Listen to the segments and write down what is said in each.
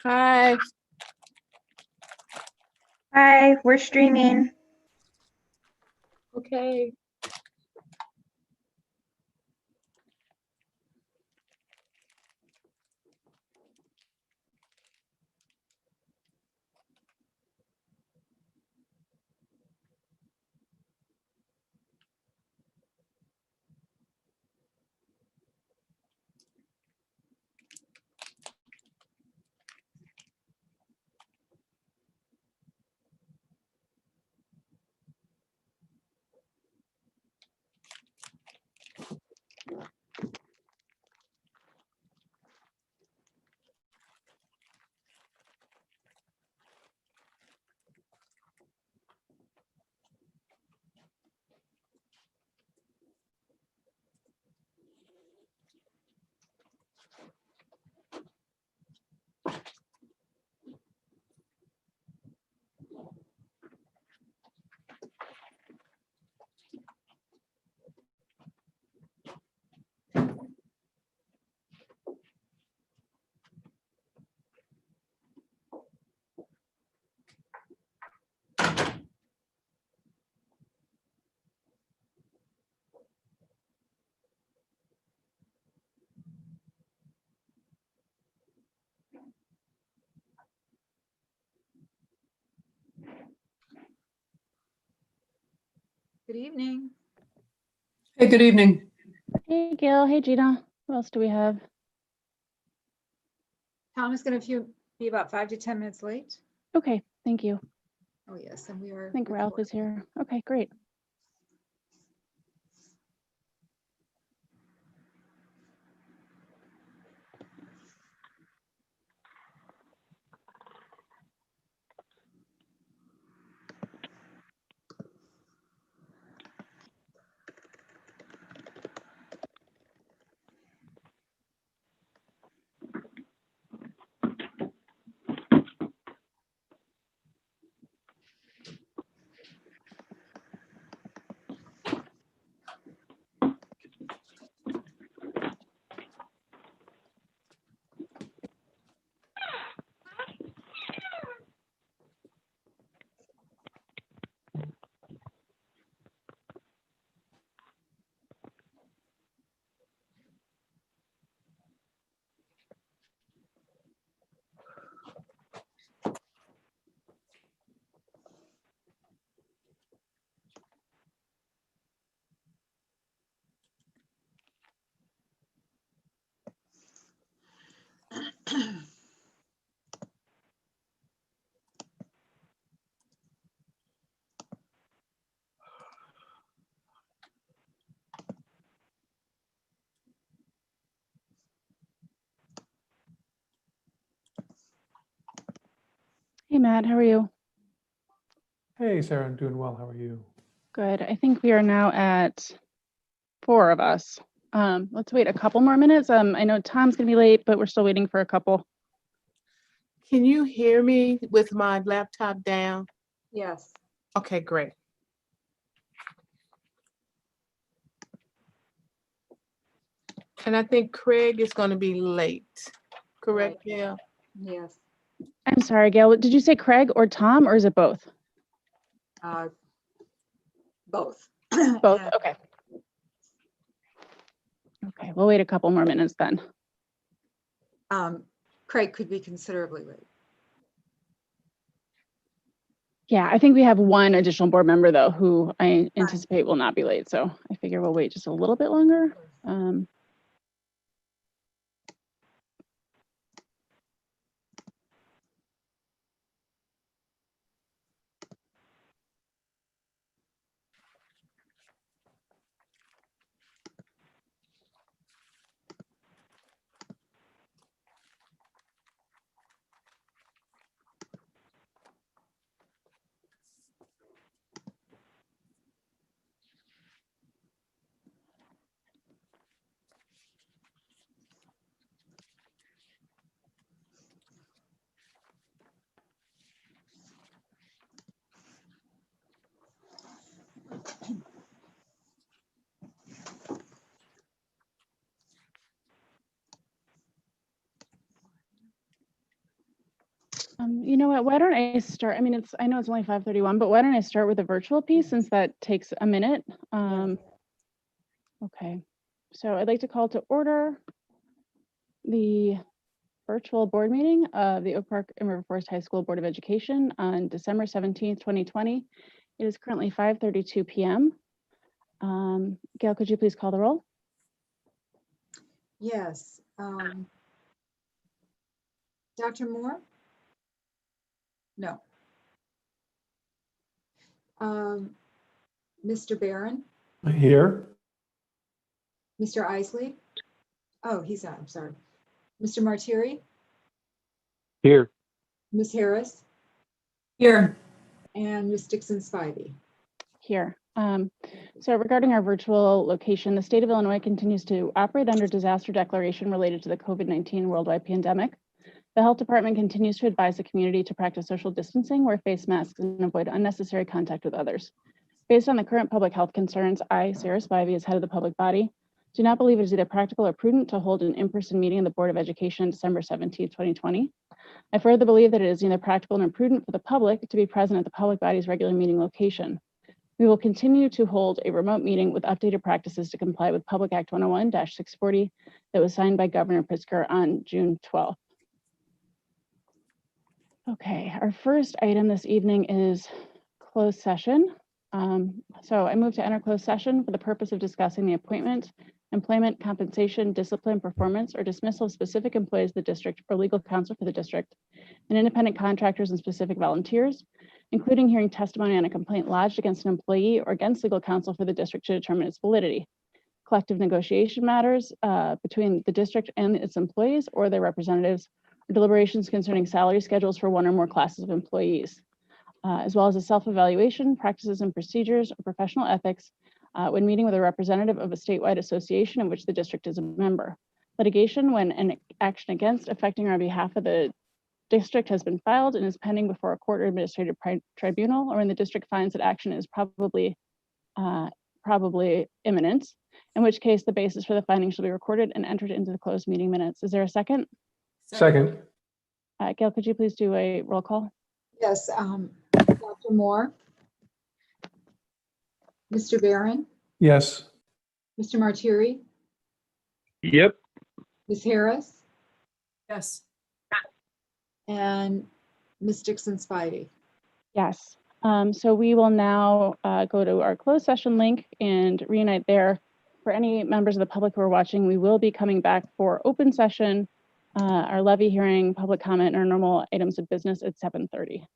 Hi. Hi, we're streaming. Okay. Good evening. Hey, good evening. Hey, Gail. Hey, Gina. What else do we have? Tom is going to be about 5 to 10 minutes late. Okay, thank you. Oh, yes, and we are. I think Ralph is here. Okay, great. Hey, Matt, how are you? Hey, Sarah, I'm doing well. How are you? Good. I think we are now at 4 of us. Let's wait a couple more minutes. I know Tom's gonna be late, but we're still waiting for a couple. Can you hear me with my laptop down? Yes. Okay, great. And I think Craig is going to be late. Correct, Right. Gail? Yes. I'm sorry, Gail. Did you say Craig or Tom, or is it both? Both. Both. And, Okay. Okay, we'll wait a couple more minutes then. Craig could be considerably late. Yeah, I think we have one additional board member though, who I anticipate will not be late. So I figure we'll wait just a little bit longer. You know what, why don't I start, I mean, I know it's only 5:31, but why don't I start with the virtual piece since that takes a minute? Okay, so I'd like to call to order the virtual board meeting of the Oak Park and River Forest High School Board of Education on December 17th, 2020. It is currently 5:32 p.m. Gail, could you please call the roll? Yes. Dr. Moore? No. Mr. Barron? Here. Mr. Isley? Oh, he's not, I'm sorry. Mr. Martiri? Here. Ms. Harris? Here. And Ms. Dixon Spivey? Here. So regarding our virtual location, the state of Illinois continues to operate under disaster declaration related to the COVID-19 worldwide pandemic. The health department continues to advise the community to practice social distancing, wear face masks, and avoid unnecessary contact with others. Based on the current public health concerns, I, Sarah Spivey, as head of the public body, do not believe it is either practical or prudent to hold an in-person meeting of the Board of Education on December 17, 2020. I further believe that it is neither practical nor prudent for the public to be present at the public body's regular meeting location. We will continue to hold a remote meeting with updated practices to comply with Public Act 101-640 that was signed by Governor Pritzker on June 12th. Okay, our first item this evening is closed session. So I move to enter closed session for the purpose of discussing the appointment, employment, compensation, discipline, performance, or dismissal of specific employees of the district or legal counsel for the district, and independent contractors and specific volunteers, including hearing testimony on a complaint lodged against an employee or against legal counsel for the district to determine its validity, collective negotiation matters between the district and its employees or their representatives, or deliberations concerning salary schedules for one or more classes of employees, as well as a self-evaluation, practices and procedures, or professional ethics when meeting with a representative of a statewide association in which the district is a member. Litigation when an action against affecting or on behalf of the district has been filed and is pending before a court or administrative tribunal, or when the district finds that action is probably imminent, in which case the basis for the finding shall be recorded and entered into the closed meeting minutes. Is there a second? Second. Gail, could you please do a roll call? Yes. Dr. Moore? Mr. Barron? Yes. Mr. Martiri? Yep. Ms. Harris? Yes. And Ms. Dixon Spivey? Yes. So we will now go to our closed session link and reunite there. For any members of the public who are watching, we will be coming back for open session, our levy hearing, public comment, and our normal items of business at 7:30.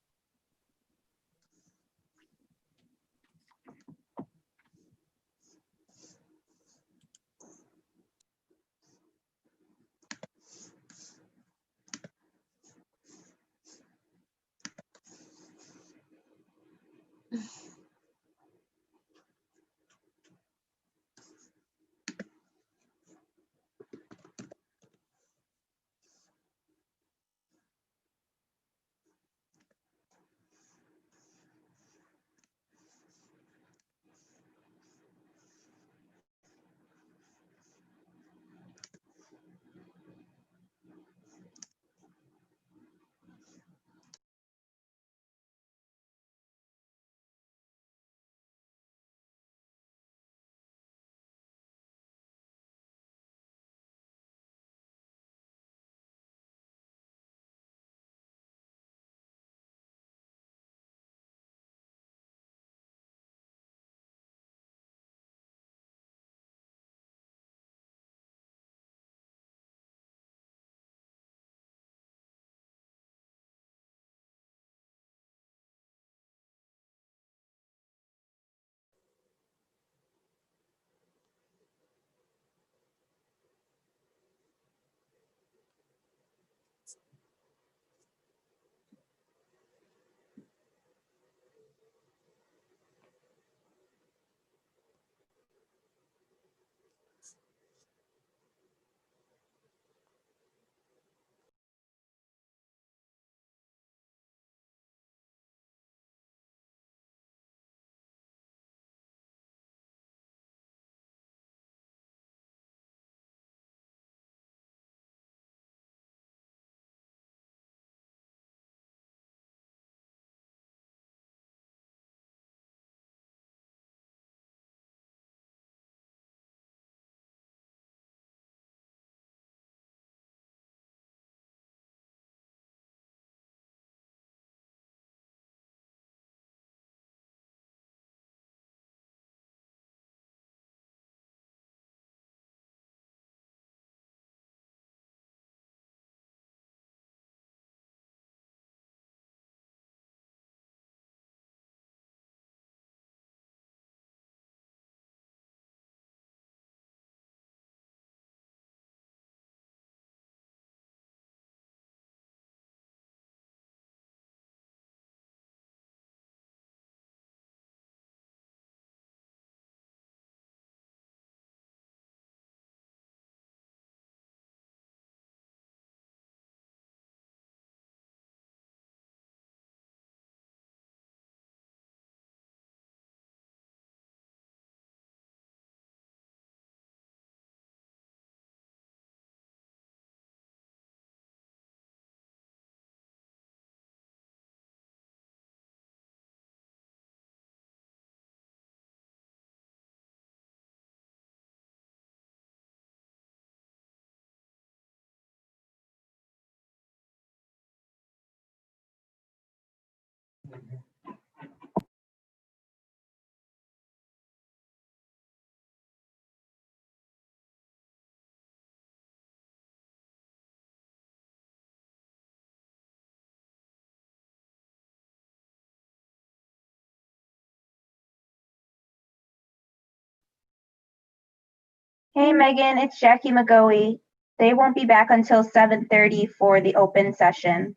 Hey, Megan, it's Jackie McGoey. They won't be back until 7:30 for the open session.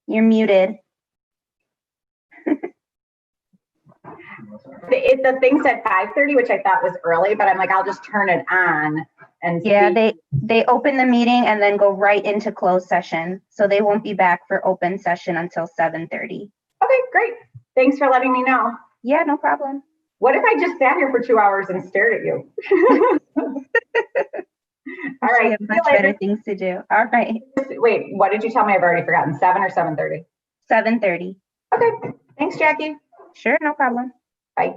You're muted. The thing said 5:30, which I thought was early, but I'm like, I'll just turn it on and Yeah, see. they open the meeting and then go right into closed session. So they won't be back for open session until 7:30. Okay, great. Thanks for letting me know. Yeah, no problem. What if I just sat here for 2 hours and stared at you? All We right. have See much you later. better things to do. All right, Wait, what did you tell me? I've already forgotten. 7 or 7:30? 7:30. Okay. Thanks, Jackie. Sure, no problem. Bye.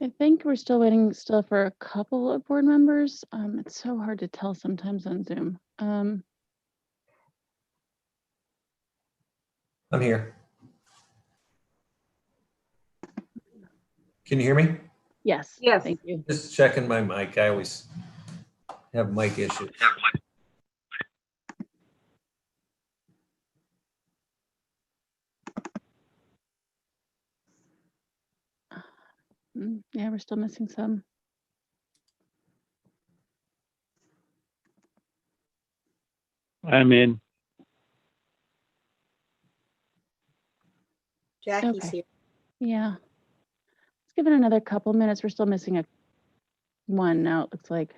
I think we're still waiting for a couple of board members. It's so hard to tell sometimes on Zoom. I'm here. Can you hear me? Yes. Yes. Thank you. Just checking my mic. I always have mic issues. Yeah, we're still missing some. I'm in. Jackie's Okay. here. Yeah. Let's give it another couple minutes. We're still missing one now, it looks like.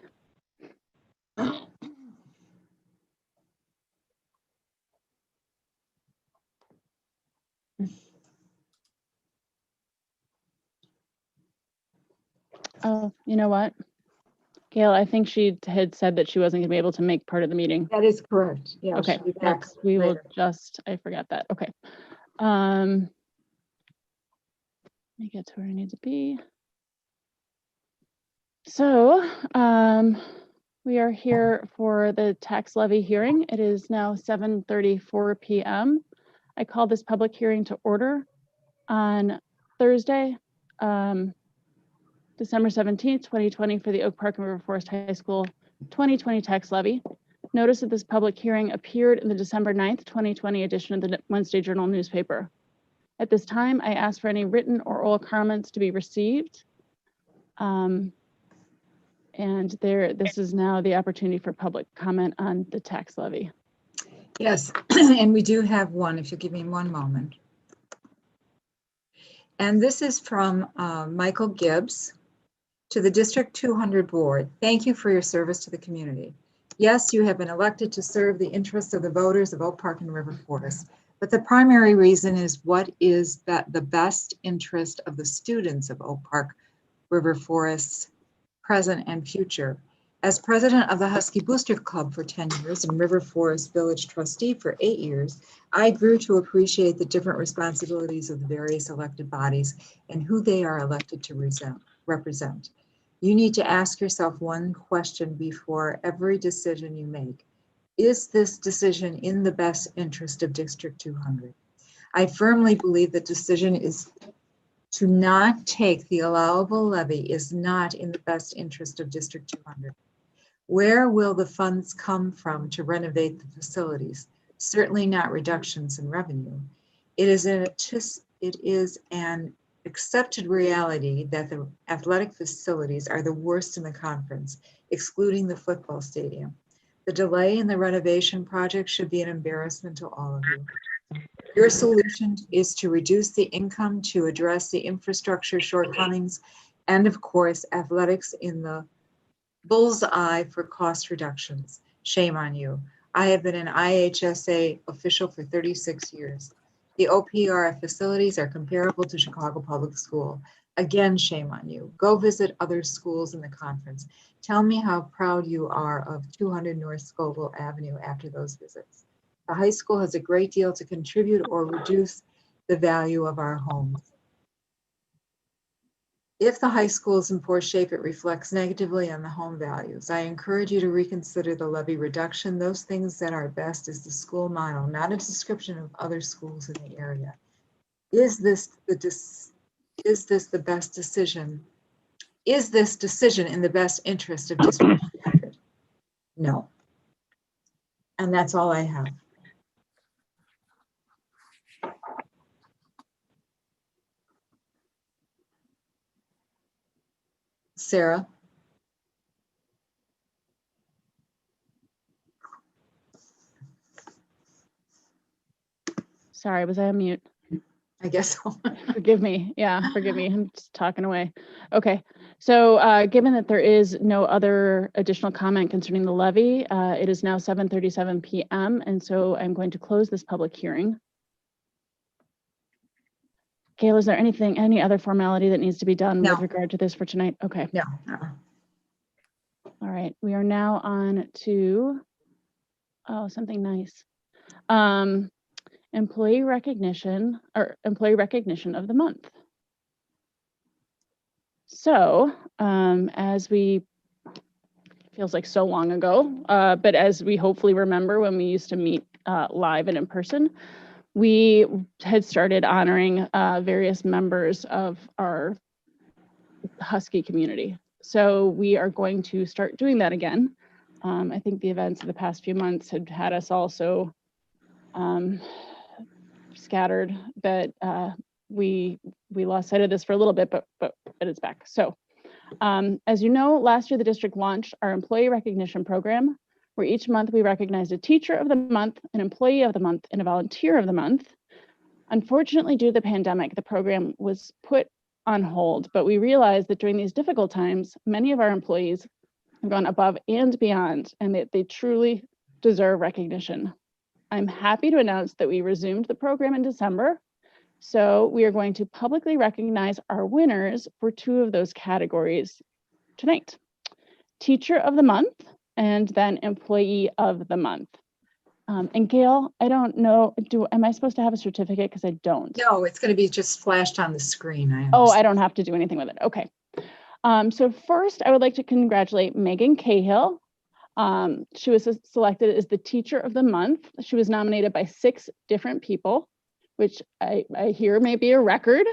Oh, you know what? Gail, I think she had said that she wasn't gonna be able to make part of the meeting. That is correct. Yeah. Okay, she'll be back we will later. I forgot that. Okay. Let me get to where I need to be. So, we are here for the tax levy hearing. It is now 7:34 p.m. I call this public hearing to order on Thursday, December 17th, 2020 for the Oak Park and River Forest High School 2020 tax levy. Notice of this public hearing appeared in the December 9th, 2020 edition of the Wednesday Journal newspaper. At this time, I ask for any written or oral comments to be received. And this is now the opportunity for public comment on the tax levy. Yes, and we do have one, if you'll give me one moment. And this is from Michael Gibbs to the District 200 Board. Thank you for your service to the community. Yes, you have been elected to serve the interests of the voters of Oak Park and River Forest, but the primary reason is what is that the best interest of the students of Oak Park River Forest, present and future. As president of the Husky Booster Club for 10 years and River Forest Village trustee for 8 years, I grew to appreciate the different responsibilities of the various elected bodies and who they are elected to represent. You need to ask yourself one question before every decision you make. Is this decision in the best interest of District 200? I firmly believe the decision is to not take the allowable levy is not in the best interest of District 200. Where will the funds come from to renovate the facilities? Certainly not reductions in revenue. It is an accepted reality that the athletic facilities are the worst in the conference, excluding the football stadium. The delay in the renovation project should be an embarrassment to all of you. Your solution is to reduce the income to address the infrastructure shortcomings and, of course, athletics in the bull's eye for cost reductions. Shame on you. I have been an IHSA official for 36 years. The OPRF facilities are comparable to Chicago Public School. Again, shame on you. Go visit other schools in the conference. Tell me how proud you are of 200 North Scoville Avenue after those visits. The high school has a great deal to contribute or reduce the value of our homes. If the high school is in poor shape, it reflects negatively on the home values. I encourage you to reconsider the levy reduction. Those things that are best is the school model, not a description of other schools in the area. Is this the best decision? Is this decision in the best interest of District 200? No. And that's all I have. Sarah? Sorry, was I on mute? I guess so. Forgive me. Yeah, forgive me. I'm just talking away. Okay. So given that there is no other additional comment concerning the levy, it is now 7:37 p.m. And so I'm going to close this public hearing. Gail, is there any other formality that needs to be done No. with regard to this for tonight? Okay. No. All right. We are now on to, something nice. Employee recognition of the month. So as we, feels like so long ago, but as we hopefully remember when we used to meet live and in person, we had started honoring various members of our Husky community. So we are going to start doing that again. I think the events of the past few months had us all so scattered that we lost sight of this for a little bit, but it's back. So as you know, last year the district launched our employee recognition program, where each month we recognized a teacher of the month, an employee of the month, and a volunteer of the month. Unfortunately, due to the pandemic, the program was put on hold, but we realized that during these difficult times, many of our employees have gone above and beyond, and that they truly deserve recognition. I'm happy to announce that we resumed the program in December. So we are going to publicly recognize our winners for 2 of those categories tonight. Teacher of the month, and then employee of the month. And Gail, I don't know, am I supposed to have a certificate? Because I don't. No, it's going to be just flashed on the screen. Oh, I understand. don't have to do anything with it. Okay. So first, I would like to congratulate Megan Cahill. She was selected as the teacher of the month. She was nominated by 6 different people, which I hear may be a record.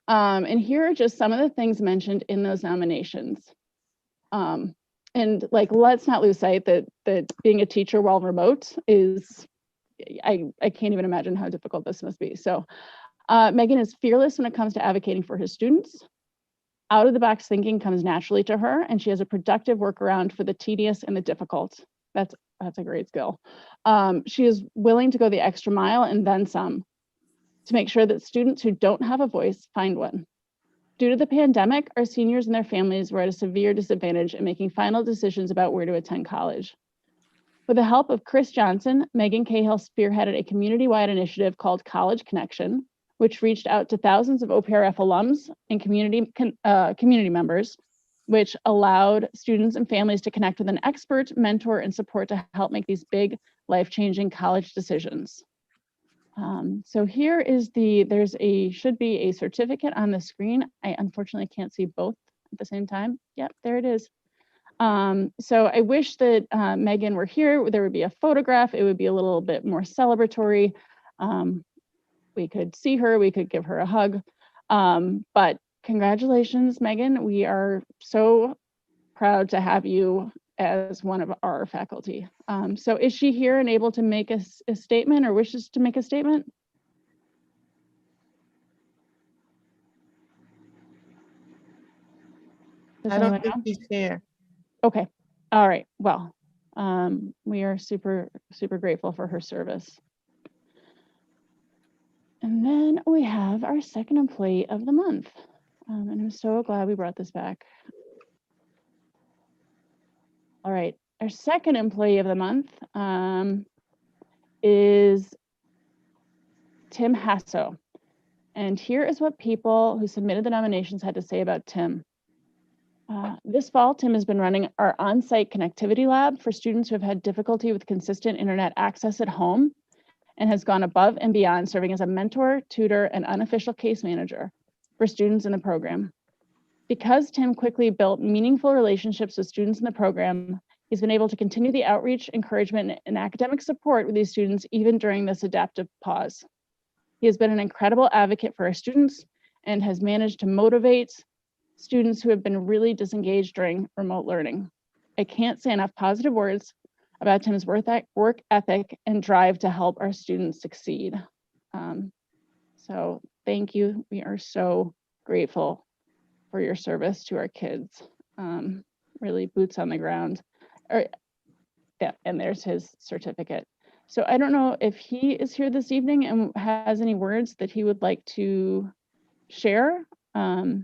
And here are just some of the things mentioned in those nominations. And like, let's not lose sight that being a teacher while remote is, I can't even imagine how difficult this must be. So Megan is fearless when it comes to advocating for her students. Out of the box thinking comes naturally to her, and she has a productive workaround for the tedious and the difficult. That's a great skill. She is willing to go the extra mile and then some to make sure that students who don't have a voice find one. Due to the pandemic, our seniors and their families were at a severe disadvantage in making final decisions about where to attend college. With the help of Chris Johnson, Megan Cahill spearheaded a community-wide initiative called College Connection, which reached out to thousands of OPRF alums and community members, which allowed students and families to connect with an expert, mentor, and support to help make these big, life-changing college decisions. So here is should be a certificate on the screen. I unfortunately can't see both at the same time. Yep, there it is. So I wish that Megan were here. There would be a photograph. It would be a little bit more celebratory. We could see her, we could give her a hug. But congratulations, Megan. We are so proud to have you as one of our faculty. So is she here and able to make a statement or wishes to make a statement? Does I don't anyone think know? she's here. Okay, all right, well, we are super, super grateful for her service. And then we have our second employee of the month. And I'm so glad we brought this back. All right, our second employee of the month is Tim Hasso. And here is what people who submitted the nominations had to say about Tim. This fall, Tim has been running our on-site connectivity lab for students who have had difficulty with consistent internet access at home, and has gone above and beyond serving as a mentor, tutor, and unofficial case manager for students in the program. Because Tim quickly built meaningful relationships with students in the program, he's been able to continue the outreach, encouragement, and academic support with these students even during this adaptive pause. He has been an incredible advocate for our students and has managed to motivate students who have been really disengaged during remote learning. I can't say enough positive words about Tim's work ethic and drive to help our students succeed. So thank you. We are so grateful for your service to our kids. Really boots on the ground. Yeah, and there's his certificate. So I don't know if he is here this evening and has any words that he would like to share. I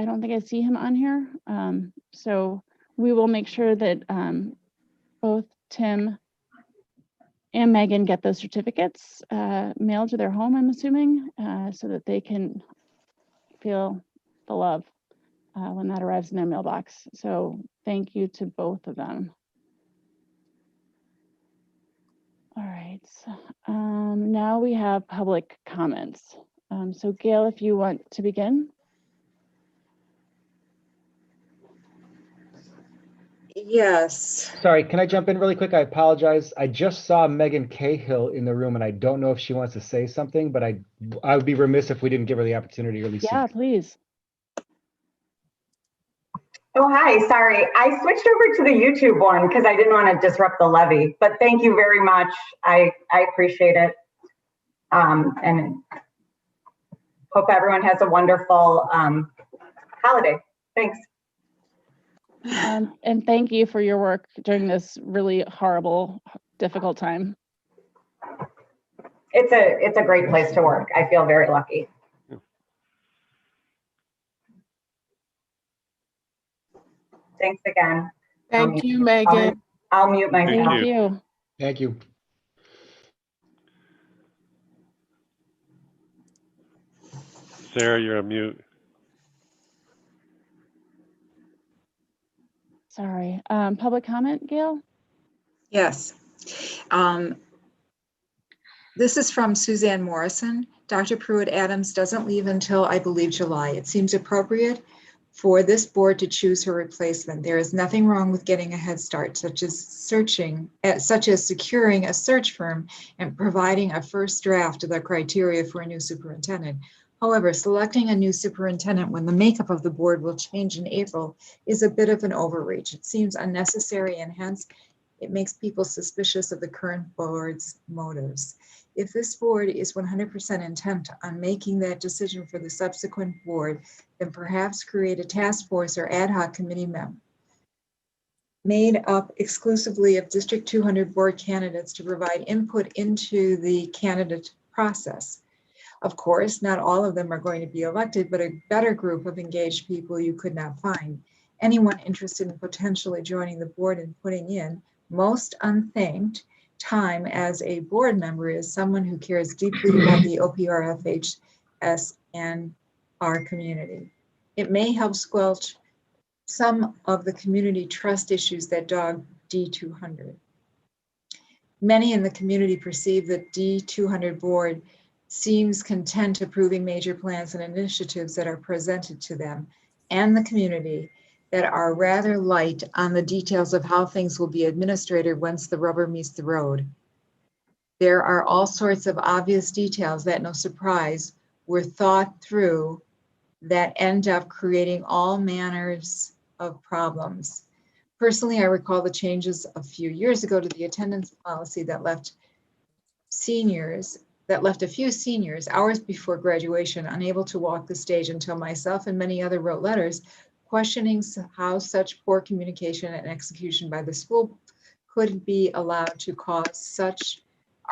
don't think I see him on here. So we will make sure that both Tim and Megan get those certificates mailed to their home, I'm assuming, so that they can feel the love when that arrives in their mailbox. So thank you to both of them. All right, now we have public comments. So Gail, if you want to begin. Yes. Sorry, can I jump in really quick? I apologize. I just saw Megan Cahill in the room and I don't know if she wants to say something, but I would be remiss if we didn't give her the opportunity to at least. Yeah, please. Oh, hi, sorry. I switched over to the YouTube one because I didn't want to disrupt the levy, but thank you very much. I appreciate it. And hope everyone has a wonderful holiday. Thanks. And thank you for your work during this really horrible, difficult time. It's a great place to work. I feel very lucky. Thanks again. Thank you, Megan. I'll mute myself. Thank you. Thank you. Sarah, you're on mute. Sorry. Public comment, Gail? Yes. This is from Suzanne Morrison. Dr. Pruitt-Adams doesn't leave until, I believe, July. It seems appropriate for this board to choose her replacement. There is nothing wrong with getting a head start, such as securing a search firm and providing a first draft of the criteria for a new superintendent. However, selecting a new superintendent when the makeup of the board will change in April is a bit of an overreach. It seems unnecessary and hence it makes people suspicious of the current board's motives. If this board is 100% intent on making that decision for the subsequent board, then perhaps create a task force or ad hoc committee made up exclusively of District 200 board candidates to provide input into the candidate process. Of course, not all of them are going to be elected, but a better group of engaged people you could not find. Anyone interested in potentially joining the board and putting in most unthanked time as a board member is someone who cares deeply about the OPRFHS and our community. It may help squelch some of the community trust issues that dog D200. Many in the community perceive that D200 board seems content approving major plans and initiatives that are presented to them and the community that are rather light on the details of how things will be administered once the rubber meets the road. There are all sorts of obvious details that, no surprise, were thought through that end up creating all manners of problems. Personally, I recall the changes a few years ago to the attendance policy that left a few seniors hours before graduation unable to walk the stage until myself and many others wrote letters questioning how such poor communication and execution by the school could be allowed to cause such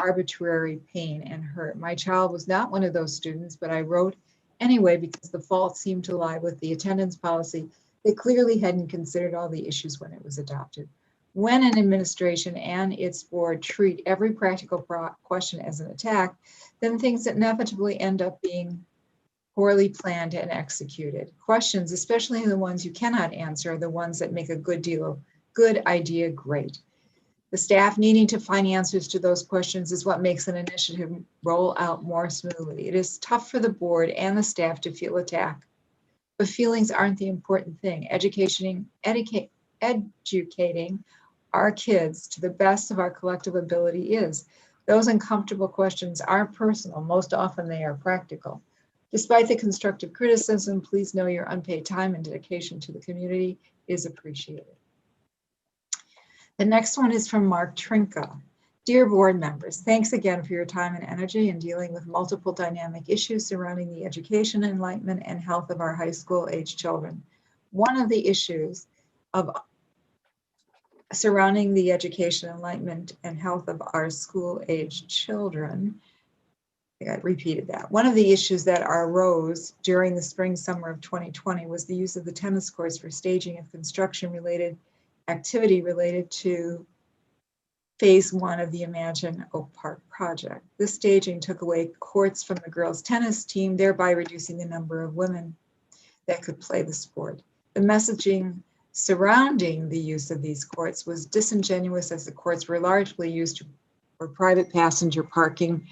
arbitrary pain and hurt. My child was not one of those students, but I wrote anyway because the fault seemed to lie with the attendance policy. They clearly hadn't considered all the issues when it was adopted. When an administration and its board treat every practical question as an attack, then things inevitably end up being poorly planned and executed. Questions, especially the ones you cannot answer, are the ones that make a good idea great. The staff needing to find answers to those questions is what makes an initiative roll out more smoothly. It is tough for the board and the staff to feel attacked, but feelings aren't the important thing. Educating our kids to the best of our collective ability is. Those uncomfortable questions aren't personal. Most often they are practical. Despite the constructive criticism, please know your unpaid time and dedication to the community is appreciated. The next one is from Mark Trinka. Dear board members, thanks again for your time and energy in dealing with multiple dynamic issues surrounding the education, enlightenment, and health of our high school age children. One of the issues surrounding the education, enlightenment, and health of our school age children, I repeated that. One of the issues that arose during the spring, summer of 2020 was the use of the tennis courts for staging of construction-related activity related to phase 1 of the Imagine Oak Park project. This staging took away courts from the girls' tennis team, thereby reducing the number of women that could play the sport. The messaging surrounding the use of these courts was disingenuous as the courts were largely used for private passenger parking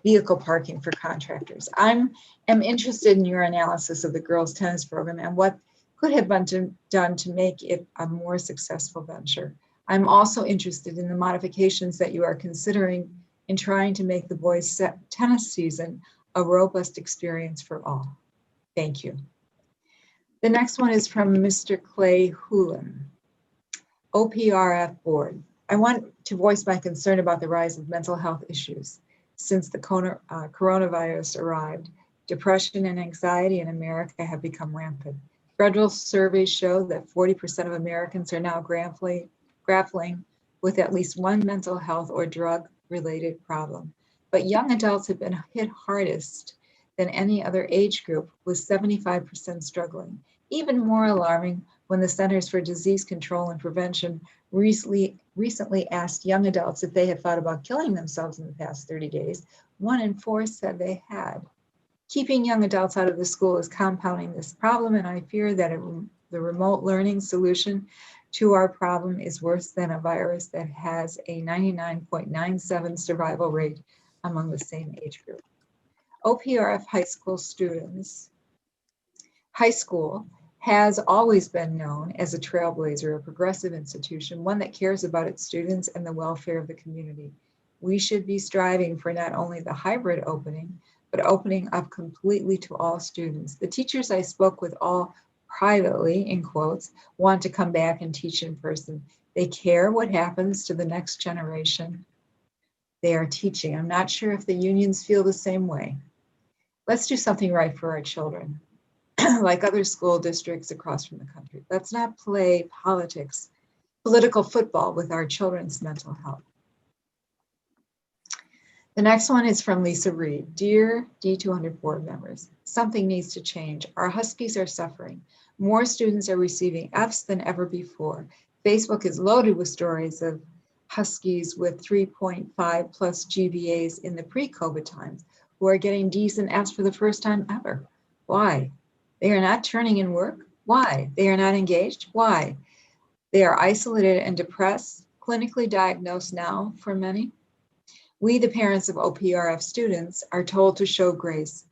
vehicle parking for contractors. I'm interested in your analysis of the girls tennis program and what could have been done to make it a more successful venture. I'm also interested in the modifications that you are considering in trying to make the boys' tennis season a robust experience for all. Thank you. The next one is from Mr. Clay Houlihan, OPRF Board. I want to voice my concern about the rise of mental health issues since the coronavirus arrived. Depression and anxiety in America have become rampant. Federal surveys show that 40% of Americans are now grappling with at least one mental health or drug-related problem. But young adults have been hit hardest than any other age group, with 75% struggling. Even more alarming when the Centers for Disease Control and Prevention recently asked young adults if they had thought about killing themselves in the past 30 days. 1 in 4 said they had. Keeping young adults out of the school is compounding this problem, and I fear that the remote learning solution to our problem is worse than a virus that has a 99.97 survival rate among the same age group. OPRF high school has always been known as a trailblazer, a progressive institution, one that cares about its students and the welfare of the community. We should be striving for not only the hybrid opening, but opening up completely to all students. The teachers I spoke with all privately, in quotes, want to come back and teach in person. They care what happens to the next generation they are teaching. I'm not sure if the unions feel the same way. Let's do something right for our children, like other school districts across from the country. Let's not play political football with our children's mental health. The next one is from Lisa Reed. Dear D200 board members, something needs to change. Our Huskies are suffering. More students are receiving Fs than ever before. Facebook is loaded with stories of Huskies with 3.5 plus GPAs in the pre-COVID times who are getting Ds and Fs for the first time ever. Why? They are not turning in work? Why? They are not engaged? Why? They are isolated and depressed, clinically diagnosed now for many. We, the parents of OPRF students, are told to show grace.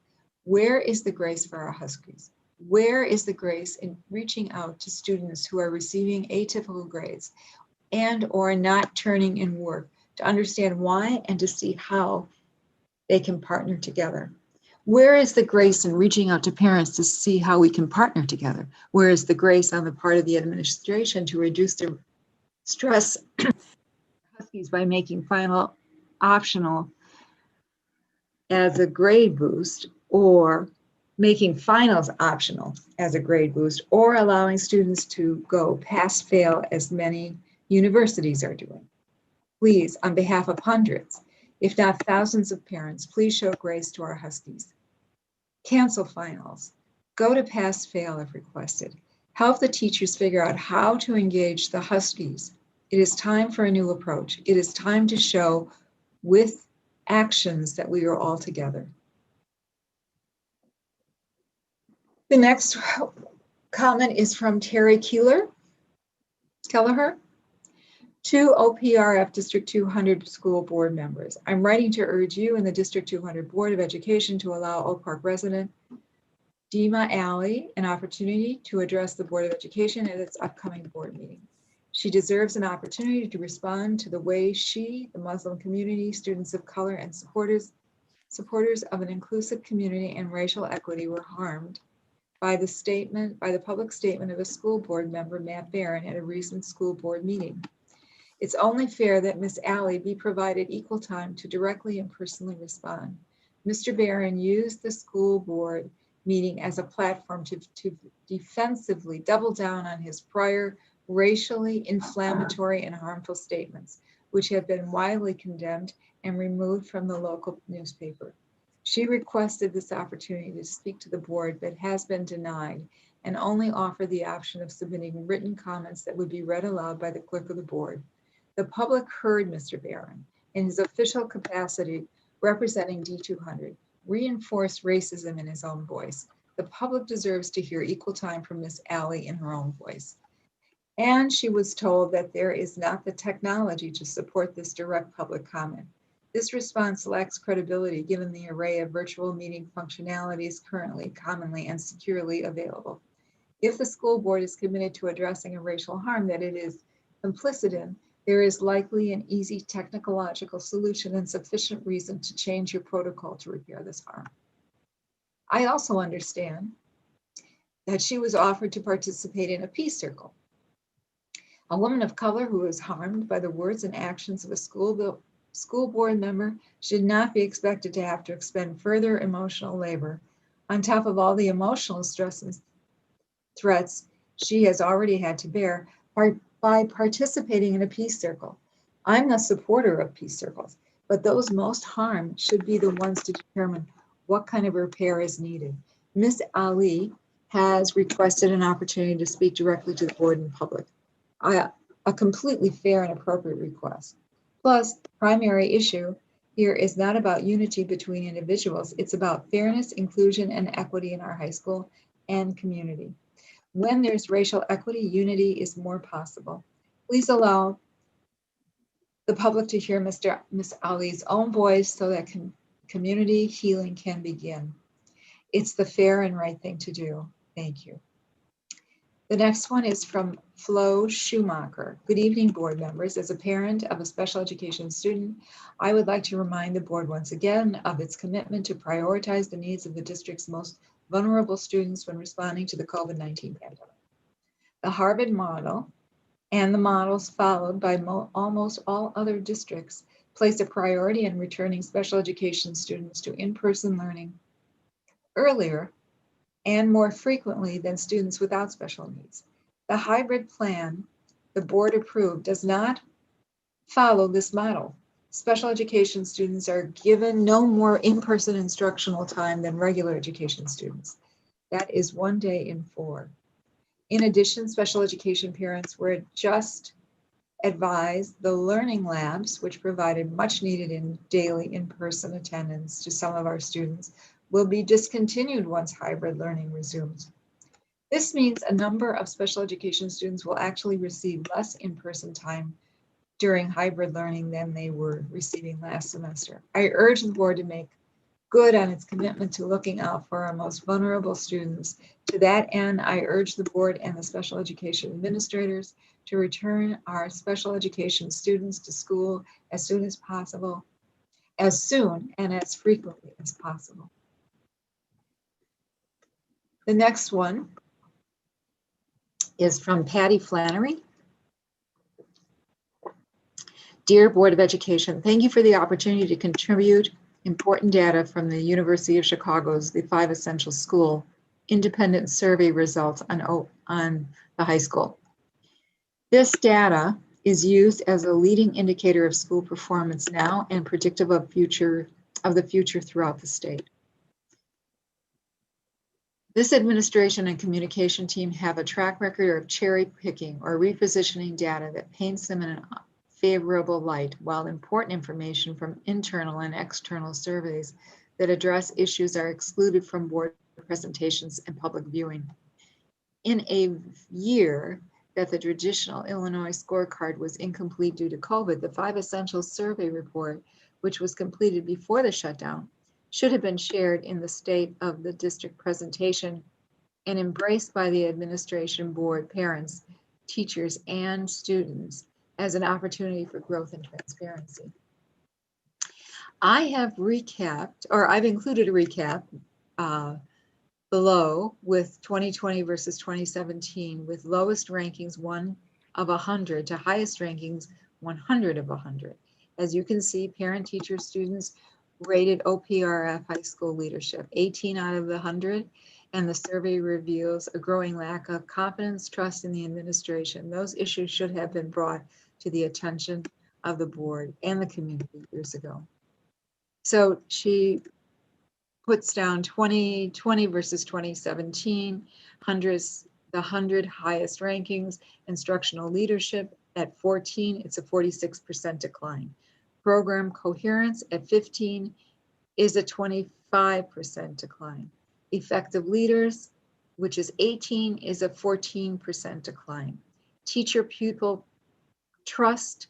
Where is the grace for our Huskies? Where is the grace in reaching out to students who are receiving atypical grades and or not turning in work to understand why and to see how they can partner together? Where is the grace in reaching out to parents to see how we can partner together? Where is the grace on the part of the administration to reduce their stress Huskies by making final optional as a grade boost, or making finals optional as a grade boost, or allowing students to go pass fail as many universities are doing? Please, on behalf of hundreds, if not thousands of parents, please show grace to our Huskies. Cancel finals. Go to pass fail if requested. Help the teachers figure out how to engage the Huskies. It is time for a new approach. It is time to show with actions that we are all together. The next comment is from Terry Kelleher to OPRF District 200 school board members. I'm writing to urge you and the District 200 Board of Education to allow Oak Park resident Dima Ali an opportunity to address the Board of Education at its upcoming board meeting. She deserves an opportunity to respond to the way she, the Muslim community, students of color, and supporters of an inclusive community and racial equity were harmed by the public statement of a school board member, Matt Barron, at a recent school board meeting. It's only fair that Ms. Alley be provided equal time to directly and personally respond. Mr. Barron used the school board meeting as a platform to defensively double down on his prior racially inflammatory and harmful statements, which have been widely condemned and removed from the local newspaper. She requested this opportunity to speak to the board, but has been denied, and only offered the option of submitting written comments that would be read aloud by the clerk of the board. The public heard Mr. Barron in his official capacity representing D200, reinforce racism in his own voice. The public deserves to hear equal time from Ms. Alley in her own voice. And she was told that there is not the technology to support this direct public comment. This response lacks credibility given the array of virtual meeting functionalities currently commonly and securely available. If the school board is committed to addressing a racial harm that it is complicit in, there is likely an easy technological solution and sufficient reason to change your protocol to repair this harm. I also understand that she was offered to participate in a peace circle. A woman of color who is harmed by the words and actions of a school board member should not be expected to have to expend further emotional labor on top of all the emotional stress and threats she has already had to bear by participating in a peace circle. I'm a supporter of peace circles, but those most harmed should be the ones to determine what kind of repair is needed. Ms. Ali has requested an opportunity to speak directly to the board in public. A completely fair and appropriate request. Plus, the primary issue here is not about unity between individuals. It's about fairness, inclusion, and equity in our high school and community. When there's racial equity, unity is more possible. Please allow the public to hear Ms. Ali's own voice so that community healing can begin. It's the fair and right thing to do. Thank you. The next one is from Flo Schumacher. Good evening, board members. As a parent of a special education student, I would like to remind the board once again of its commitment to prioritize the needs of the district's most vulnerable students when responding to the COVID-19 pandemic. The Harvard model and the models followed by almost all other districts place a priority in returning special education students to in-person learning earlier and more frequently than students without special needs. The hybrid plan the board approved does not follow this model. Special education students are given no more in-person instructional time than regular education students. That is 1 day in 4. In addition, special education parents were just advised the learning labs, which provided much needed daily in-person attendance to some of our students, will be discontinued once hybrid learning resumes. This means a number of special education students will actually receive less in-person time during hybrid learning than they were receiving last semester. I urge the board to make good on its commitment to looking out for our most vulnerable students. To that end, I urge the board and the special education administrators to return our special education students to school as soon as possible, as soon and as frequently as possible. The next one is from Patty Flannery. Dear Board of Education, thank you for the opportunity to contribute important data from the University of Chicago's The 5 Essential School independent survey results on the high school. This data is used as a leading indicator of school performance now and predictive of the future throughout the state. This administration and communication team have a track record of cherry picking or repositioning data that paints them in an favorable light, while important information from internal and external surveys that address issues are excluded from board presentations and public viewing. In a year that the traditional Illinois scorecard was incomplete due to COVID, the 5 Essentials survey report, which was completed before the shutdown, should have been shared in the state of the district presentation and embraced by the administration, board, parents, teachers, and students as an opportunity for growth and transparency. I have recapped, or I've included a recap below with 2020 versus 2017 with lowest rankings 1 of 100 to highest rankings 100 of 100. As you can see, parent, teachers, students rated OPRF high school leadership 18 out of the 100, and the survey reveals a growing lack of confidence, trust in the administration. Those issues should have been brought to the attention of the board and the community years ago. So she puts down 2020 versus 2017, the 100 highest rankings, instructional leadership at 14, it's a 46% decline. Program coherence at 15 is a 25% decline. Effective leaders, which is 18, is a 14% decline. Teacher pupil trust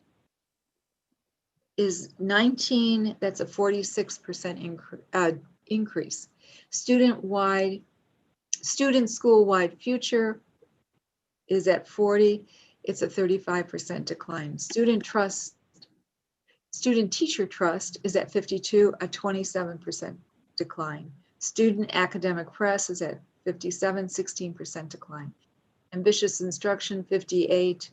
is 19, that's a 46% increase. Student school-wide future is at 40, it's a 35% decline. Student teacher trust is at 52, a 27% decline. Student academic press is at 57, 16% decline. Ambitious instruction, 58,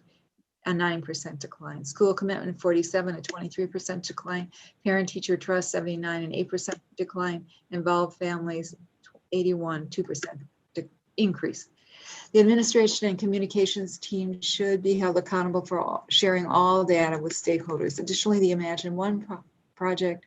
a 9% decline. School commitment, 47, a 23% decline. Parent teacher trust, 79, an 8% decline. Involved families, 81, 2% increase. The administration and communications team should be held accountable for sharing all data with stakeholders. Additionally, the Imagine One project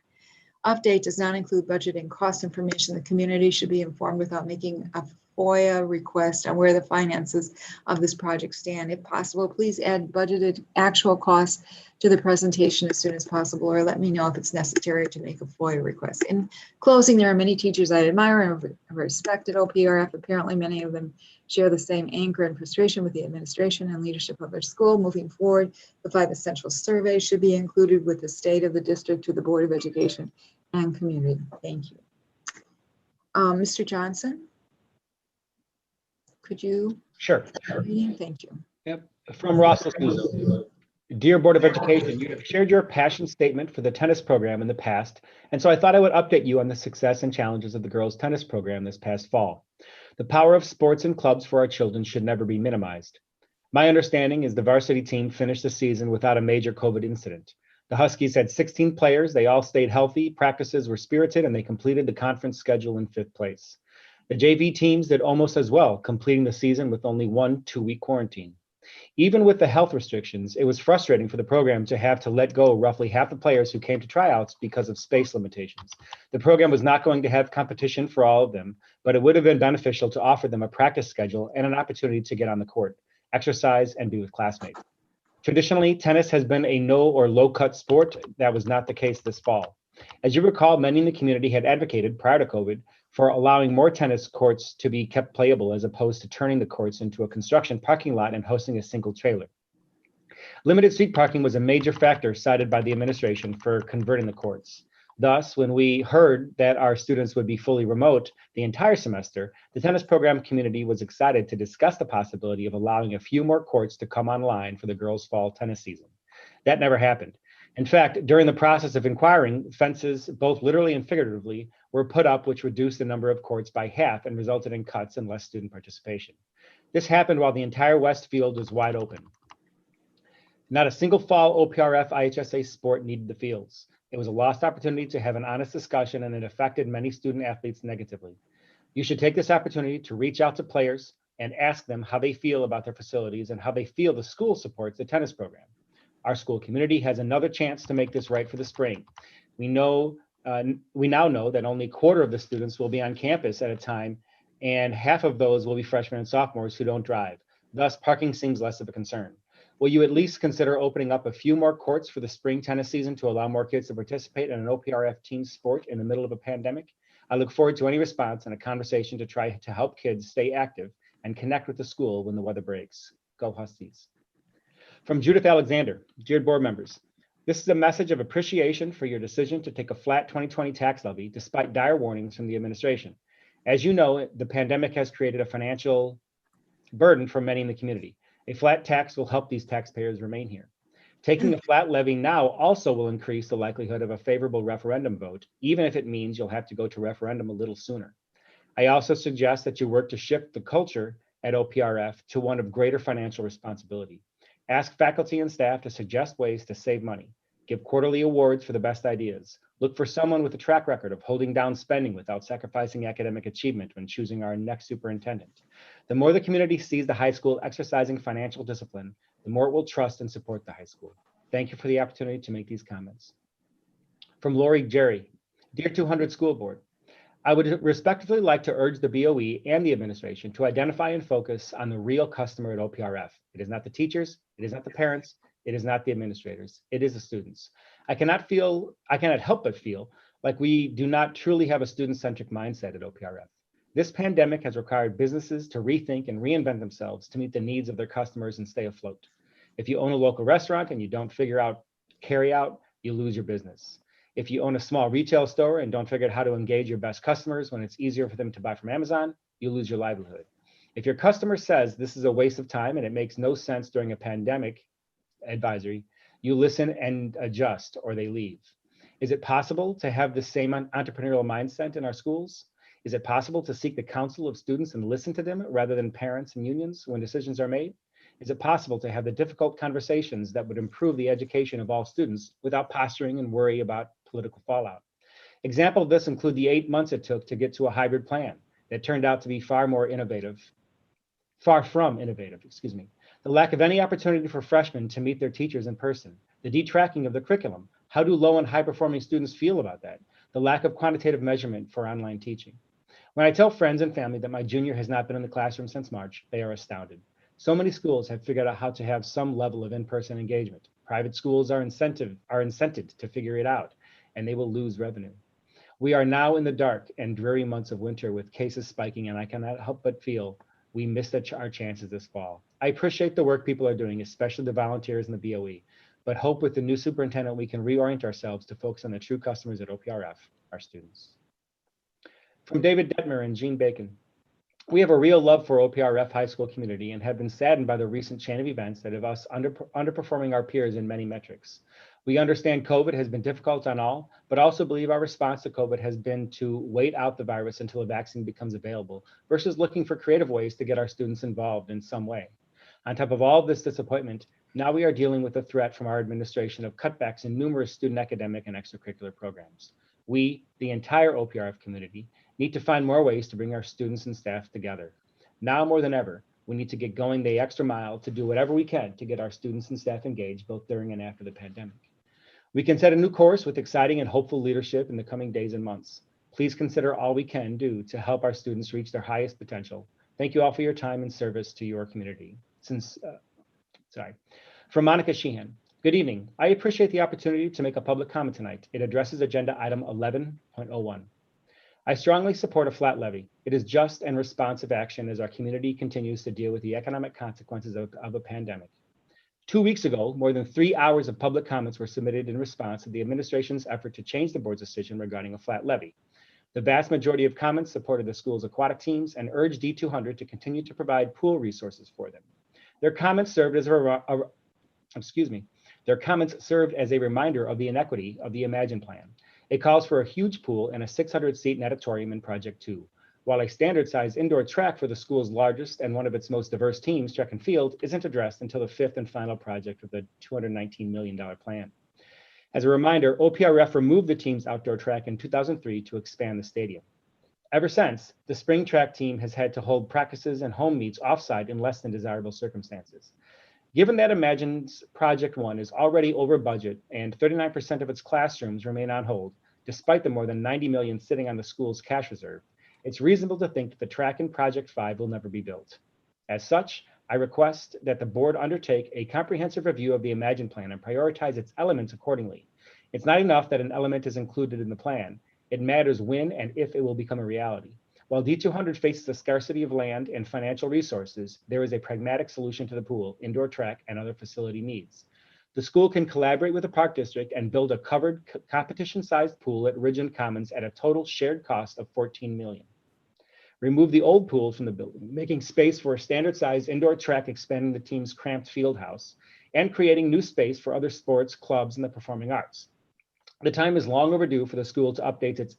update does not include budget and cost information. The community should be informed without making a FOIA request on where the finances of this project stand. If possible, please add budgeted actual costs to the presentation as soon as possible, or let me know if it's necessary to make a FOIA request. In closing, there are many teachers I admire and respect at OPRF. Apparently, many of them share the same anger and frustration with the administration and leadership of our school. Moving forward, the 5 essential surveys should be included with the state of the district to the Board of Education and community. Thank you. Mr. Johnson, could you? Sure. Thank you. Yep. From Russell Susan. Dear Board of Education, you have shared your passion statement for the tennis program in the past, and so I thought I would update you on the success and challenges of the girls' tennis program this past fall. The power of sports and clubs for our children should never be minimized. My understanding is the varsity team finished the season without a major COVID incident. The Huskies had 16 players, they all stayed healthy, practices were spirited, and they completed the conference schedule in 5th place. The JV teams did almost as well, completing the season with only 1 2-week quarantine. Even with the health restrictions, it was frustrating for the program to have to let go roughly half the players who came to tryouts because of space limitations. The program was not going to have competition for all of them, but it would have been beneficial to offer them a practice schedule and an opportunity to get on the court, exercise, and be with classmates. Traditionally, tennis has been a no or low-cut sport. That was not the case this fall. As you recall, many in the community had advocated prior to COVID for allowing more tennis courts to be kept playable as opposed to turning the courts into a construction parking lot and hosting a single trailer. Limited street parking was a major factor cited by the administration for converting the courts. Thus, when we heard that our students would be fully remote the entire semester, the tennis program community was excited to discuss the possibility of allowing a few more courts to come online for the girls' fall tennis season. That never happened. In fact, during the process of inquiring, fences, both literally and figuratively, were put up, which reduced the number of courts by half and resulted in cuts and less student participation. This happened while the entire West Field was wide open. Not a single fall OPRF IHSA sport needed the fields. It was a lost opportunity to have an honest discussion, and it affected many student athletes negatively. You should take this opportunity to reach out to players and ask them how they feel about their facilities and how they feel the school supports the tennis program. Our school community has another chance to make this right for the spring. We now know that only a quarter of the students will be on campus at a time, and half of those will be freshmen and sophomores who don't drive. Thus, parking seems less of a concern. Will you at least consider opening up a few more courts for the spring tennis season to allow more kids to participate in an OPRF team sport in the middle of a pandemic? I look forward to any response and a conversation to try to help kids stay active and connect with the school when the weather breaks. Go Huskies. From Judith Alexander, dear board members, this is a message of appreciation for your decision to take a flat 2020 tax levy despite dire warnings from the administration. As you know, the pandemic has created a financial burden for many in the community. A flat tax will help these taxpayers remain here. Taking a flat levy now also will increase the likelihood of a favorable referendum vote, even if it means you'll have to go to referendum a little sooner. I also suggest that you work to shift the culture at OPRF to one of greater financial responsibility. Ask faculty and staff to suggest ways to save money. Give quarterly awards for the best ideas. Look for someone with a track record of holding down spending without sacrificing academic achievement when choosing our next superintendent. The more the community sees the high school exercising financial discipline, the more it will trust and support the high school. Thank you for the opportunity to make these comments. From Lori Jerry, dear 200 School Board, I would respectfully like to urge the BOE and the administration to identify and focus on the real customer at OPRF. It is not the teachers, it is not the parents, it is not the administrators, it is the students. I cannot help but feel like we do not truly have a student-centric mindset at OPRF. This pandemic has required businesses to rethink and reinvent themselves to meet the needs of their customers and stay afloat. If you own a local restaurant and you don't figure out carry out, you lose your business. If you own a small retail store and don't figure out how to engage your best customers when it's easier for them to buy from Amazon, you lose your livelihood. If your customer says this is a waste of time and it makes no sense during a pandemic advisory, you listen and adjust or they leave. Is it possible to have the same entrepreneurial mindset in our schools? Is it possible to seek the counsel of students and listen to them rather than parents and unions when decisions are made? Is it possible to have the difficult conversations that would improve the education of all students without posturing and worry about political fallout? Example of this include the 8 months it took to get to a hybrid plan that turned out to be far from innovative, excuse me. The lack of any opportunity for freshmen to meet their teachers in person, the detracking of the curriculum. How do low and high performing students feel about that? The lack of quantitative measurement for online teaching. When I tell friends and family that my junior has not been in the classroom since March, they are astounded. So many schools have figured out how to have some level of in-person engagement. Private schools are incented to figure it out, and they will lose revenue. We are now in the dark and dreary months of winter with cases spiking, and I cannot help but feel we missed our chances this fall. I appreciate the work people are doing, especially the volunteers and the BOE, but hope with the new superintendent we can reorient ourselves to focus on the true customers at OPRF, our students. From David Detmer and Jean Bacon. We have a real love for OPRF high school community and have been saddened by the recent chain of events that have us underperforming our peers in many metrics. We understand COVID has been difficult on all, but also believe our response to COVID has been to wait out the virus until a vaccine becomes available versus looking for creative ways to get our students involved in some way. On top of all of this disappointment, now we are dealing with a threat from our administration of cutbacks in numerous student academic and extracurricular programs. We, the entire OPRF community, need to find more ways to bring our students and staff together. Now more than ever, we need to get going the extra mile to do whatever we can to get our students and staff engaged both during and after the pandemic. We can set a new course with exciting and hopeful leadership in the coming days and months. Please consider all we can do to help our students reach their highest potential. Thank you all for your time and service to your community. From Monica Sheehan. Good evening. I appreciate the opportunity to make a public comment tonight. It addresses agenda item 11.01. I strongly support a flat levy. It is just and responsive action as our community continues to deal with the economic consequences of a pandemic. 2 weeks ago, more than 3 hours of public comments were submitted in response to the administration's effort to change the board's decision regarding a flat levy. The vast majority of comments supported the school's aquatic teams and urged D200 to continue to provide pool resources for them. Their comments served as a reminder of the inequity of the Imagine Plan. It calls for a huge pool and a 600-seat natatorium in Project 2, while a standard-sized indoor track for the school's largest and one of its most diverse teams, track and field, isn't addressed until the fifth and final project of the $219 million plan. As a reminder, OPRF removed the team's outdoor track in 2003 to expand the stadium. Ever since, the spring track team has had to hold practices and home meets offsite in less than desirable circumstances. Given that Imagine's Project 1 is already over budget and 39% of its classrooms remain on hold, despite the more than $90 million sitting on the school's cash reserve, it's reasonable to think that the track in Project 5 will never be built. As such, I request that the board undertake a comprehensive review of the Imagine Plan and prioritize its elements accordingly. It's not enough that an element is included in the plan. It matters when and if it will become a reality. While D200 faces a scarcity of land and financial resources, there is a pragmatic solution to the pool, indoor track, and other facility needs. The school can collaborate with the Park District and build a covered competition-sized pool at Ridgeland Commons at a total shared cost of $14 million. Remove the old pool from the building, making space for a standard-sized indoor track expanding the team's cramped field house, and creating new space for other sports, clubs, and the performing arts. The time is long overdue for the school to update its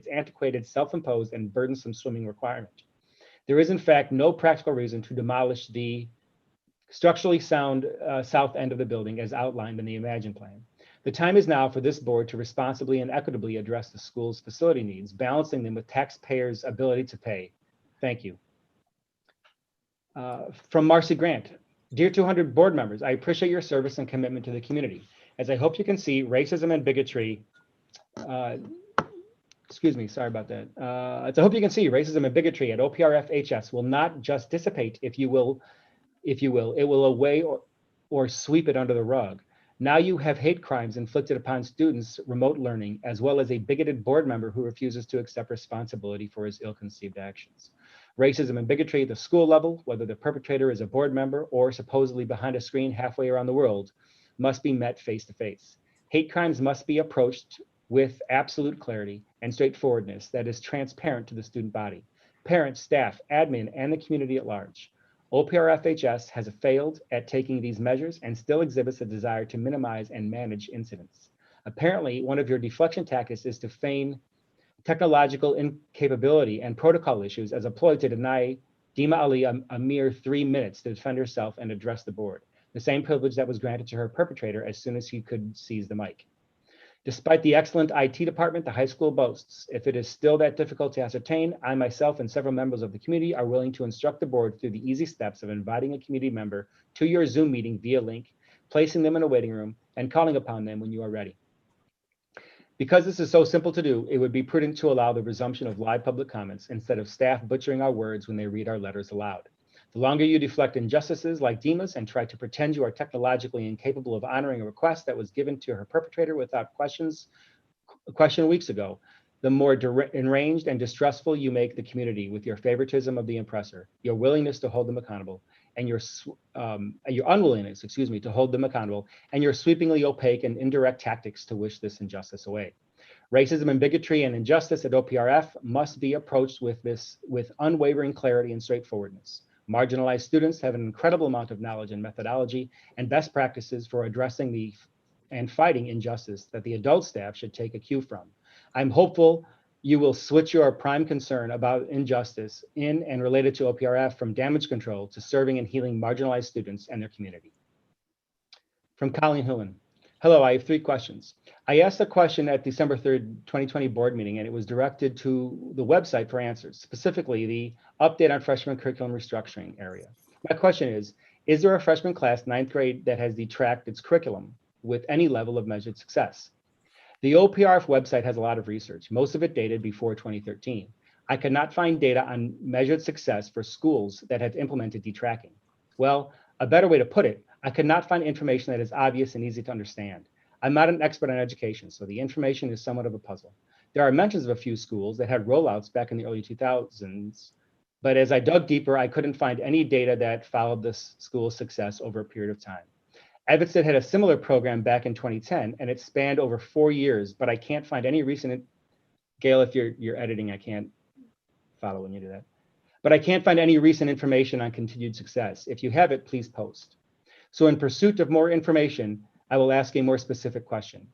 antiquated, self-imposed, and burdensome swimming requirement. There is, in fact, no practical reason to demolish the structurally sound south end of the building as outlined in the Imagine Plan. The time is now for this board to responsibly and equitably address the school's facility needs, balancing them with taxpayers' ability to pay. Thank you. From Marcy Grant. Dear 200 board members, I appreciate your service and commitment to the community. As I hope you can see, racism and bigotry, sorry about that. As I hope you can see, racism and bigotry at OPRF HS will not just dissipate, if you will, it will away or sweep it under the rug. Now you have hate crimes inflicted upon students remote learning, as well as a bigoted board member who refuses to accept responsibility for his ill-conceived actions. Racism and bigotry at the school level, whether the perpetrator is a board member or supposedly behind a screen halfway around the world, must be met face to face. Hate crimes must be approached with absolute clarity and straightforwardness that is transparent to the student body, parents, staff, admin, and the community at large. OPRFHS has failed at taking these measures and still exhibits a desire to minimize and manage incidents. Apparently, one of your deflection tactics is to feign technological incapability and protocol issues as a ploy to deny Dima Ali a mere 3 minutes to defend herself and address the board, the same privilege that was granted to her perpetrator as soon as he could seize the mic. Despite the excellent IT department the high school boasts, if it is still that difficult to ascertain, I myself and several members of the community are willing to instruct the board through the easy steps of inviting a community member to your Zoom meeting via link, placing them in a waiting room, and calling upon them when you are ready. Because this is so simple to do, it would be prudent to allow the resumption of live public comments instead of staff butchering our words when they read our letters aloud. The longer you deflect injustices like Dima's and try to pretend you are technologically incapable of honoring a request that was given to her perpetrator without question weeks ago, the more enraged and distrustful you make the community with your favoritism of the oppressor, your willingness to hold them accountable, and your unwillingness, to hold them accountable, and your sweepingly opaque and indirect tactics to wish this injustice away. Racism and bigotry and injustice at OPRF must be approached with unwavering clarity and straightforwardness. Marginalized students have an incredible amount of knowledge and methodology and best practices for addressing and fighting injustice that the adult staff should take a cue from. I'm hopeful you will switch your prime concern about injustice in and related to OPRF from damage control to serving and healing marginalized students and their community. From Colleen Hillen. Hello, I have 3 questions. I asked a question at December 3rd, 2020 board meeting, and it was directed to the website for answers, specifically the update on freshman curriculum restructuring area. My question is there a freshman class 9th grade that has detracked its curriculum with any level of measured success? The OPRF website has a lot of research, most of it dated before 2013. I could not find data on measured success for schools that have implemented detracking. Well, a better way to put it, I could not find information that is obvious and easy to understand. I'm not an expert on education, so the information is somewhat of a puzzle. There are mentions of a few schools that had rollouts back in the early 2000s, but as I dug deeper, I couldn't find any data that followed this school's success over a period of time. Evanston had a similar program back in 2010, and it spanned over 4 years, but I can't find any recent, Gail, if you're editing, I can't follow when you do that. But I can't find any recent information on continued success. If you have it, please post. So in pursuit of more information, I will ask a more specific question.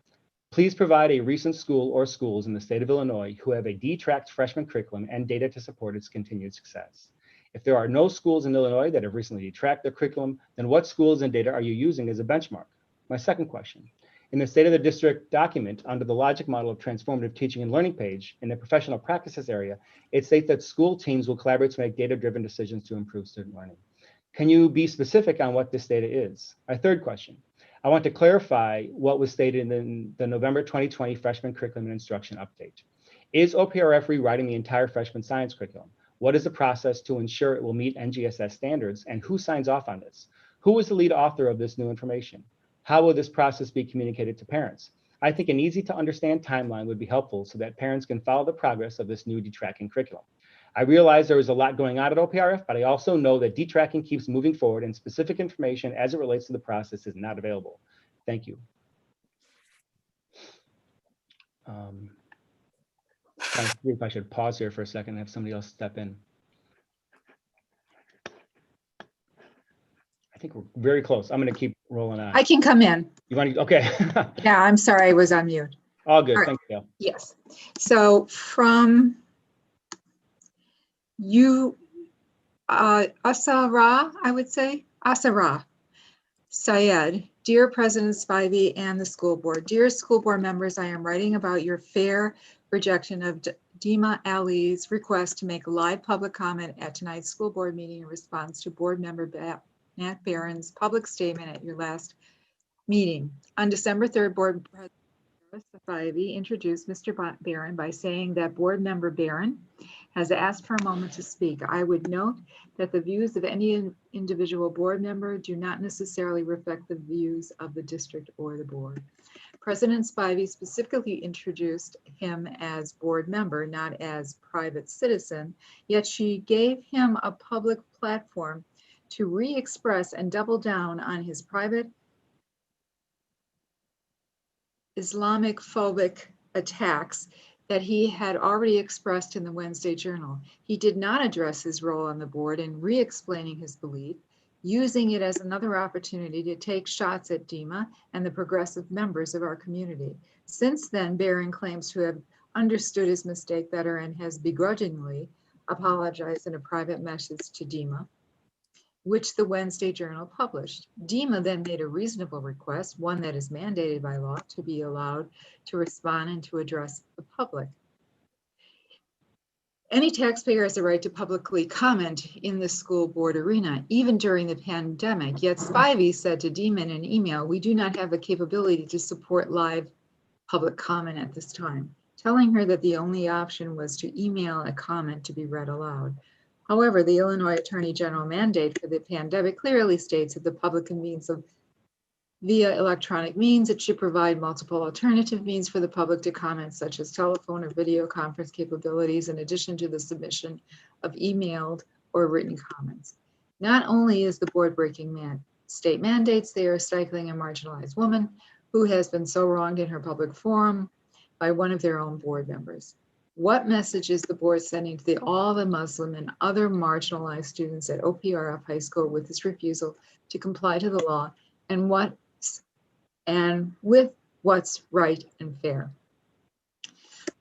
Please provide a recent school or schools in the state of Illinois who have a detracked freshman curriculum and data to support its continued success. If there are no schools in Illinois that have recently detracked their curriculum, then what schools and data are you using as a benchmark? My second question, in the State of the District document under the logic model of transformative teaching and learning page in the professional practices area, it states that school teams will collaborate to make data-driven decisions to improve student learning. Can you be specific on what this data is? My third question, I want to clarify what was stated in the November 2020 freshman curriculum and instruction update. Is OPRF rewriting the entire freshman science curriculum? What is the process to ensure it will meet NGSS standards, and who signs off on this? Who is the lead author of this new information? How will this process be communicated to parents? I think an easy to understand timeline would be helpful so that parents can follow the progress of this new detracking curriculum. I realize there is a lot going on at OPRF, but I also know that detracking keeps moving forward and specific information as it relates to the process is not available. Thank you. Trying to see if I should pause here for a second and have somebody else step in. I think we're very close. I'm going to keep rolling on. I can come in. You want to? Okay. Yeah, I'm sorry, I was on mute. All good. All right. Thank you. Yes. So from you, Asara, I would say, Asara Syed, dear President Spivey and the school board, dear school board members, I am writing about your fair rejection of Dima Ali's request to make a live public comment at tonight's school board meeting in response to board member Matt Barron's public statement at your last meeting. On December 3rd, board president Spivey introduced Mr. Barron by saying that board member Barron has asked for a moment to speak. I would note that the views of any individual board member do not necessarily reflect the views of the district or the board. President Spivey specifically introduced him as board member, not as private citizen, yet she gave him a public platform to re-express and double down on his private Islamic phobic attacks that he had already expressed in the Wednesday Journal. He did not address his role on the board in re-explaining his belief, using it as another opportunity to take shots at Dima and the progressive members of our community. Since then, Barron claims to have understood his mistake better and has begrudgingly apologized in a private message to Dima, which the Wednesday Journal published. Dima then made a reasonable request, one that is mandated by law, to be allowed to respond and to address the public. Any taxpayer has a right to publicly comment in the school board arena, even during the pandemic. Yet Spivey said to Dima in an email, "We do not have the capability to support live public comment at this time," telling her that the only option was to email a comment to be read aloud. However, the Illinois Attorney General mandate for the pandemic clearly states that the public convenes via electronic means. It should provide multiple alternative means for the public to comment, such as telephone or video conference capabilities, in addition to the submission of emailed or written comments. Not only is the board breaking state mandates, they are stifling a marginalized woman who has been so wronged in her public forum by one of their own board members. What message is the board sending to all the Muslim and other marginalized students at OPRF High School with this refusal to comply to the law, and with what's right and fair?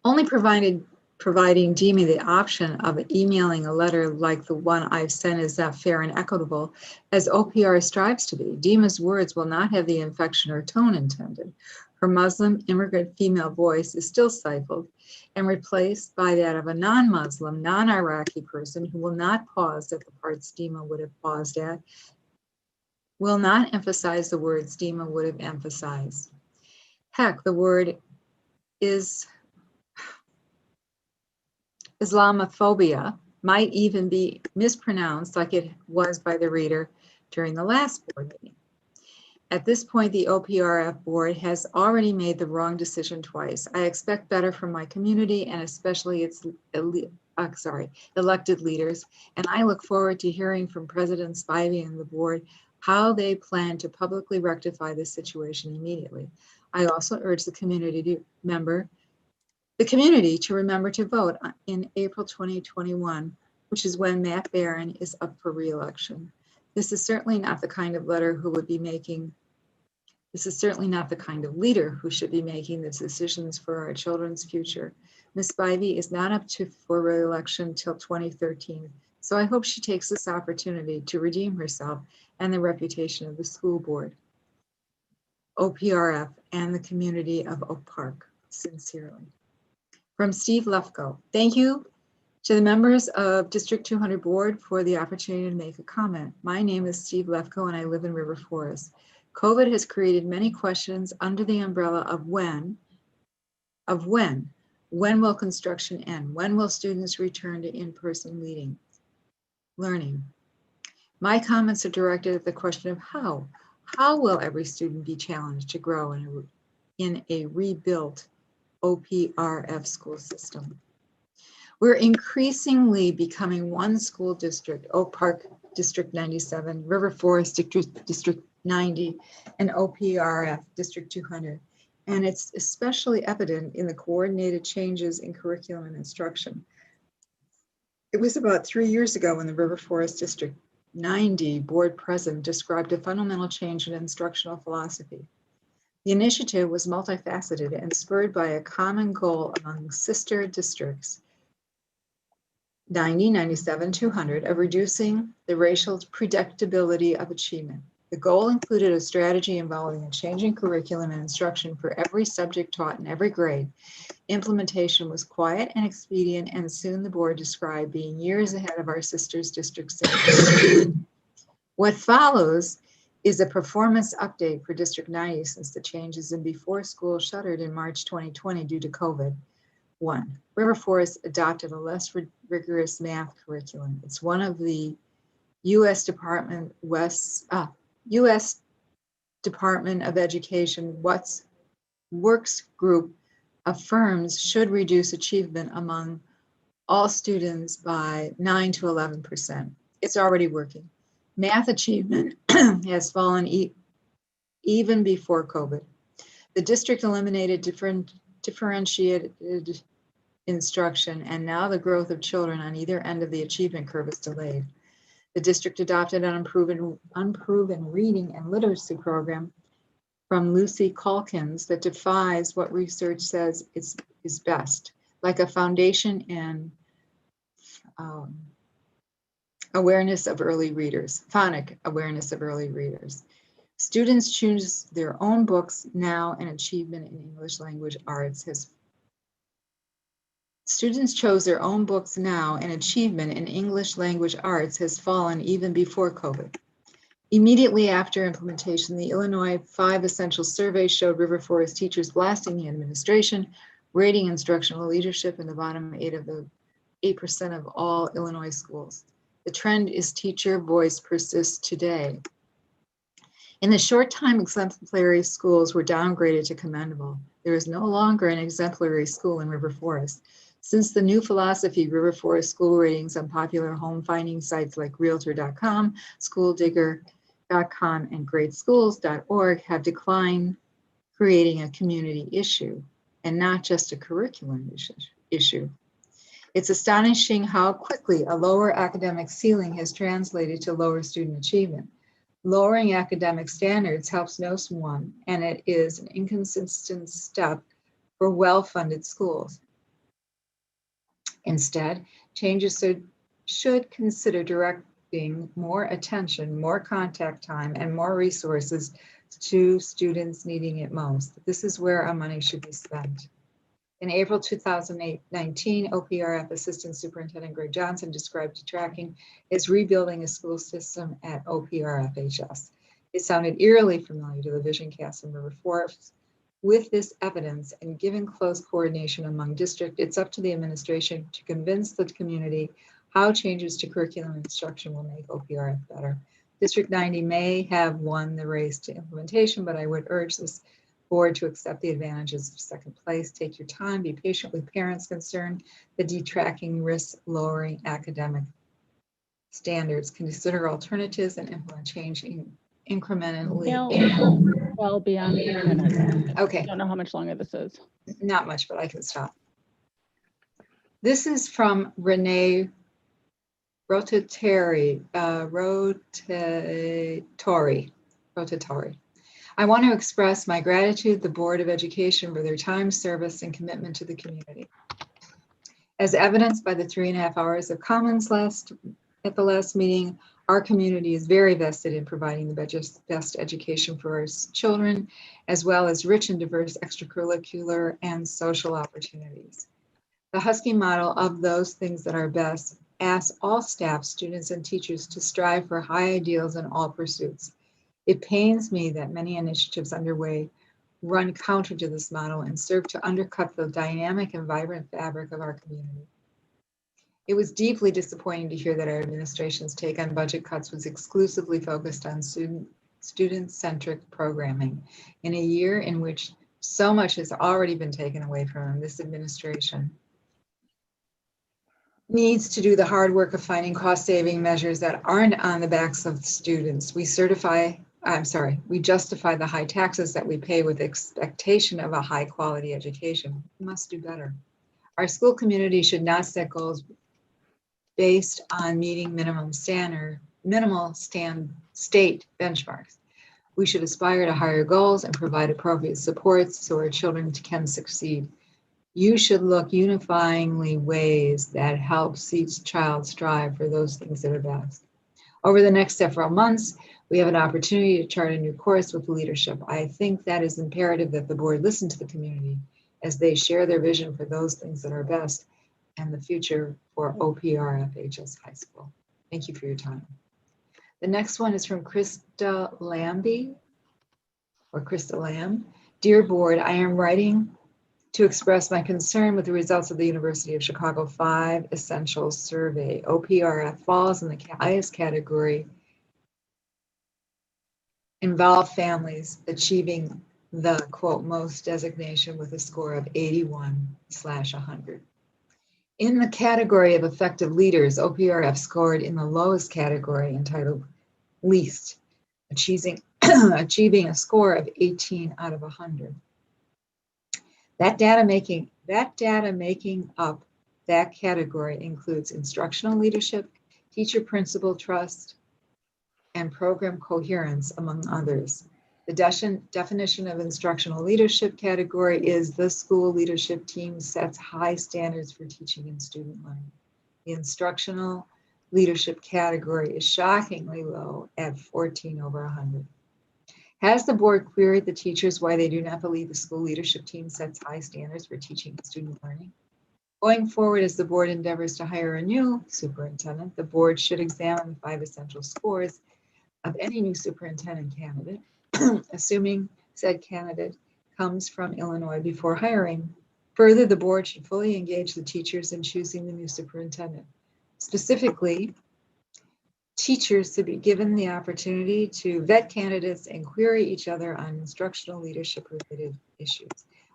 Only providing Dima the option of emailing a letter like the one I've sent is not fair and equitable, as OPR strives to be. Dima's words will not have the inflection or tone intended. Her Muslim immigrant female voice is still stifled and replaced by that of a non-Muslim, non-Iraqi person who will not pause at the parts Dima would have paused at, will not emphasize the words Dima would have emphasized. Heck, the word is Islamophobia might even be mispronounced like it was by the reader during the last board meeting. At this point, the OPRF board has already made the wrong decision twice. I expect better from my community and especially its elected leaders, and I look forward to hearing from President Spivey and the board how they plan to publicly rectify this situation immediately. I also urge the community to remember to vote in April 2021, which is when Matt Barron is up for re-election. This is certainly not the kind of leader who should be making the decisions for our children's future. Ms. Spivey is not up for re-election till 2013, so I hope she takes this opportunity to redeem herself and the reputation of the school board, OPRF, and the community of Oak Park. Sincerely. From Steve Lefko. Thank you to the members of District 200 board for the opportunity to make a comment. My name is Steve Lefko and I live in River Forest. COVID has created many questions under the umbrella of when will construction end? When will students return to in-person learning? My comments are directed at the question of how. How will every student be challenged to grow in a rebuilt OPRF school system? We're increasingly becoming one school district: Oak Park District 97, River Forest District 90, and OPRF District 200. And it's especially evident in the coordinated changes in curriculum and instruction. It was about 3 years ago when the River Forest District 90 board president described a fundamental change in instructional philosophy. The initiative was multifaceted and spurred by a common goal among sister districts 90, 97, 200 of reducing the racial predictability of achievement. The goal included a strategy involving a change in curriculum and instruction for every subject taught in every grade. Implementation was quiet and expedient, and soon the board described being years ahead of our sisters districts. What follows is a performance update for District 90 since the changes in before school shuttered in March 2020 due to COVID. 1. River Forest adopted a less rigorous math curriculum. It's one of the U.S. Department of Education works group affirms should reduce achievement among all students by 9 to 11%. It's already working. Math achievement has fallen even before COVID. The district eliminated differentiated instruction, and now the growth of children on either end of the achievement curve is delayed. The district adopted an unproven reading and literacy program from Lucy Calkins that defies what research says is best, like a foundation in awareness of early readers, phonic awareness of early readers. Students choose their own books now, and achievement in English language arts has Students chose their own books now, and achievement in English language arts has fallen even before COVID. Immediately after implementation, the Illinois 5 Essential Survey showed River Forest teachers blasting the administration, rating instructional leadership in the bottom 8% of all Illinois schools. The trend is teacher voice persists today. In the short time exemplary schools were downgraded to commendable, there is no longer an exemplary school in River Forest. Since the new philosophy, River Forest school ratings on popular home finding sites like Realtor.com, SchoolDigger.com, and GreatSchools.org have declined, creating a community issue and not just a curriculum issue. It's astonishing how quickly a lower academic ceiling has translated to lower student achievement. Lowering academic standards helps no one, and it is an inconsistent step for well-funded schools. Instead, changes should consider directing more attention, more contact time, and more resources to students needing it most. This is where our money should be spent. In April 2019, OPRF Assistant Superintendent Greg Johnson described tracking as rebuilding a school system at OPRFHS. It sounded eerily familiar to the vision cast in River Forest. With this evidence and given close coordination among districts, it's up to the administration to convince the community how changes to curriculum instruction will make OPRF better. District 90 may have won the race to implementation, but I would urge this board to accept the advantages of second place. Take your time, be patient with parents concerned that detracking risks lowering academic standards. Consider alternatives and implement change incrementally. Gail, well beyond 3 minutes. Okay. I don't know how much longer this is. Not much, but I can stop. This is from Renee Rotatori. I want to express my gratitude to the Board of Education for their time, service, and commitment to the community. As evidenced by the 3.5 hours of comments at the last meeting, our community is very vested in providing the best education for our children, as well as rich and diverse extracurricular and social opportunities. The Husky model of those things that are best asks all staff, students, and teachers to strive for high ideals in all pursuits. It pains me that many initiatives underway run counter to this model and serve to undercut the dynamic and vibrant fabric of our community. It was deeply disappointing to hear that our administration's take on budget cuts was exclusively focused on student-centric programming. In a year in which so much has already been taken away from them, this administration needs to do the hard work of finding cost-saving measures that aren't on the backs of students. We justify the high taxes that we pay with expectation of a high-quality education. We must do better. Our school community should not set goals based on meeting minimal state benchmarks. We should aspire to higher goals and provide appropriate supports so our children can succeed. You should look unifyingly ways that helps each child strive for those things that are best. Over the next several months, we have an opportunity to chart a new course with leadership. I think that is imperative that the board listen to the community as they share their vision for those things that are best and the future for OPRFHS High School. Thank you for your time. The next one is from Krista Lamb. Dear board, I am writing to express my concern with the results of the University of Chicago 5 Essential Survey. OPRF falls in the highest category, involve families achieving the quote most designation with a score of 81/100. In the category of effective leaders, OPRF scored in the lowest category entitled least, achieving a score of 18/100. That data making up that category includes instructional leadership, teacher principal trust, and program coherence, among others. The definition of instructional leadership category is the school leadership team sets high standards for teaching and student learning. The instructional leadership category is shockingly low at 14 over 100. Has the board queried the teachers why they do not believe the school leadership team sets high standards for teaching and student learning? Going forward, as the board endeavors to hire a new superintendent, the board should examine the 5 essential scores of any new superintendent candidate, assuming said candidate comes from Illinois before hiring. Further, the board should fully engage the teachers in choosing the new superintendent. Specifically, teachers to be given the opportunity to vet candidates and query each other on instructional leadership related issues.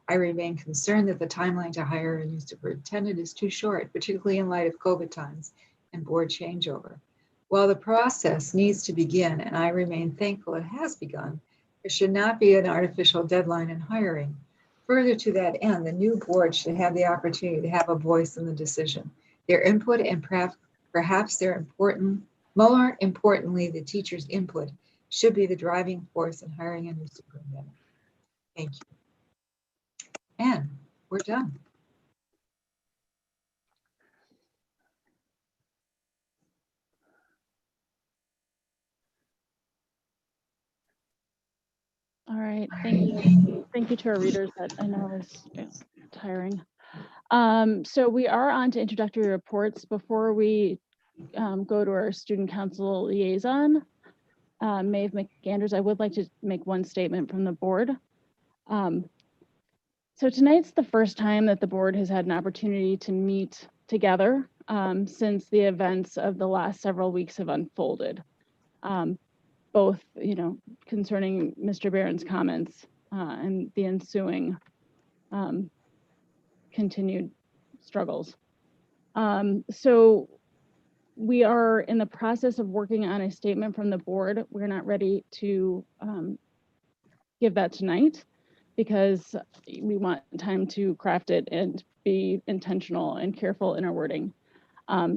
I remain concerned that the timeline to hire a new superintendent is too short, particularly in light of COVID times and board changeover. While the process needs to begin, and I remain thankful it has begun, there should not be an artificial deadline in hiring. Further to that end, the new board should have the opportunity to have a voice in the decision. Their input and perhaps more importantly, the teacher's input should be the driving force in hiring a new superintendent. Thank you. And we're done. All right, thank you. Thank you to our readers. That I know is tiring. So we are on to introductory reports. Before we go to our student council liaison, Maeve McAndrews, I would like to make one statement from the board. So tonight's the first time that the board has had an opportunity to meet together since the events of the last several weeks have unfolded. Both, concerning Mr. Barron's comments and the ensuing continued struggles. So we are in the process of working on a statement from the board. We're not ready to give that tonight because we want time to craft it and be intentional and careful in our wording.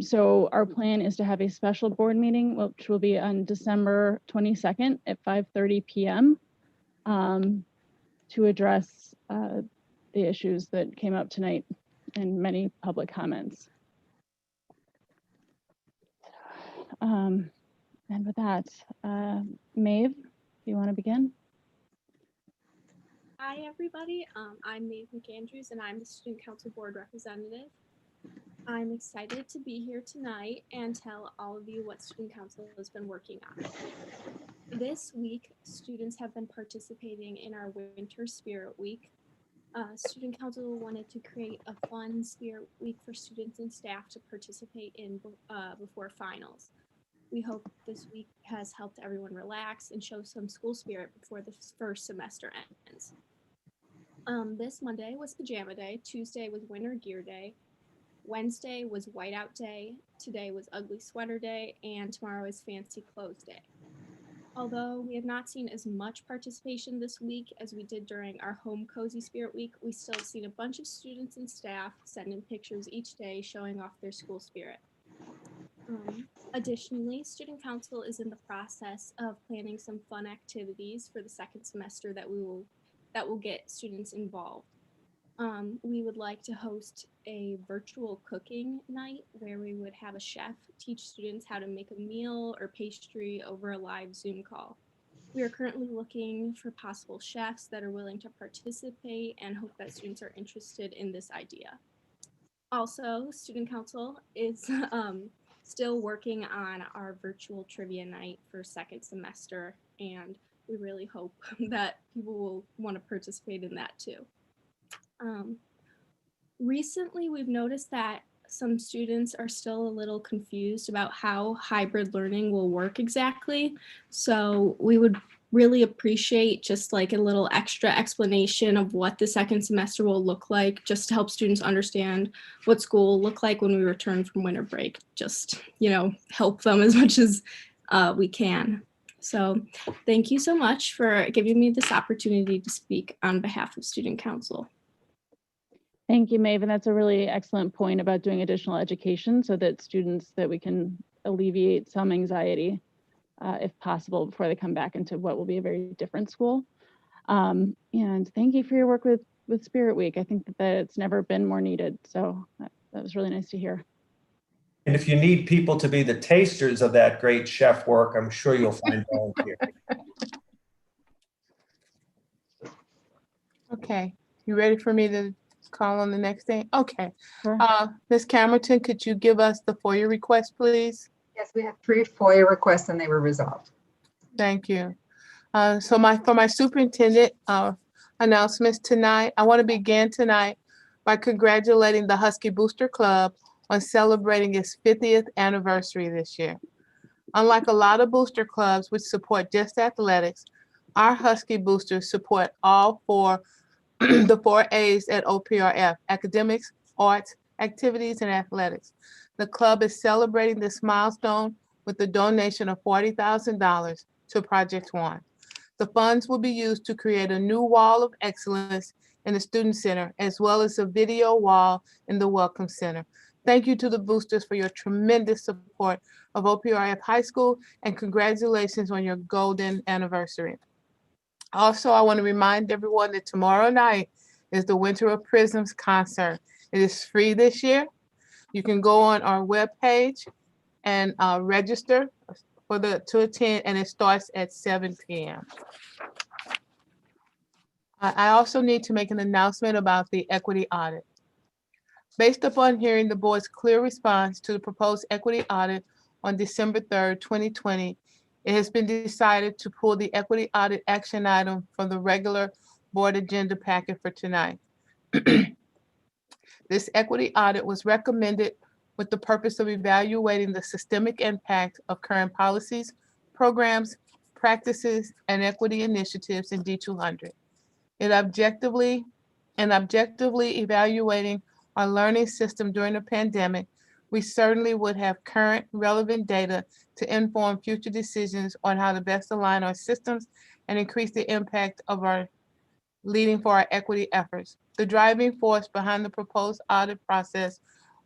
So our plan is to have a special board meeting, which will be on December 22nd at 5:30 p.m. To address the issues that came up tonight and many public comments. And with that, Maeve, do you want to begin? Hi, everybody. I'm Maeve McAndrews, and I'm the Student Council Board Representative. I'm excited to be here tonight and tell all of you what Student Council has been working on. This week, students have been participating in our Winter Spirit Week. Student Council wanted to create a fun Spirit Week for students and staff to participate in before finals. We hope this week has helped everyone relax and show some school spirit before the first semester ends. This Monday was Pajama Day, Tuesday was Winter Gear Day, Wednesday was Whiteout Day, today was Ugly Sweater Day, and tomorrow is Fancy Clothes Day. Although we have not seen as much participation this week as we did during our Home Cozy Spirit Week, we still have seen a bunch of students and staff send in pictures each day showing off their school spirit. Additionally, Student Council is in the process of planning some fun activities for the second semester that will get students involved. We would like to host a virtual cooking night where we would have a chef teach students how to make a meal or pastry over a live Zoom call. We are currently looking for possible chefs that are willing to participate and hope that students are interested in this idea. Also, Student Council is still working on our virtual trivia night for second semester, and we really hope that people will want to participate in that too. Recently, we've noticed that some students are still a little confused about how hybrid learning will work exactly. So we would really appreciate just like a little extra explanation of what the second semester will look like, just to help students understand what school will look like when we return from winter break. Just, help them as much as we can. So thank you so much for giving me this opportunity to speak on behalf of Student Council. Thank you, Maeve. And that's a really excellent point about doing additional education so that students, that we can alleviate some anxiety if possible before they come back into what will be a very different school. And thank you for your work with Spirit Week. I think that it's never been more needed. So that was really nice to hear. And if you need people to be the tasters of that great chef work, I'm sure you'll find volunteers. Okay, you ready for me to call on the next thing? Okay. Sure. Ms. Camerton, could you give us the FOIA request, please? Yes, we have 3 FOIA requests and they were resolved. Thank you. So for my superintendent announcements tonight, I want to begin tonight by congratulating the Husky Booster Club on celebrating its 50th anniversary this year. Unlike a lot of booster clubs which support just athletics, our Husky boosters support all the 4 A's at OPRF: academics, arts, activities, and athletics. The club is celebrating this milestone with a donation of $40,000 to Project One. The funds will be used to create a new wall of excellence in the Student Center, as well as a video wall in the Welcome Center. Thank you to the boosters for your tremendous support of OPRF High School, and congratulations on your golden anniversary. Also, I want to remind everyone that tomorrow night is the Winter of Prisms concert. It is free this year. You can go on our webpage and register to attend, and it starts at 7 p.m. I also need to make an announcement about the equity audit. Based upon hearing the board's clear response to the proposed equity audit on December 3rd, 2020, it has been decided to pull the equity audit action item from the regular board agenda packet for tonight. This equity audit was recommended with the purpose of evaluating the systemic impact of current policies, programs, practices, and equity initiatives in D200. It objectively evaluating our learning system during the pandemic, we certainly would have current relevant data to inform future decisions on how to best align our systems and increase the impact of our leading for our equity efforts. The driving force behind the proposed audit process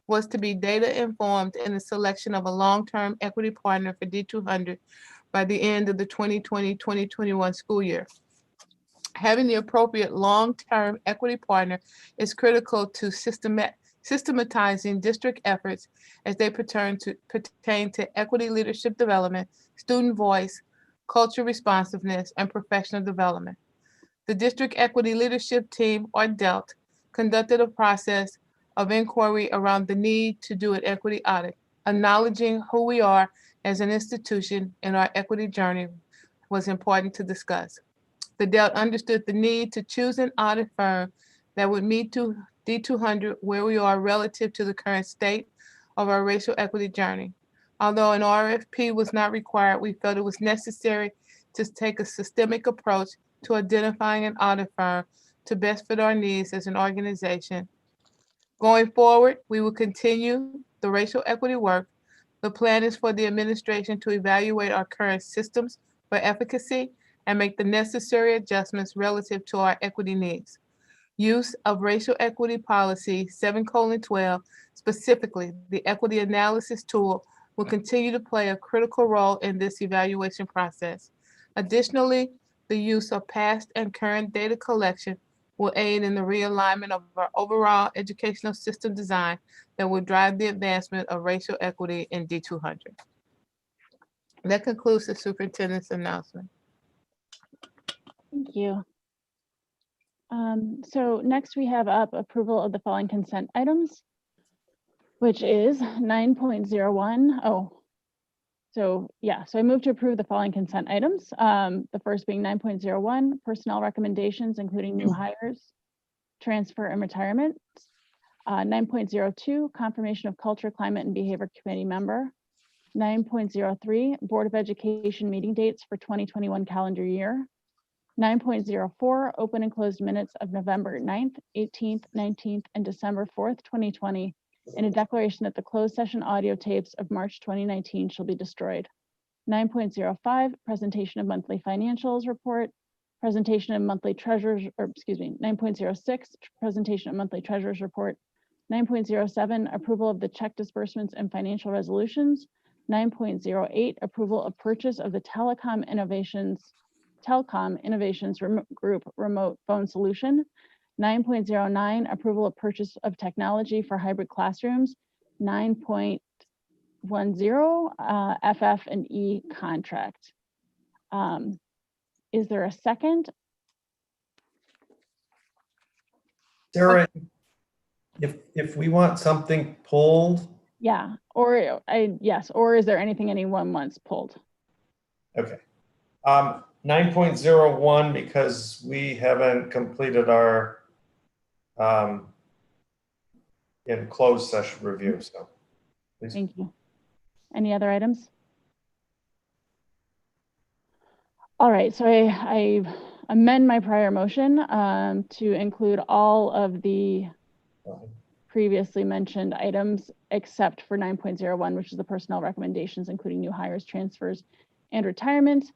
was to be data informed in the selection of a long-term equity partner for D200 by the end of the 2020-2021 school year. Having the appropriate long-term equity partner is critical to systematizing district efforts as they pertain to equity leadership development, student voice, culture responsiveness, and professional development. The District Equity Leadership Team, or DELT, conducted a process of inquiry around the need to do an equity audit, acknowledging who we are as an institution in our equity journey was important to discuss. The DELT understood the need to choose an audit firm that would meet to D200 where we are relative to the current state of our racial equity journey. Although an RFP was not required, we felt it was necessary to take a systemic approach to identifying an audit firm to best fit our needs as an organization. Going forward, we will continue the racial equity work. The plan is for the administration to evaluate our current systems for efficacy and make the necessary adjustments relative to our equity needs. Use of racial equity policy 7:12, specifically the equity analysis tool, will continue to play a critical role in this evaluation process. Additionally, the use of past and current data collection will aid in the realignment of our overall educational system design that will drive the advancement of racial equity in D200. That concludes the superintendent's announcement. Thank you. So next we have up approval of the following consent items, which is 9.01. So I move to approve the following consent items. The first being 9.01, personnel recommendations, including new hires, transfer and retirement. 9.02, confirmation of culture, climate, and behavior committee member. 9.03, Board of Education meeting dates for 2021 calendar year. 9.04, open and closed minutes of November 9th, 18th, 19th, and December 4th, 2020, and a declaration that the closed session audio tapes of March 2019 shall be destroyed. 9.05, presentation of monthly financials report. presentation of monthly treasurers, or excuse me, 9.06, presentation of monthly treasurers report. 9.07, approval of the check disbursements and financial resolutions. 9.08, approval of purchase of the Telecom Innovations Group remote phone solution. 9.09, approval of purchase of technology for hybrid classrooms. 9.10, FF&E contract. Is there a second? Sarah, if we want something pulled, Yeah, or yes, or is there anything anyone wants pulled? okay. 9.01, because we haven't completed our in closed session review, so. Please. Thank you. Any other items? All right, so I amend my prior motion to include all of the previously mentioned items except for 9.01, which is the personnel recommendations, including new hires, transfers, and retirement,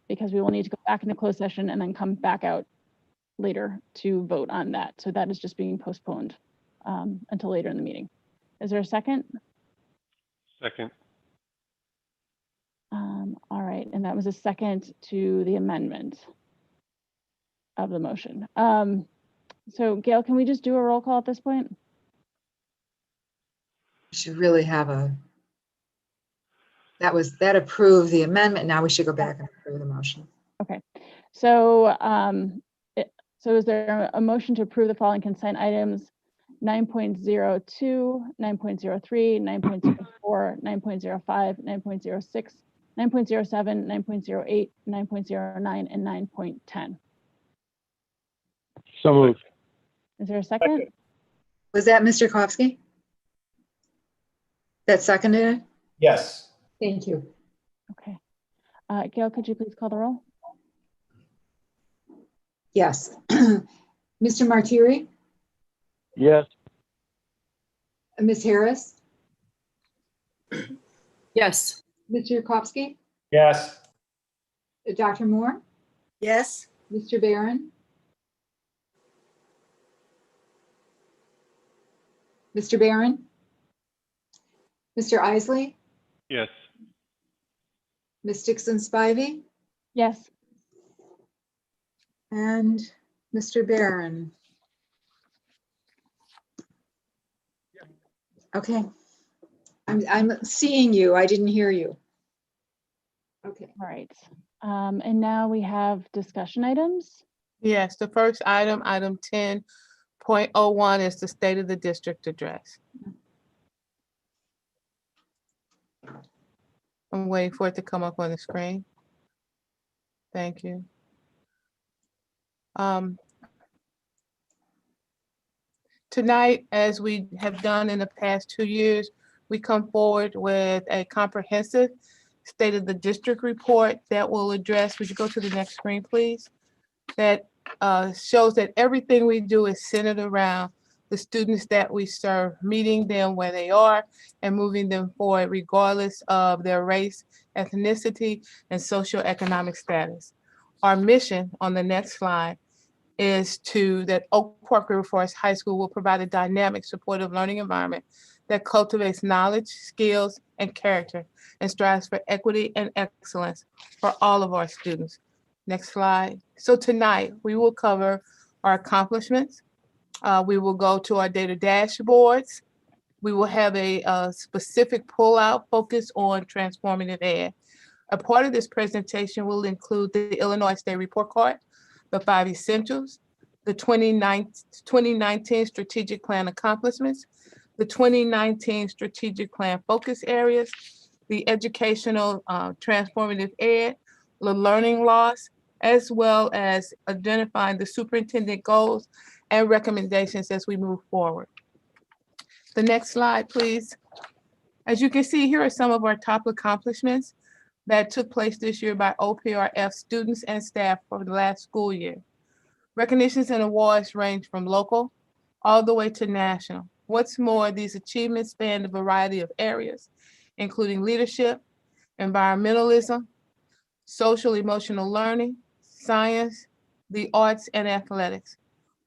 because we will need to go back into closed session and then come back out later to vote on that. So that is just being postponed until later in the meeting. Is there a second? Second. All right, and that was a second to the amendment of the motion. So Gail, can we just do a roll call at this point? We should really have that approved the amendment. Now we should go back and approve the motion. Okay, so so is there a motion to approve the following consent items? 9.02, 9.03, 9.04, 9.05, 9.06, 9.07, 9.08, 9.09, and 9.10. So moved. Is there a second? Was that Mr. Kowski? That seconded it? Yes. Thank you. Okay. Gail, could you please call the roll? Yes. Mr. Martiri? Yes. Ms. Harris? Yes. Mr. Kowski? Yes. Dr. Moore? Yes. Mr. Barron? Mr. Barron? Mr. Isley? Yes. Ms. Dixon Spivey? Yes. And Mr. Barron? Okay. I'm seeing you. I didn't hear you. Okay. All right. And now we have discussion items. Yes, the first item, item 10.01, is the State of the District address. I'm waiting for it to come up on the screen. Thank you. Tonight, as we have done in the past 2 years, we come forward with a comprehensive State of the District report that will address, would you go to the next screen, please? That shows that everything we do is centered around the students that we serve, meeting them where they are and moving them forward regardless of their race, ethnicity, and socioeconomic status. Our mission on the next slide is that Oak Park River Forest High School will provide a dynamic, supportive learning environment that cultivates knowledge, skills, and character, and strives for equity and excellence for all of our students. Next slide. So tonight, we will cover our accomplishments. We will go to our data dashboards. We will have a specific pullout focus on transformative ed. A part of this presentation will include the Illinois State Report Card, the 5 essentials, the 2019 strategic plan accomplishments, the 2019 strategic plan focus areas, the educational transformative ed, the learning loss, as well as identifying the superintendent goals and recommendations as we move forward. The next slide, please. As you can see, here are some of our top accomplishments that took place this year by OPRF students and staff for the last school year. Recognitions and awards range from local all the way to national. What's more, these achievements span a variety of areas, including leadership, environmentalism, social emotional learning, science, the arts, and athletics.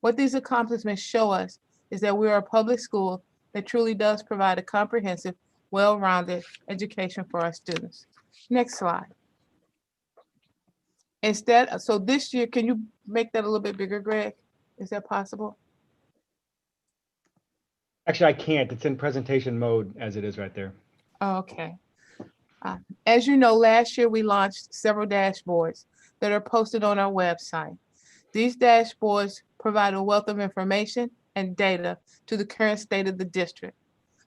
What these accomplishments show us is that we are a public school that truly does provide a comprehensive, well-rounded education for our students. Next slide. Instead, so this year, can you make that a little bit bigger, Greg? Is that possible? Actually, I can't. It's in presentation mode as it is right there. Okay. As you know, last year we launched several dashboards that are posted on our website. These dashboards provide a wealth of information and data to the current state of the district.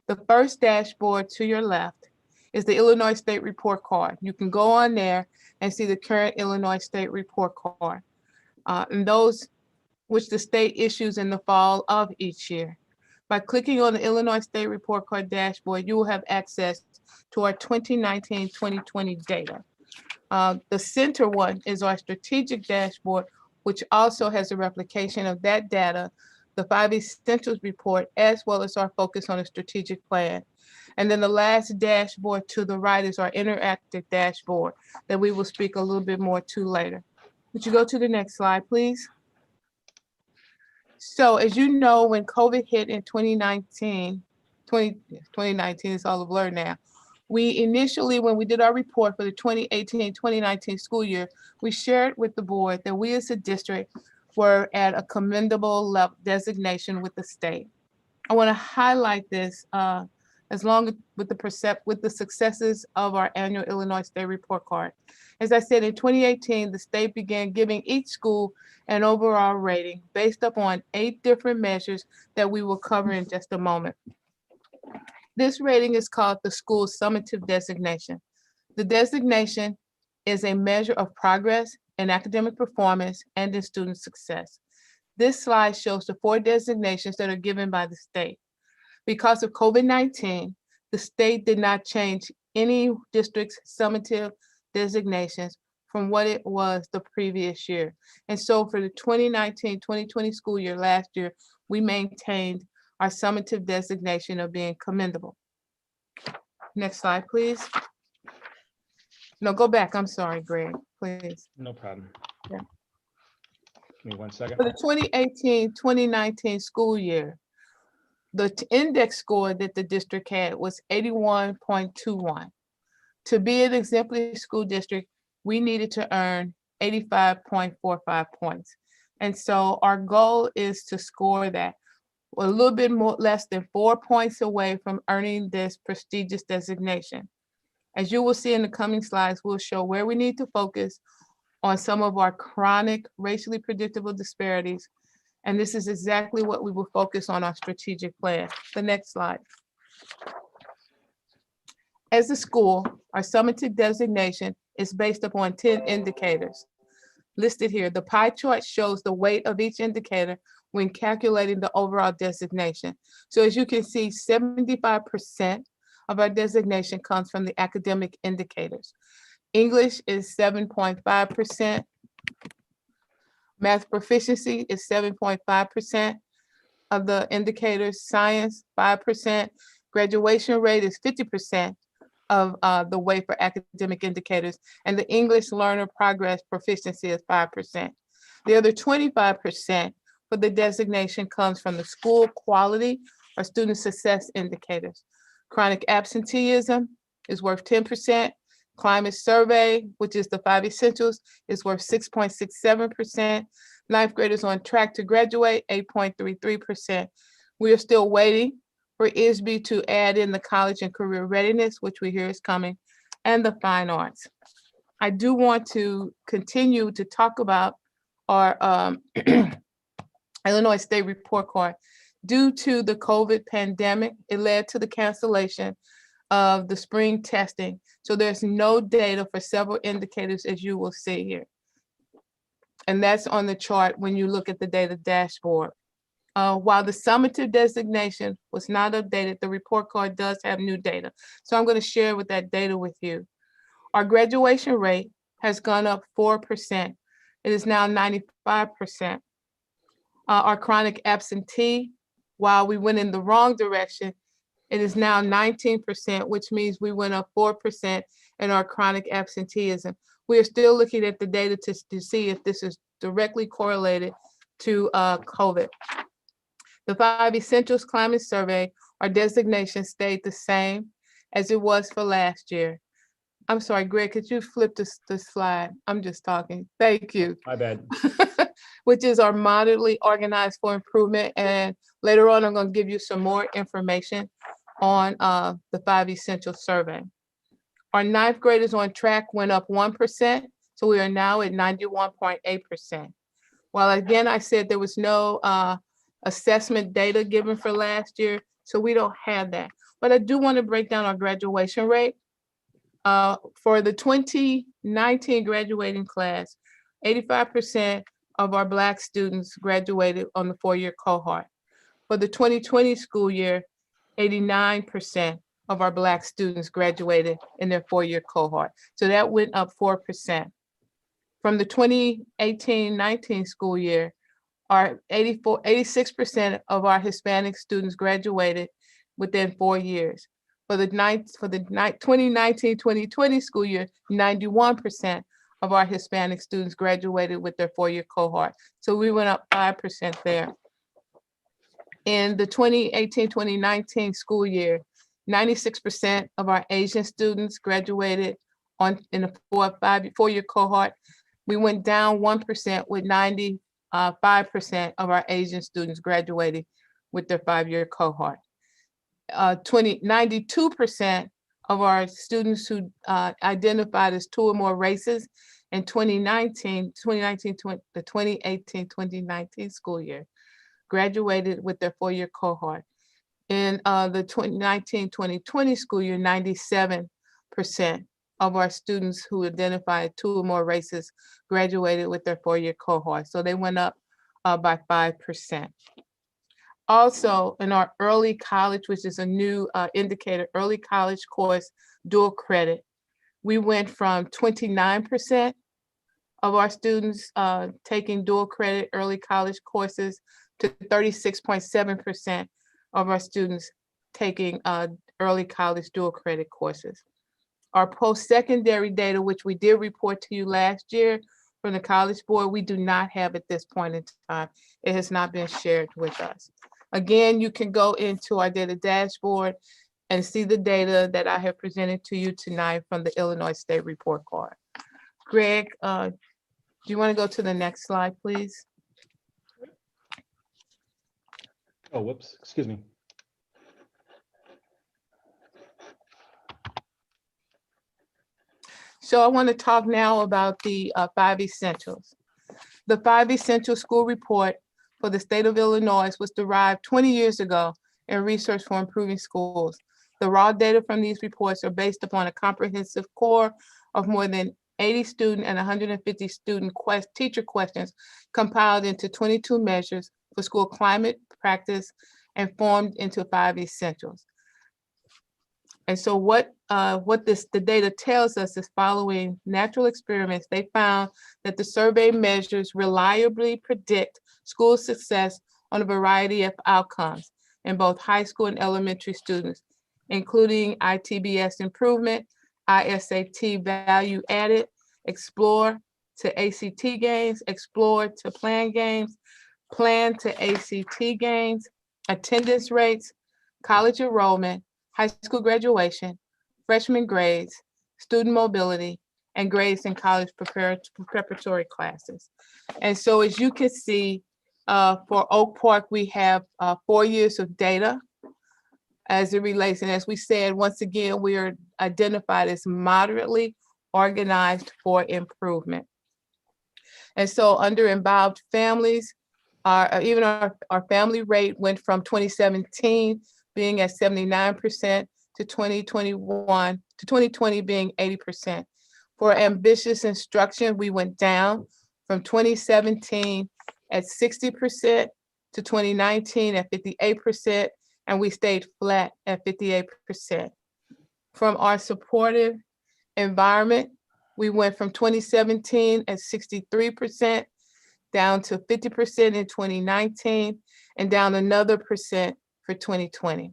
The first dashboard to your left is the Illinois State Report Card. You can go on there and see the current Illinois State Report Card, and those which the state issues in the fall of each year. By clicking on the Illinois State Report Card dashboard, you will have access to our 2019-2020 data. The center one is our strategic dashboard, which also has a replication of that data, the 5 Essentials report, as well as our focus on a strategic plan. And then the last dashboard to the right is our interactive dashboard that we will speak a little bit more to later. Would you go to the next slide, please? So as you know, when COVID hit in 2019, it's all a blur now. We initially, when we did our report for the 2018-2019 school year, we shared with the board that we as a district were at a commendable level designation with the state. I want to highlight this as long as with the successes of our annual Illinois State Report Card. As I said, in 2018, the state began giving each school an overall rating based upon 8 different measures that we will cover in just a moment. This rating is called the school summative designation. The designation is a measure of progress in academic performance and in student success. This slide shows the 4 designations that are given by the state. Because of COVID-19, the state did not change any district's summative designations from what it was the previous year. And so for the 2019-2020 school year last year, we maintained our summative designation of being commendable. Next slide, please. No, go back. I'm sorry, Greg, please. No problem. Yeah. Give me 1 second. For the 2018-2019 school year, the index score that the district had was 81.21. To be an exemplary school district, we needed to earn 85.45 points. And so our goal is to score that a little bit more, less than 4 points away from earning this prestigious designation. As you will see in the coming slides, we'll show where we need to focus on some of our chronic racially predictable disparities. And this is exactly what we will focus on our strategic plan. The next slide. As a school, our summative designation is based upon 10 indicators. Listed here, the pie chart shows the weight of each indicator when calculating the overall designation. So as you can see, 75% of our designation comes from the academic indicators. English is 7.5%. Math proficiency is 7.5% of the indicators. Science, 5%. Graduation rate is 50% of the weight for academic indicators. And the English learner progress proficiency is 5%. The other 25% for the designation comes from the school quality or student success indicators. Chronic absenteeism is worth 10%. Climate survey, which is the 5 essentials, is worth 6.67%. Ninth graders on track to graduate, 8.33%. We are still waiting for ISB to add in the college and career readiness, which we hear is coming, and the fine arts. I do want to continue to talk about our Illinois State Report Card. Due to the COVID pandemic, it led to the cancellation of the spring testing. So there's no data for several indicators, as you will see here. And that's on the chart when you look at the data dashboard. While the summative designation was not updated, the report card does have new data. So I'm going to share with that data with you. Our graduation rate has gone up 4%. It is now 95%. Our chronic absentee, while we went in the wrong direction, it is now 19%, which means we went up 4% in our chronic absenteeism. We are still looking at the data to see if this is directly correlated to COVID. The 5 Essentials Climate Survey, our designation stayed the same as it was for last year. I'm sorry, Greg, could you flip the slide? I'm just talking. Thank you. My bad. Which is our moderately organized for improvement. And later on, I'm going to give you some more information on the 5 Essential Survey. Our 9th graders on track went up 1%, so we are now at 91.8%. While again, I said there was no assessment data given for last year, so we don't have that. But I do want to break down our graduation rate. For the 2019 graduating class, 85% of our Black students graduated on the 4-year cohort. For the 2020 school year, 89% of our Black students graduated in their 4-year cohort. So that went up 4%. From the 2018-19 school year, our 86% of our Hispanic students graduated within 4 years. For the 2019-2020 school year, 91% of our Hispanic students graduated with their 4-year cohort. So we went up 5% there. In the 2018-2019 school year, 96% of our Asian students graduated in a 4-year cohort. We went down 1% with 95% of our Asian students graduating with their 5-year cohort. 92% of our students who identified as 2 or more races in the 2018-2019 school year graduated with their 4-year cohort. In the 2019-2020 school year, 97% of our students who identified 2 or more races graduated with their 4-year cohort. So they went up by 5%. Also, in our early college, which is a new indicator, early college course, dual credit, we went from 29% of our students taking dual credit early college courses to 36.7% of our students taking early college dual credit courses. Our post-secondary data, which we did report to you last year from the College Board, we do not have at this point in time. It has not been shared with us. Again, you can go into our data dashboard and see the data that I have presented to you tonight from the Illinois State Report Card. Greg, do you want to go to the next slide, please? Oh, whoops, excuse me. So I want to talk now about the 5 Essentials. The 5 Essential School Report for the state of Illinois was derived 20 years ago in research for improving schools. The raw data from these reports are based upon a comprehensive core of more than 80 student and 150 student teacher questions compiled into 22 measures for school climate practice and formed into 5 Essentials. And so what the data tells us is, following natural experiments, they found that the survey measures reliably predict school success on a variety of outcomes in both high school and elementary students, including ITBS improvement, ISAT value added, explore to ACT gains, explore to plan gains, plan to ACT gains, attendance rates, college enrollment, high school graduation, freshman grades, student mobility, and grades in college preparatory classes. And so as you can see, for Oak Park, we have 4 years of data as it relates. And as we said, once again, we are identified as moderately organized for improvement. And so under involved families, even our family rate went from 2017 being at 79% to 2020 being 80%. For ambitious instruction, we went down from 2017 at 60% to 2019 at 58%, and we stayed flat at 58%. From our supportive environment, we went from 2017 at 63% down to 50% in 2019 and down another percent for 2020.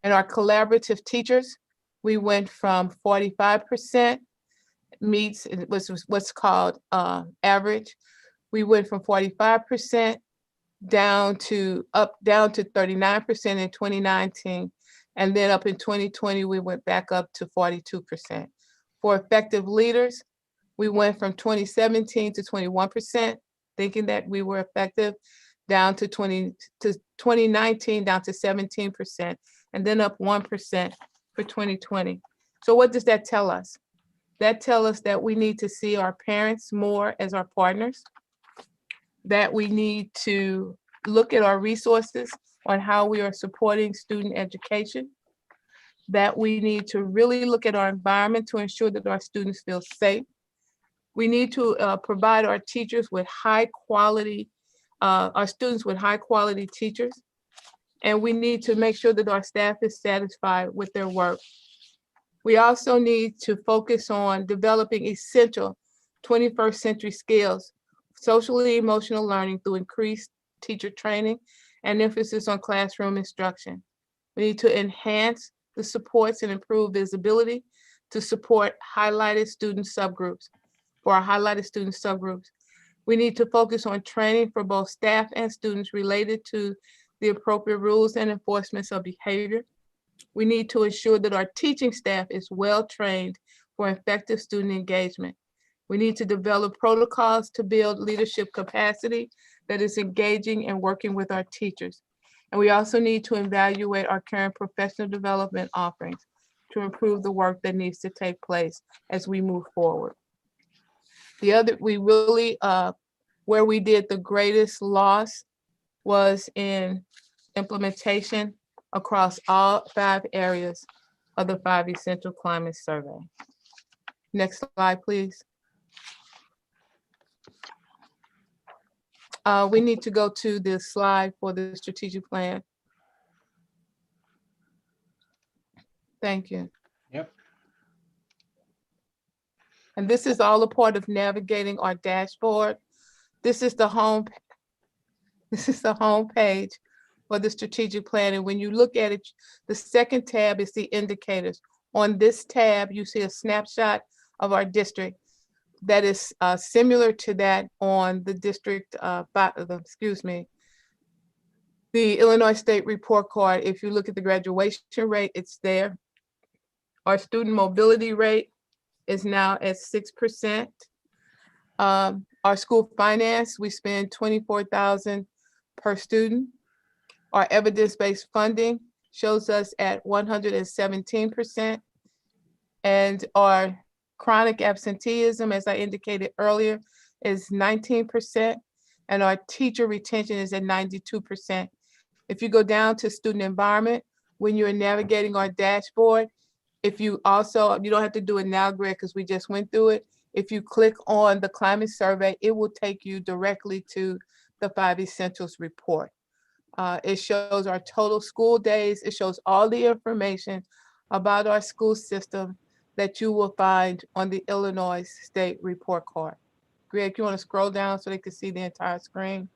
And our collaborative teachers, we went from 45% meets what's called average. We went from 45% down to 39% in 2019. And then up in 2020, we went back up to 42%. For effective leaders, we went from 2017 to 21%, thinking that we were effective, down to 2019, down to 17%, and then up 1% for 2020. So what does that tell us? That tells us that we need to see our parents more as our partners, that we need to look at our resources on how we are supporting student education, that we need to really look at our environment to ensure that our students feel safe. We need to provide our teachers with high quality, our students with high quality teachers. And we need to make sure that our staff is satisfied with their work. We also need to focus on developing essential 21st century skills, socially emotional learning through increased teacher training and emphasis on classroom instruction. We need to enhance the supports and improve visibility to support highlighted student subgroups. For our highlighted student subgroups, we need to focus on training for both staff and students related to the appropriate rules and enforcements of behavior. We need to ensure that our teaching staff is well trained for effective student engagement. We need to develop protocols to build leadership capacity that is engaging and working with our teachers. And we also need to evaluate our current professional development offerings to improve the work that needs to take place as we move forward. Where we did the greatest loss was in implementation across all 5 areas of the 5 Essential Climate Survey. Next slide, please. We need to go to this slide for the strategic plan. Thank you. Yep. And this is all a part of navigating our dashboard. This is the home page for the strategic plan. And when you look at it, the second tab is the indicators. On this tab, you see a snapshot of our district that is similar to that on the district, the Illinois State Report Card. If you look at the graduation rate, it's there. Our student mobility rate is now at 6%. Our school finance, we spend $24,000 per student. Our evidence-based funding shows us at 117%. And our chronic absenteeism, as I indicated earlier, is 19%. And our teacher retention is at 92%. If you go down to student environment, when you're navigating our dashboard, you don't have to do it now, Greg, because we just went through it. If you click on the climate survey, it will take you directly to the 5 Essentials report. It shows our total school days. It shows all the information about our school system that you will find on the Illinois State Report Card. Greg, you want to scroll down so they can see the entire screen?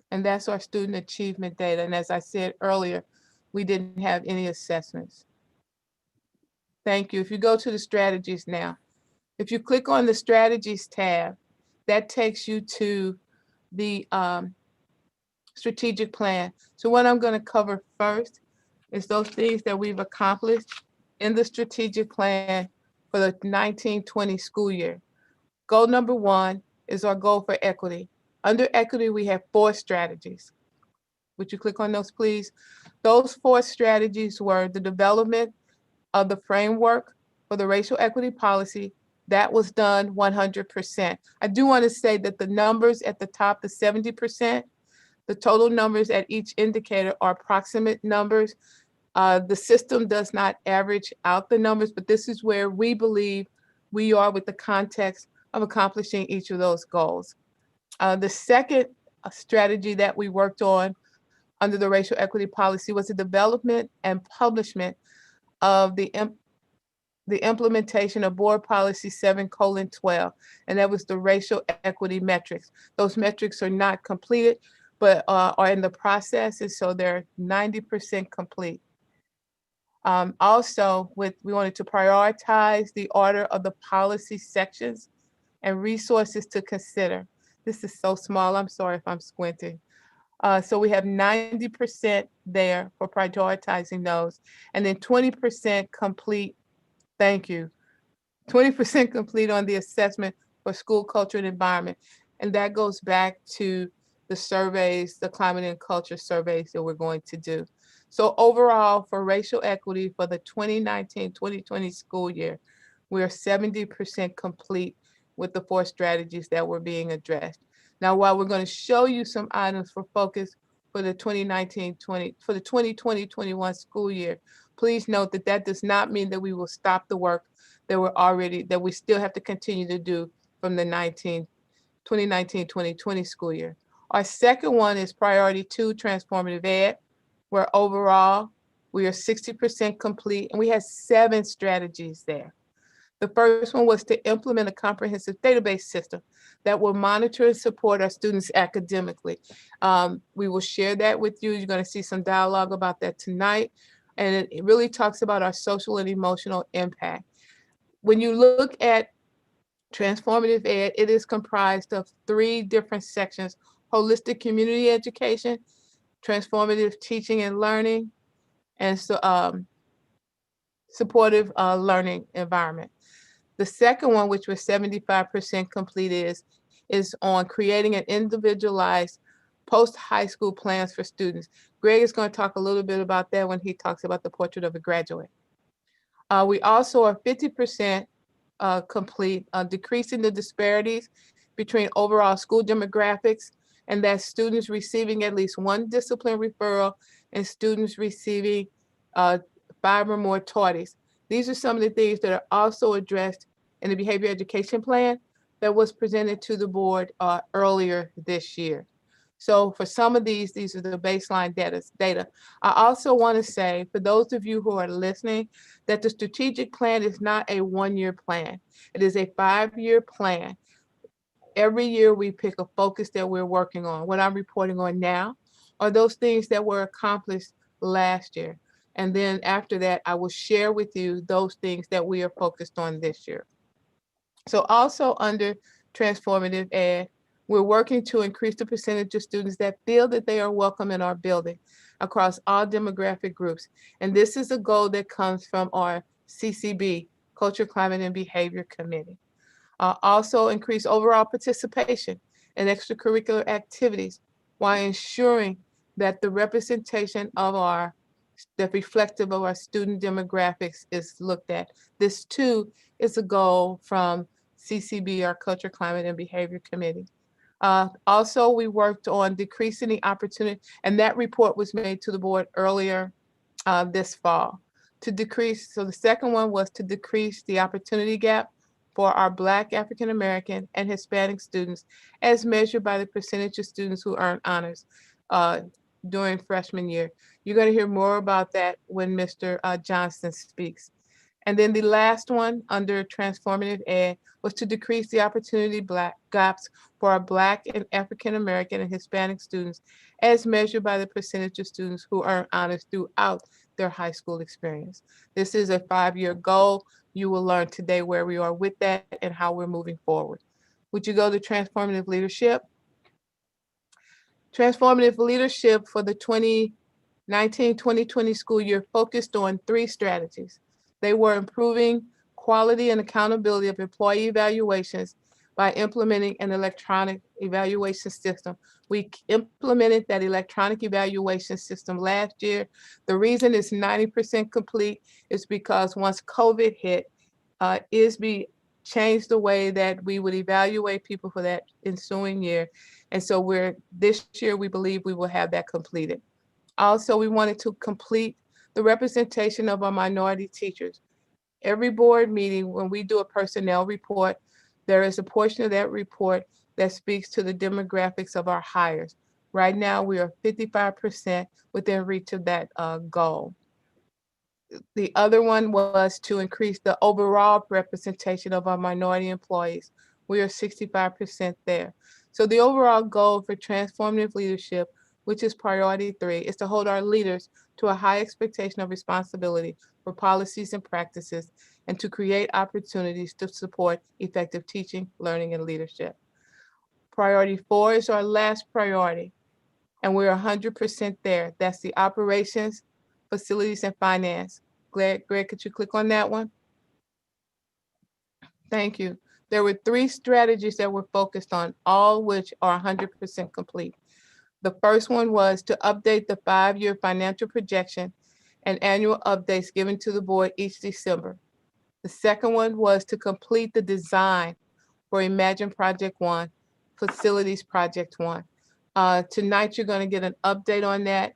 And that's our student achievement data. And as I said earlier, we didn't have any assessments. Thank you. If you go to the strategies now, if you click on the strategies tab, that takes you to the strategic plan. So what I'm going to cover first is those things that we've accomplished in the strategic plan for the 1920 school year. Goal number 1 is our goal for equity. Under equity, we have 4 strategies. Would you click on those, please? Those 4 strategies were the development of the framework for the racial equity policy. That was done 100%. I do want to say that the numbers at the top, the 70%, the total numbers at each indicator are approximate numbers. The system does not average out the numbers, but this is where we believe we are with the context of accomplishing each of those goals. The second strategy that we worked on under the racial equity policy was the development and publishment of the implementation of Board Policy 7:12, and that was the racial equity metrics. Those metrics are not completed, but are in the process, and so they're 90% complete. Also, we wanted to prioritize the order of the policy sections and resources to consider. This is so small, I'm sorry if I'm squinting. So we have 90% there for prioritizing those, and then 20% complete, thank you, 20% complete on the assessment for school culture and environment. And that goes back to the surveys, the climate and culture surveys that we're going to do. So overall, for racial equity for the 2019-2020 school year, we are 70% complete with the 4 strategies that were being addressed. Now, while we're going to show you some items for focus for the 2020-21 school year, please note that that does not mean that we will stop the work that we still have to continue to do from the 2019-2020 school year. Our second one is priority 2, transformative ed, where overall we are 60% complete, and we had 7 strategies there. The first one was to implement a comprehensive database system that will monitor and support our students academically. We will share that with you. You're going to see some dialogue about that tonight. And it really talks about our social and emotional impact. When you look at transformative ed, it is comprised of 3 different sections: holistic community education, transformative teaching and learning, and supportive learning environment. The second one, which was 75% complete, is on creating an individualized post-high school plans for students. Greg is going to talk a little bit about that when he talks about the portrait of a graduate. We also are 50% complete, decreasing the disparities between overall school demographics, and that's students receiving at least 1 discipline referral and students receiving 5 or more tardies. These are some of the things that are also addressed in the behavior education plan that was presented to the board earlier this year. So for some of these are the baseline data. I also want to say, for those of you who are listening, that the strategic plan is not a 1-year plan. It is a 5-year plan. Every year we pick a focus that we're working on. What I'm reporting on now are those things that were accomplished last year. And then after that, I will share with you those things that we are focused on this year. So also under transformative ed, we're working to increase the percentage of students that feel that they are welcome in our building across all demographic groups. And this is a goal that comes from our CCB, Culture, Climate, and Behavior Committee. Also increase overall participation in extracurricular activities while ensuring that the representation of the reflective of our student demographics is looked at. This too is a goal from CCB, our Culture, Climate, and Behavior Committee. Also, we worked on decreasing the opportunity, and that report was made to the board earlier this fall. So the second one was to decrease the opportunity gap for our Black, African American, and Hispanic students as measured by the percentage of students who earn honors during freshman year. You're going to hear more about that when Mr. Johnston speaks. And then the last one under transformative ed was to decrease the opportunity gaps for our Black and African American and Hispanic students as measured by the percentage of students who earn honors throughout their high school experience. This is a 5-year goal. You will learn today where we are with that and how we're moving forward. Would you go to transformative leadership? Transformative leadership for the 2019-2020 school year focused on 3 strategies. They were improving quality and accountability of employee evaluations by implementing an electronic evaluation system. We implemented that electronic evaluation system last year. The reason it's 90% complete is because once COVID hit, ISB changed the way that we would evaluate people for that ensuing year. And so this year, we believe we will have that completed. Also, we wanted to complete the representation of our minority teachers. Every board meeting, when we do a personnel report, there is a portion of that report that speaks to the demographics of our hires. Right now, we are 55% within reach of that goal. The other one was to increase the overall representation of our minority employees. We are 65% there. So the overall goal for transformative leadership, which is priority 3, is to hold our leaders to a high expectation of responsibility for policies and practices, and to create opportunities to support effective teaching, learning, and leadership. Priority 4 is our last priority, and we're 100% there. That's the operations, facilities, and finance. Greg, could you click on that one? Thank you. There were 3 strategies that we're focused on, all which are 100% complete. The first one was to update the 5-year financial projection and annual updates given to the board each December. The second one was to complete the design for Imagine Project 1, Facilities Project 1. Tonight, you're going to get an update on that.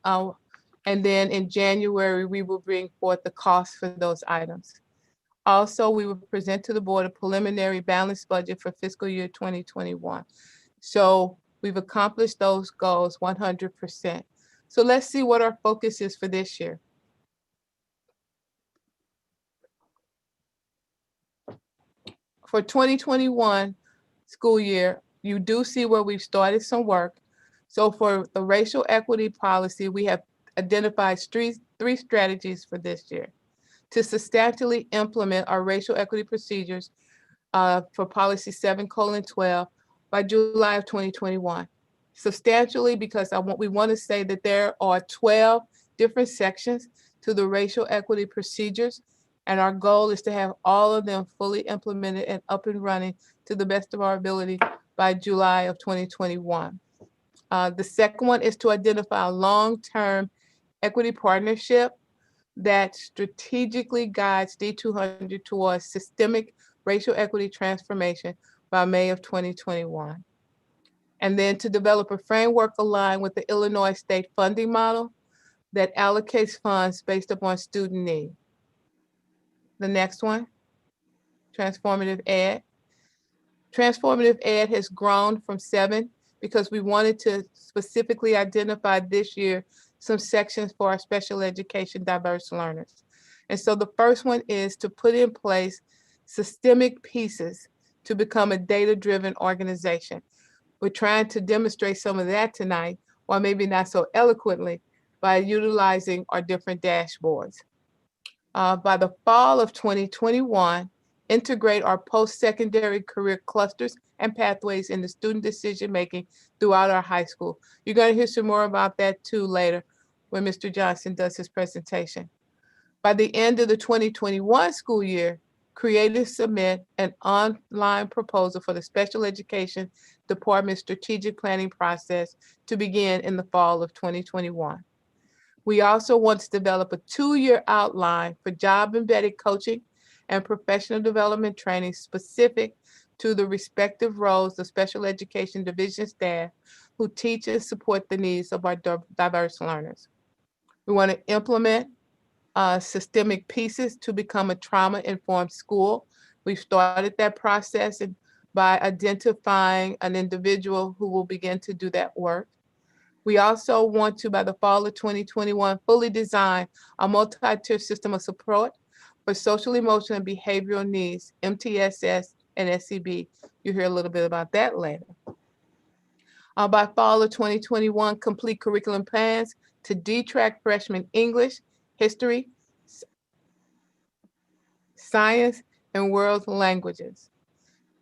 And then in January, we will bring forth the costs for those items. Also, we will present to the board a preliminary balanced budget for fiscal year 2021. So we've accomplished those goals 100%. So let's see what our focus is for this year. For 2021 school year, you do see where we've started some work. So for the racial equity policy, we have identified 3 strategies for this year to substantially implement our racial equity procedures for policy 7:12 by July of 2021. Substantially, because we want to say that there are 12 different sections to the racial equity procedures, and our goal is to have all of them fully implemented and up and running to the best of our ability by July of 2021. The second one is to identify a long-term equity partnership that strategically guides D200 towards systemic racial equity transformation by May of 2021. And then to develop a framework aligned with the Illinois state funding model that allocates funds based upon student need. The next one, transformative ed. Transformative ed has grown from 7 because we wanted to specifically identify this year some sections for our special education diverse learners. And so the first one is to put in place systemic pieces to become a data-driven organization. We're trying to demonstrate some of that tonight, or maybe not so eloquently, by utilizing our different dashboards. By the fall of 2021, integrate our post-secondary career clusters and pathways in the student decision-making throughout our high school. You're going to hear some more about that too later when Mr. Johnson does his presentation. By the end of the 2021 school year, create and submit an online proposal for the Special Education Department strategic planning process to begin in the fall of 2021. We also want to develop a 2-year outline for job-embedded coaching and professional development training specific to the respective roles of special education division staff who teach and support the needs of our diverse learners. We want to implement systemic pieces to become a trauma-informed school. We've started that process by identifying an individual who will begin to do that work. We also want to, by the fall of 2021, fully design a multi-tier system of support for social, emotional, and behavioral needs, MTSS and SEB. You'll hear a little bit about that later. By fall of 2021, complete curriculum plans to D-track freshman English, history, science, and world languages.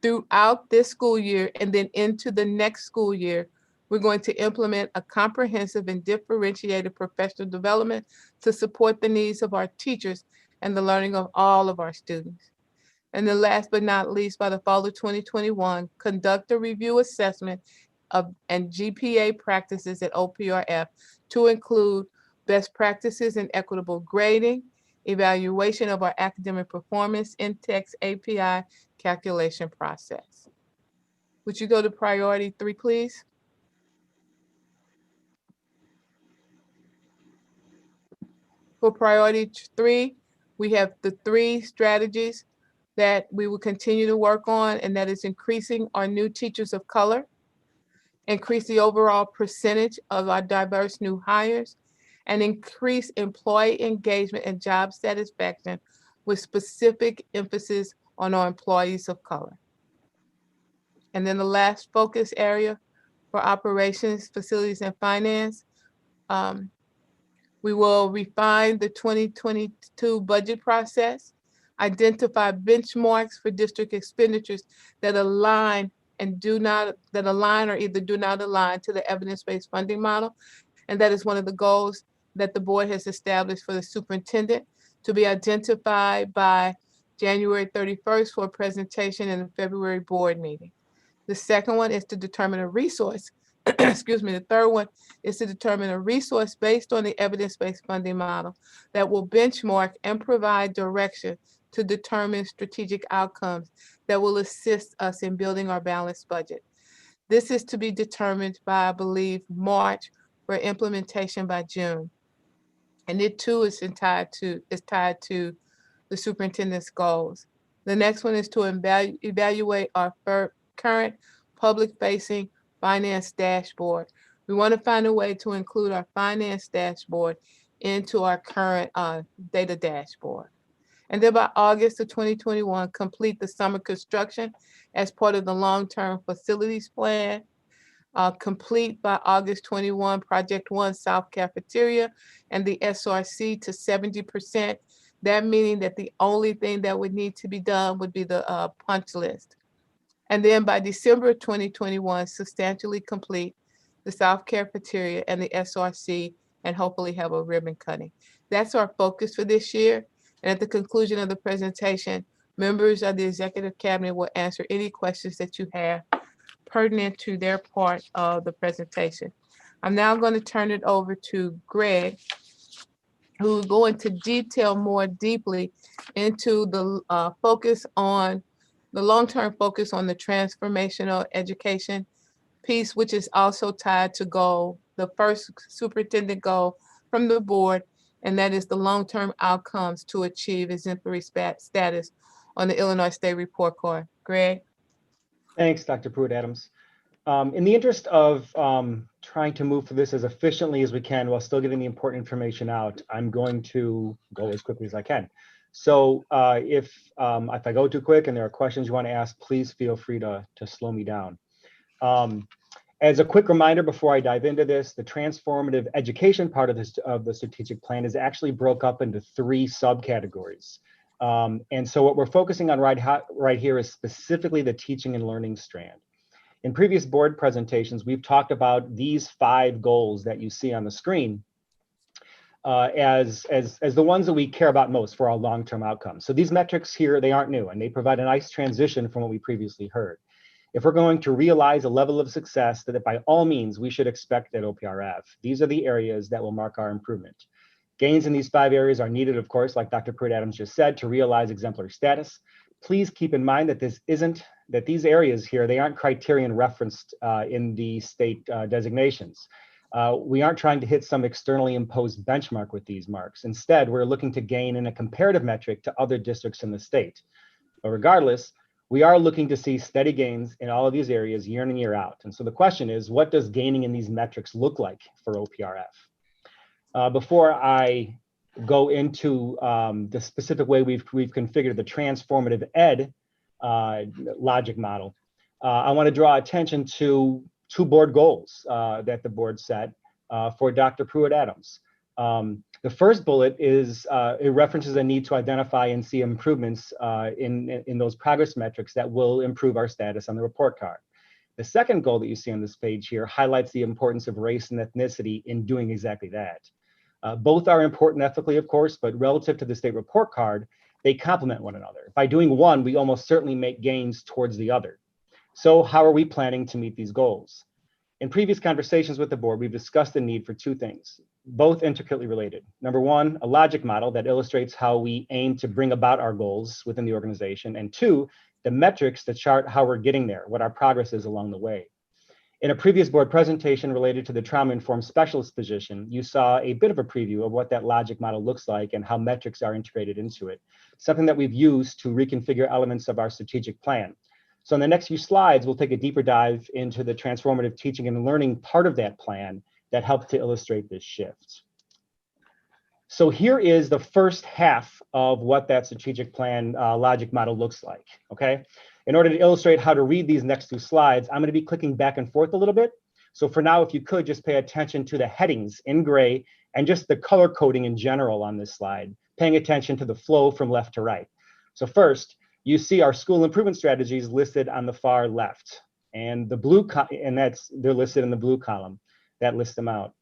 Throughout this school year and then into the next school year, we're going to implement a comprehensive and differentiated professional development to support the needs of our teachers and the learning of all of our students. And then last but not least, by the fall of 2021, conduct a review assessment and GPA practices at OPRF to include best practices in equitable grading, evaluation of our academic performance, in-text API calculation process. Would you go to priority 3, please? For priority 3, we have the 3 strategies that we will continue to work on, and that is increasing our new teachers of color, increase the overall percentage of our diverse new hires, and increase employee engagement and job satisfaction with specific emphasis on our employees of color. And then the last focus area for operations, facilities, and finance, We will refine the 2022 budget process, identify benchmarks for district expenditures that align or either do not align to the evidence-based funding model. And that is one of the goals that the board has established for the superintendent to be identified by January 31st for a presentation in the February board meeting. The second one is to determine a resource. Excuse me. The third one is to determine a resource based on the evidence-based funding model that will benchmark and provide direction to determine strategic outcomes that will assist us in building our balanced budget. This is to be determined by, I believe, March for implementation by June. And it too is tied to the superintendent's goals. The next one is to evaluate our current public-facing finance dashboard. We want to find a way to include our finance dashboard into our current data dashboard. And then by August of 2021, complete the summer construction as part of the long-term facilities plan. Complete by August 21, Project 1 South Cafeteria and the SRC to 70%. That meaning that the only thing that would need to be done would be the punch list. And then by December of 2021, substantially complete the South Cafeteria and the SRC and hopefully have a ribbon cutting. That's our focus for this year. And at the conclusion of the presentation, members of the Executive Cabinet will answer any questions that you have pertinent to their part of the presentation. I'm now going to turn it over to Greg, who will go into detail more deeply into the long-term focus on the transformational education piece, which is also tied to the first superintendent goal from the board, and that is the long-term outcomes to achieve exemplary status on the Illinois State Report Card. Greg? Thanks, Dr. Pruitt-Adams. In the interest of trying to move through this as efficiently as we can while still getting the important information out, I'm going to go as quickly as I can. So if I go too quick and there are questions you want to ask, please feel free to slow me down. As a quick reminder before I dive into this, the transformative education part of the strategic plan is actually broke up into 3 subcategories. And so what we're focusing on right here is specifically the teaching and learning strand. In previous board presentations, we've talked about these 5 goals that you see on the screen as the ones that we care about most for our long-term outcomes. So these metrics here, they aren't new, and they provide a nice transition from what we previously heard. If we're going to realize a level of success that by all means we should expect at OPRF, these are the areas that will mark our improvement. Gains in these 5 areas are needed, of course, like Dr. Pruitt-Adams just said, to realize exemplary status. Please keep in mind that these areas here, they aren't criterion referenced in the state designations. We aren't trying to hit some externally imposed benchmark with these marks. Instead, we're looking to gain in a comparative metric to other districts in the state. But regardless, we are looking to see steady gains in all of these areas year in and year out. And so the question is, what does gaining in these metrics look like for OPRF? Before I go into the specific way we've configured the transformative ed logic model, I want to draw attention to 2 board goals that the board set for Dr. Pruitt-Adams. The first bullet is it references a need to identify and see improvements in those progress metrics that will improve our status on the report card. The second goal that you see on this page here highlights the importance of race and ethnicity in doing exactly that. Both are important ethically, of course, but relative to the state report card, they complement one another. By doing one, we almost certainly make gains towards the other. So how are we planning to meet these goals? In previous conversations with the board, we've discussed the need for 2 things, both intricately related. Number 1, a logic model that illustrates how we aim to bring about our goals within the organization. And 2, the metrics that chart how we're getting there, what our progress is along the way. In a previous board presentation related to the trauma-informed specialist position, you saw a bit of a preview of what that logic model looks like and how metrics are integrated into it, something that we've used to reconfigure elements of our strategic plan. So in the next few slides, we'll take a deeper dive into the transformative teaching and learning part of that plan that helped to illustrate this shift. So here is the first half of what that strategic plan logic model looks like, okay? In order to illustrate how to read these next 2 slides, I'm going to be clicking back and forth a little bit. So for now, if you could just pay attention to the headings in gray and just the color coding in general on this slide, paying attention to the flow from left to right. So first, you see our school improvement strategies listed on the far left, and the blue, they're listed in the blue column that lists them out.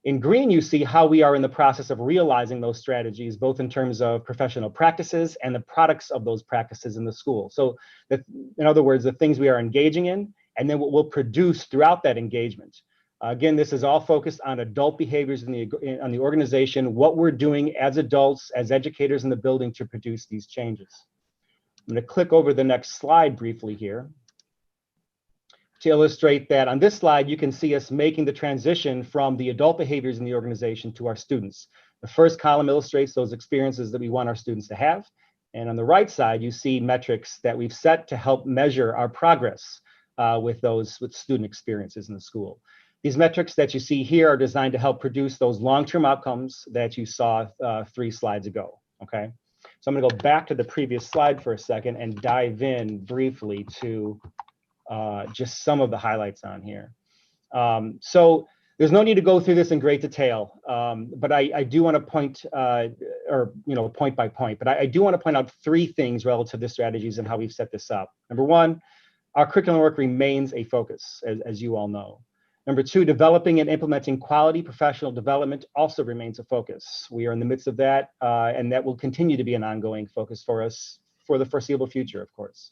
In green, you see how we are in the process of realizing those strategies, both in terms of professional practices and the products of those practices in the school. So in other words, the things we are engaging in, and then what we'll produce throughout that engagement. Again, this is all focused on adult behaviors in the organization, what we're doing as adults, as educators in the building to produce these changes. I'm going to click over the next slide briefly here to illustrate that. On this slide, you can see us making the transition from the adult behaviors in the organization to our students. The first column illustrates those experiences that we want our students to have. And on the right side, you see metrics that we've set to help measure our progress with student experiences in the school. These metrics that you see here are designed to help produce those long-term outcomes that you saw 3 slides ago, okay? So I'm gonna go back to the previous slide for a second and dive in briefly to just some of the highlights on here. So there's no need to go through this in great detail, but I do want to point, point by point, but I do want to point out 3 things relative to strategies and how we've set this up. Number 1, our curriculum work remains a focus, as you all know. Number 2, developing and implementing quality professional development also remains a focus. We are in the midst of that, and that will continue to be an ongoing focus for us for the foreseeable future, of course.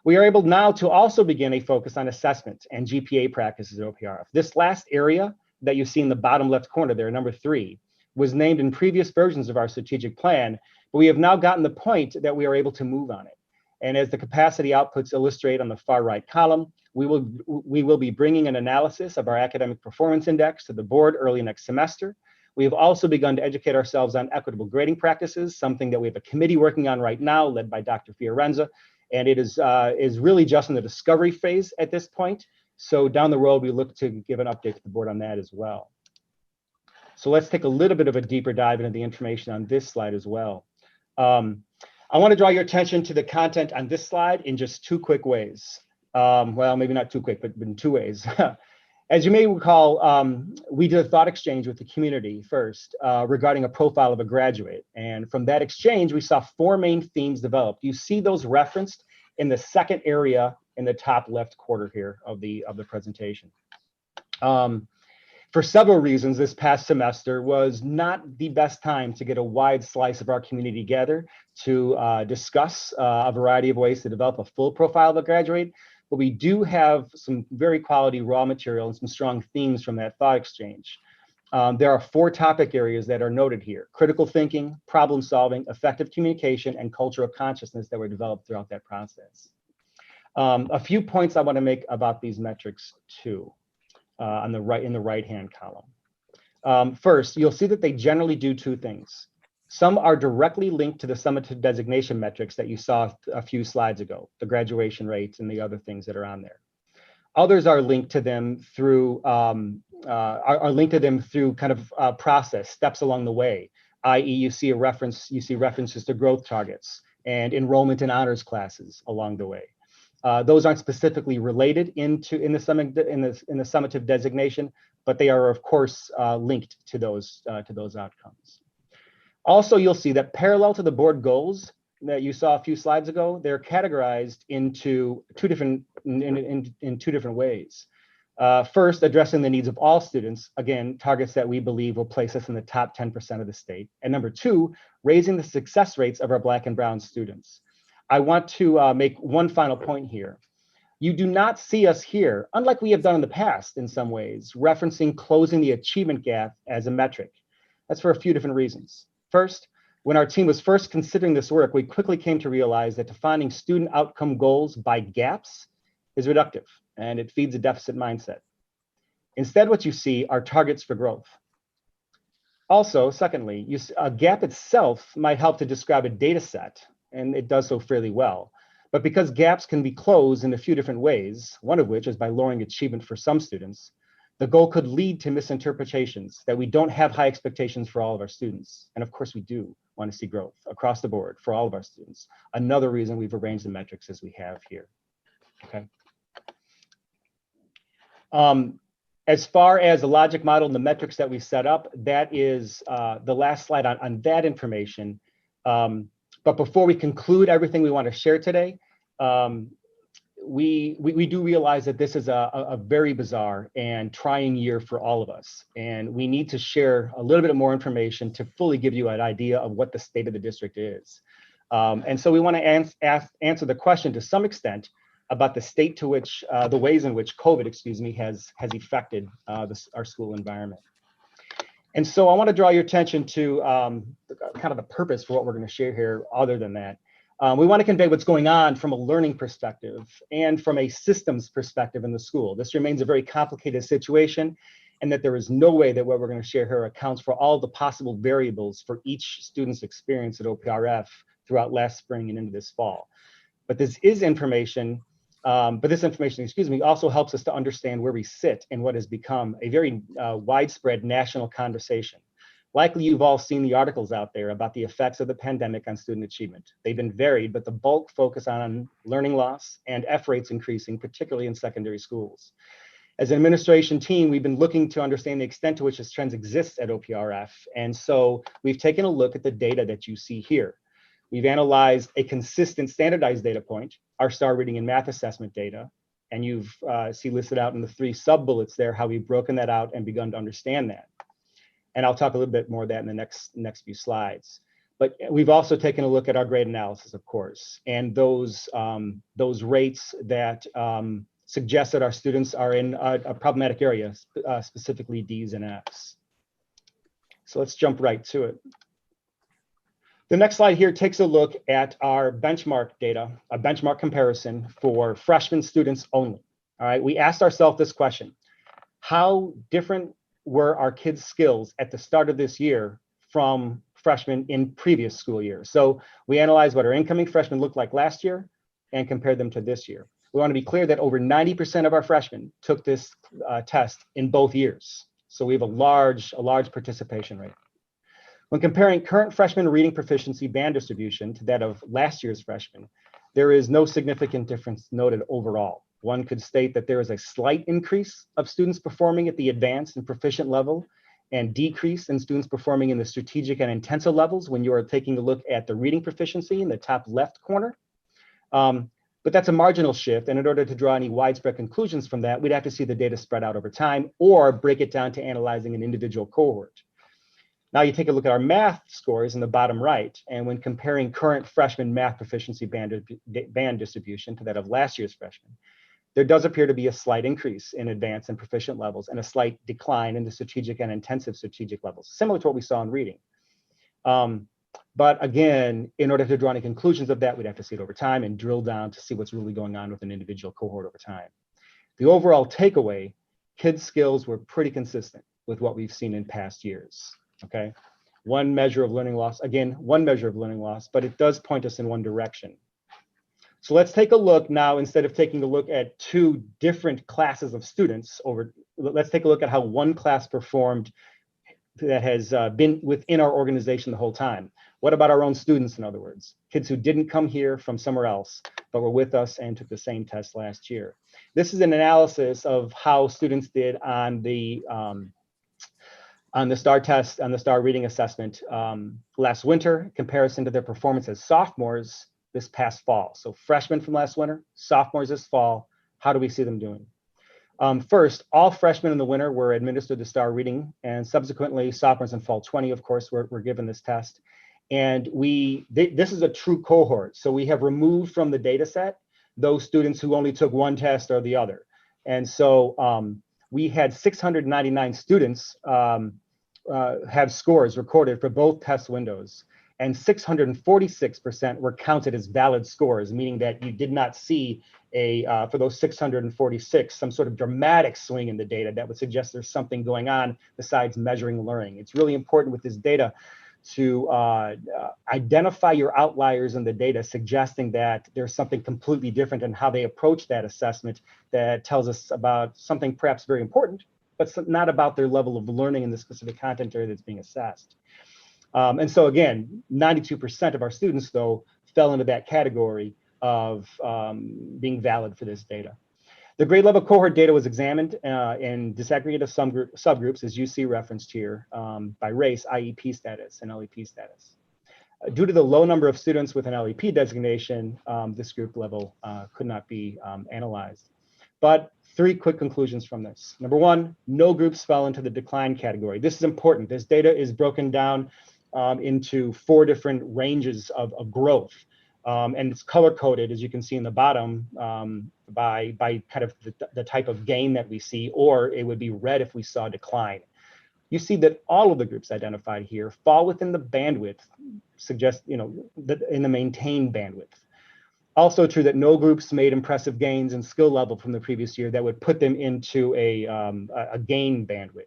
We are able now to also begin a focus on assessment and GPA practices at OPRF. This last area that you see in the bottom left corner there, number 3, was named in previous versions of our strategic plan, but we have now gotten the point that we are able to move on it. And as the capacity outputs illustrate on the far right column, we will be bringing an analysis of our academic performance index to the board early next semester. We have also begun to educate ourselves on equitable grading practices, something that we have a committee working on right now, led by Dr. Fiorenza. And it is really just in the discovery phase at this point. So down the road, we look to give an update to the board on that as well. So let's take a little bit of a deeper dive into the information on this slide as well. I want to draw your attention to the content on this slide in just 2 quick ways. Well, maybe not too quick, but in 2 ways. As you may recall, we did a thought exchange with the community first regarding a profile of a graduate. And from that exchange, we saw 4 main themes developed. You see those referenced in the second area in the top left quarter here of the presentation. For several reasons, this past semester was not the best time to get a wide slice of our community together to discuss a variety of ways to develop a full profile of a graduate. But we do have some very quality raw material and some strong themes from that thought exchange. There are 4 topic areas that are noted here: critical thinking, problem solving, effective communication, and culture of consciousness that were developed throughout that process. A few points I want to make about these metrics too, in the right-hand column. First, you'll see that they generally do 2 things. Some are directly linked to the summative designation metrics that you saw a few slides ago, the graduation rates and the other things that are on there. Others are linked to them through kind of process steps along the way, i.e., you see references to growth targets and enrollment in honors classes along the way. Those aren't specifically related in the summative designation, but they are of course linked to those outcomes. Also, you'll see that parallel to the board goals that you saw a few slides ago, they're categorized into 2 different ways. First, addressing the needs of all students, again, targets that we believe will place us in the top 10% of the state. And number 2, raising the success rates of our Black and Brown students. I want to make one final point here. You do not see us here, unlike we have done in the past in some ways, referencing closing the achievement gap as a metric. That's for a few different reasons. First, when our team was first considering this work, we quickly came to realize that defining student outcome goals by gaps is reductive, and it feeds a deficit mindset. Instead, what you see are targets for growth. Also, secondly, a gap itself might help to describe a data set, and it does so fairly well. But because gaps can be closed in a few different ways, one of which is by lowering achievement for some students, the goal could lead to misinterpretations that we don't have high expectations for all of our students. And of course, we do want to see growth across the board for all of our students. Another reason we've arranged the metrics as we have here, okay? As far as the logic model and the metrics that we set up, that is the last slide on that information. But before we conclude everything we want to share today, we do realize that this is a very bizarre and trying year for all of us. And we need to share a little bit more information to fully give you an idea of what the state of the district is. And so we want to answer the question to some extent about the state to which, the ways in which COVID, has affected our school environment. And so I want to draw your attention to kind of the purpose for what we're going to share here other than that. We want to convey what's going on from a learning perspective and from a systems perspective in the school. This remains a very complicated situation, and that there is no way that what we're going to share here accounts for all the possible variables for each student's experience at OPRF throughout last spring and into this fall. But this information also helps us to understand where we sit and what has become a very widespread national conversation. Likely you've all seen the articles out there about the effects of the pandemic on student achievement. They've been varied, but the bulk focus on learning loss and F rates increasing, particularly in secondary schools. As an administration team, we've been looking to understand the extent to which this trend exists at OPRF. And so we've taken a look at the data that you see here. We've analyzed a consistent standardized data point, our STAR reading and math assessment data, and you've see listed out in the 3 sub-bullets there how we've broken that out and begun to understand that. And I'll talk a little bit more of that in the next few slides. But we've also taken a look at our grade analysis, of course, and those rates that suggest that our students are in a problematic area, specifically D's and F's. So let's jump right to it. The next slide here takes a look at our benchmark data, a benchmark comparison for freshman students only. All right, we asked ourselves this question: how different were our kids' skills at the start of this year from freshmen in previous school years? So we analyzed what our incoming freshmen looked like last year and compared them to this year. We want to be clear that over 90% of our freshmen took this test in both years. So we have a large participation rate. When comparing current freshman reading proficiency band distribution to that of last year's freshmen, there is no significant difference noted overall. One could state that there is a slight increase of students performing at the advanced and proficient level and decrease in students performing in the strategic and intensive levels when you are taking a look at the reading proficiency in the top left corner. But that's a marginal shift, and in order to draw any widespread conclusions from that, we'd have to see the data spread out over time or break it down to analyzing an individual cohort. Now you take a look at our math scores in the bottom right, and when comparing current freshman math proficiency band distribution to that of last year's freshmen, there does appear to be a slight increase in advanced and proficient levels and a slight decline in the strategic and intensive strategic levels, similar to what we saw in reading. But again, in order to draw any conclusions of that, we'd have to see it over time and drill down to see what's really going on with an individual cohort over time. The overall takeaway, kids' skills were pretty consistent with what we've seen in past years, okay? One measure of learning loss, again, one measure of learning loss, but it does point us in one direction. So let's take a look now, instead of taking a look at 2 different classes of students, let's take a look at how one class performed that has been within our organization the whole time. What about our own students, in other words? Kids who didn't come here from somewhere else, but were with us and took the same test last year. This is an analysis of how students did on the STAR test, on the STAR reading assessment last winter, in comparison to their performance as sophomores this past fall. So freshmen from last winter, sophomores this fall, how do we see them doing? First, all freshmen in the winter were administered the STAR reading, and subsequently sophomores in fall 20, of course, were given this test. And this is a true cohort. So we have removed from the data set those students who only took one test or the other. And so we had 699 students have scores recorded for both test windows, and 646% were counted as valid scores, meaning that you did not see for those 646, some sort of dramatic swing in the data that would suggest there's something going on besides measuring learning. It's really important with this data to identify your outliers in the data, suggesting that there's something completely different in how they approach that assessment that tells us about something perhaps very important, but not about their level of learning in the specific content area that's being assessed. And so again, 92% of our students, though, fell into that category of being valid for this data. The grade level cohort data was examined and disaggregated subgroups, as you see referenced here, by race, IEP status, and LEP status. Due to the low number of students with an LEP designation, this group level could not be analyzed. But 3 quick conclusions from this. Number 1, no groups fell into the decline category. This is important. This data is broken down into 4 different ranges of growth. And it's color coded, as you can see in the bottom, by kind of the type of gain that we see, or it would be red if we saw decline. You see that all of the groups identified here fall within the bandwidth, suggest, in the maintained bandwidth. Also true that no groups made impressive gains in skill level from the previous year that would put them into a gain bandwidth.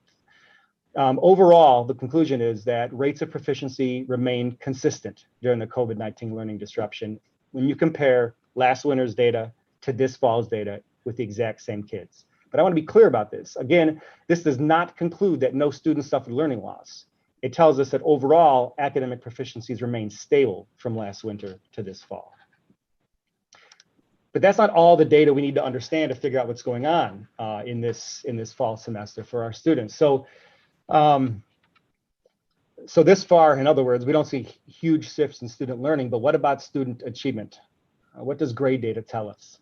Overall, the conclusion is that rates of proficiency remained consistent during the COVID-19 learning disruption when you compare last winter's data to this fall's data with the exact same kids. But I want to be clear about this. Again, this does not conclude that no students suffered learning loss. It tells us that overall academic proficiencies remain stable from last winter to this fall. But that's not all the data we need to understand to figure out what's going on in this fall semester for our students. So this far, in other words, we don't see huge shifts in student learning, but what about student achievement? What does grade data tell us?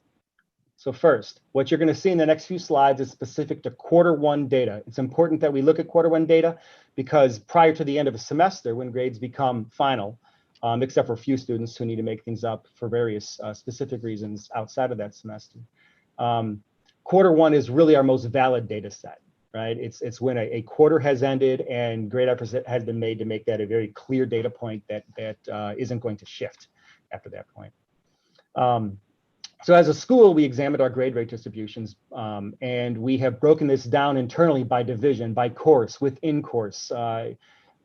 So first, what you're going to see in the next few slides is specific to Q1 data. It's important that we look at Q1 data because prior to the end of a semester, when grades become final, except for a few students who need to make things up for various specific reasons outside of that semester, Q1 is really our most valid data set, right? It's when a quarter has ended and great effort has been made to make that a very clear data point that isn't going to shift after that point. So as a school, we examined our grade rate distributions, and we have broken this down internally by division, by course, within course, and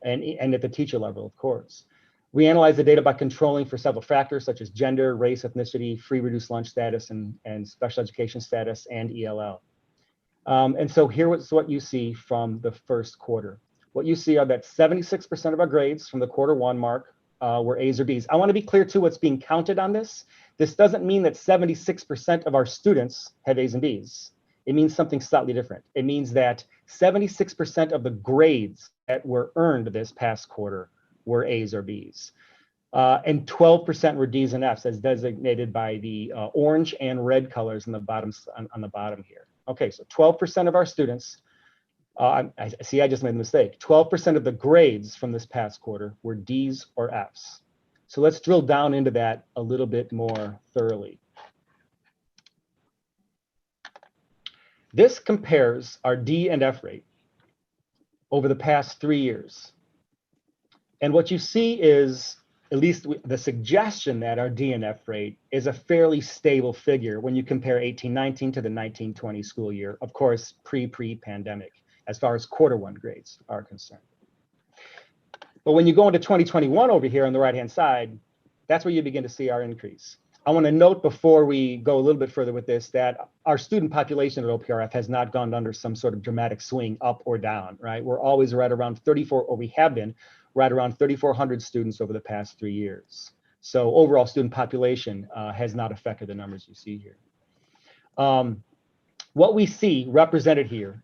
at the teacher level, of course. We analyzed the data by controlling for several factors such as gender, race, ethnicity, free reduced lunch status, and special education status, and ELL. And so here is what you see from the first quarter. What you see are that 76% of our grades from the Q1 mark were A's or B's. I want to be clear too what's being counted on this. This doesn't mean that 76% of our students have A's and B's. It means something slightly different. It means that 76% of the grades that were earned this past quarter were A's or B's. And 12% were D's and F's as designated by the orange and red colors on the bottom here. Okay, so 12% of our students, I see I just made a mistake. 12% of the grades from this past quarter were D's or F's. So let's drill down into that a little bit more thoroughly. This compares our D and F rate over the past 3 years. And what you see is, at least the suggestion that our D and F rate is a fairly stable figure when you compare 18-19 to the 19-20 school year, of course, pre-pandemic, as far as Q1 grades are concerned. But when you go into 2021 over here on the right-hand side, that's where you begin to see our increase. I want to note before we go a little bit further with this that our student population at OPRF has not gone under some sort of dramatic swing up or down, right? We're always right around 34, or we have been right around 3,400 students over the past 3 years. So overall student population has not affected the numbers you see here. What we see represented here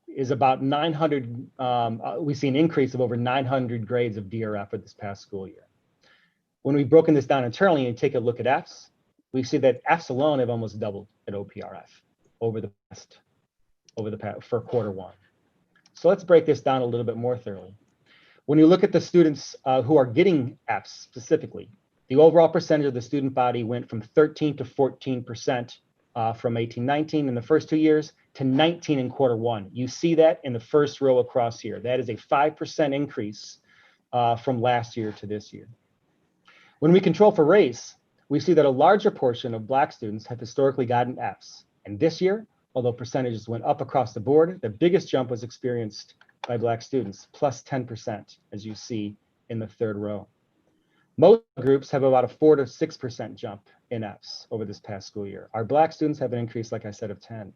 is about 900, we see an increase of over 900 grades of DRF for this past school year. When we've broken this down internally and take a look at F's, we see that F's alone have almost doubled at OPRF over the past for Q1. So let's break this down a little bit more thoroughly. When you look at the students who are getting F's specifically, the overall percentage of the student body went from 13 to 14% from 18-19 in the first 2 years to 19 in Q1. You see that in the first row across here. That is a 5% increase from last year to this year. When we control for race, we see that a larger portion of Black students have historically gotten F's. And this year, although percentages went up across the board, the biggest jump was experienced by Black students, plus 10%, as you see in the third row. Most groups have about a 4 to 6% jump in F's over this past school year. Our Black students have an increase, like I said, of 10.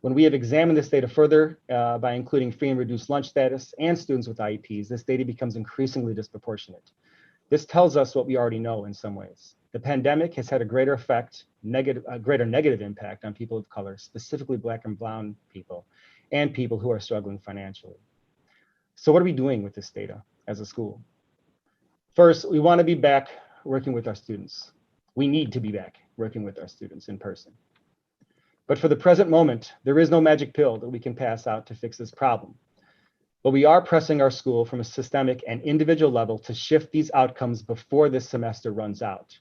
When we have examined this data further by including free and reduced lunch status and students with IEPs, this data becomes increasingly disproportionate. This tells us what we already know in some ways, The pandemic has had a greater negative impact on people of color, specifically Black and brown people, and people who are struggling financially. So what are we doing with this data as a school? First, we want to be back working with our students. We need to be back working with our students in person. But for the present moment, there is no magic pill that we can pass out to fix this problem. But we are pressing our school from a systemic and individual level to shift these outcomes before this semester runs out.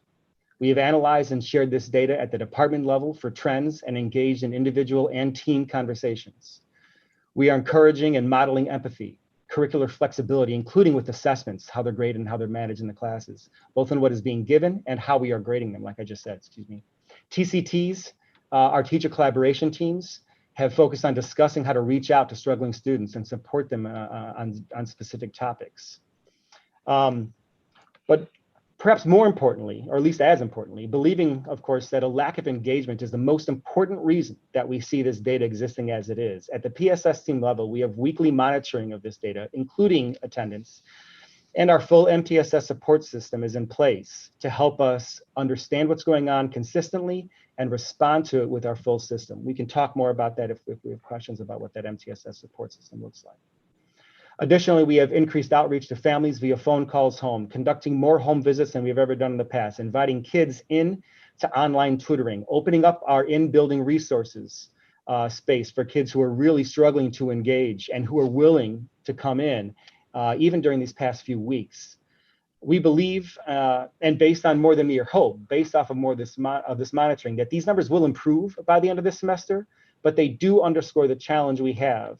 We have analyzed and shared this data at the department level for trends and engaged in individual and team conversations. We are encouraging and modeling empathy, curricular flexibility, including with assessments, how they're graded and how they're managed in the classes, both in what is being given and how we are grading them, like I just said, excuse me. TCTs, our teacher collaboration teams, have focused on discussing how to reach out to struggling students and support them on specific topics. But perhaps more importantly, or at least as importantly, believing, of course, that a lack of engagement is the most important reason that we see this data existing as it is. At the PSS team level, we have weekly monitoring of this data, including attendance, and our full MTSS support system is in place to help us understand what's going on consistently and respond to it with our full system. We can talk more about that if we have questions about what that MTSS support system looks like. Additionally, we have increased outreach to families via phone calls home, conducting more home visits than we've ever done in the past, inviting kids in to online tutoring, opening up our in-building resources space for kids who are really struggling to engage and who are willing to come in, even during these past few weeks. We believe, and based on more than mere hope, based off of more of this monitoring, that these numbers will improve by the end of this semester, but they do underscore the challenge we have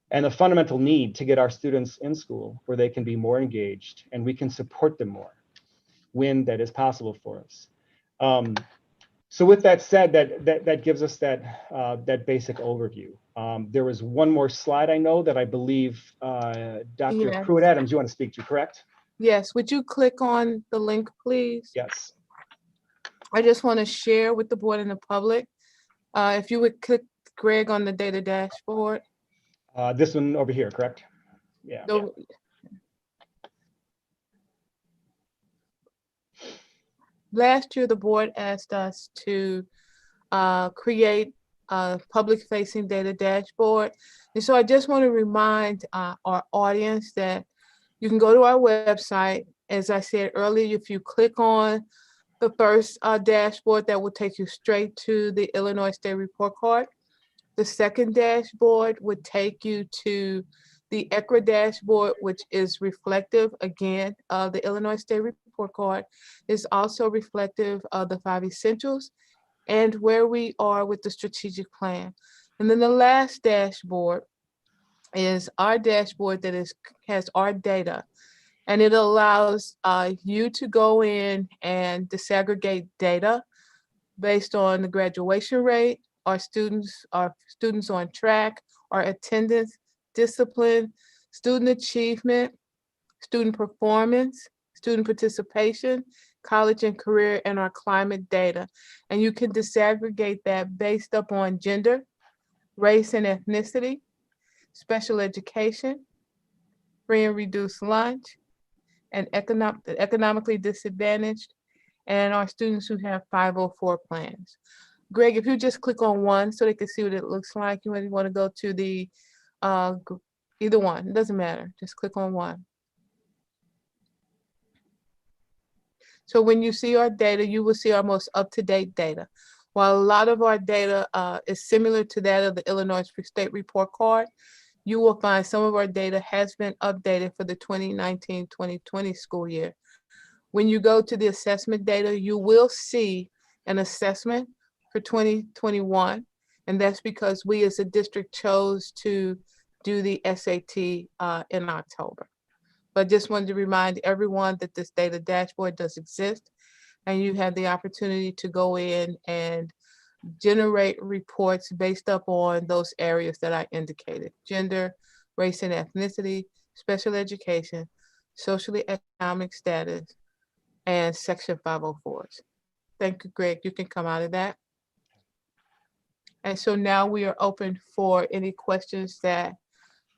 and the fundamental need to get our students in school where they can be more engaged and we can support them more when that is possible for us. So with that said, that gives us that basic overview. There was one more slide I know that I believe Dr. Yes. Pruitt-Adams, you want to speak to, correct? Yes, would you click on the link, please? Yes. I just want to share with the board and the public. If you would click, Greg, on the data dashboard. This one over here, correct? Yeah. Last year, the board asked us to create a public-facing data dashboard. And so I just want to remind our audience that you can go to our website. As I said earlier, if you click on the first dashboard, that will take you straight to the Illinois State Report Card. The second dashboard would take you to the ECRA dashboard, which is reflective, again, of the Illinois State Report Card. Is also reflective of the 5 essentials and where we are with the strategic plan. And then the last dashboard is our dashboard that has our data. And it allows you to go in and disaggregate data based on the graduation rate, our students on track, our attendance, discipline, student achievement, student performance, student participation, college and career, and our climate data. And you can disaggregate that based upon gender, race and ethnicity, special education, free and reduced lunch, and economically disadvantaged, and our students who have 504 plans. Greg, if you just click on one so they can see what it looks like, you might want to go to the, either one, it doesn't matter, just click on one. So when you see our data, you will see our most up-to-date data. While a lot of our data is similar to that of the Illinois State Report Card, you will find some of our data has been updated for the 2019-2020 school year. When you go to the assessment data, you will see an assessment for 2021, and that's because we as a district chose to do the SAT in October. But just wanted to remind everyone that this data dashboard does exist, and you have the opportunity to go in and generate reports based upon those areas that I indicated: gender, race and ethnicity, special education, socially economic status, and Section 504s. Thank you, Greg. You can come out of that. And so now we are open for any questions that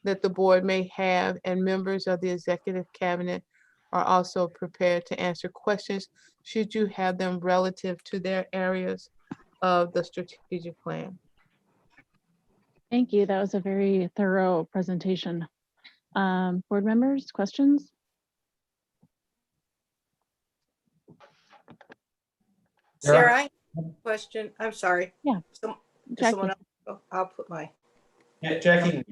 the board may have, and members of the executive cabinet are also prepared to answer questions should you have them relative to their areas of the strategic plan. Thank you. That was a very thorough presentation. Board members, questions? Sarah, I have a question. I'm sorry. Yeah. Someone Jackie. else. Oh, I'll put my, Yeah, Jackie.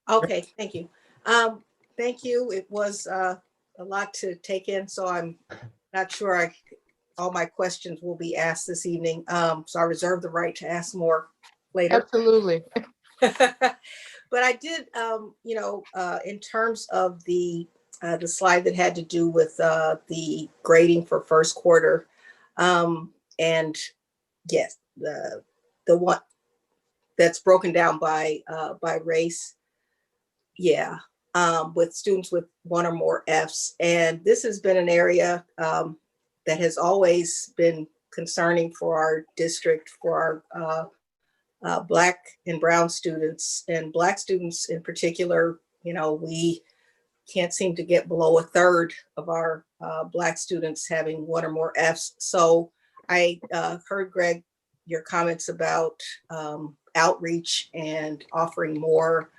okay, thank you. Thank you. It was a lot to take in, so I'm not sure all my questions will be asked this evening. So I reserve the right to ask more later. Absolutely. But I did, in terms of the slide that had to do with the grading for first quarter, and yes, the one that's broken down by race, yeah, with students with one or more Fs, and this has been an area that has always been concerning for our district, for our Black and brown students, and Black students in particular. We can't seem to get below a third of our Black students having one or more Fs. So I heard, Greg, your comments about outreach and offering more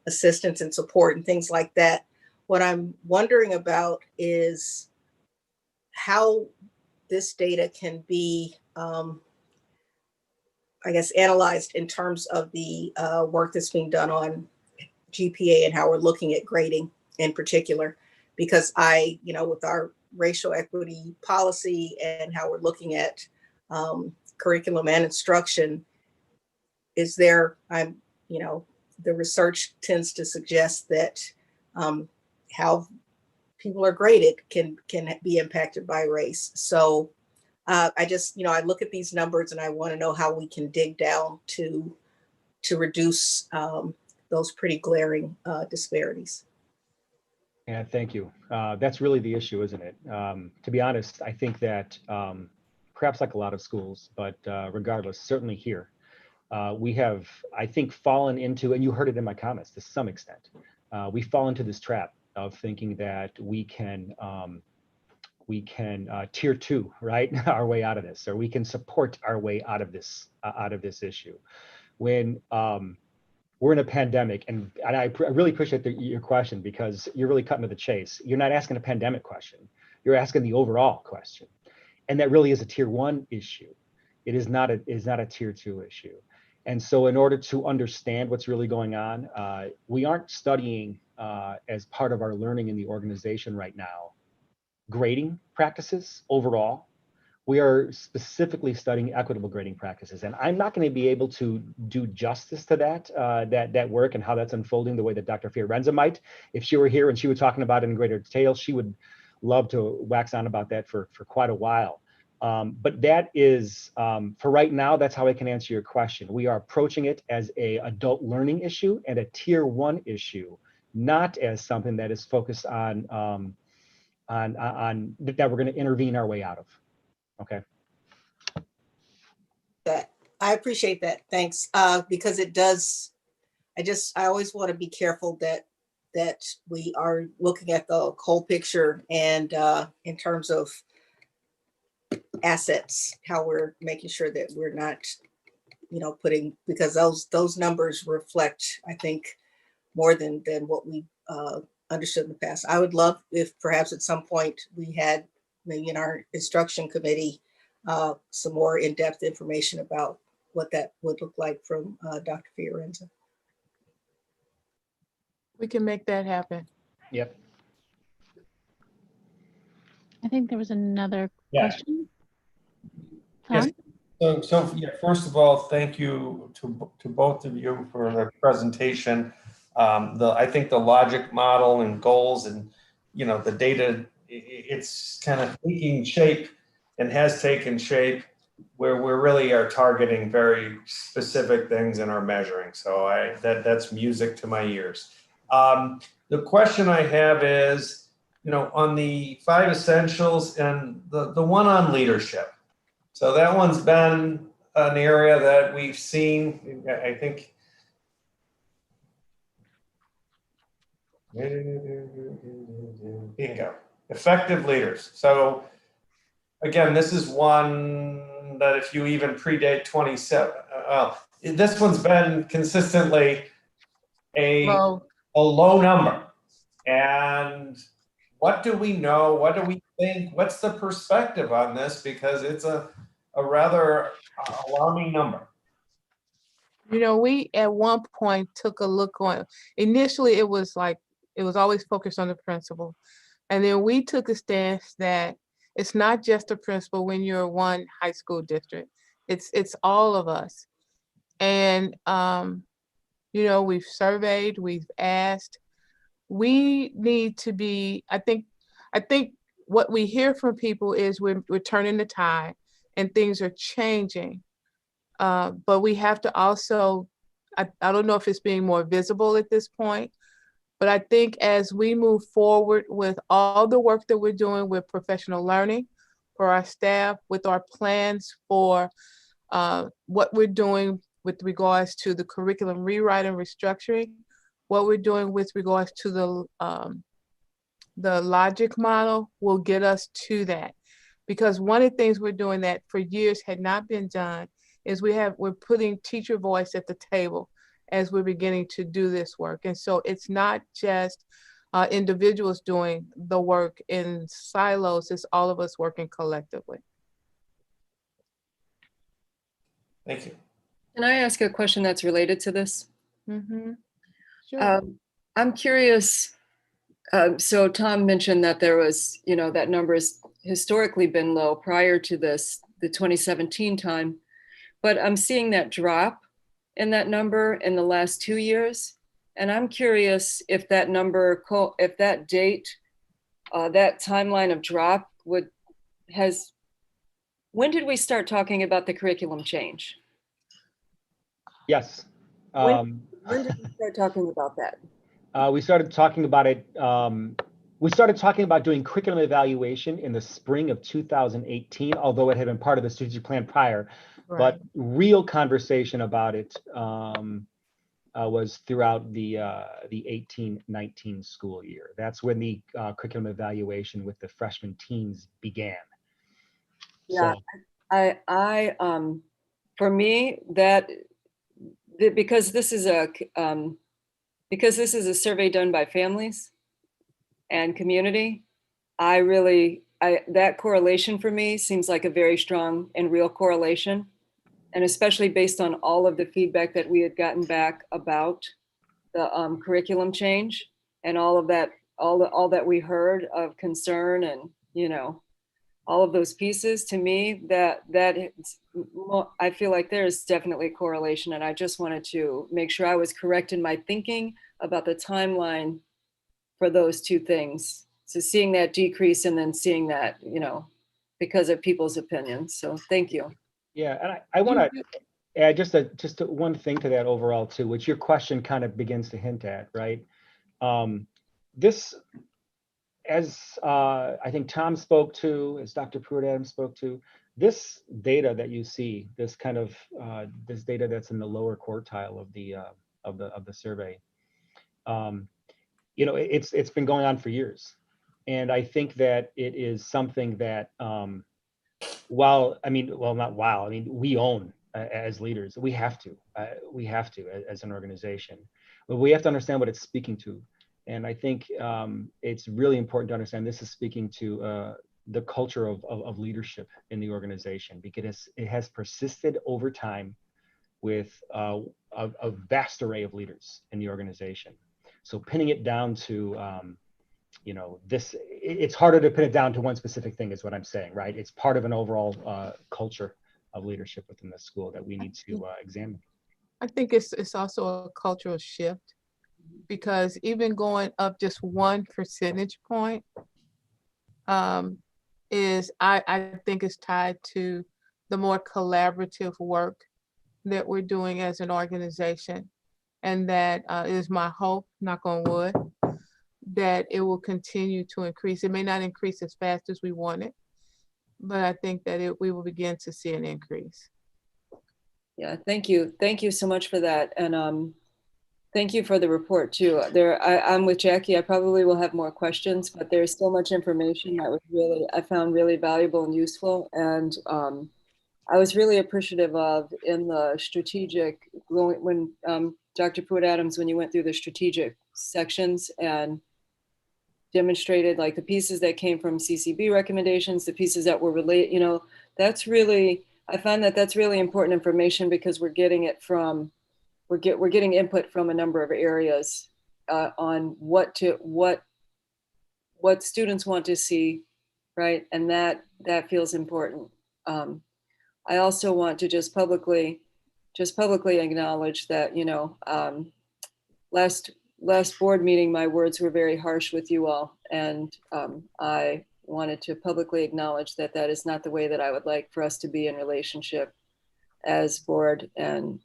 assistance and support and things like that. What I'm wondering about is how this data can be analyzed in terms of the work that's being done on GPA and how we're looking at grading in particular, because with our racial equity policy and how we're looking at curriculum and instruction, the research tends to suggest that how people are graded can be impacted by race. So I look at these numbers and I want to know how we can dig down to reduce those pretty glaring disparities. Yeah, thank you. That's really the issue, isn't it? To be honest, I think that perhaps like a lot of schools, but regardless, certainly here, we have, I think, fallen into, and you heard it in my comments to some extent, we fall into this trap of thinking that we can tier two, right, our way out of this, or we can support our way out of this issue. When we're in a pandemic, and I really appreciate your question, because you're really cutting to the chase. You're not asking a pandemic question. You're asking the overall question. And that really is a tier one issue. It is not a tier two issue. And so in order to understand what's really going on, we aren't studying as part of our learning in the organization right now, grading practices overall. We are specifically studying equitable grading practices, and I'm not going to be able to do justice to that work and how that's unfolding the way that Dr. Fiorenza might. If she were here and she were talking about it in greater detail, she would love to wax on about that for quite a while. But that is, for right now, that's how I can answer your question. We are approaching it as a adult learning issue and a tier one issue, not as something that is focused on that we're going to intervene our way out of. Okay. That I appreciate that. Thanks. Because it does, I always want to be careful that we are looking at the whole picture, and in terms of assets, how we're making sure that we're not, because those numbers reflect, I think, more than what we understood in the past. I would love if perhaps at some point we had, maybe in our instruction committee, some more in-depth information about what that would look like from Dr. Fiorenza. We can make that happen. Yep. I think there was another Yeah. question. Yes. Tom? So yeah, first of all, thank you to both of you for the presentation. I think the logic model and goals and, the data, it's kind of taking shape and has taken shape where we really are targeting very specific things in our measuring. So that's music to my ears. The question I have is, on the 5 essentials and the one on leadership. So that one's been an area that we've seen, I think, Bingo. Effective leaders. So again, this is one that if you even predate 27, this one's been consistently a Well, low number. And what do we know? What do we think? What's the perspective on this? Because it's a rather alarming number. you know, we at one point took a look on, initially it was like, it was always focused on the principal. And then we took a stance that it's not just the principal when you're one high school district. It's all of us. And you know, we've surveyed, we've asked. We need to be, I think what we hear from people is we're turning the tide and things are changing. But we have to also, I don't know if it's being more visible at this point, but I think as we move forward with all the work that we're doing with professional learning for our staff, with our plans for what we're doing with regards to the curriculum rewrite and restructuring, what we're doing with regards to the logic model will get us to that. Because one of the things we're doing that for years had not been done is we're putting teacher voice at the table as we're beginning to do this work. And so it's not just individuals doing the work in silos, it's all of us working collectively. Thank you. Can I ask a question that's related to this? Mm-hmm. Sure. I'm curious. So Tom mentioned that there was, you know, that number has historically been low prior to this, the 2017 time, but I'm seeing that drop in that number in the last 2 years. And I'm curious if that number, if that date, that timeline of drop when did we start talking about the curriculum change? Yes. When did we start talking about that? We started talking about it. We started talking about doing curriculum evaluation in the spring of 2018, although it had been part of the strategic plan prior. Right. But real conversation about it was throughout the 18-19 school year. That's when the curriculum evaluation with the freshman teams began. Yeah, So, for me, because this is a survey done by families and community, that correlation for me seems like a very strong and real correlation. And especially based on all of the feedback that we had gotten back about the curriculum change and all of that, all that we heard of concern and, you know, all of those pieces, to me, I feel like there is definitely a correlation, and I just wanted to make sure I was correct in my thinking about the timeline for those two things. So seeing that decrease and then seeing that, you know, because of people's opinions. So thank you. yeah, and I want to add just one thing to that overall too, which your question kind of begins to hint at, right? This, as I think Tom spoke to, as Dr. Pruitt-Adams spoke to, this data that you see, this kind of this data that's in the lower quartile of the survey, you know, it's been going on for years, and I think that it is something that we own as leaders. We have to as an organization, but we have to understand what it's speaking to. And I think it's really important to understand this is speaking to the culture of leadership in the organization, because it has persisted over time with a vast array of leaders in the organization. So pinning it down to, you know, it's harder to pin it down to one specific thing is what I'm saying, right? It's part of an overall culture of leadership within the school that we need to examine. I think it's also a cultural shift, because even going up just 1 percentage point is, I think is tied to the more collaborative work that we're doing as an organization. And that is my hope, knock on wood, that it will continue to increase. It may not increase as fast as we want it, but I think that we will begin to see an increase. Yeah, thank you. Thank you so much for that. And Thank you for the report too. I'm with Jackie. I probably will have more questions, but there's so much information that I found really valuable and useful. And I was really appreciative of in the strategic, when Dr. Pruitt-Adams, when you went through the strategic sections and demonstrated like the pieces that came from CCB recommendations, the pieces that were related, that's really, I find that that's really important information because we're getting it from, we're getting input from a number of areas on what students want to see, right? And that feels important. I also want to just publicly acknowledge that, last board meeting, my words were very harsh with you all. And I wanted to publicly acknowledge that that is not the way that I would like for us to be in relationship as board and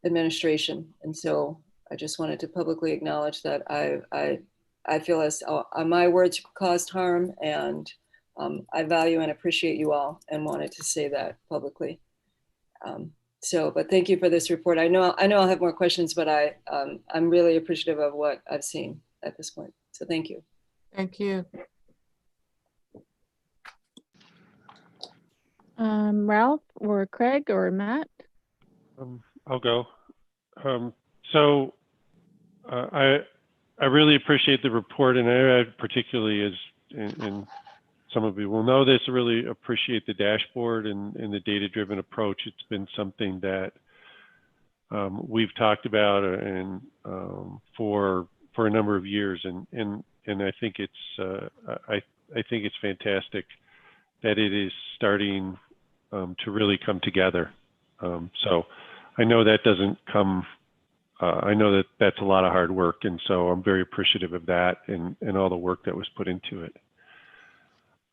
administration. And so I just wanted to publicly acknowledge that I feel as my words caused harm, and I value and appreciate you all and wanted to say that publicly. But thank you for this report. I know I'll have more questions, but I'm really appreciative of what I've seen at this point. So thank you. Thank you. Ralph or Craig or Matt? I'll go. I really appreciate the report, and I particularly, as and some of you will know this, I really appreciate the dashboard and the data-driven approach. It's been something that we've talked about and for a number of years, and I think it's I think it's fantastic that it is starting to really come together. So I know that doesn't come. I know that that's a lot of hard work, and so I'm very appreciative of that and all the work that was put into it.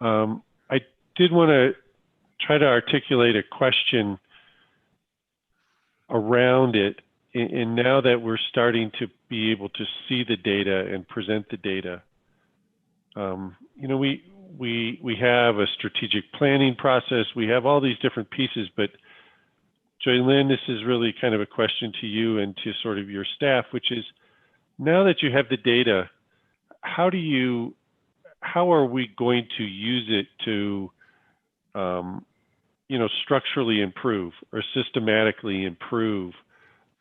I did want to try to articulate a question around it, and now that we're starting to be able to see the data and present the data, we have a strategic planning process. We have all these different pieces, but Joylyn, this is really kind of a question to you and to sort of your staff, which is, now that you have the data, how are we going to use it to, structurally improve or systematically improve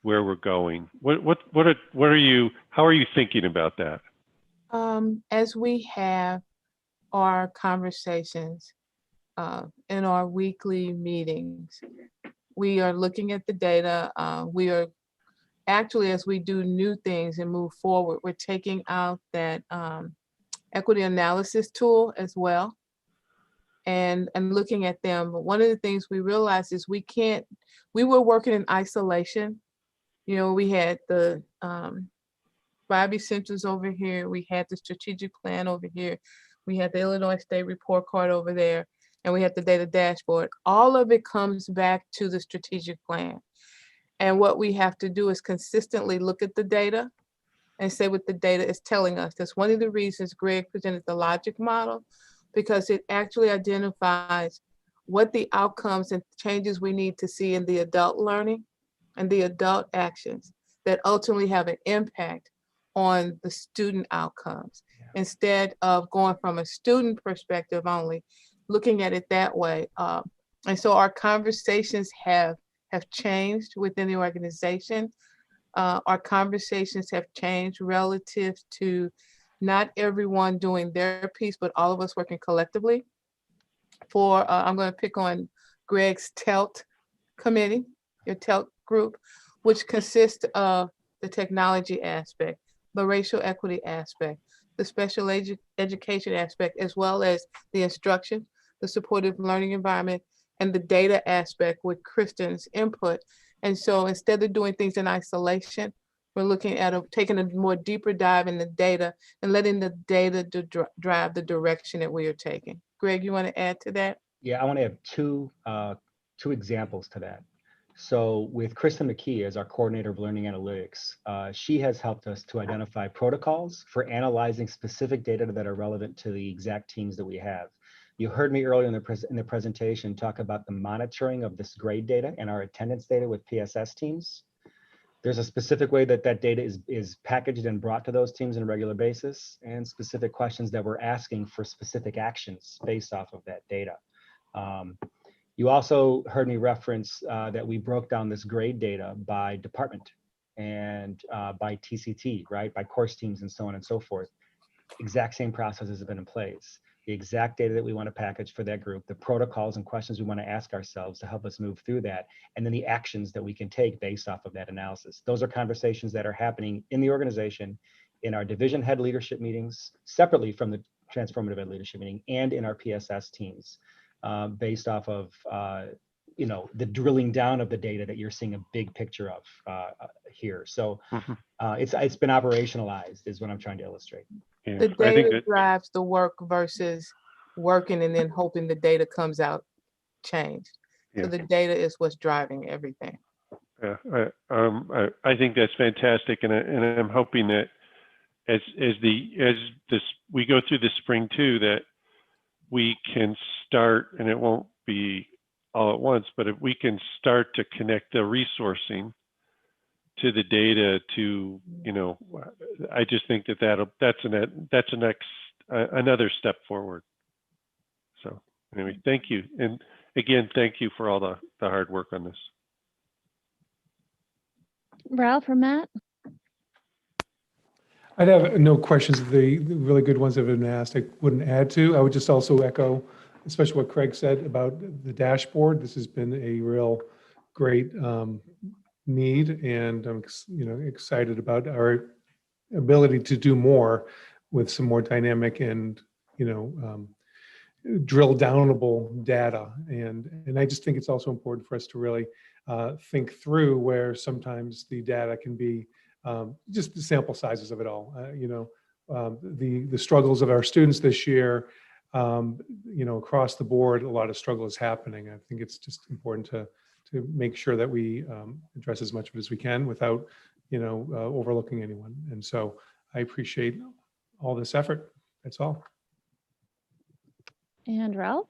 where we're going? How are you thinking about that? As we have our conversations in our weekly meetings, we are looking at the data. We are actually, as we do new things and move forward, we're taking out that equity analysis tool as well and looking at them. One of the things we realized is we were working in isolation. We had the 5 essentials over here. We had the strategic plan over here. We had the Illinois State report card over there, and we had the data dashboard. All of it comes back to the strategic plan. And what we have to do is consistently look at the data and say what the data is telling us. That's one of the reasons Greg presented the logic model, because it actually identifies what the outcomes and changes we need to see in the adult learning and the adult actions that ultimately have an impact on the student outcomes. Instead of going from a student perspective only, looking at it that way. And so our conversations have changed within the organization. Our conversations have changed relative to not everyone doing their piece, but all of us working collectively. I'm going to pick on Greg's TELT committee, your TELT group, which consists of the technology aspect, the racial equity aspect, the special education aspect, as well as the instruction, the supportive learning environment, and the data aspect with Kristen's input. And so instead of doing things in isolation, we're looking at taking a more deeper dive in the data and letting the data drive the direction that we are taking. Greg, you want to add to that? Yeah, I want to have two examples to that. So with Kristen McKee as our coordinator of learning analytics, she has helped us to identify protocols for analyzing specific data that are relevant to the exact teams that we have. You heard me earlier in the presentation talk about the monitoring of this grade data and our attendance data with PSS teams. There's a specific way that that data is packaged and brought to those teams on a regular basis, and specific questions that we're asking for specific actions based off of that data. You also heard me reference that we broke down this grade data by department and by TCT, right? By course teams and so on and so forth. Exact same processes have been in place. The exact data that we want to package for that group, the protocols and questions we want to ask ourselves to help us move through that, and then the actions that we can take based off of that analysis. Those are conversations that are happening in the organization, in our division head leadership meetings, separately from the transformative ed leadership meeting, and in our PSS teams, based off of you know, the drilling down of the data that you're seeing a big picture of here. So it's been operationalized is what I'm trying to illustrate. Yeah, The I think data that, drives the work versus working and then hoping the data comes out changed. yeah. So the data is what's driving everything. Yeah, I think that's fantastic, and I'm hoping that as this we go through the spring too, that we can start, and it won't be all at once, but if we can start to connect the resourcing to the data to, you know, I just think that's a next another step forward. So anyway, thank you, and again, thank you for all the hard work on this. Ralph or Matt? I'd have no questions. The really good ones that have been asked, I wouldn't add to. I would just also echo, especially what Craig said about the dashboard. This has been a real great need, and I'm excited about our ability to do more with some more dynamic and drill downable data. And I just think it's also important for us to really think through where sometimes the data can be just the sample sizes of it all. The struggles of our students this year, across the board, a lot of struggle is happening. I think it's just important to make sure that we address as much of it as we can without, overlooking anyone. And so I appreciate all this effort. That's all. And Ralph?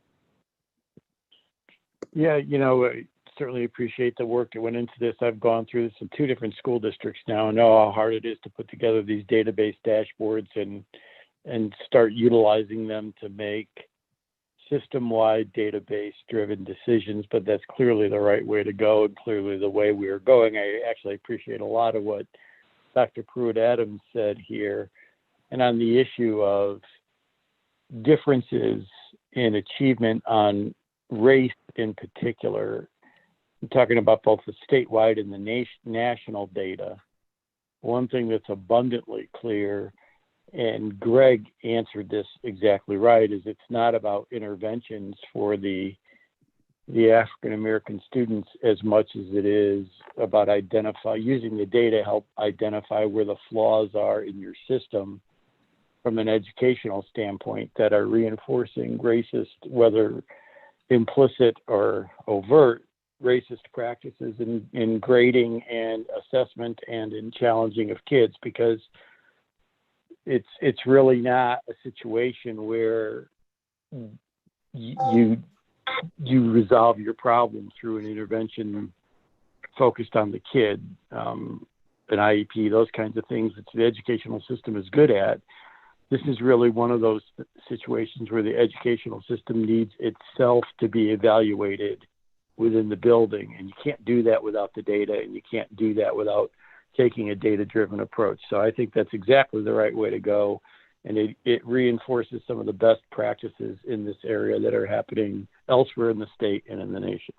Yeah, I certainly appreciate the work that went into this. I've gone through this in 2 different school districts now and know how hard it is to put together these database dashboards and start utilizing them to make system-wide database-driven decisions, but that's clearly the right way to go and clearly the way we are going. I actually appreciate a lot of what Dr. Pruitt-Adams said here. And on the issue of differences in achievement on race in particular, I'm talking about both the statewide and the national data. One thing that's abundantly clear, and Greg answered this exactly right, is it's not about interventions for the African-American students as much as it is about using the data to help identify where the flaws are in your system from an educational standpoint that are reinforcing racist, whether implicit or overt, racist practices in grading and assessment and in challenging of kids, because it's really not a situation where you resolve your problem through an intervention focused on the kid, an IEP, those kinds of things that the educational system is good at. This is really one of those situations where the educational system needs itself to be evaluated within the building, and you can't do that without the data, and you can't do that without taking a data-driven approach. So I think that's exactly the right way to go, and it reinforces some of the best practices in this area that are happening elsewhere in the state and in the nation.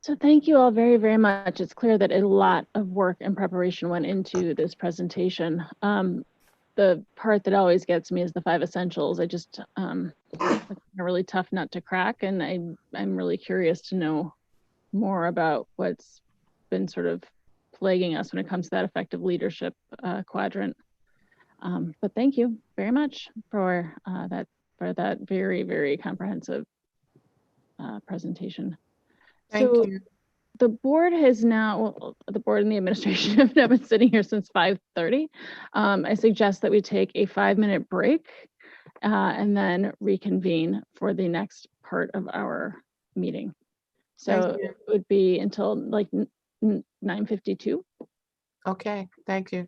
So thank you all very, very much. It's clear that a lot of work and preparation went into this presentation. The part that always gets me is the 5 essentials. I just, it's a really tough nut to crack, and I'm really curious to know more about what's been sort of plaguing us when it comes to that effective leadership quadrant. But thank you very much for that very, very comprehensive presentation. Thank So you. the board has now, well, the board and the administration have now been sitting here since 5:30. I suggest that we take a 5-minute break and then reconvene for the next part of our meeting. So you. it would be until like 9:52. Okay, thank you.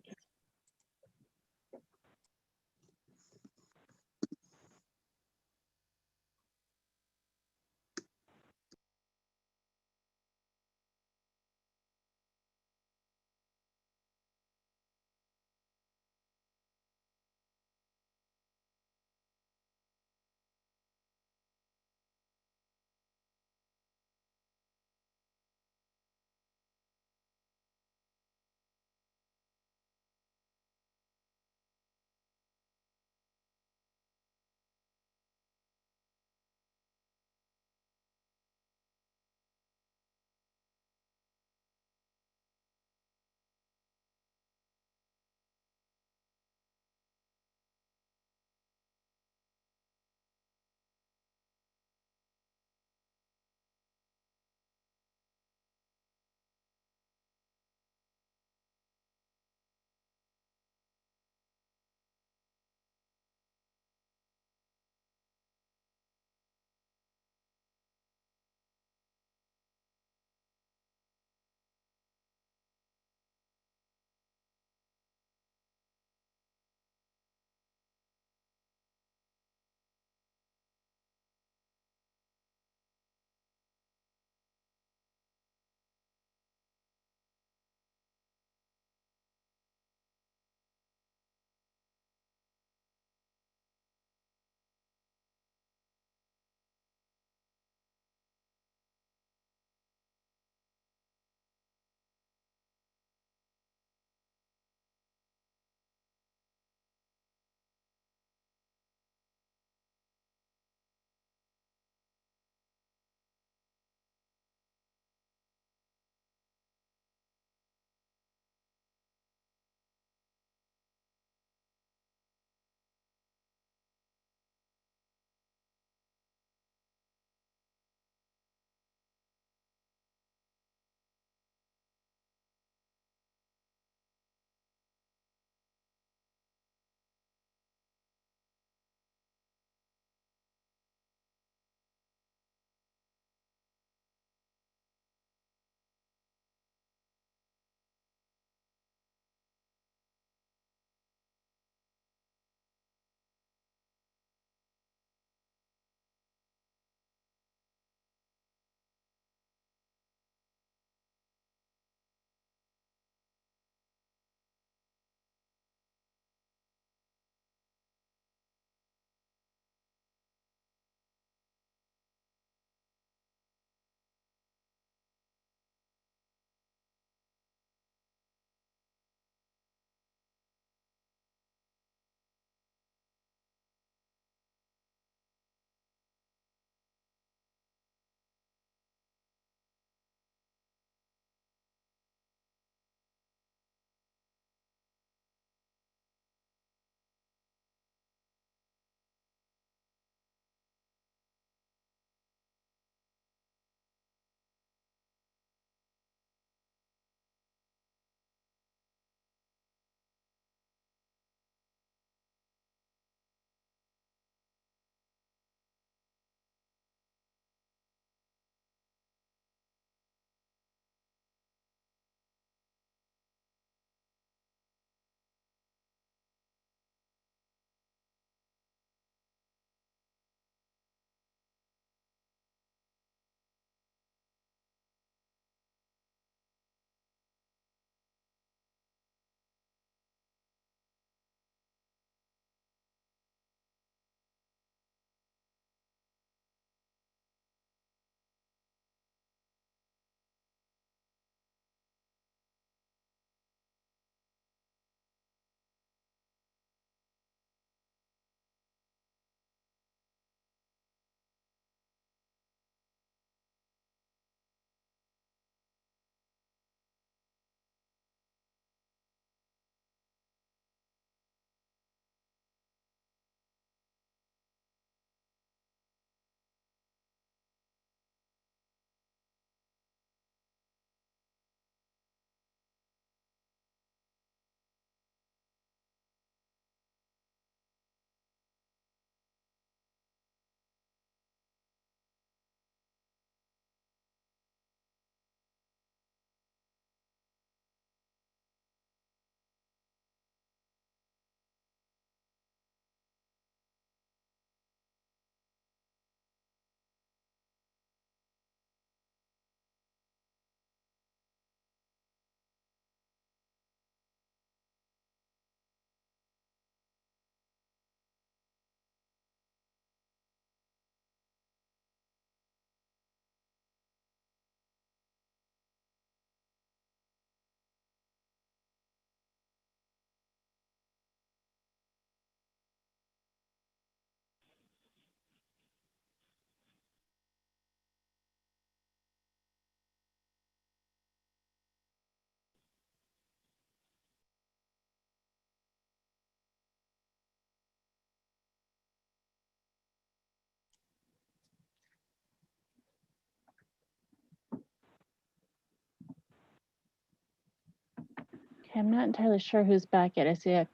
Okay, I'm not entirely sure who's back yet. I see a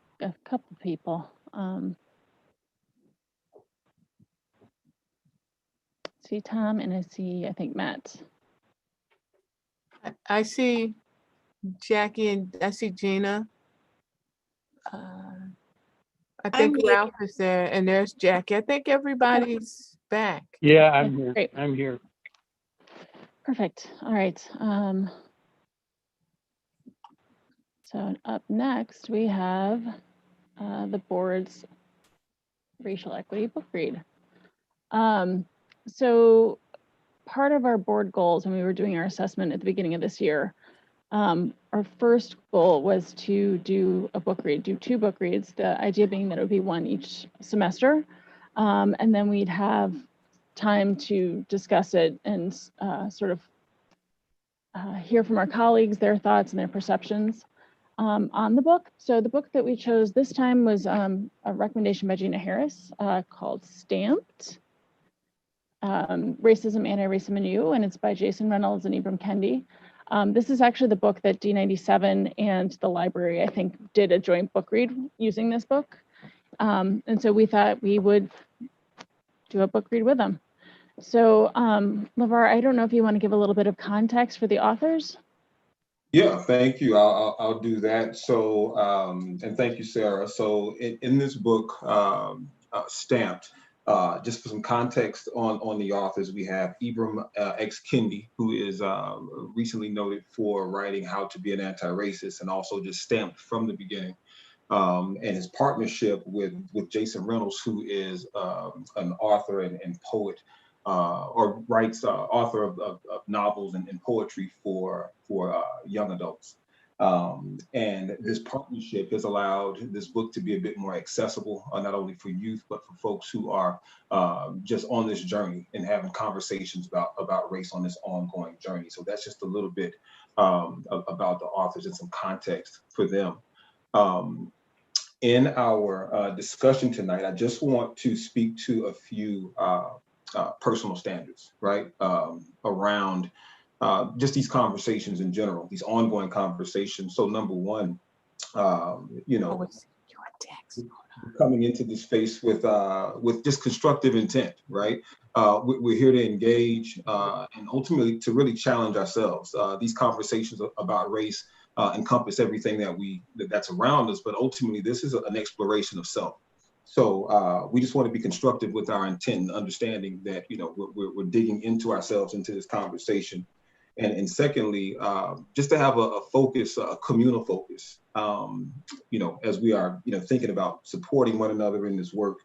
couple people. See Tom and I see, I think, Matt. I see Jackie and I see Gina. I think I'm here. Ralph is there and there's Jackie. I think everybody's back. Yeah, I'm here. Great. I'm here. Perfect. All right. So up next, we have the board's racial equity book read. So part of our board goals when we were doing our assessment at the beginning of this year, our first goal was to do a book read, do 2 book reads, the idea being that it would be 1 each semester. And then we'd have time to discuss it and sort of hear from our colleagues, their thoughts and their perceptions on the book. So the book that we chose this time was a recommendation by Gina Harris called Stamped, Racism, Anti-Racism in You, and it's by Jason Reynolds and Ibram Kendi. This is actually the book that D97 and the library, I think, did a joint book read using this book. And so we thought we would do a book read with them. So LeVar, I don't know if you want to give a little bit of context for the authors. Yeah, thank you. I'll do that. So, and thank you, Sarah. So in this book, Stamped, just for some context on the authors, we have Ibram X. Kendi, who is recently noted for writing How to Be an Anti-Racist and also just Stamped from the beginning. And his partnership with Jason Reynolds, who is an author and poet, or writes author of novels and poetry for young adults. And this partnership has allowed this book to be a bit more accessible, not only for youth, but for folks who are just on this journey and having conversations about race on this ongoing journey. So that's just a little bit about the authors and some context for them. In our discussion tonight, I just want to speak to a few personal standards, right? Around just these conversations in general, these ongoing conversations. So number one, coming into this space with just constructive intent, right? We're here to engage and ultimately to really challenge ourselves. These conversations about race encompass everything that's around us, but ultimately this is an exploration of self. So we just want to be constructive with our intent and understanding that, we're digging into ourselves into this conversation. And secondly, just to have a focus, a communal focus, as we are, thinking about supporting one another in this work,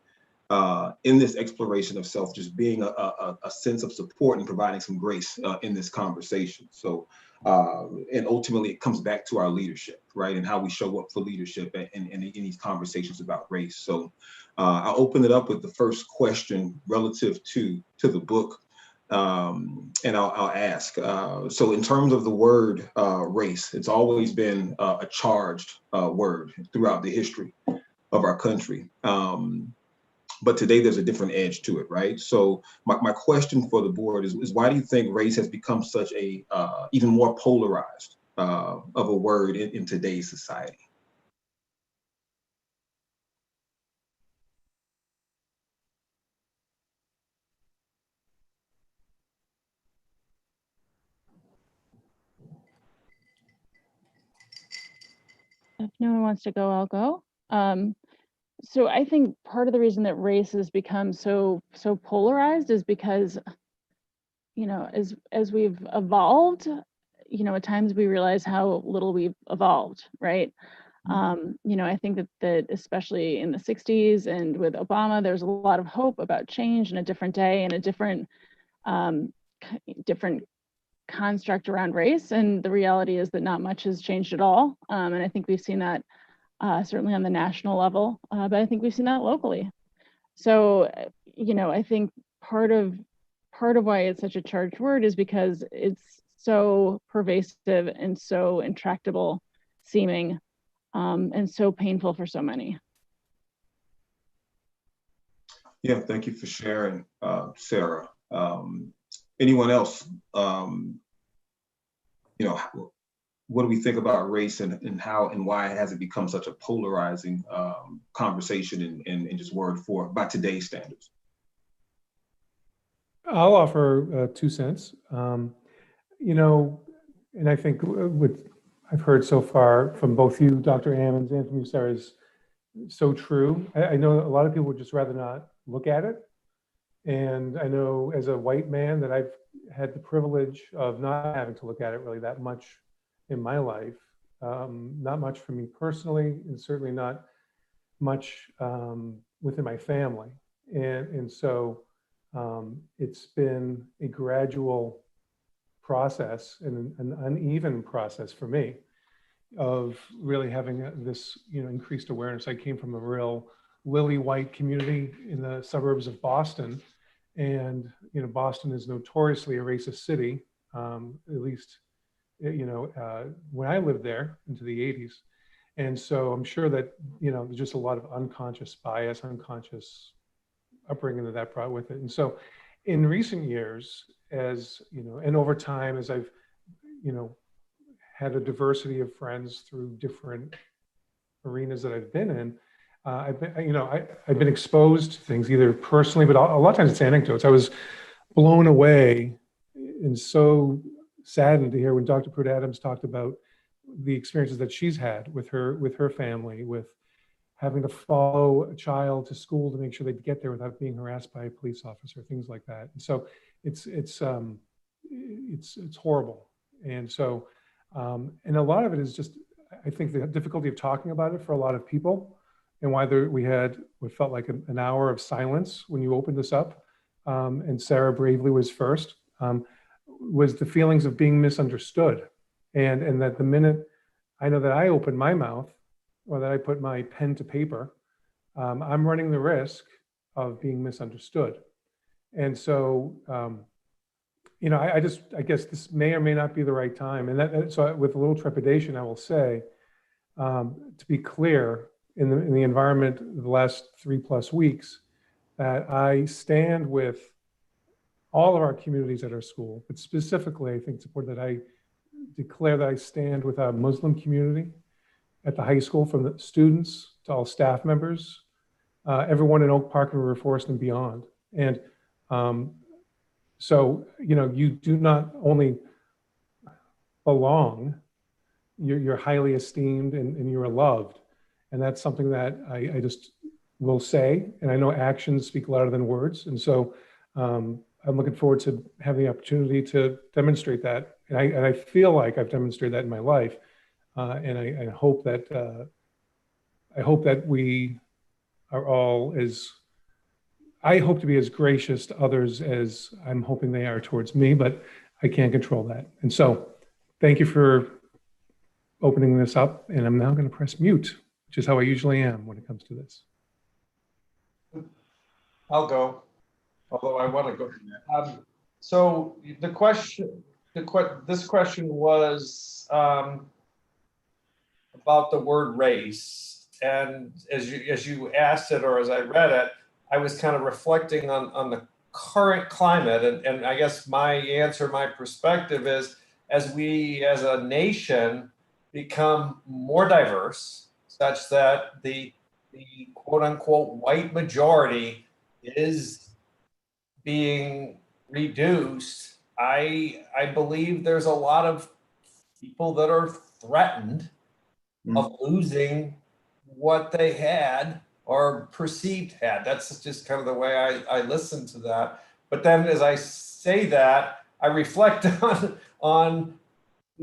in this exploration of self, just being a sense of support and providing some grace in this conversation. So, and ultimately it comes back to our leadership, right? And how we show up for leadership in these conversations about race. So I'll open it up with the first question relative to the book. And I'll ask, so in terms of the word race, it's always been a charged word throughout the history of our country. But today there's a different edge to it, right? So my question for the board is why do you think race has become such a even more polarized of a word in today's society? If no one wants to go, I'll go. So I think part of the reason that race has become so polarized is because, as we've evolved, at times we realize how little we've evolved, right? I think that especially in the 60s and with Obama, there's a lot of hope about change and a different day and a different construct around race. And the reality is that not much has changed at all. And I think we've seen that certainly on the national level, but I think we've seen that locally. So, I think part of why it's such a charged word is because it's so pervasive and so intractable seeming, and so painful for so many. Yeah, thank you for sharing, Sarah. Anyone else? what do we think about race and how and why has it become such a polarizing conversation and just word for by today's standards? I'll offer 2 cents. You know, and I think what I've heard so far from both you, Dr. Ammons, and from you, Sarah, is so true. I know a lot of people would just rather not look at it. And I know as a white man that I've had the privilege of not having to look at it really that much in my life. Not much for me personally, and certainly not much within my family. And so it's been a gradual process and an uneven process for me of really having this, increased awareness. I came from a real lily white community in the suburbs of Boston, and Boston is notoriously a racist city, at least when I lived there into the 80s. And so I'm sure that there's just a lot of unconscious bias, unconscious upbringing that brought with it. And so in recent years, as and over time, as I've had a diversity of friends through different arenas that I've been in, I've been exposed to things either personally, but a lot of times it's anecdotes. I was blown away and so saddened to hear when Dr. Pruitt Adams talked about the experiences that she's had with her family, with having to follow a child to school to make sure they get there without being harassed by a police officer, things like that. And so it's horrible. And so and a lot of it is just, I think, the difficulty of talking about it for a lot of people, and why we had what felt like an hour of silence when you opened this up. And Sarah bravely was first. Was the feelings of being misunderstood, and that the minute I know that I open my mouth or that I put my pen to paper, I'm running the risk of being misunderstood. And so, I guess this may or may not be the right time. And so with a little trepidation, I will say, to be clear, in the environment of the last 3+ weeks, that I stand with all of our communities at our school, but specifically, I think it's important that I declare that I stand with our Muslim community at the high school, from the students to all staff members, everyone in Oak Park and River Forest and beyond. And so, you do not only belong, you're highly esteemed and you're loved. And that's something that I just will say. And I know actions speak louder than words. And so I'm looking forward to having the opportunity to demonstrate that. And I feel like I've demonstrated that in my life. And I hope that we are all I hope to be as gracious to others as I'm hoping they are towards me, but I can't control that. And so thank you for opening this up. And I'm now going to press mute, which is how I usually am when it comes to this. I'll go, although I want to go. So the question, this question was about the word race, and as you asked it, or as I read it, I was kind of reflecting on the current climate, and I guess my answer, my perspective is, as we as a nation become more diverse, such that the quote unquote white majority is being reduced, I believe there's a lot of people that are threatened of losing what they had or perceived had. That's just kind of the way I listen to that. But then as I say that, I reflect on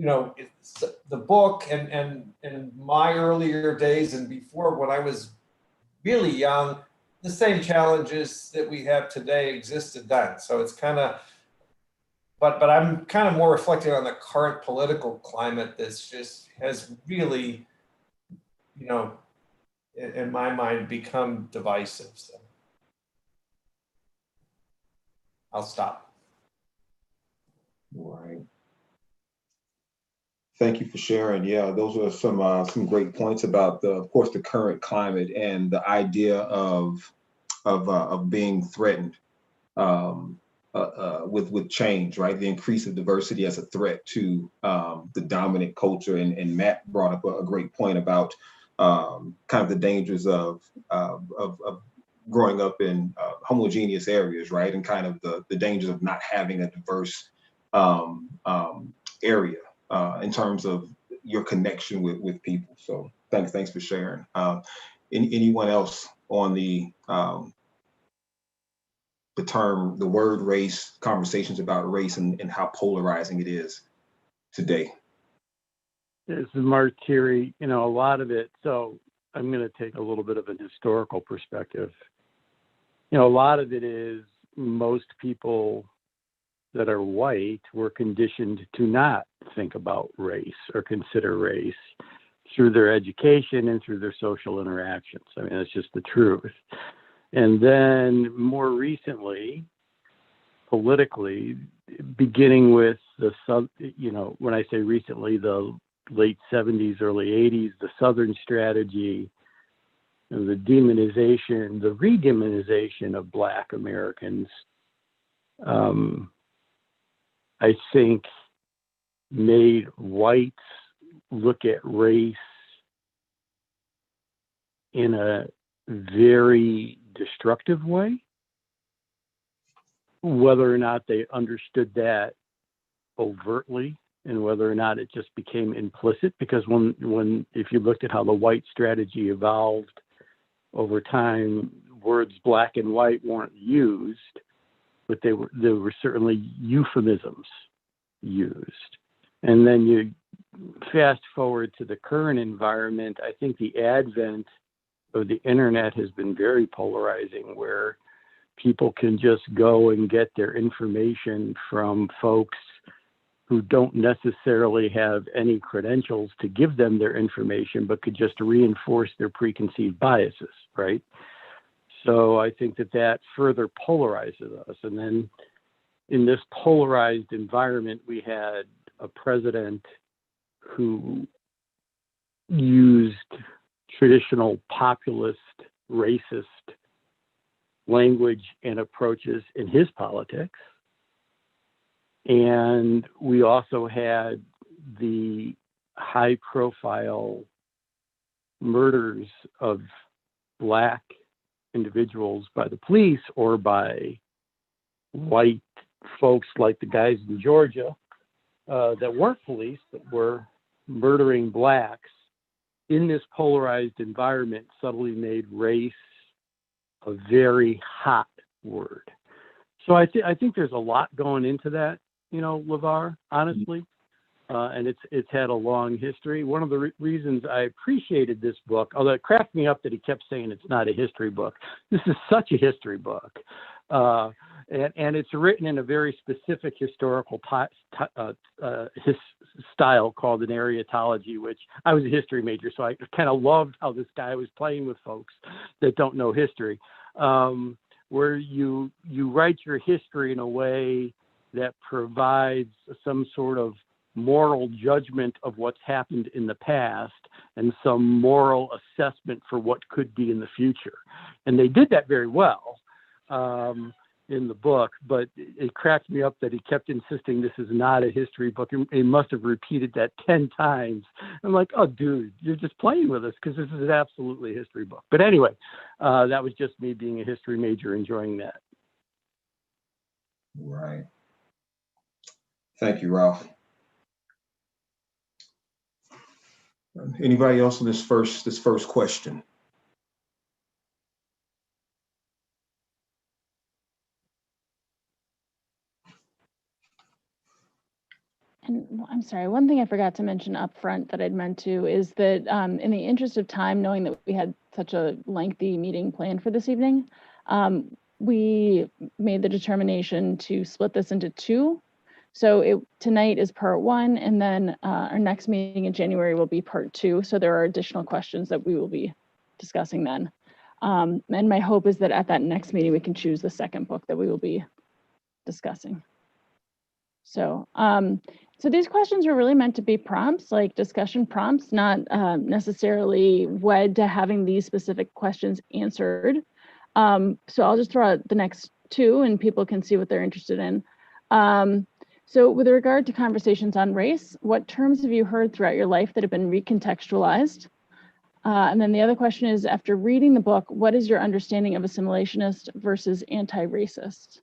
the book and my earlier days and before, when I was really young, the same challenges that we have today existed then. So it's kind of, but I'm kind of more reflecting on the current political climate that's just has really, in my mind, become divisive. So I'll stop. All right. Thank you for sharing. Yeah, those are some great points about of course, the current climate and the idea of being threatened. with change, right? The increase of diversity as a threat to the dominant culture. And Matt brought up a great point about kind of the dangers of growing up in homogeneous areas, right? And kind of the dangers of not having a diverse area in terms of your connection with people. So thanks for sharing. Anyone else on the word race, conversations about race and how polarizing it is today? This is Mark Thierry. A lot of it, so I'm going to take a little bit of an historical perspective. A lot of it is most people that are white were conditioned to not think about race or consider race through their education and through their social interactions. I mean, that's just the truth. And then more recently, politically, beginning with when I say recently, the late 70s, early 80s, the Southern strategy, the demonization, the re-demonization of Black Americans, I think made whites look at race in a very destructive way. Whether or not they understood that overtly and whether or not it just became implicit, because if you looked at how the white strategy evolved over time, words black and white weren't used, but there were certainly euphemisms used. And then you fast forward to the current environment, I think the advent of the internet has been very polarizing, where people can just go and get their information from folks who don't necessarily have any credentials to give them their information, but could just reinforce their preconceived biases, right? So I think that further polarizes us. And then in this polarized environment, we had a president who used traditional populist, racist language and approaches in his politics. And we also had the high-profile murders of Black individuals by the police or by white folks like the guys in Georgia that weren't police, but were murdering Blacks. In this polarized environment, subtly made race a very hot word. So I think there's a lot going into that, LeVar, honestly, and it's had a long history. One of the reasons I appreciated this book, although it cracked me up that he kept saying it's not a history book. This is such a history book, and it's written in a very specific historical style called an areatology, which I was a history major, so I kind of loved how this guy was playing with folks that don't know history, where you write your history in a way that provides some sort of moral judgment of what's happened in the past and some moral assessment for what could be in the future. And they did that very well in the book, but it cracked me up that he kept insisting this is not a history book. He must have repeated that 10 times. I'm like, oh, dude, you're just playing with us because this is absolutely a history book. But anyway, that was just me being a history major enjoying that. Right. Thank you, Ralph. Anybody else on this first question? And I'm sorry, one thing I forgot to mention up front that I'd meant to is that in the interest of time, knowing that we had such a lengthy meeting planned for this evening, we made the determination to split this into two. So tonight is part one, and then our next meeting in January will be part two. So there are additional questions that we will be discussing then. And my hope is that at that next meeting, we can choose the second book that we will be discussing. So, so these questions are really meant to be prompts, like discussion prompts, not necessarily wed to having these specific questions answered. So I'll just throw out the next too, and people can see what they're interested in. So with regard to conversations on race, what terms have you heard throughout your life that have been recontextualized? And then the other question is, after reading the book, what is your understanding of assimilationist versus anti-racist?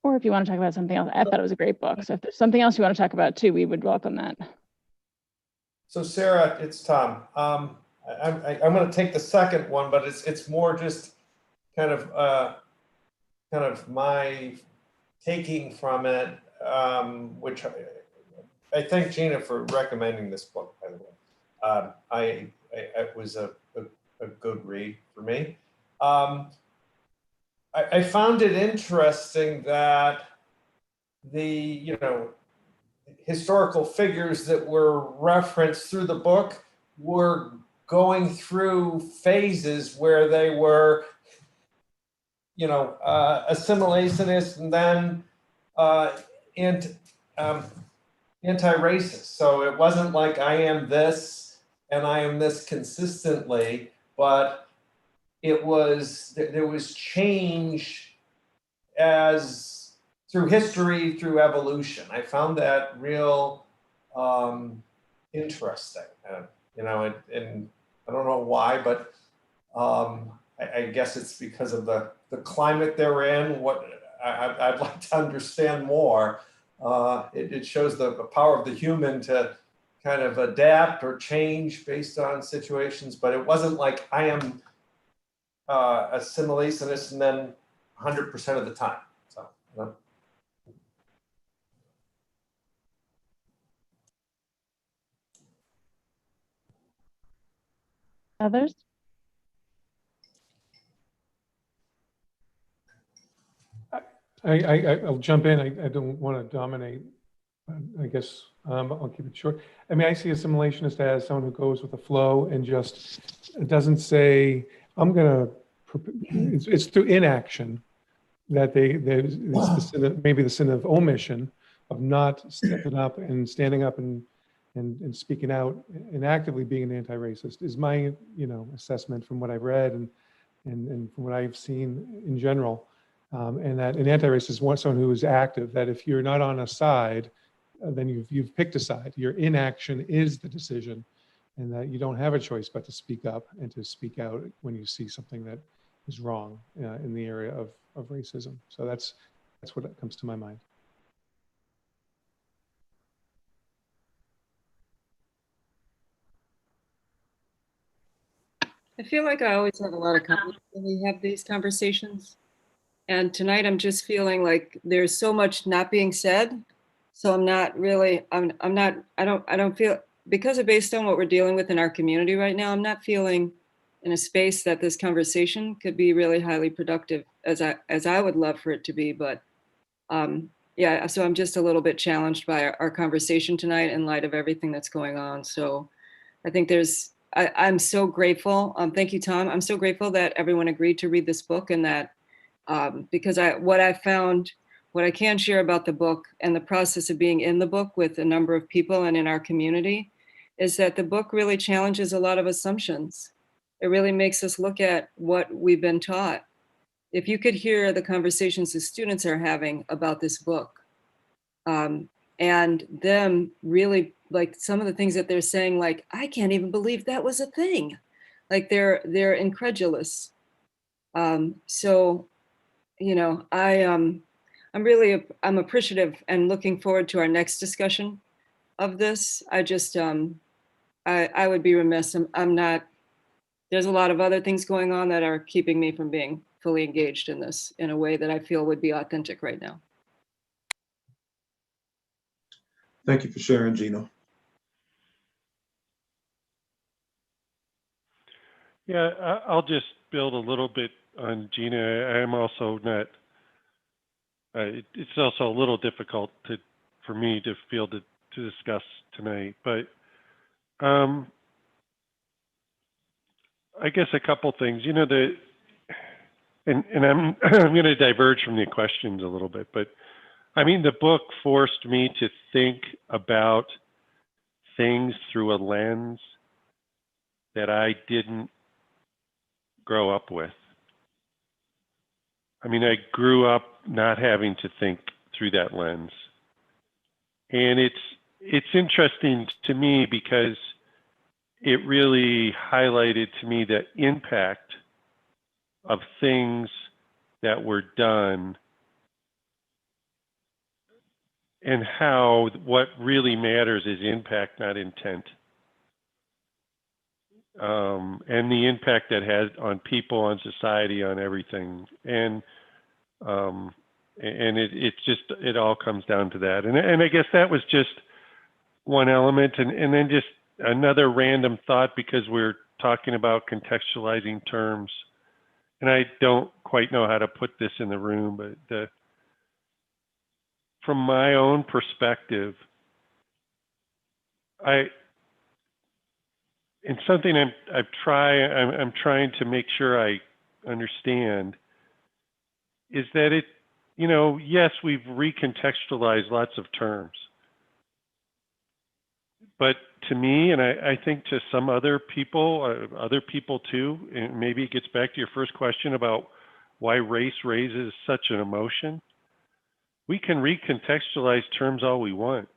Or if you want to talk about something else, I thought it was a great book. So if there's something else you want to talk about too, we would welcome that. So Sarah, it's Tom. I'm going to take the second one, but it's more just kind of my taking from it, which I thank Gina for recommending this book, by the way. It was a good read for me. I found it interesting that the historical figures that were referenced through the book were going through phases where they were assimilationist and then anti-racist. So it wasn't like I am this and I am this consistently, but there was change as through history, through evolution. I found that real interesting. And I don't know why, but I guess it's because of the climate they're in. What I'd like to understand more. It shows the power of the human to kind of adapt or change based on situations, but it wasn't like I am assimilationist and then 100% of the time. So. Others? I'll jump in. I don't want to dominate. I guess I'll keep it short. I mean, I see assimilationist as someone who goes with the flow and just doesn't say, I'm going to, it's through inaction that there's the sin of, maybe the sin of omission, of not stepping up and standing up and speaking out and actively being an anti-racist is my, assessment from what I've read and from what I've seen in general. And that an anti-racist is someone who is active, that if you're not on a side, then you've picked a side. Your inaction is the decision, and that you don't have a choice but to speak up and to speak out when you see something that is wrong in the area of racism. So that's what comes to my mind. I feel like I always have a lot of confidence when we have these conversations. And tonight I'm just feeling like there's so much not being said. So I'm not really, I don't feel, because of based on what we're dealing with in our community right now, I'm not feeling in a space that this conversation could be really highly productive as I would love for it to be. But yeah, so I'm just a little bit challenged by our conversation tonight in light of everything that's going on. So I think I'm so grateful. Thank you, Tom. I'm so grateful that everyone agreed to read this book, and that because what I found, what I can share about the book and the process of being in the book with a number of people and in our community is that the book really challenges a lot of assumptions. It really makes us look at what we've been taught. If you could hear the conversations the students are having about this book, and them really, like some of the things that they're saying, like, I can't even believe that was a thing. Like they're incredulous. So, I'm appreciative and looking forward to our next discussion of this. I just, I would be remiss. There's a lot of other things going on that are keeping me from being fully engaged in this in a way that I feel would be authentic right now. Thank you for sharing, Gina. Yeah, I'll just build a little bit on Gina. I am also not, it's also a little difficult for me to feel to discuss tonight, but I guess a couple things, and I'm I'm going to diverge from the questions a little bit, but I mean, the book forced me to think about things through a lens that I didn't grow up with. I mean, I grew up not having to think through that lens. And it's interesting to me because it really highlighted to me the impact of things that were done and how what really matters is impact, not intent. And the impact that has on people, on society, on everything. And it all comes down to that. And I guess that was just one element. And then just another random thought, because we're talking about contextualizing terms. And I don't quite know how to put this in the room, but from my own perspective, it's something I'm trying to make sure I understand, is that it, yes, we've recontextualized lots of terms. But to me, and I think to some other people too, and maybe it gets back to your first question about why race raises such an emotion. We can recontextualize terms all we want.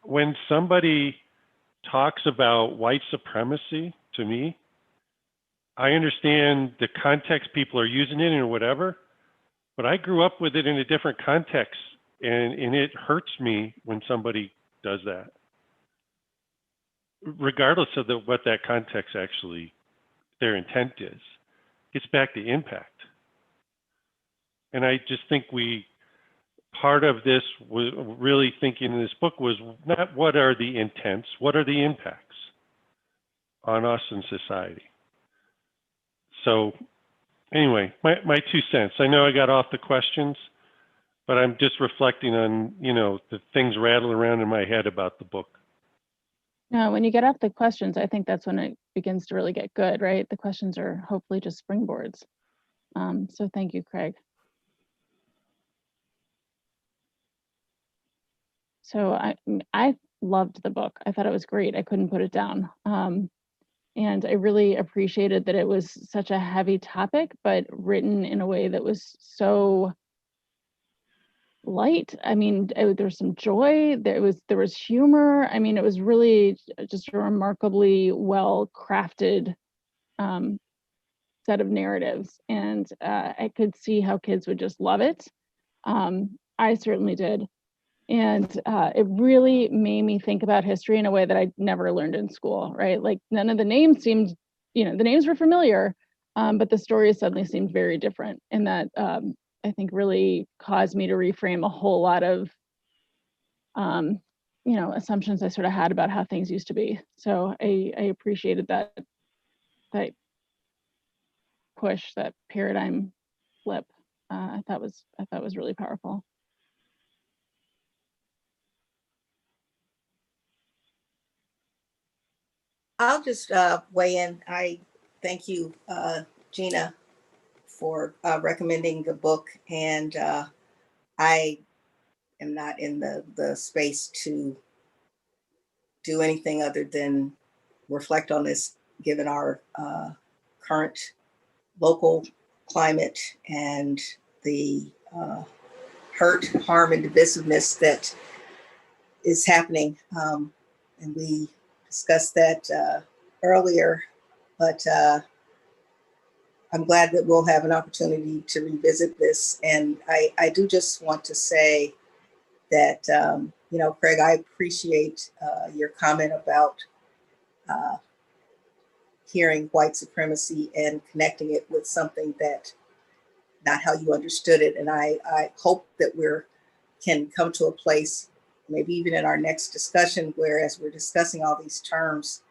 When somebody talks about white supremacy, to me, I understand the context people are using it or whatever, but I grew up with it in a different context, and it hurts me when somebody does that, regardless of what that context actually, their intent is. It's back to impact. And I just think part of this was really thinking in this book was not what are the intents, what are the impacts on us and society. So anyway, my 2 cents. I know I got off the questions, but I'm just reflecting on, the things rattling around in my head about the book. No, when you get off the questions, I think that's when it begins to really get good, right? The questions are hopefully just springboards. So thank you, Craig. So I loved the book. I thought it was great. I couldn't put it down. And I really appreciated that it was such a heavy topic, but written in a way that was so light. I mean, there was some joy. There was humor. I mean, it was really just a remarkably well crafted set of narratives, and I could see how kids would just love it. I certainly did. And it really made me think about history in a way that I never learned in school, right? Like none of the names seemed, the names were familiar, but the stories suddenly seemed very different. And that I think really caused me to reframe a whole lot of, assumptions I sort of had about how things used to be. So I appreciated that push, that paradigm flip. I thought was really powerful. I'll just weigh in. I thank you, Gina, for recommending the book. And I am not in the space to do anything other than reflect on this, given our current local climate and the hurt, harm, and divisiveness that is happening. And we discussed that earlier, but I'm glad that we'll have an opportunity to revisit this. And I do just want to say that, Craig, I appreciate your comment about hearing white supremacy and connecting it with something that not how you understood it. And I hope that can come to a place, maybe even in our next discussion, where as we're discussing all these terms,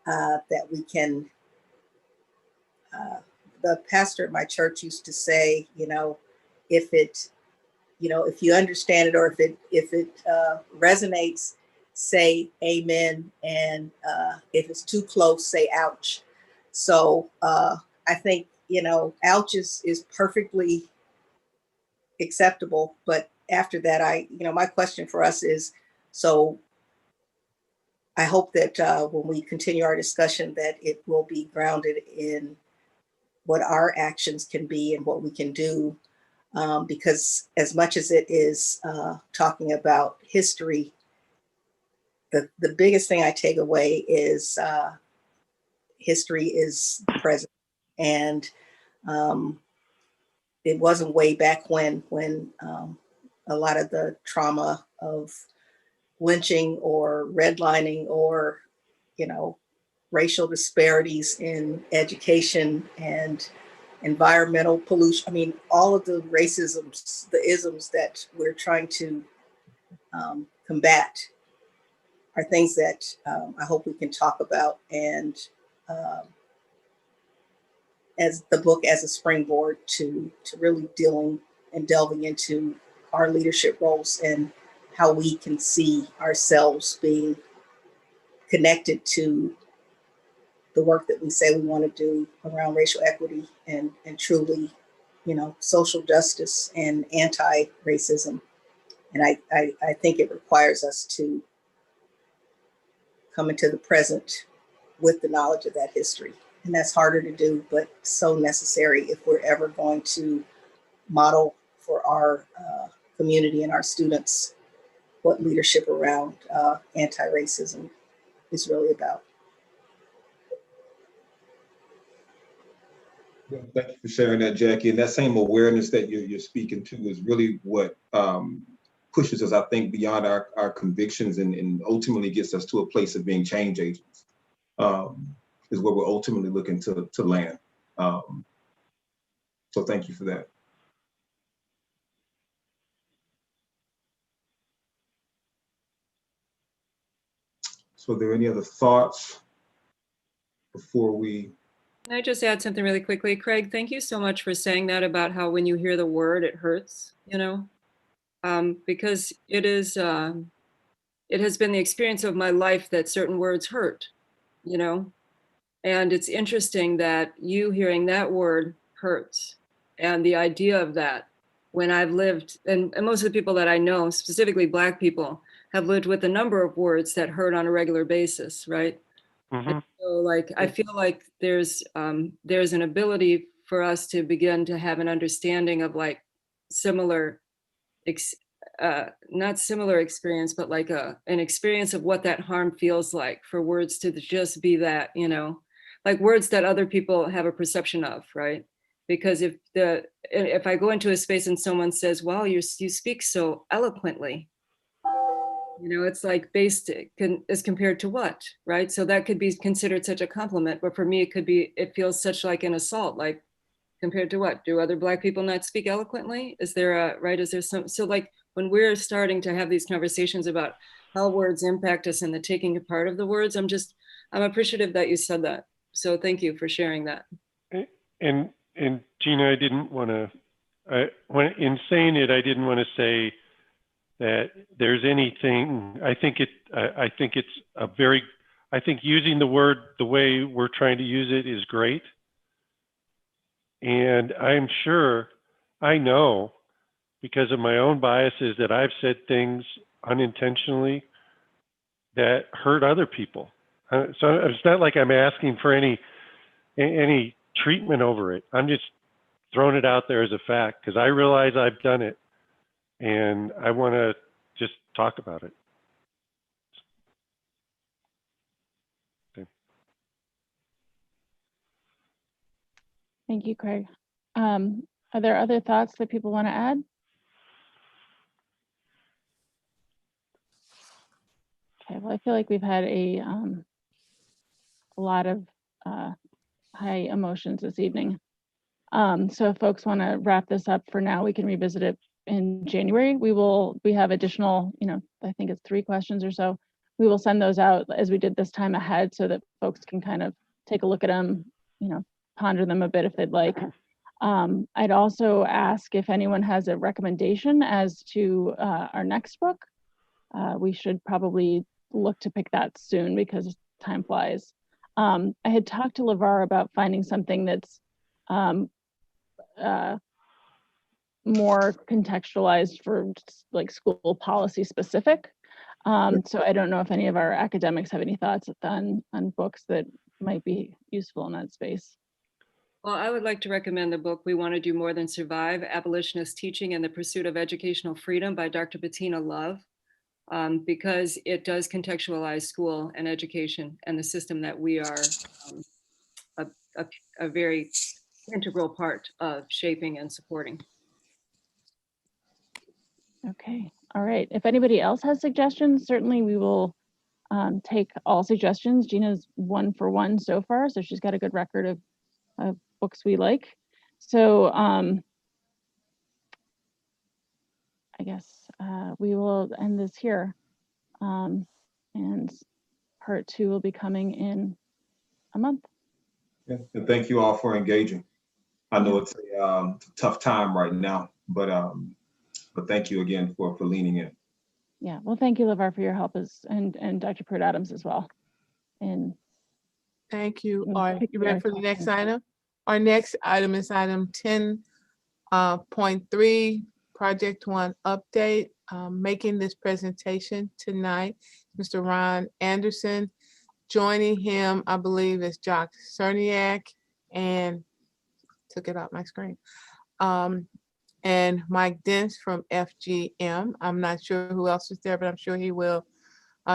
that we can, the pastor at my church used to say, if you understand it, or if it resonates, say amen. And if it's too close, say ouch. So I think, ouch is perfectly acceptable. But after that, my question for us is, so I hope that when we continue our discussion, that it will be grounded in what our actions can be and what we can do. Because as much as it is talking about history, the biggest thing I take away is history is the present. And it wasn't way back when a lot of the trauma of lynching or redlining or, racial disparities in education and environmental pollution. I mean, all of the racisms, the isms that we're trying to combat are things that I hope we can talk about, and as the book as a springboard to really dealing and delving into our leadership roles and how we can see ourselves being connected to the work that we say we want to do around racial equity and truly, social justice and anti-racism. And I think it requires us to come into the present with the knowledge of that history. And that's harder to do, but so necessary if we're ever going to model for our community and our students what leadership around anti-racism is really about. Thank you for sharing that, Jackie. And that same awareness that you're speaking to is really what pushes us, I think, beyond our convictions and ultimately gets us to a place of being change agents, is where we're ultimately looking to land. So thank you for that. So are there any other thoughts before we? Can I just add something really quickly? Craig, thank you so much for saying that about how when you hear the word, it hurts, because it is, it has been the experience of my life that certain words hurt, and it's interesting that you hearing that word hurts, and the idea of that when I've lived, and most of the people that I know, specifically Black people, have lived with a number of words that hurt on a regular basis, right? Mm-hmm. So I feel like there's an ability for us to begin to have an understanding of similar, not similar experience, but an experience of what that harm feels like for words to just be that, like words that other people have a perception of, right? Because if I go into a space and someone says, "Wow, you speak so eloquently," it's like based as compared to what, right? So that could be considered such a compliment, but for me, it feels such like an assault, like compared to what? Do other Black people not speak eloquently? Is there so when we're starting to have these conversations about how words impact us and the taking apart of the words, I'm appreciative that you said that. So thank you for sharing that. And Gina, I didn't want to, in saying it, I didn't want to say that there's anything. I think using the word the way we're trying to use it is great. And I'm sure, I know, because of my own biases, that I've said things unintentionally that hurt other people. So it's not like I'm asking for any treatment over it. I'm just throwing it out there as a fact because I realize I've done it. And I want to just talk about it. Okay. Thank you, Craig. Are there other thoughts that people want to add? Okay, well, I feel like we've had a lot of high emotions this evening. So if folks want to wrap this up for now, we can revisit it in January. We have additional, I think it's 3 questions or so. We will send those out as we did this time ahead so that folks can kind of take a look at them, ponder them a bit if they'd like. I'd also ask if anyone has a recommendation as to our next book. We should probably look to pick that soon because time flies. I had talked to LeVar about finding something that's more contextualized for like school policy specific. So I don't know if any of our academics have any thoughts on books that might be useful in that space. Well, I would like to recommend the book We Want to Do More Than Survive, Abolitionist Teaching and the Pursuit of Educational Freedom by Dr. Bettina Love, because it does contextualize school and education and the system that we are a very integral part of shaping and supporting. Okay, all right. If anybody else has suggestions, certainly we will take all suggestions. Gina's 1 for 1 so far, so she's got a good record of books we like. So I guess we will end this here. And part 2 will be coming in a month. Yeah, and thank you all for engaging. I know it's a tough time right now, but thank you again for leaning in. Yeah, well, thank you, LeVar, for your help and Dr. Pruitt Adams as well. And thank you. Mm, All right, you ready for the next item? Our next item is item 10.3, Project 1 update. Making this presentation tonight, Mr. Ron Anderson. Joining him, I believe, is Jock Cerniak, and took it off my screen. And Mike Dents from FGM. I'm not sure who else is there, but I'm sure he will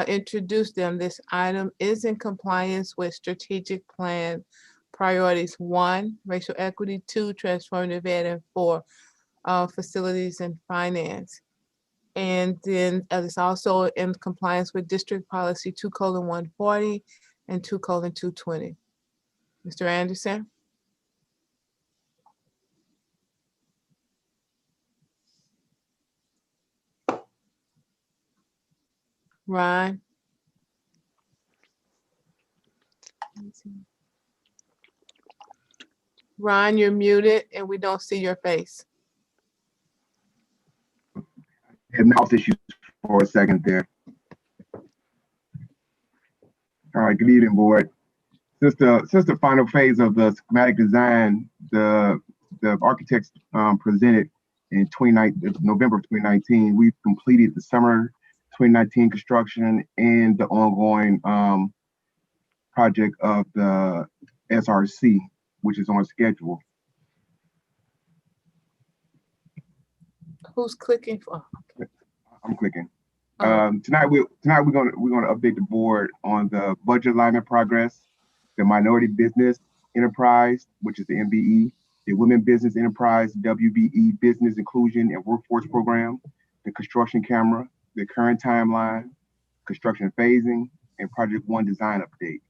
introduce them. This item is in compliance with strategic plan priorities: 1, racial equity; 2, transformative ed; and 4, facilities and finance. And then it's also in compliance with district policy 2:140 and 2:220. Mr. Anderson? Ron? Ron, you're muted and we don't see your face. Had mouse issues for a second there. All right, good evening, board. Since the final phase of the schematic design, the architects presented in November of 2019, we've completed the summer 2019 construction and the ongoing project of the SRC, which is on schedule. Who's clicking for? I'm clicking. Tonight we're gonna update the board on the budget alignment progress, the minority business enterprise, which is the MBE, the women business enterprise WBE business inclusion and workforce program, the construction camera, the current timeline, construction phasing, and project 1 design update.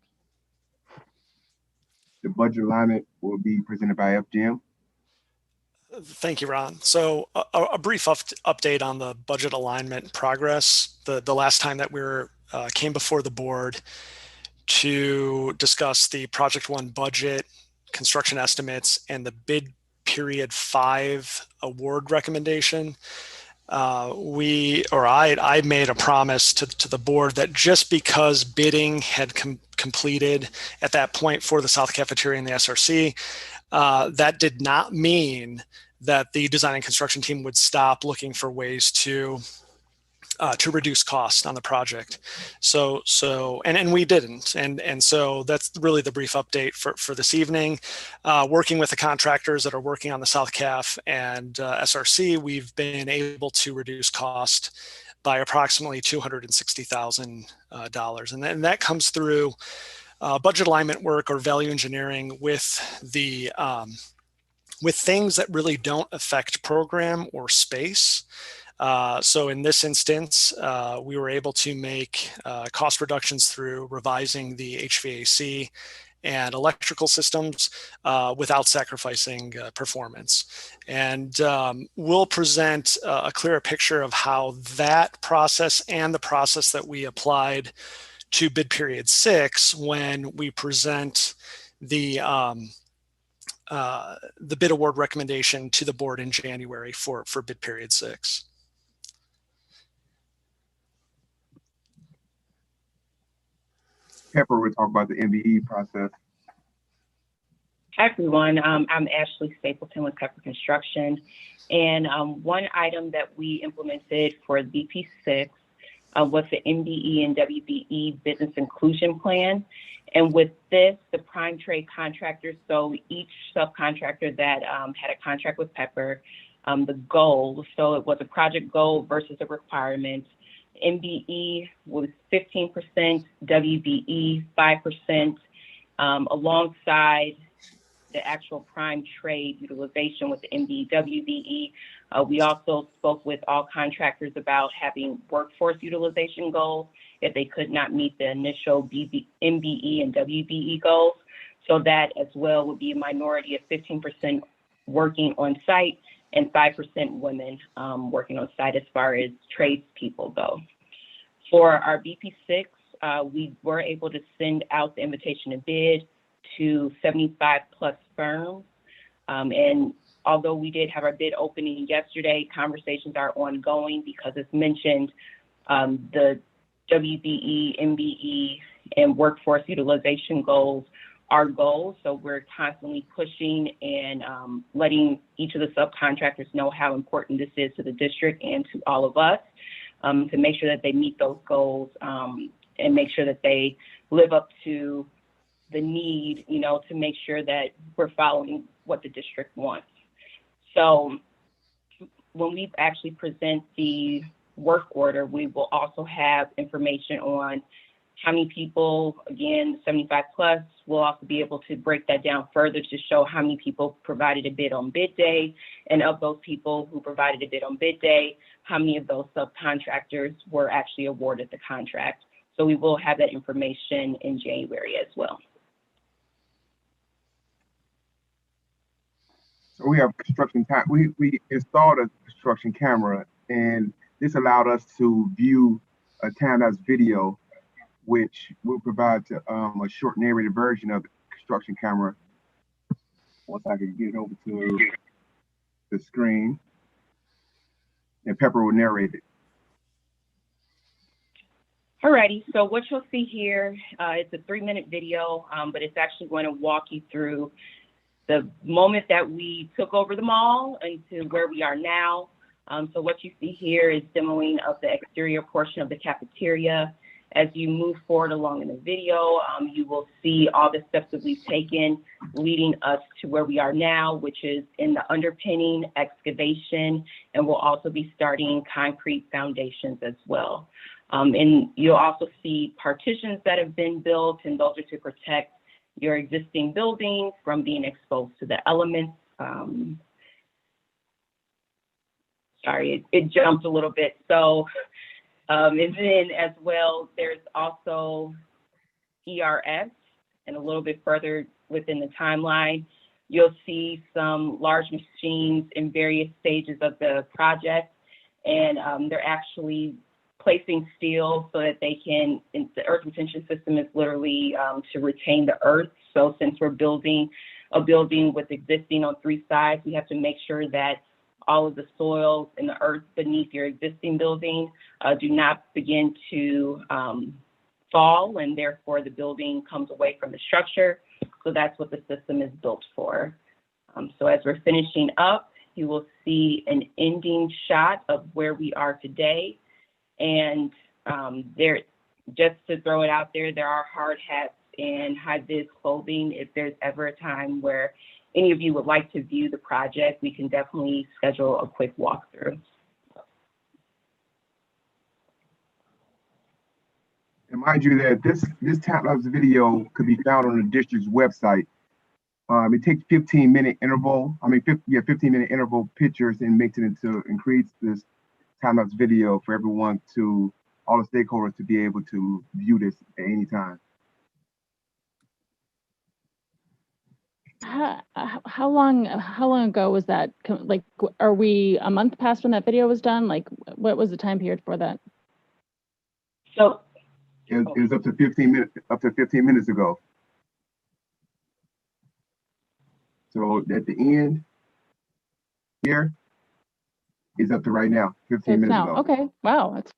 The budget alignment will be presented by FGM. Thank you, Ron. So a brief update on the budget alignment progress. The last time that we came before the board to discuss the Project 1 budget, construction estimates, and the bid period 5 award recommendation, I made a promise to the board that just because bidding had completed at that point for the South Cafeteria and the SRC, that did not mean that the design and construction team would stop looking for ways to reduce costs on the project. And we didn't. And so that's really the brief update for this evening. Working with the contractors that are working on the South Caf and SRC, we've been able to reduce cost by approximately $260,000. And that comes through budget alignment work or value engineering with things that really don't affect program or space. So in this instance, we were able to make cost reductions through revising the HVAC and electrical systems without sacrificing performance. And we'll present a clearer picture of how that process and the process that we applied to bid period 6 when we present the bid award recommendation to the board in January for bid period 6. Pepper will talk about the MBE process. Hi, everyone. I'm Ashley Stapleton with Pepper Construction. And one item that we implemented for BP6 was the MBE and WBE Business Inclusion Plan. And with this, the prime trade contractors, so each subcontractor that had a contract with Pepper, the goal, so it was a project goal versus a requirement. MBE was 15%, WBE 5%, alongside the actual prime trade utilization with the MBE, WBE. We also spoke with all contractors about having workforce utilization goals if they could not meet the initial MBE and WBE goals. So that as well would be a minority of 15% working on site and 5% women working on site as far as tradespeople go. For our BP6, we were able to send out the invitation to bid to 75 plus firms. And although we did have our bid opening yesterday, conversations are ongoing because as mentioned, the WBE, MBE, and workforce utilization goals are goals. So we're constantly pushing and letting each of the subcontractors know how important this is to the district and to all of us to make sure that they meet those goals and make sure that they live up to the need, you know, to make sure that we're following what the district wants. So when we actually present the work order, we will also have information on how many people, again, 75 plus, we'll also be able to break that down further to show how many people provided a bid on bid day, and of those people who provided a bid on bid day, how many of those subcontractors were actually awarded the contract. So we will have that information in January as well. So we have construction time. We installed a construction camera, and this allowed us to view a time-lapse video, which will provide a short narrated version of the construction camera. Once I can get over to the screen, and Pepper will narrate it. Alrighty, so what you'll see here, it's a 3-minute video, but it's actually going to walk you through the moment that we took over the mall into where we are now. So what you see here is demoing of the exterior portion of the cafeteria. As you move forward along in the video, you will see all the steps that we've taken leading us to where we are now, which is in the underpinning, excavation, and we'll also be starting concrete foundations as well. And you'll also see partitions that have been built, and those are to protect your existing buildings from being exposed to the elements. Sorry, it jumped a little bit. So, and then as well, there's also ERS, and a little bit further within the timeline, you'll see some large machines in various stages of the project, and they're actually placing steel so that they can, the earth retention system is literally to retain the earth. So since we're building a building with existing on 3 sides, we have to make sure that all of the soils and the earth beneath your existing building do not begin to fall, and therefore the building comes away from the structure. So that's what the system is built for. So as we're finishing up, you will see an ending shot of where we are today. And there, just to throw it out there, there are hard hats and high-vis clothing. If there's ever a time where any of you would like to view the project, we can definitely schedule a quick walkthrough. And mind you that this time-lapse video could be found on the district's website. It takes 15-minute interval, 15-minute interval pictures and makes it into, and creates this time-lapse video for everyone to, all the stakeholders to be able to view this at any time. How long ago was that? Like, are we a month past when that video was done? Like, what was the time period for that? So it was up to 15 minutes ago. So at the end here is up to right now, 15 minutes ago. Okay, wow. That's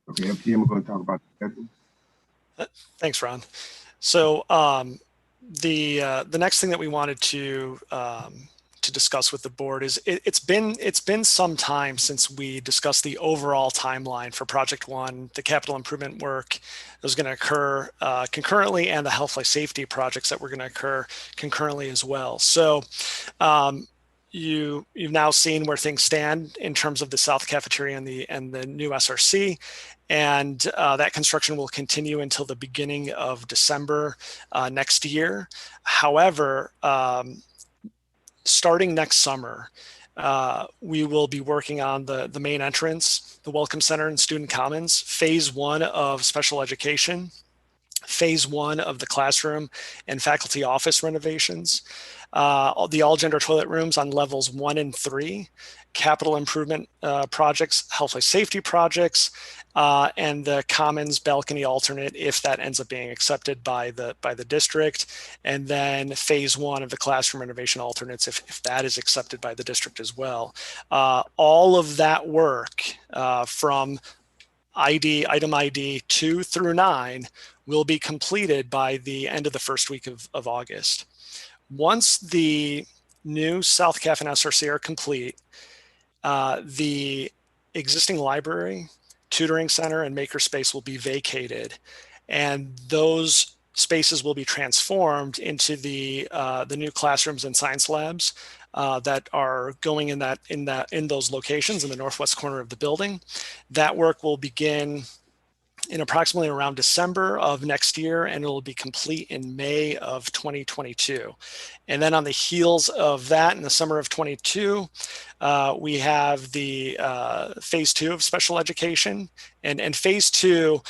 Okay, FTM, we're going to talk about the schedule. Thanks, Ron. So the next thing that we wanted to discuss with the board is it's been some time since we discussed the overall timeline for Project One, the capital improvement work that was going to occur concurrently, and the health life safety projects that were going to occur concurrently as well. So you've now seen where things stand in terms of the South Cafeteria and the new SRC. And that construction will continue until the beginning of December next year. However, starting next summer, we will be working on the main entrance, the Welcome Center and Student Commons, phase 1 of special education, phase 1 of the classroom and faculty office renovations, the all gender toilet rooms on levels 1 and 3, capital improvement projects, health life safety projects, and the commons balcony alternate if that ends up being accepted by the district, and then phase 1 of the classroom renovation alternates if that is accepted by the district as well. All of that work from item ID 2 through 9 will be completed by the end of the first week of August. Once the new South Caf and SRC are complete, the existing library, tutoring center, and makerspace will be vacated, and those spaces will be transformed into the new classrooms and science labs that are going in those locations in the northwest corner of the building. That work will begin in approximately around December of next year, and it will be complete in May of 2022. And then on the heels of that, in the summer of 22, we have the phase 2 of special education, and phase 2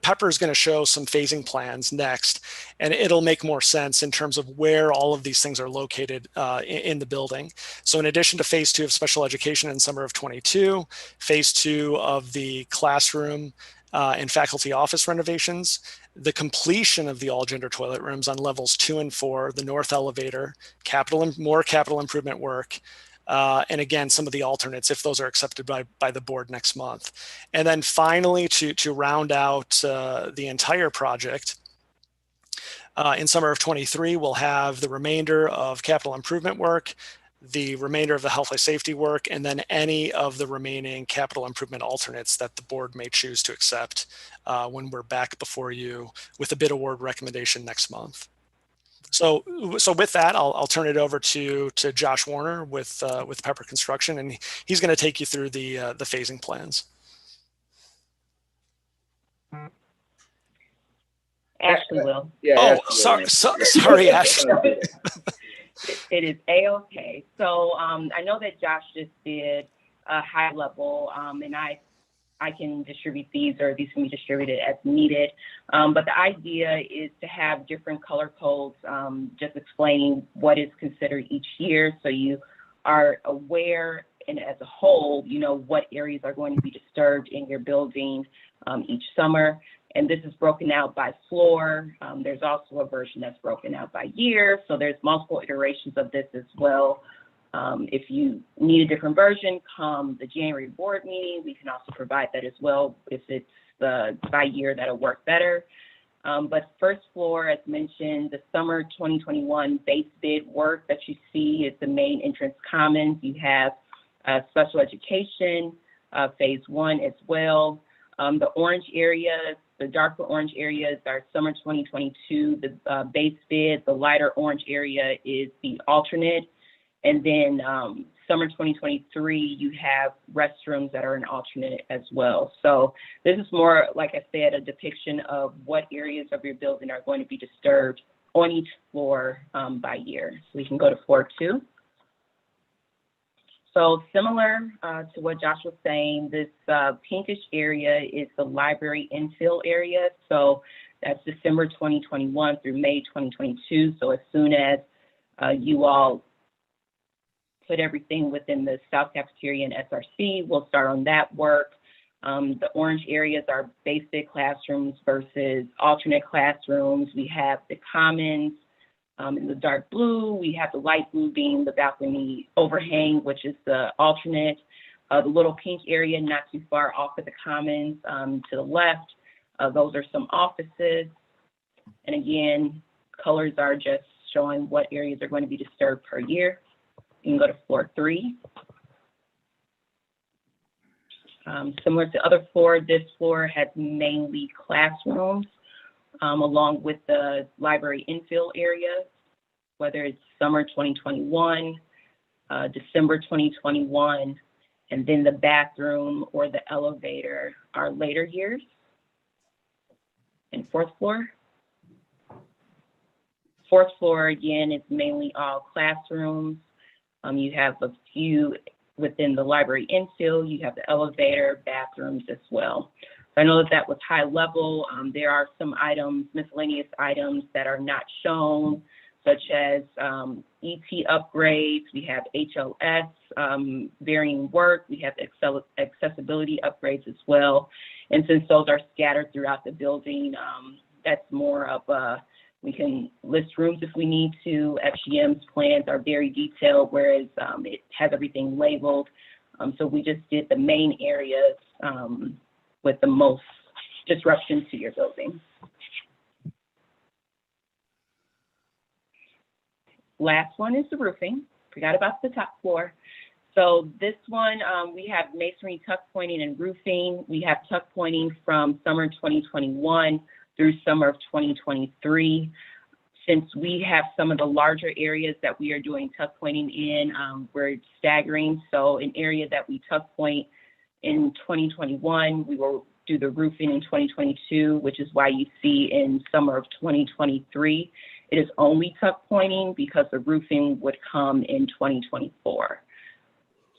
Pepper is going to show some phasing plans next, and it'll make more sense in terms of where all of these things are located in the building. So in addition to phase 2 of special education in summer of 22, phase 2 of the classroom and faculty office renovations, the completion of the all gender toilet rooms on levels 2 and 4, the north elevator, more capital improvement work, and again, some of the alternates if those are accepted by the board next month. And then finally, to round out the entire project, in summer of 23, we'll have the remainder of capital improvement work, the remainder of the health life safety work, and then any of the remaining capital improvement alternates that the board may choose to accept when we're back before you with a bid award recommendation next month. So with that, I'll turn it over to Josh Warner with Pepper Construction, and he's going to take you through the phasing plans. Ashley will. Yeah, oh, sorry, Ashley. It is A-okay. So I know that Josh just did a high level, and I can distribute these, or these can be distributed as needed. But the idea is to have different color codes, just explaining what is considered each year, so you are aware, and as a whole, you know what areas are going to be disturbed in your building each summer. And this is broken out by floor. There's also a version that's broken out by year. So there's multiple iterations of this as well. If you need a different version, come the January board meeting, we can also provide that as well. If it's by year, that'll work better. But first floor, as mentioned, the summer 2021 base bid work that you see is the main entrance commons. You have special education, phase 1 as well. The orange areas, the darker orange areas are summer 2022, the base bid. The lighter orange area is the alternate. And then summer 2023, you have restrooms that are an alternate as well. So this is more, like I said, a depiction of what areas of your building are going to be disturbed on each floor by year. So we can go to floor 2. So similar to what Josh was saying, this pinkish area is the library infill area. So that's December 2021 through May 2022. So as soon as you all put everything within the South Cafeteria and SRC, we'll start on that work. The orange areas are basic classrooms versus alternate classrooms. We have the commons. In the dark blue, we have the light blue being the balcony overhang, which is the alternate. The little pink area not too far off of the commons to the left, those are some offices. And again, colors are just showing what areas are going to be disturbed per year. You can go to floor 3. Similar to other floor, this floor has mainly classrooms, along with the library infill areas, whether it's summer 2021, December 2021, and then the bathroom or the elevator are later years. And fourth floor. Fourth floor, again, is mainly all classrooms. You have a few within the library infill, you have the elevator, bathrooms as well. So I know that that was high level. There are some items, miscellaneous items that are not shown, such as ET upgrades, we have HLS, varying work, we have accessibility upgrades as well. And since those are scattered throughout the building, that's more of a, we can list rooms if we need to. FGM's plans are very detailed, whereas it has everything labeled. So we just did the main areas with the most disruption to your building. Last one is the roofing. Forgot about the top floor. So this one, we have masonry, tuck pointing, and roofing. We have tuck pointing from summer 2021 through summer of 2023. Since we have some of the larger areas that we are doing tuck pointing in, we're staggering. So an area that we tuck point in 2021, we will do the roofing in 2022, which is why you see in summer of 2023, it is only tuck pointing because the roofing would come in 2024.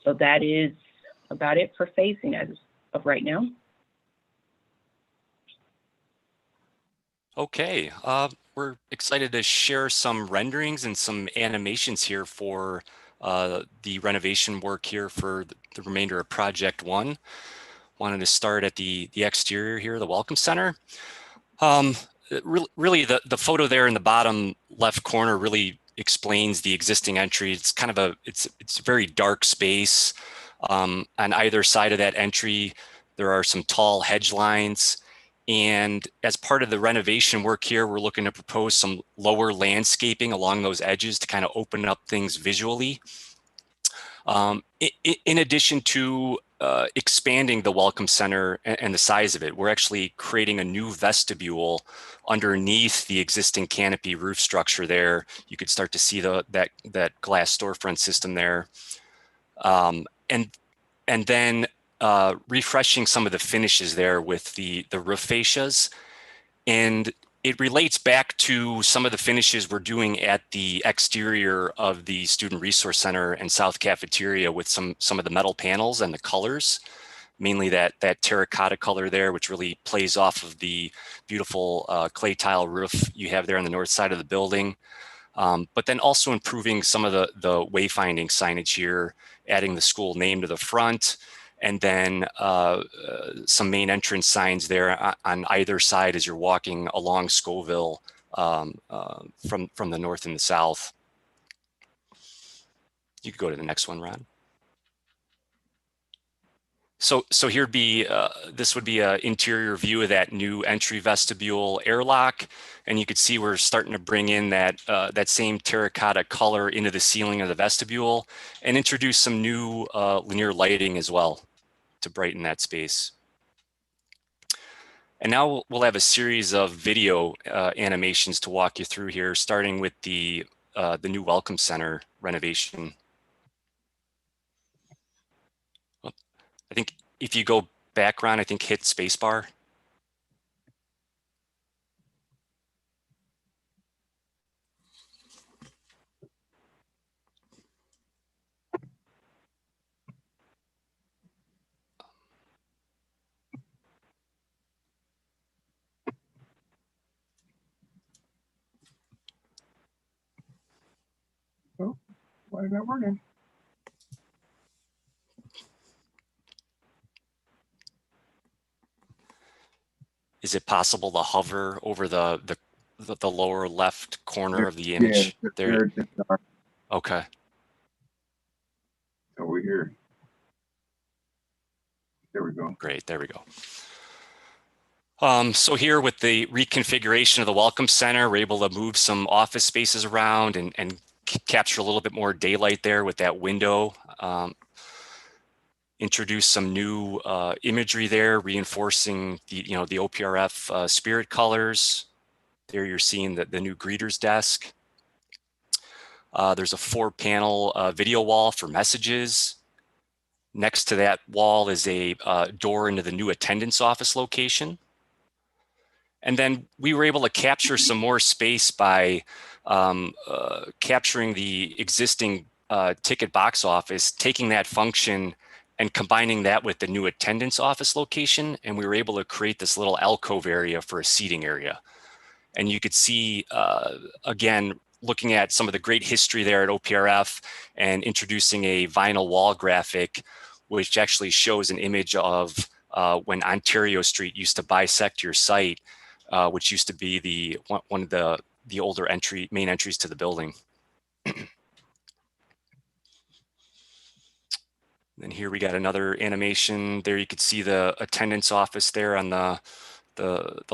So that is about it for phasing as of right now. Okay, we're excited to share some renderings and some animations here for the renovation work here for the remainder of Project 1. Wanted to start at the exterior here, the Welcome Center. Really, the photo there in the bottom left corner really explains the existing entry. It's kind of it's a very dark space. On either side of that entry, there are some tall hedge lines. And as part of the renovation work here, we're looking to propose some lower landscaping along those edges to kind of open up things visually. In addition to expanding the Welcome Center and the size of it, we're actually creating a new vestibule underneath the existing canopy roof structure there. You could start to see that glass storefront system there. And then refreshing some of the finishes there with the roof fascias. And it relates back to some of the finishes we're doing at the exterior of the Student Resource Center and South Cafeteria with some of the metal panels and the colors, mainly that terracotta color there, which really plays off of the beautiful clay tile roof you have there on the north side of the building. But then also improving some of the wayfinding signage here, adding the school name to the front, and then some main entrance signs there on either side as you're walking along Scoville from the north and the south. You could go to the next one, Ron. So here'd be, this would be an interior view of that new entry vestibule airlock. And you could see we're starting to bring in that same terracotta color into the ceiling of the vestibule and introduce some new linear lighting as well to brighten that space. And now we'll have a series of video animations to walk you through here, starting with the new Welcome Center renovation. I think if you go back, Ron, I think hit spacebar. Oh, why is that working? Is it possible to hover over the lower left corner of the image? Yeah, There. Okay. Over here. There we go. Great. There we go. So here with the reconfiguration of the Welcome Center, we're able to move some office spaces around and capture a little bit more daylight there with that window. Introduce some new imagery there, reinforcing the OPRF spirit colors. There you're seeing the new greeters desk. There's a 4-panel video wall for messages. Next to that wall is a door into the new attendance office location. And then we were able to capture some more space by capturing the existing ticket box office, taking that function and combining that with the new attendance office location. And we were able to create this little alcove area for a seating area. And you could see, again, looking at some of the great history there at OPRF and introducing a vinyl wall graphic, which actually shows an image of when Ontario Street used to bisect your site, which used to be one of the older main entries to the building. Then here we got another animation. There you could see the attendance office there on the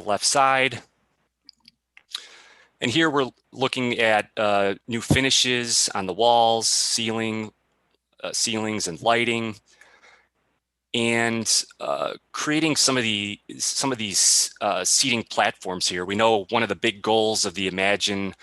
left side. And here we're looking at new finishes on the walls, ceilings and lighting, and creating some of these seating platforms here. We know one of the big goals of the Imagine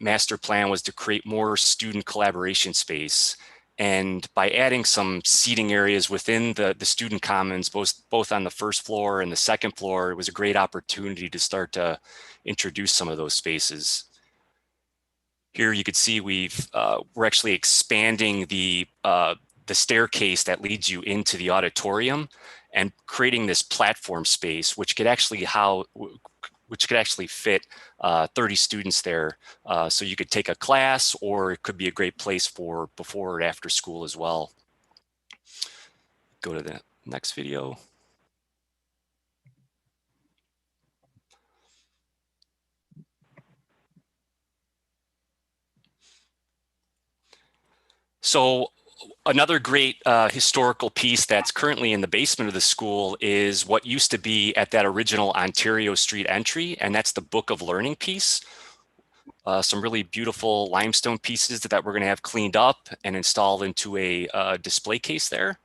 master plan was to create more student collaboration space. And by adding some seating areas within the student commons, both on the first floor and the second floor, it was a great opportunity to start to introduce some of those spaces. Here you could see we're actually expanding the staircase that leads you into the auditorium and creating this platform space, which could actually fit 30 students there. So you could take a class, or it could be a great place for before or after school as well. Go to the next video. So another great historical piece that's currently in the basement of the school is what used to be at that original Ontario Street entry, and that's the Book of Learning piece. Some really beautiful limestone pieces that we're going to have cleaned up and installed into a display case there.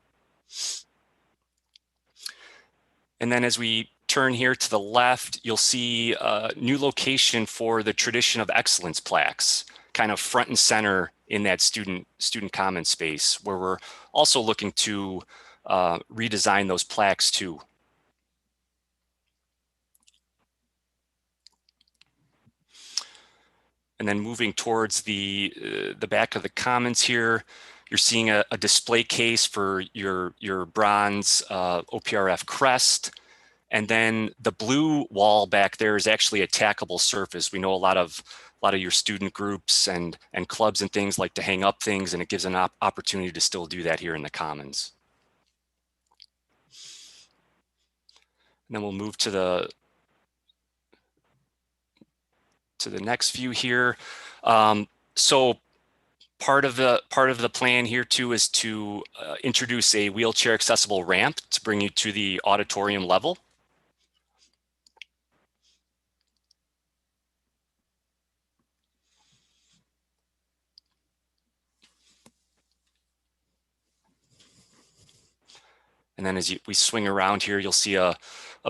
And then as we turn here to the left, you'll see a new location for the Tradition of Excellence plaques, kind of front and center in that student common space, where we're also looking to redesign those plaques too. And then moving towards the back of the commons here, you're seeing a display case for your bronze OPRF crest. And then the blue wall back there is actually a tackable surface. We know a lot of your student groups and clubs and things like to hang up things, and it gives an opportunity to still do that here in the commons. And then we'll move to the next view here. So part of the plan here too is to introduce a wheelchair accessible ramp to bring you to the auditorium level. And then as we swing around here, you'll see a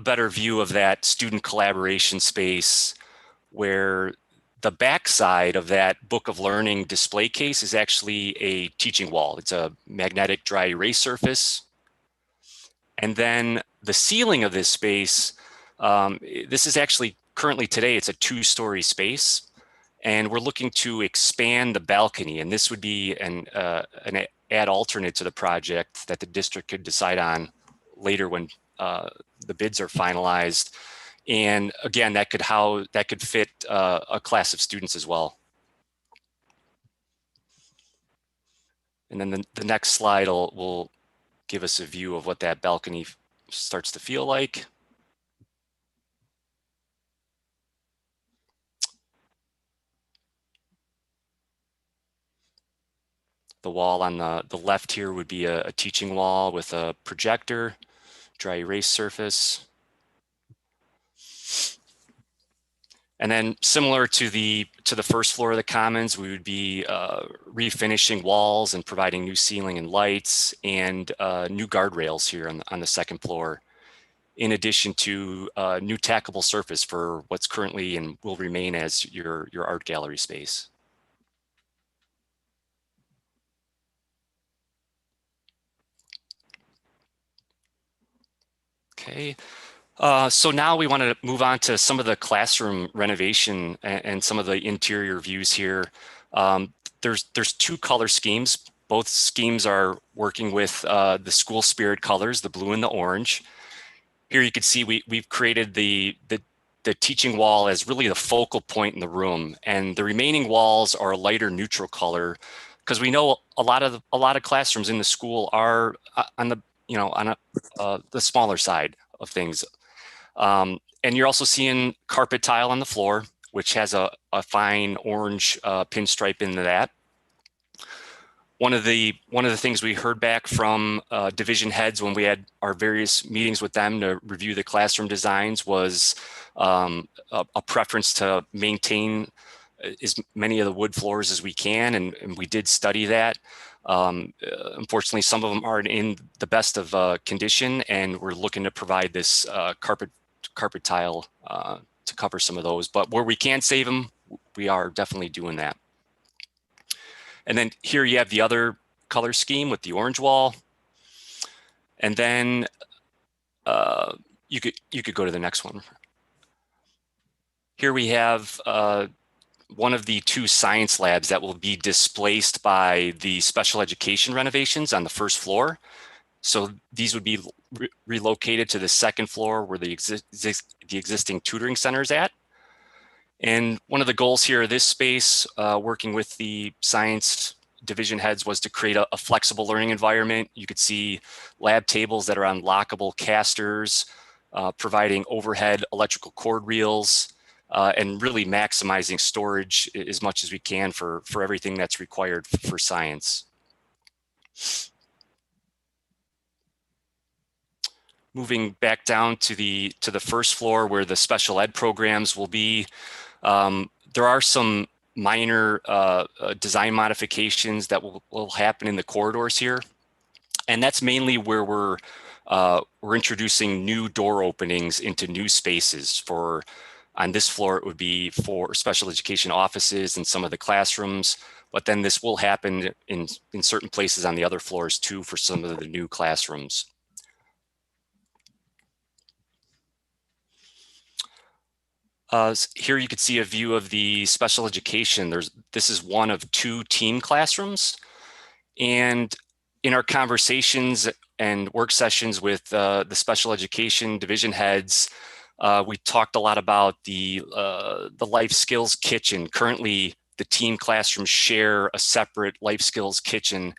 better view of that student collaboration space, where the backside of that Book of Learning display case is actually a teaching wall. It's a magnetic dry erase surface. And then the ceiling of this space, this is actually currently today, it's a 2-story space. And we're looking to expand the balcony. And this would be an add alternate to the project that the district could decide on later when the bids are finalized. And again, that could fit a class of students as well. And then the next slide will give us a view of what that balcony starts to feel like. The wall on the left here would be a teaching wall with a projector, dry erase surface. And then similar to the first floor of the Commons, we would be refinishing walls and providing new ceiling and lights and new guardrails here on the second floor, in addition to new tackable surface for what's currently and will remain as your art gallery space. Okay. So now we want to move on to some of the classroom renovation and some of the interior views here. There's two color schemes. Both schemes are working with the school spirit colors, the blue and the orange. Here you can see we've created the teaching wall as really the focal point in the room, and the remaining walls are a lighter neutral color, because we know a lot of classrooms in the school are on the the smaller side of things. And you're also seeing carpet tile on the floor, which has a fine orange pinstripe into that. One of the things we heard back from division heads when we had our various meetings with them to review the classroom designs was a preference to maintain as many of the wood floors as we can, and we did study that. Unfortunately, some of them aren't in the best of condition, and we're looking to provide this carpet tile to cover some of those. But where we can save them, we are definitely doing that. And then here you have the other color scheme with the orange wall. And then you could go to the next one. Here we have one of the two science labs that will be displaced by the special education renovations on the first floor. So these would be relocated to the second floor where the existing tutoring center is at. And one of the goals here of this space, working with the science division heads, was to create a flexible learning environment. You could see lab tables that are on lockable casters, providing overhead electrical cord reels, and really maximizing storage as much as we can for everything that's required for science. Moving back down to the first floor where the special ed programs will be, there are some minor design modifications that will happen in the corridors here. And that's mainly where we're introducing new door openings into new spaces. On this floor, it would be for special education offices and some of the classrooms, but then this will happen in certain places on the other floors too for some of the new classrooms. Here you can see a view of the special education. This is one of two team classrooms. And in our conversations and work sessions with the special education division heads, we talked a lot about the life skills kitchen. Currently, the team classrooms share a separate life skills kitchen.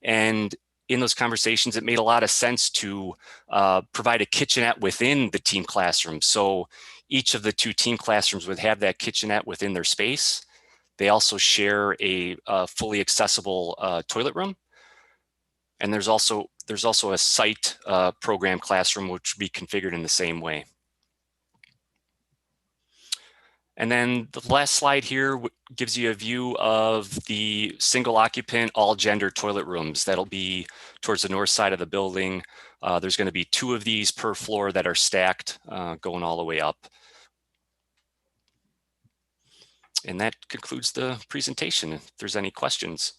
And in those conversations, it made a lot of sense to provide a kitchenette within the team classroom. So each of the two team classrooms would have that kitchenette within their space. They also share a fully accessible toilet room. And there's also a site program classroom, which would be configured in the same way. And then the last slide here gives you a view of the single occupant, all gender toilet rooms. That'll be towards the north side of the building. There's going to be two of these per floor that are stacked going all the way up. And that concludes the presentation. If there's any questions.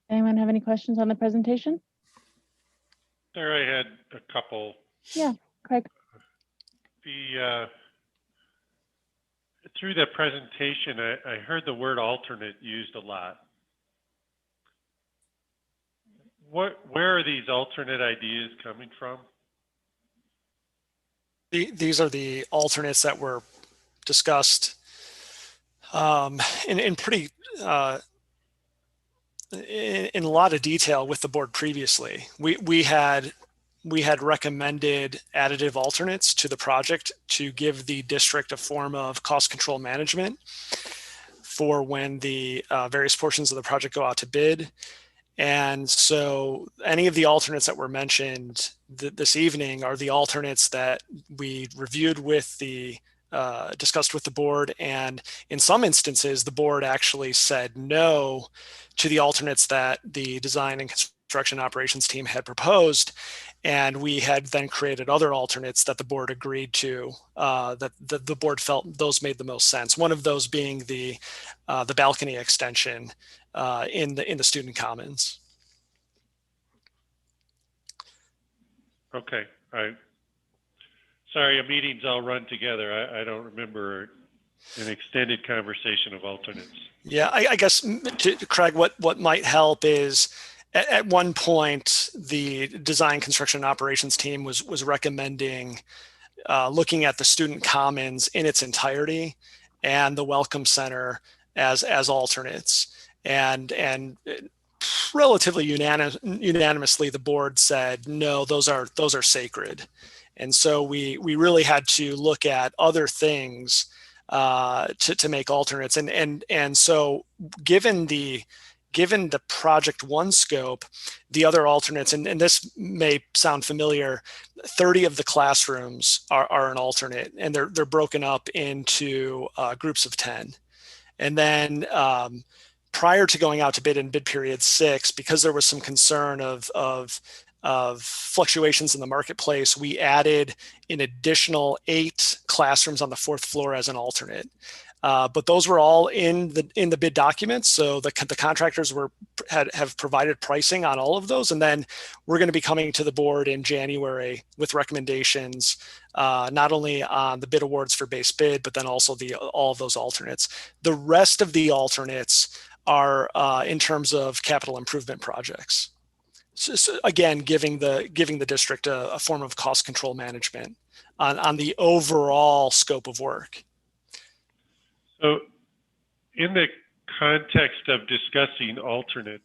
Anyone have any questions on the presentation? There, I had a couple. Yeah, Craig. Through the presentation, I heard the word alternate used a lot. Where are these alternate ideas coming from? These are the alternates that were discussed in pretty in a lot of detail with the board previously. We had recommended additive alternates to the project to give the district a form of cost control management for when the various portions of the project go out to bid. And so any of the alternates that were mentioned this evening are the alternates that we reviewed with the discussed with the board, and in some instances the board actually said no to the alternates that the design and construction operations team had proposed, and we had then created other alternates that the board agreed to, that the board felt those made the most sense. One of those being the balcony extension in the student commons. Okay, sorry, a meeting's all run together. I don't remember an extended conversation of alternates. Yeah, I guess, Craig, what might help is at one point the design, construction, and operations team was recommending looking at the student commons in its entirety and the welcome center as alternates, and relatively unanimously the board said no, those are sacred. And so we really had to look at other things to make alternates, and so given the project one scope, the other alternates, and this may sound familiar, 30 of the classrooms are an alternate, and they're broken up into groups of 10. And then prior to going out to bid in bid period 6, because there was some concern of fluctuations in the marketplace, we added an additional 8 classrooms on the 4th floor as an alternate. But those were all in the bid documents, so the contractors have provided pricing on all of those, and then we're going to be coming to the board in January with recommendations, not only on the bid awards for base bid, but then also all of those alternates. The rest of the alternates are in terms of capital improvement projects. So again, giving the district a form of cost control management on the overall scope of work. So in the context of discussing alternates,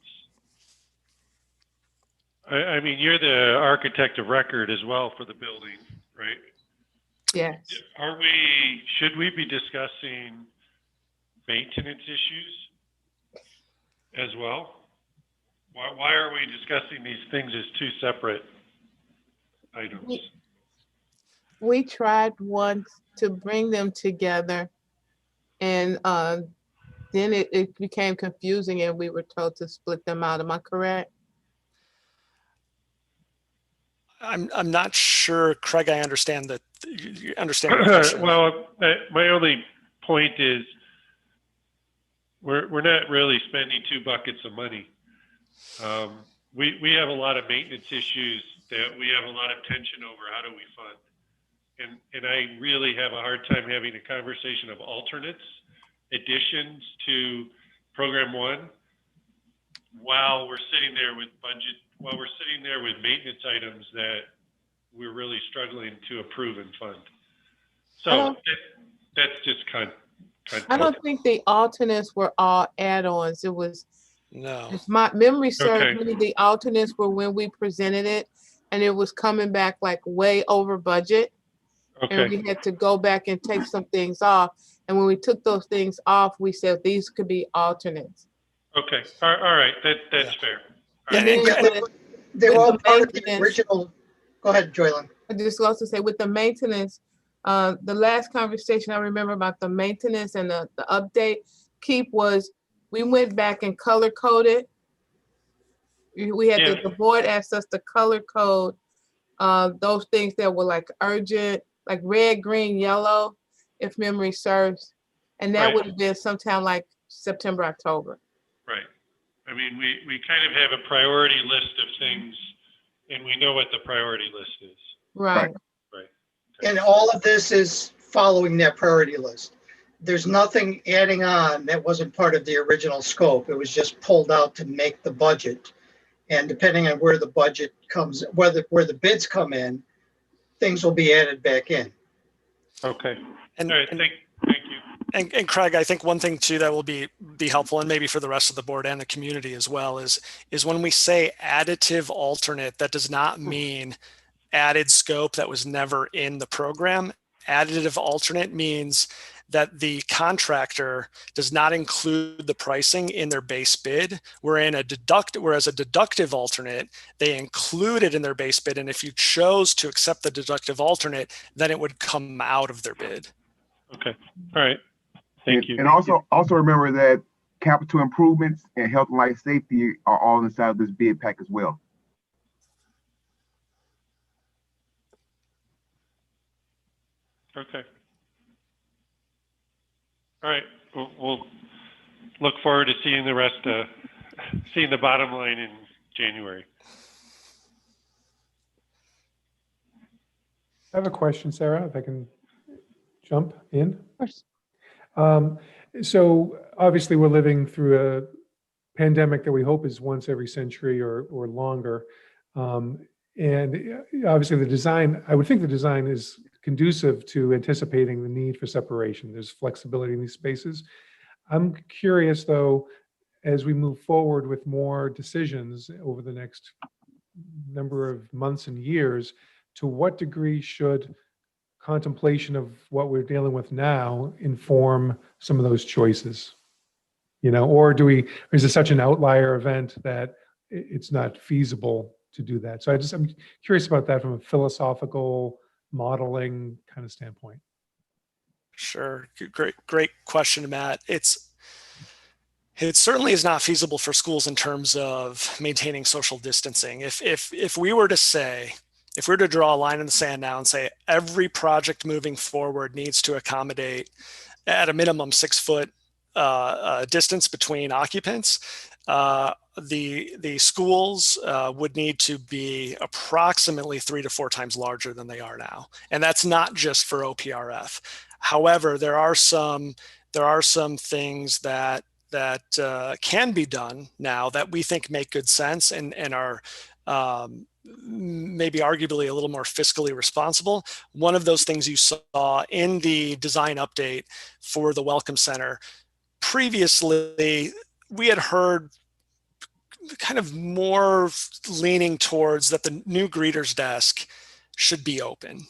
I mean, you're the architect of record as well for the building, right? Yes. Should we be discussing maintenance issues as well? Why are we discussing these things as 2 separate items? We tried once to bring them together, and then it became confusing and we were told to split them out. Am I correct? I'm not sure, Craig, I understand that you understand the question. Well, my only point is we're not really spending 2 buckets of money. We have a lot of maintenance issues that we have a lot of tension over. How do we fund? And I really have a hard time having a conversation of alternates, additions to program 1, while we're sitting there with maintenance items that we're really struggling to approve and fund. So that's just kind of. I don't think the alternates were all add-ons. It was, no. If my memory serves me, the alternates were when we presented it, and it was coming back like way over budget. Okay. And we had to go back and take some things off. And when we took those things off, we said these could be alternates. Okay. All right. That's fair. And then they're all part of the original. Go ahead, Joylyn. I just also say with the maintenance, the last conversation I remember about the maintenance and the update, Keep, was we went back and color coded. We had the board asked us to color code those things that were like urgent, like red, green, yellow, if memory serves. And that would have been sometime like September, October. Right. I mean, we kind of have a priority list of things, and we know what the priority list is. Right. Right. And all of this is following that priority list. There's nothing adding on that wasn't part of the original scope. It was just pulled out to make the budget. And depending on where the budget comes, where the bids come in, things will be added back in. Okay. And, all right. Thank you. And Craig, I think one thing too that will be helpful, and maybe for the rest of the board and the community as well, is when we say additive alternate, that does not mean added scope that was never in the program. Additive alternate means that the contractor does not include the pricing in their base bid, whereas a deductive alternate, they include it in their base bid. And if you chose to accept the deductive alternate, then it would come out of their bid. Okay. All right. Thank you. And also remember that capital improvements and health and life safety are all inside of this bid pack as well. Okay. All right. We'll look forward to seeing the rest, seeing the bottom line in January. I have a question, Sarah, if I can jump in. Of course. So obviously we're living through a pandemic that we hope is once every century or longer. And obviously the design, I would think the design is conducive to anticipating the need for separation. There's flexibility in these spaces. I'm curious though, as we move forward with more decisions over the next number of months and years, to what degree should contemplation of what we're dealing with now inform some of those choices? You know, or is it such an outlier event that it's not feasible to do that? So I'm curious about that from a philosophical modeling kind of standpoint. Sure. Great question, Matt. It certainly is not feasible for schools in terms of maintaining social distancing. If we were to draw a line in the sand now and say every project moving forward needs to accommodate at a minimum 6 foot distance between occupants, the schools would need to be approximately 3 to 4 times larger than they are now. And that's not just for OPRF. However, there are some things that can be done now that we think make good sense and are maybe arguably a little more fiscally responsible. One of those things you saw in the design update for the Welcome Center, previously we had heard kind of more leaning towards that the new greeter's desk should be open.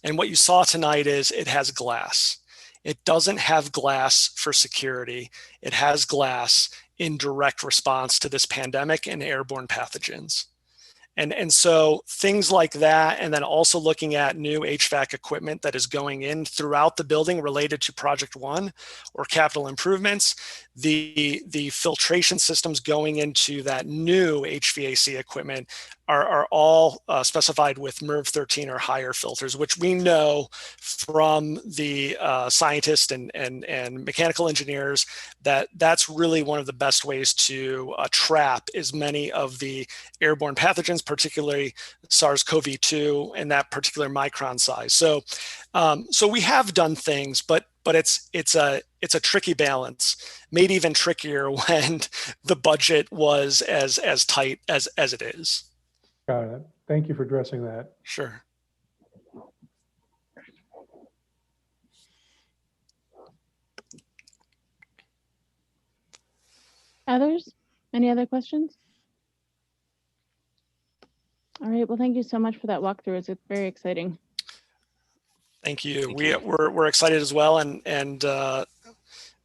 And what you saw tonight is it has glass. It doesn't have glass for security. It has glass in direct response to this pandemic and airborne pathogens. And so things like that, and then also looking at new HVAC equipment that is going in throughout the building related to Project One or capital improvements, the filtration systems going into that new HVAC equipment are all specified with MERV 13 or higher filters, which we know from the scientists and mechanical engineers that's really one of the best ways to trap as many of the airborne pathogens, particularly SARS-CoV-2 and that particular micron size. So, so we have done things, but it's a tricky balance, made even trickier when the budget was as tight as it is. Got it. Thank you for addressing that. Sure. Others? Any other questions? All right. Well, thank you so much for that walkthrough. It's very exciting. Thank you. We're excited as well, and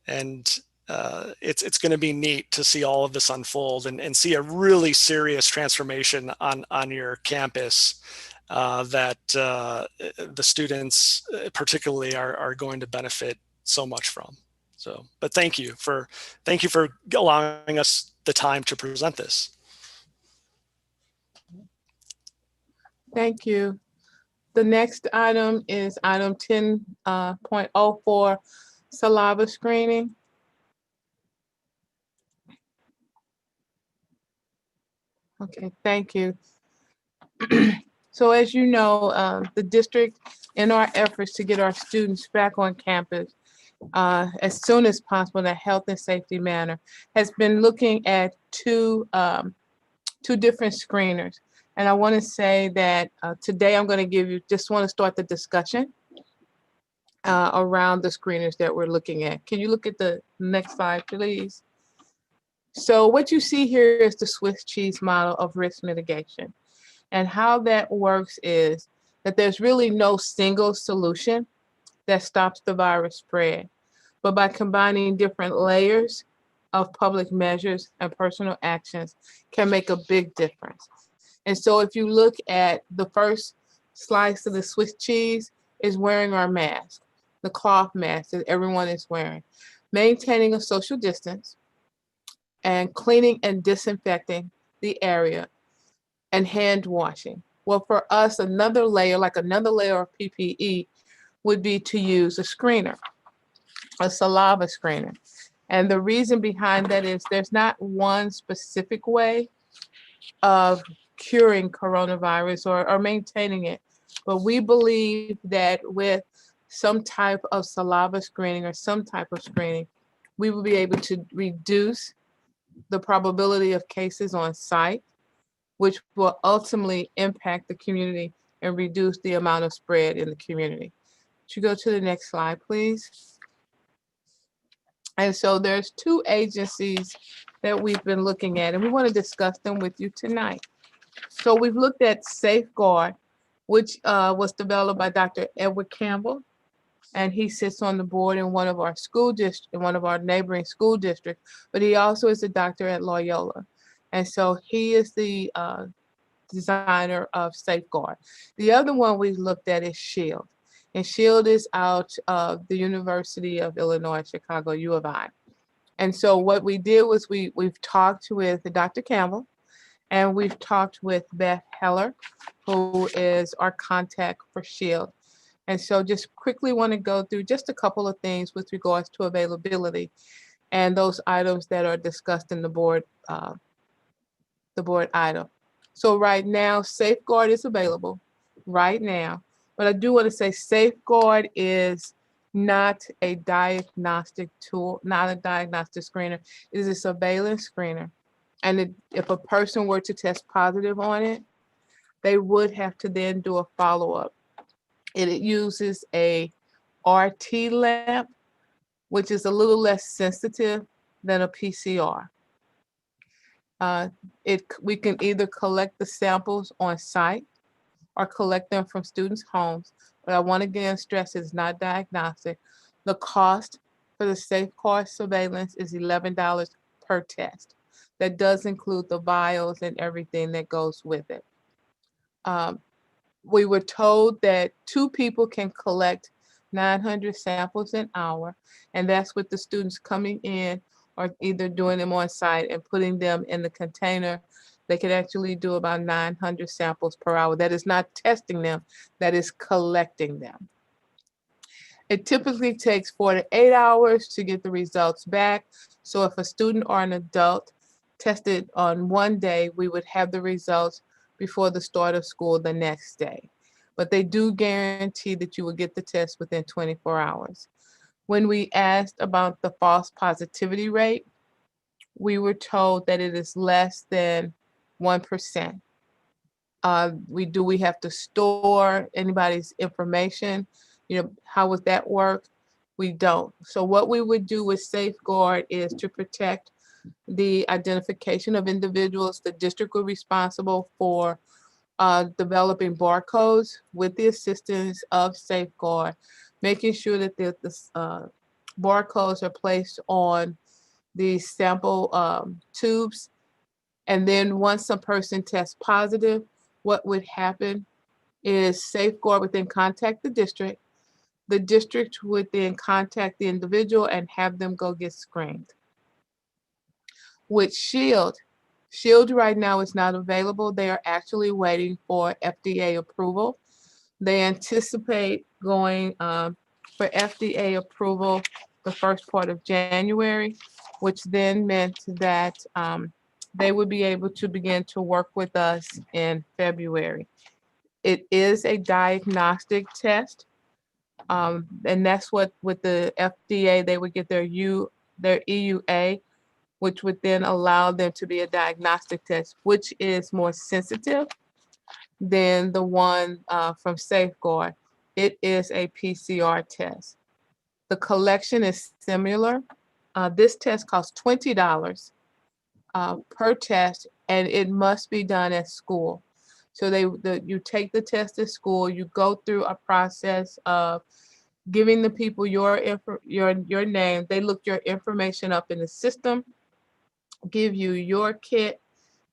it's going to be neat to see all of this unfold and see a really serious transformation on your campus that the students particularly are going to benefit so much from. So, but thank you for allowing us the time to present this. Thank you. The next item is item 10.04, saliva screening. Okay, thank you. So as you know, the district, in our efforts to get our students back on campus as soon as possible in a health and safety manner, has been looking at two different screeners. And I want to say that today I'm going to just want to start the discussion around the screeners that we're looking at. Can you look at the next slide, please? So what you see here is the Swiss cheese model of risk mitigation. And how that works is that there's really no single solution that stops the virus spread. but by combining different layers of public measures and personal actions can make a big difference. And so if you look at the first slice of the Swiss cheese is wearing our mask, the cloth mask that everyone is wearing, maintaining a social distance, and cleaning and disinfecting the area, and hand washing. Well, for us, another layer, like another layer of PPE, would be to use a screener, a saliva screener. And the reason behind that is there's not one specific way of curing coronavirus or maintaining it. But we believe that with some type of saliva screening or some type of screening, we will be able to reduce the probability of cases on site, which will ultimately impact the community and reduce the amount of spread in the community. Could you go to the next slide, please? And so there's two agencies that we've been looking at, and we want to discuss them with you tonight. So we've looked at Safeguard, which was developed by Dr. Edward Campbell, and he sits on the board in one of our in one of our neighboring school districts, but he also is a doctor at Loyola. And so he is the designer of Safeguard. The other one we looked at is SHIELD. And SHIELD is out of the University of Illinois, Chicago, U of I. And so what we did was we've talked with Dr. Campbell, and we've talked with Beth Heller, who is our contact for SHIELD. And so just quickly want to go through just a couple of things with regards to availability and those items that are discussed in the board item. So right now, Safeguard is available right now. But I do want to say Safeguard is not a diagnostic tool, not a diagnostic screener. It is a surveillance screener. And if a person were to test positive on it, they would have to then do a follow-up. It uses a RT lamp, which is a little less sensitive than a PCR. We can either collect the samples on site or collect them from students' homes. But I want to again stress it's not diagnostic. The cost for the Safeguard surveillance is $11 per test. That does include the vials and everything that goes with it. We were told that 2 people can collect 900 samples an hour, and that's with the students coming in or either doing them on site and putting them in the container. They could actually do about 900 samples per hour. That is not testing them, that is collecting them. It typically takes 4 to 8 hours to get the results back. So if a student or an adult tested on one day, we would have the results before the start of school the next day. But they do guarantee that you will get the test within 24 hours. When we asked about the false positivity rate, we were told that it is less than 1%. We have to store anybody's information? You know, how would that work? We don't. So what we would do with Safeguard is to protect the identification of individuals. The district will be responsible for developing barcodes with the assistance of Safeguard, making sure that the barcodes are placed on the sample tubes. And then once a person tests positive, what would happen is Safeguard would then contact the district. The district would then contact the individual and have them go get screened. With SHIELD right now is not available. They are actually waiting for FDA approval. They anticipate going for FDA approval the first part of January, which then meant that they would be able to begin to work with us in February. It is a diagnostic test, and that's what with the FDA, they would get their EUA, which would then allow them to be a diagnostic test, which is more sensitive than the one from Safeguard. It is a PCR test. The collection is similar. This test costs $20 per test, and it must be done at school. So you take the test at school, you go through a process of giving the people your name. They look your information up in the system, give you your kit,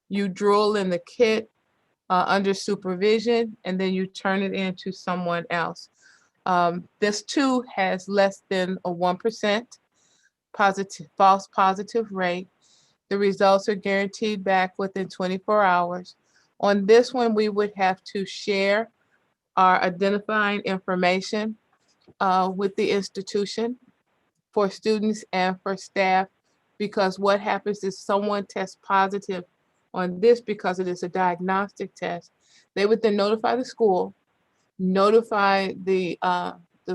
you drool in the kit under supervision, and then you turn it in to someone else. This too has less than a 1% false positive rate. The results are guaranteed back within 24 hours. On this one, we would have to share our identifying information with the institution for students and for staff, because what happens is someone tests positive on this because it is a diagnostic test. They would then notify the school, notify the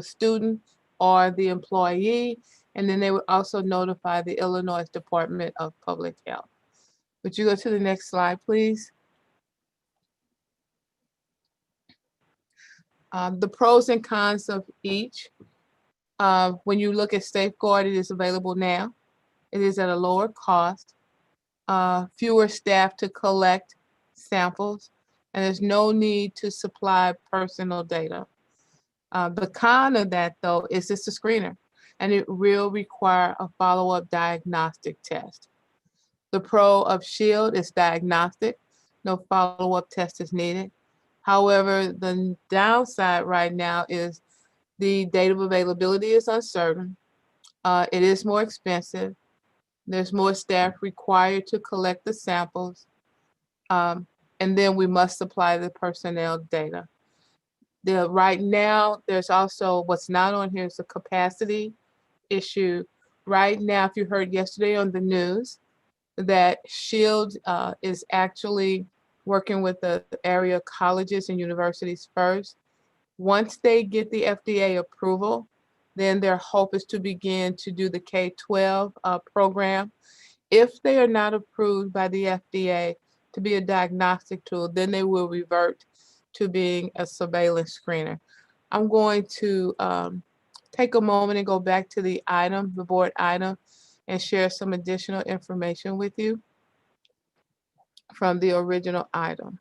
student or the employee, and then they would also notify the Illinois Department of Public Health. Would you go to the next slide, please? The pros and cons of each. When you look at Safeguard, it is available now. It is at a lower cost, fewer staff to collect samples, and there's no need to supply personal data. The con of that, though, is it's a screener, and it will require a follow-up diagnostic test. The pro of Shield is diagnostic. No follow-up test is needed. However, the downside right now is the date of availability is uncertain. It is more expensive. There's more staff required to collect the samples. And then we must supply the personnel data. Right now, there's also, what's not on here is a capacity issue. Right now, if you heard yesterday on the news, that Shield is actually working with the area colleges and universities first. Once they get the FDA approval, then their hope is to begin to do the K-12 program. If they are not approved by the FDA to be a diagnostic tool, then they will revert to being a surveillance screener. I'm going to take a moment and go back to the item, the board item, and share some additional information with you from the original item.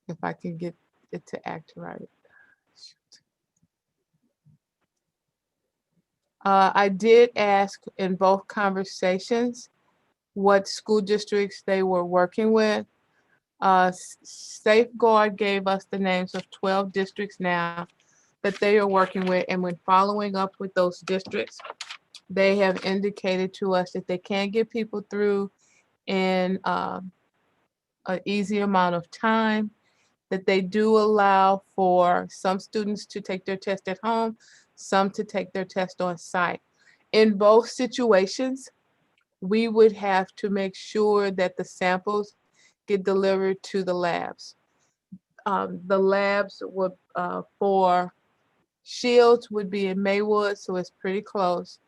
If I can get it to act right. I did ask in both conversations what school districts they were working with. Safeguard gave us the names of 12 districts now that they are working with, and when following up with those districts, they have indicated to us that they can get people through in an easy amount of time, that they do allow for some students to take their test at home, some to take their test on site. In both situations, we would have to make sure that the samples get delivered to the labs. The labs would, for Shields would be in Maywood, so it's pretty close.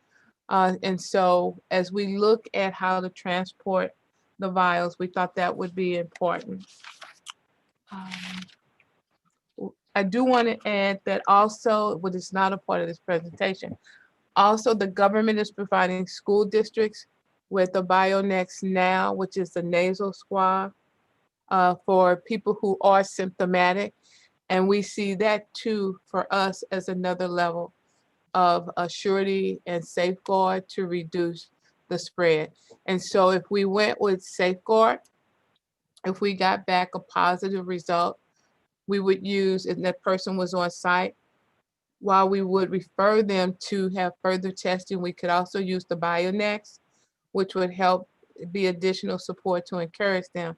And so as we look at how to transport the vials, we thought that would be important. I do want to add that also, what is not a part of this presentation, also the government is providing school districts with the BioNext Now, which is the nasal swab for people who are symptomatic. And we see that too for us as another level of surety and safeguard to reduce the spread. And so if we went with Safeguard, if we got back a positive result, we would use, if that person was on site, while we would refer them to have further testing, we could also use the BioNext, which would help be additional support to encourage them.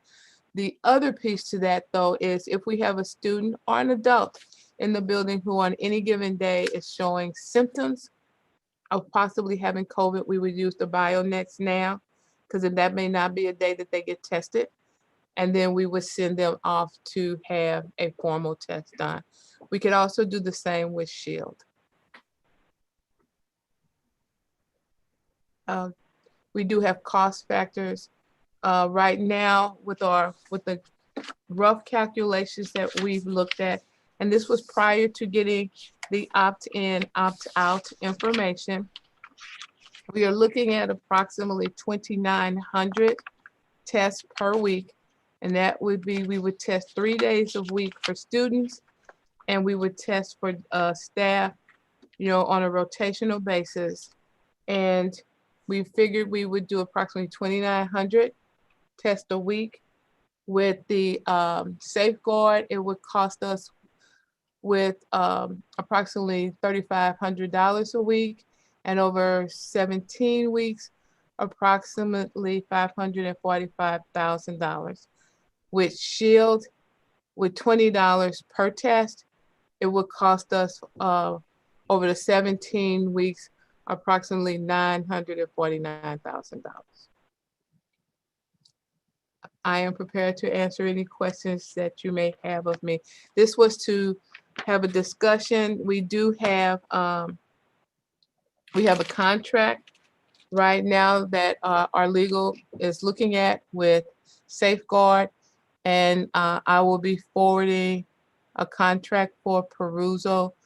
The other piece to that, though, is if we have a student or an adult in the building who on any given day is showing symptoms of possibly having COVID, we would use the BioNext Now, because that may not be a day that they get tested. And then we would send them off to have a formal test done. We could also do the same with Shield. We do have cost factors. Right now with the rough calculations that we've looked at, and this was prior to getting the opt-in, opt-out information, we are looking at approximately 2,900 tests per week. And that would be, we would test 3 days a week for students, and we would test for staff, on a rotational basis. And we figured we would do approximately 2,900 tests a week. With the safeguard, it would cost us with approximately $3,500 a week, and over 17 weeks, approximately $545,000. With Shield, with $20 per test, it would cost us over the 17 weeks, approximately $949,000. I am prepared to answer any questions that you may have of me. This was to have a discussion. We do have a contract right now that our legal is looking at with Safeguard, and I will be forwarding a contract for perusal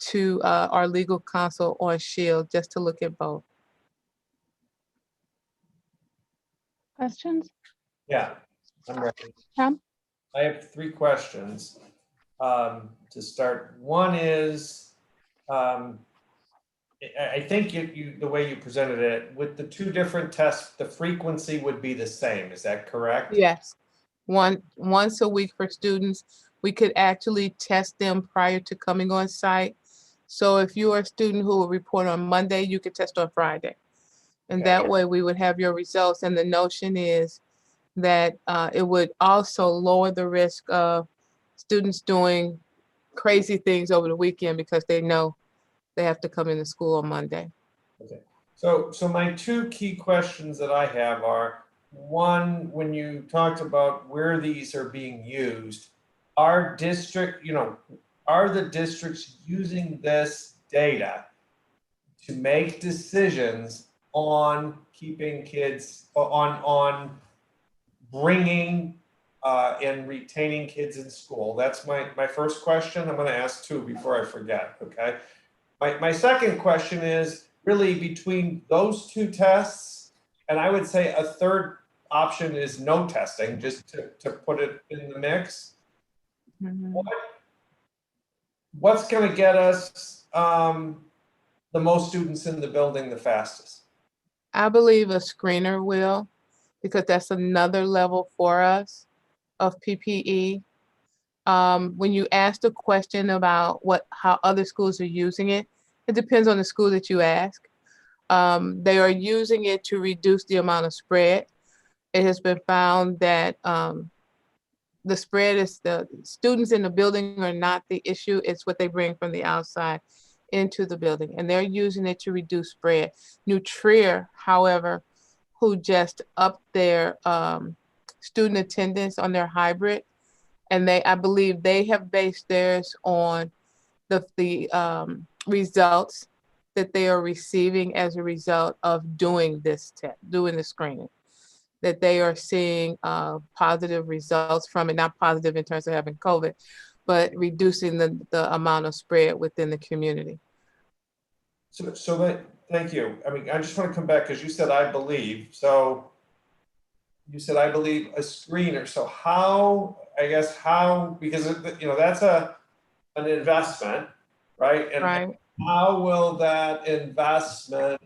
to our legal counsel on Shield, just to look at both. Questions? Yeah, I'm ready. Tom? I have 3 questions to start. One is, I think the way you presented it, with the 2 different tests, the frequency would be the same. Is that correct? Yes, once a week for students. We could actually test them prior to coming on site. So if you are a student who will report on Monday, you could test on Friday. And that way we would have your results. And the notion is that it would also lower the risk of students doing crazy things over the weekend because they know they have to come into school on Monday. Okay. So my 2 key questions that I have are, one, when you talked about where these are being used, are the districts using this data to make decisions on keeping kids, on bringing and retaining kids in school? That's my first question. I'm going to ask 2 before I forget, okay? My second question is really between those 2 tests, and I would say a third option is no testing, just to put it in the mix. Mm-hmm. What's going to get us the most students in the building the fastest? I believe a screener will, because that's another level for us of PPE. When you ask the question about how other schools are using it, it depends on the school that you ask. They are using it to reduce the amount of spread. It has been found that the spread is the students in the building are not the issue. It's what they bring from the outside into the building, and they're using it to reduce spread. New Trier, however, who just upped their student attendance on their hybrid, and I believe they have based theirs on the results that they are receiving as a result of doing this doing the screening, that they are seeing positive results from it, not positive in terms of having COVID, but reducing the amount of spread within the community. So thank you. I mean, I just want to come back because you said, I believe. So you said, I believe, a screener. So because that's an investment, right? And right. How will that investment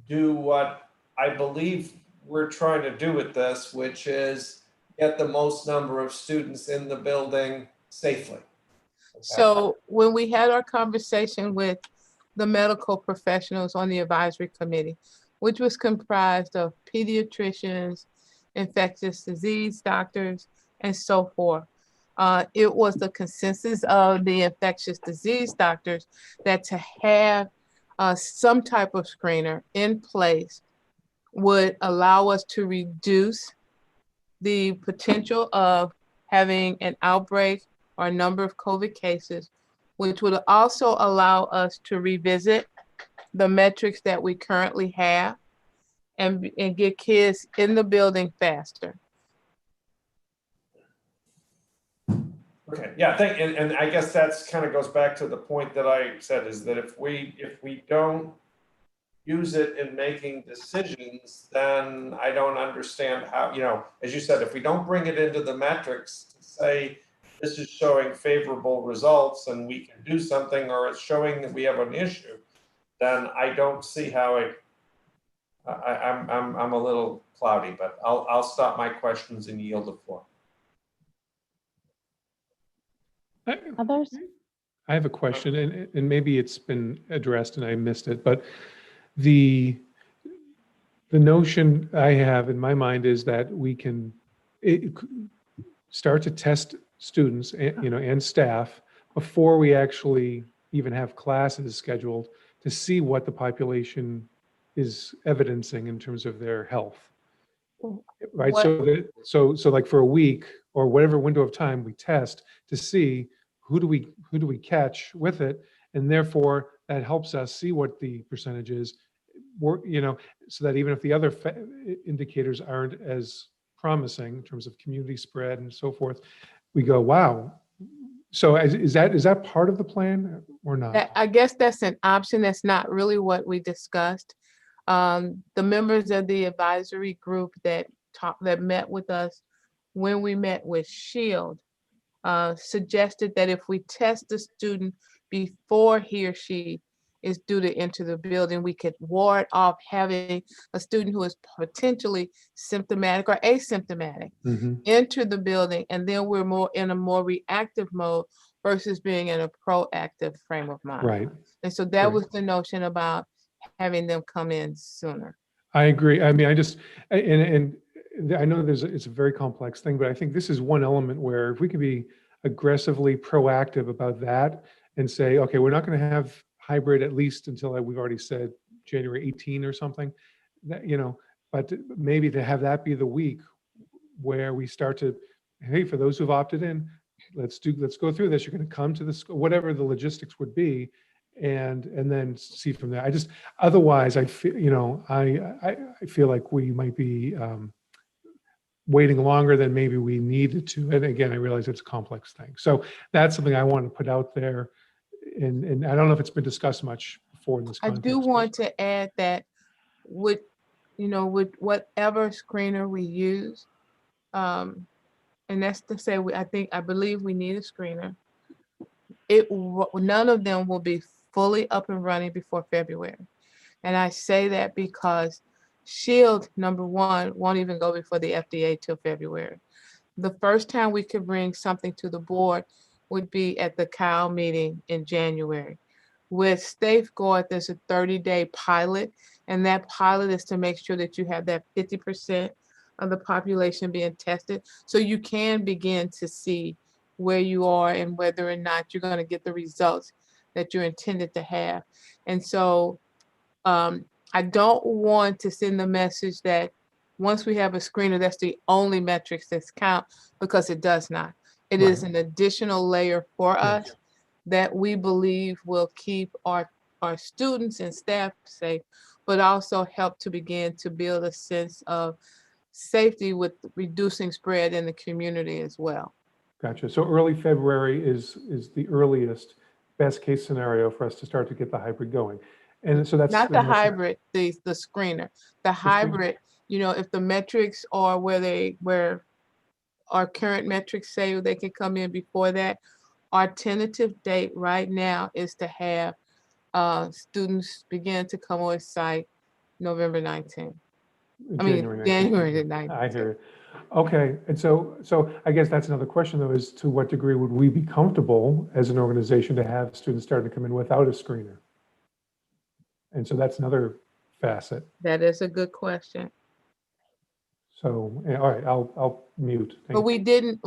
do what I believe we're trying to do with this, which is get the most number of students in the building safely? Okay. So when we had our conversation with the medical professionals on the advisory committee, which was comprised of pediatricians, infectious disease doctors, and so forth, it was the consensus of the infectious disease doctors that to have some type of screener in place would allow us to reduce the potential of having an outbreak or a number of COVID cases, which would also allow us to revisit the metrics that we currently have and get kids in the building faster. Okay, yeah, and I guess that's kind of goes back to the point that I said, is that if we don't use it in making decisions, then I don't understand how, as you said, if we don't bring it into the metrics to say this is showing favorable results and we can do something, or it's showing that we have an issue, then I don't see how I'm a little cloudy, but I'll stop my questions and yield the floor. Others? I have a question, and maybe it's been addressed and I missed it, but the notion I have in my mind is that we can start to test students and, and staff before we actually even have classes scheduled to see what the population is evidencing in terms of their health. Right. So like for a week or whatever window of time, we test to see who do we catch with it, and therefore that helps us see what the percentage is, so that even if the other indicators aren't as promising in terms of community spread and so forth, we go, wow. So is that part of the plan or not? I guess that's an option. That's not really what we discussed. The members of the advisory group that met with us when we met with SHIELD suggested that if we test the student before he or she is due to enter the building, we could ward off having a student who is potentially symptomatic or asymptomatic enter the building, and then we're more in a more reactive mode versus being in a proactive frame of mind. Right. And so that was the notion about having them come in sooner. I agree. I mean, and I know it's a very complex thing, but I think this is one element where if we can be aggressively proactive about that and say, okay, we're not going to have hybrid at least until we've already said January 18 or something, that, but maybe to have that be the week where we start to, hey, for those who've opted in, let's go through this. You're going to come to the school, whatever the logistics would be, and then see from there. Otherwise I feel, I feel like we might be waiting longer than maybe we needed to. And again, I realize it's a complex thing. So that's something I want to put out there. And I don't know if it's been discussed much before in this I context. do want to add that with whatever screener we use, and that's to say, I believe we need a screener. None of them will be fully up and running before February. And I say that because SHIELD, number one, won't even go before the FDA till February. The first time we could bring something to the board would be at the COW meeting in January. With Safeguard, there's a 30-day pilot, and that pilot is to make sure that you have that 50% of the population being tested, so you can begin to see where you are and whether or not you're going to get the results that you're intended to have. And so I don't want to send the message that once we have a screener, that's the only metrics that count, because it does not. It is an additional layer for us that we believe will keep our students and staff safe, but also help to begin to build a sense of safety with reducing spread in the community as well. Gotcha. So early February is the earliest best case scenario for us to start to get the hybrid going. And so that's not the hybrid, the screener. The hybrid, if the metrics are where our current metrics say they can come in before that, our tentative date right now is to have students begin to come on site November 19th. January the 19th. I hear it. Okay, and so I guess that's another question though, is to what degree would we be comfortable as an organization to have students starting to come in without a screener? And so that's another facet. That is a good question. So, all right, I'll mute. But we did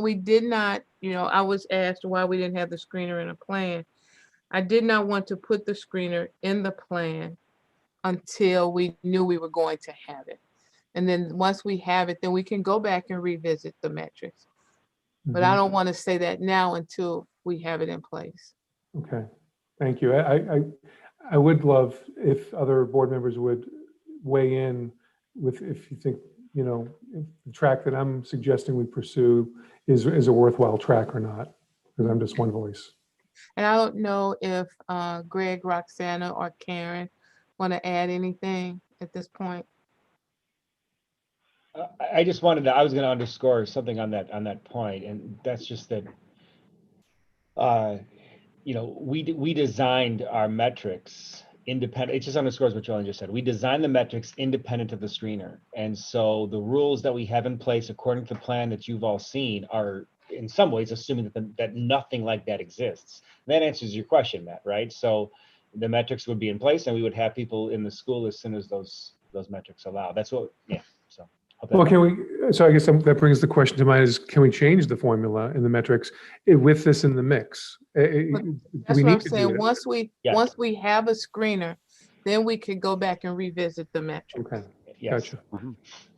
not, I was asked why we didn't have the screener in a plan. I did not want to put the screener in the plan until we knew we were going to have it. And then once we have it, then we can go back and revisit the metrics. But I don't want to say that now until we have it in place. Okay, thank you. I would love if other board members would weigh in with, if you think, if the track that I'm suggesting we pursue is a worthwhile track or not, because I'm just one voice. And I don't know if Greg, Roxana, or Karen want to add anything at this point. I just I was going to underscore something on that point, and that's just that we designed our metrics independent. It just underscores what Jolene just said. We designed the metrics independent of the screener. And so the rules that we have in place according to the plan that you've all seen are in some ways assuming that nothing like that exists. And that answers your question, Matt, right? So the metrics would be in place and we would have people in the school as soon as those metrics allow. That's what, yeah, so. Well, so I guess that brings the question to mind is, can we change the formula and the metrics with this in the mix? Do That's we what I'm need to do saying. that? Once we have a screener, then we could go back and revisit the metrics. Okay, Yes. gotcha.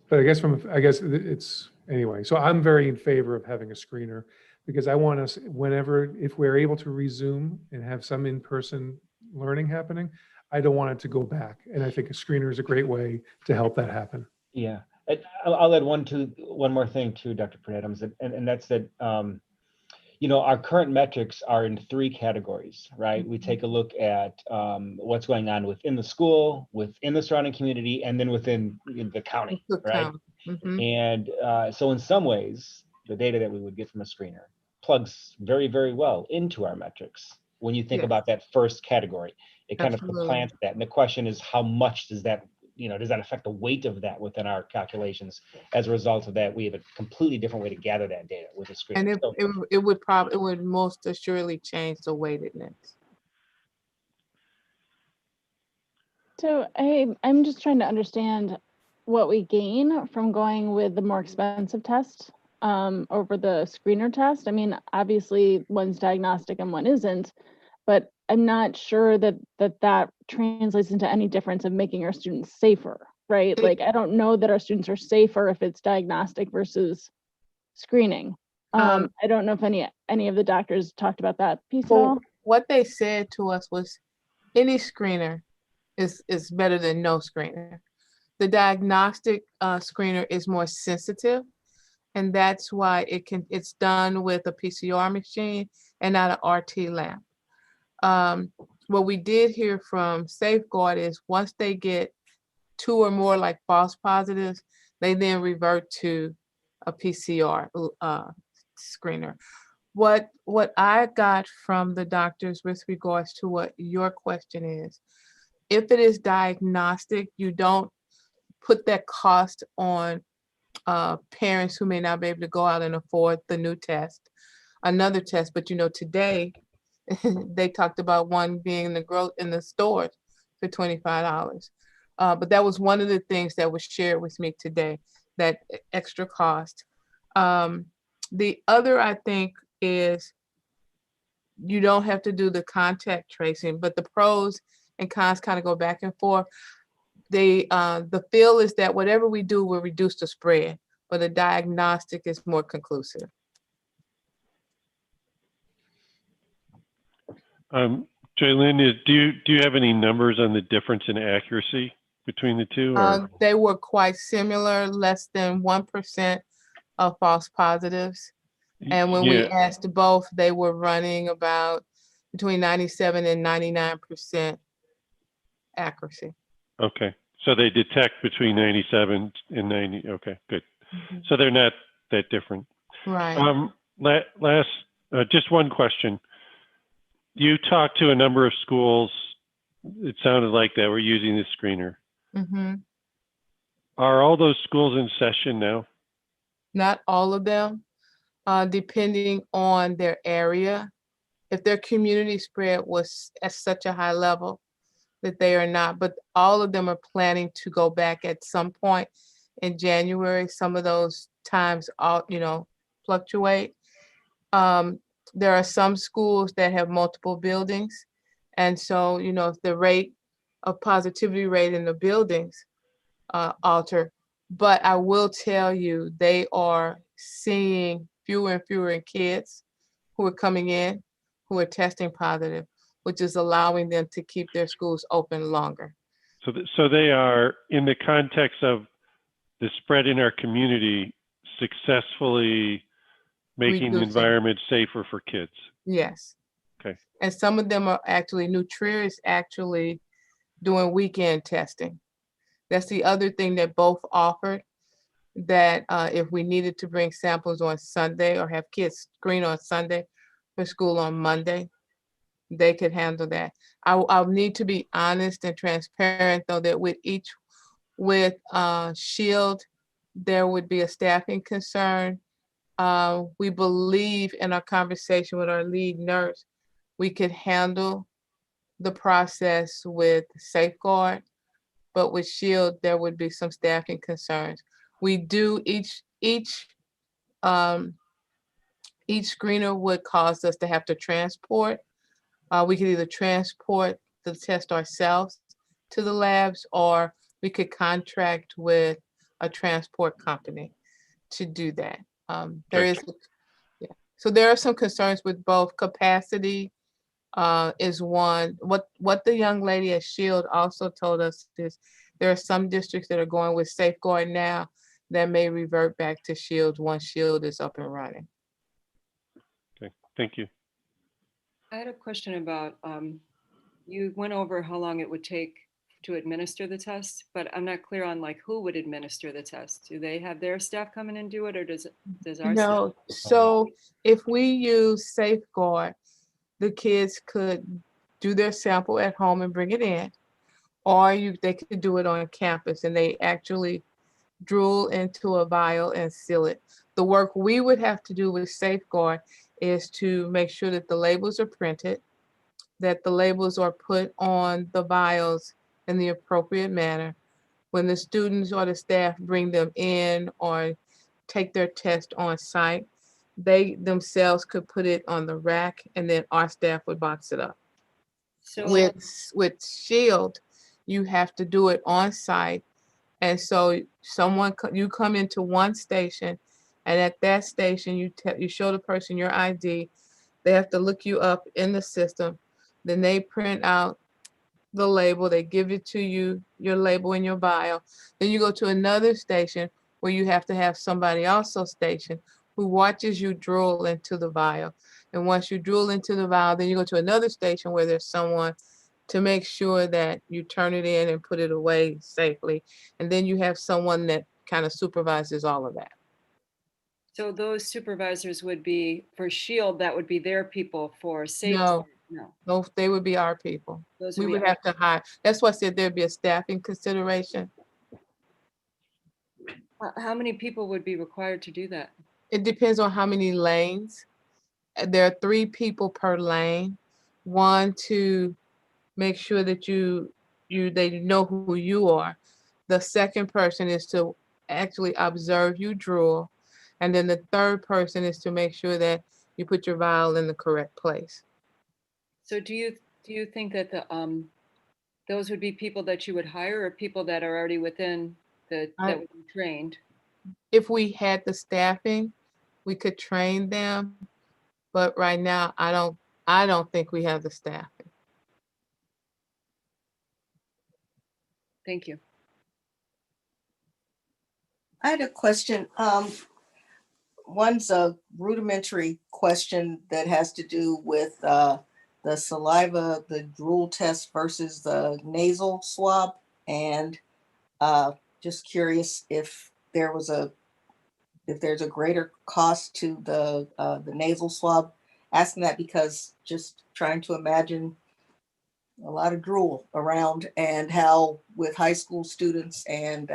But I guess it's, anyway, so I'm very in favor of having a screener because I want us, if we're able to resume and have some in-person learning happening, I don't want it to go back. And I think a screener is a great way to help that happen. Yeah, I'll add one more thing too, Dr. Adams, and that's that, our current metrics are in 3 categories, right? We take a look at what's going on within the school, within the surrounding community, and then within the county, right? And so in some ways, the data that we would get from a screener plugs very, very well into our metrics. When you think about that first category, it kind of supplants that. And the question is, how much does that affect the weight of that within our calculations? As a result of that, we have a completely different way to gather that data with a screener. And it would most assuredly change the weightedness. So I'm just trying to understand what we gain from going with the more expensive test over the screener test. I mean, obviously one's diagnostic and one isn't, but I'm not sure that translates into any difference of making our students safer, right? Like, I don't know that our students are safer if it's diagnostic versus screening. I don't know if any of the doctors talked about that piece at all. What they said to us was any screener is better than no screener. The diagnostic screener is more sensitive, and that's why it's done with a PCR machine and not an RT lamp. What we did hear from Safeguard is once they get 2 or more like false positives, they then revert to a PCR screener. What I got from the doctors with regards to what your question is, if it is diagnostic, you don't put that cost on parents who may not be able to go out and afford the new test, another test. But today they talked about one being in the stores for $25. But that was one of the things that was shared with me today, that extra cost. The other, I think, is you don't have to do the contact tracing, but the pros and cons kind of go back and forth. The feel is that whatever we do will reduce the spread, but the diagnostic is more conclusive. Jaylene, do you have any numbers on the difference in accuracy between the two? They were quite similar, less than 1% of false positives. And when we asked both, they were running about between 97 and 99% accuracy. Okay, so they detect between 97 and 90. Okay, good. So they're not that different. Right. Last, just one question. You talked to a number of schools, it sounded like that were using the screener. Are all those schools in session now? Not all of them, depending on their area. If their community spread was at such a high level that they are not, but all of them are planning to go back at some point in January. Some of those times, fluctuate. There are some schools that have multiple buildings. And so, if the rate of positivity rate in the buildings alter, but I will tell you, they are seeing fewer and fewer kids who are coming in, who are testing positive, which is allowing them to keep their schools open longer. So they are, in the context of the spread in our community, successfully making the environment safer for kids. Yes. Okay. And some of them are actually, Nutria is actually doing weekend testing. That's the other thing that both offered, that if we needed to bring samples on Sunday or have kids screen on Sunday, for school on Monday, they could handle that. I'll need to be honest and transparent though, that with Shield, there would be a staffing concern. We believe in our conversation with our lead nurse, we could handle the process with Safeguard, but with Shield, there would be some staffing concerns. We do um, each screener would cause us to have to transport. We could either transport the test ourselves to the labs, or we could contract with a transport company to do that. There is, yeah. So there are some concerns with both. Capacity is one. What the young lady at Shield also told us is there are some districts that are going with Safeguard now that may revert back to Shield once Shield is up and running. Okay, thank you. I had a question about, you went over how long it would take to administer the test, but I'm not clear on like who would administer the test. Do they have their staff come in and do it, or does our staff? No, so if we use Safeguard, the kids could do their sample at home and bring it in, or they could do it on campus and they actually drool into a vial and seal it. The work we would have to do with Safeguard is to make sure that the labels are printed, that the labels are put on the vials in the appropriate manner. When the students or the staff bring them in or take their test on site, they themselves could put it on the rack and then our staff would box it up. So With Shield, you have to do it on site. And so you come into one station, and at that station, you show the person your ID. They have to look you up in the system. Then they print out the label. They give it to you, your label and your vial. Then you go to another station where you have to have somebody also stationed who watches you drool into the vial. And once you drool into the vial, then you go to another station where there's someone to make sure that you turn it in and put it away safely. And then you have someone that kind of supervises all of that. So those supervisors would be, for Shield, that would be their people. For Safeguard, No, they would be our people. Those We would be would have to hire. That's why I said there'd be a staffing consideration. How many people would be required to do that? It depends on how many lanes. There are 3 people per lane. One to make sure that they know who you are. The second person is to actually observe you drool. And then the third person is to make sure that you put your vial in the correct place. So do you think that those would be people that you would hire, or people that are already within that would be trained? If we had the staffing, we could train them. But right now, I don't think we have the staffing. Thank you. I had a question. One's a rudimentary question that has to do with the saliva, the drool test versus the nasal swab. And just curious if there's a greater cost to the nasal swab. Asking that because just trying to imagine a lot of drool around, and how with high school students, and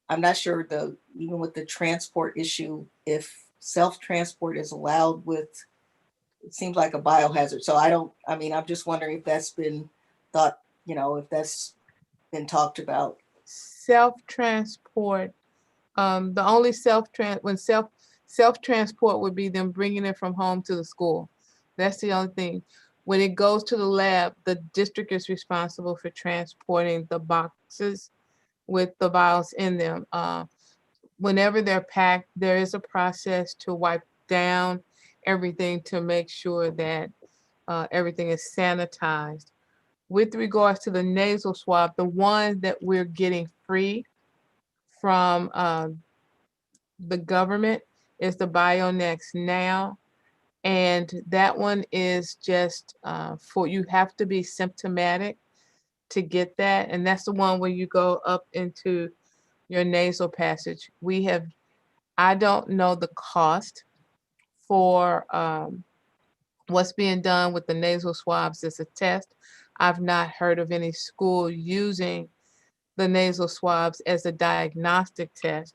I'm not sure even with the transport issue, if self-transport is allowed with, it seems like a biohazard. So I'm just wondering if that's been thought, if that's been talked about. Self-transport, the only self-transport would be them bringing it from home to the school. That's the only thing. When it goes to the lab, the district is responsible for transporting the boxes with the vials in them. Whenever they're packed, there is a process to wipe down everything to make sure that everything is sanitized. With regards to the nasal swab, the one that we're getting free from the government is the BioNext Now. And that one is just you have to be symptomatic to get that. And that's the one where you go up into your nasal passage. I don't know the cost for what's being done with the nasal swabs is a test. I've not heard of any school using the nasal swabs as a diagnostic test.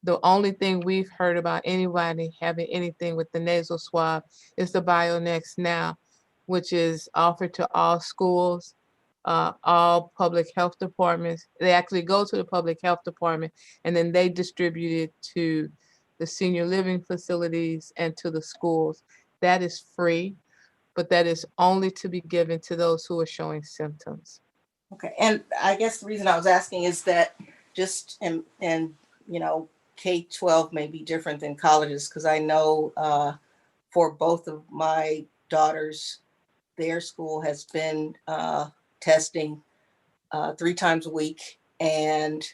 The only thing we've heard about anybody having anything with the nasal swab is the BioNext Now, which is offered to all schools, all public health departments. They actually go to the public health department and then they distribute it to the senior living facilities and to the schools. That is free, but that is only to be given to those who are showing symptoms. Okay, and I guess the reason I was asking is that just and you know, K-12 may be different than colleges, because I know for both of my daughters, their school has been testing 3 times a week, and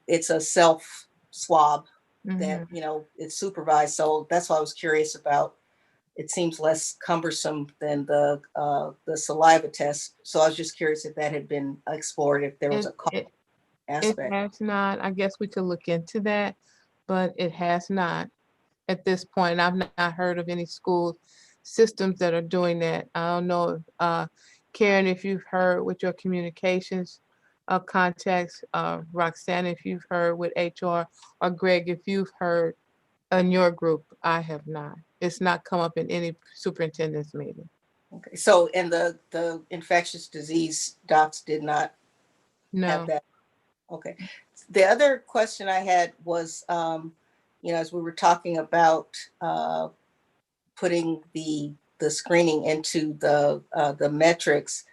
it's a self swab that, you know, it's supervised. So that's why I was curious about. It seems less cumbersome than the saliva test. So I was just curious if that had been explored, if there was a cost It aspect. has not. I guess we could look into that, but it has not at this point. I've not heard of any school systems that are doing that. I don't know, Karen, if you've heard with your communications contacts, Roxanne, if you've heard with HR, or Greg, if you've heard in your group. I have not. It's not come up in any superintendent's meeting. Okay, so and the infectious disease docs did not have No. that. Okay. The other question I had was, you know, as we were talking about putting the screening into the metrics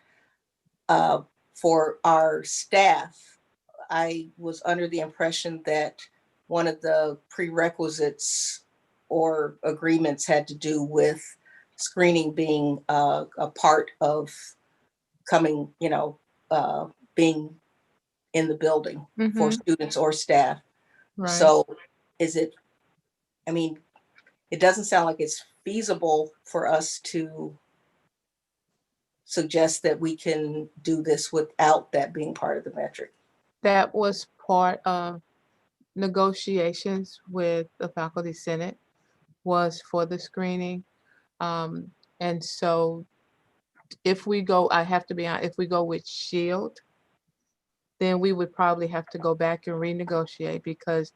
for our staff, I was under the impression that one of the prerequisites or agreements had to do with screening being a part of coming, you know, being in the building for students or staff. Right. So is it, I mean, it doesn't sound like it's feasible for us to suggest that we can do this without that being part of the metric. That was part of negotiations with the faculty senate, was for the screening. And so if we go, I have to be honest, if we go with SHIELD, then we would probably have to go back and renegotiate, because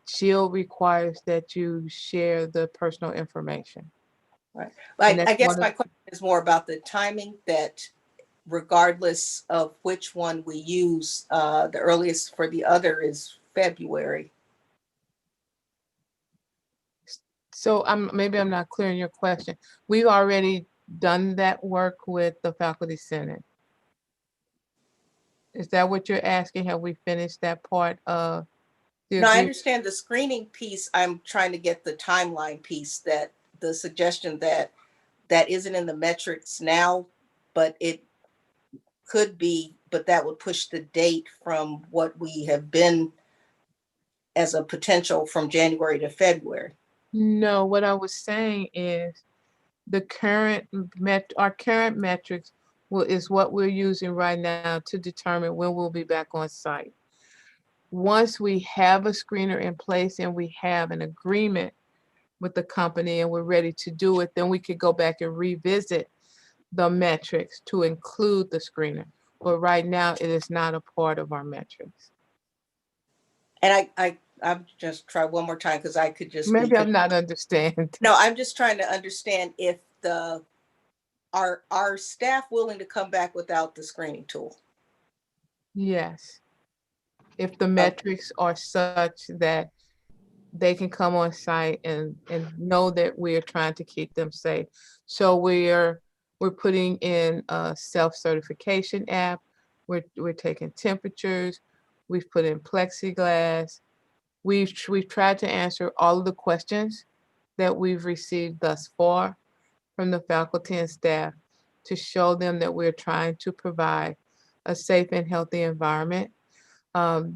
SHIELD requires that you share the personal information. Right. And I that's guess one of my question is more about the timing, that regardless of which one we use, the earliest for the other is February. So maybe I'm not clear in your question. We've already done that work with the faculty senate. Is that what you're asking? Have we finished that part of the No, I agreement? understand the screening piece. I'm trying to get the timeline piece, that the suggestion that that isn't in the metrics now, but it could be, but that would push the date from what we have been as a potential from January to February. No, what I was saying is the current our current metrics is what we're using right now to determine when we'll be back on site. Once we have a screener in place and we have an agreement with the company and we're ready to do it, then we could go back and revisit the metrics to include the screener. But right now, it is not a part of our metrics. And I'm just try one more time, because I could just Maybe I'm not understanding. No, I'm just trying to understand if are staff willing to come back without the screening tool? Yes. If the metrics are such that they can come on site and know that we're trying to keep them safe. So we're putting in a self-certification app. We're taking temperatures. We've put in plexiglass. We've tried to answer all of the questions that we've received thus far from the faculty and staff to show them that we're trying to provide a safe and healthy environment.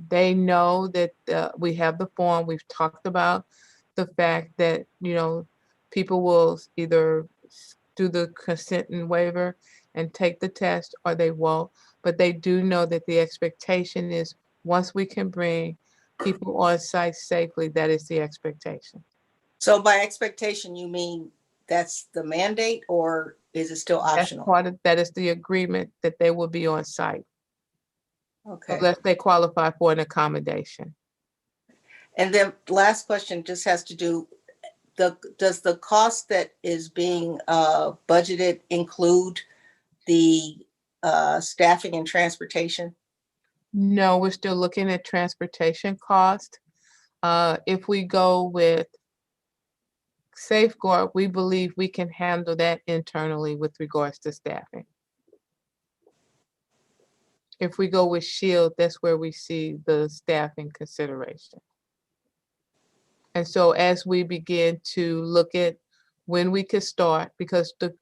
They know that we have the form. We've talked about the fact that, you know, people will either do the consent and waiver and take the test, or they won't. But they do know that the expectation is, once we can bring people on site safely, that is the expectation. So by expectation, you mean that's the mandate, or is it still That's optional? part of, that is the agreement that they will be on site Okay. unless they qualify for an accommodation. And then last question just has to do, does the cost that is being budgeted include the staffing and transportation? No, we're still looking at transportation cost. If we go with Safeguard, we believe we can handle that internally with regards to staffing. If we go with Shield, that's where we see the staffing consideration. And so as we begin to look at when we could start, because the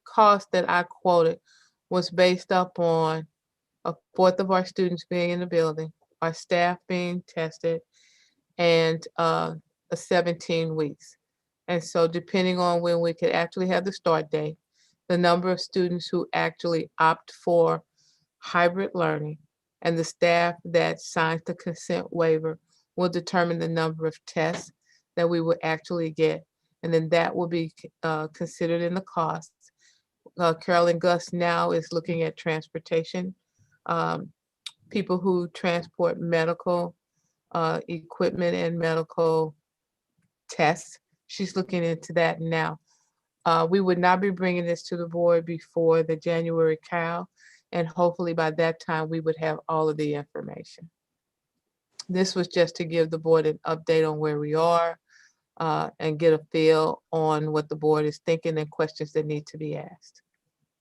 cost that I quoted was based upon a fourth of our students being in the building, our staff being tested, and a 17 weeks. And so depending on when we could actually have the start date, the number of students who actually opt for hybrid learning, and the staff that signs the consent waiver will determine the number of tests that we would actually get. And then that will be considered in the costs. Carolyn Gus now is looking at transportation, people who transport medical equipment and medical tests. She's looking into that now. We would not be bringing this to the board before the January CAL, and hopefully by that time we would have all of the information. This was just to give the board an update on where we are and get a feel on what the board is thinking and questions that need to be asked.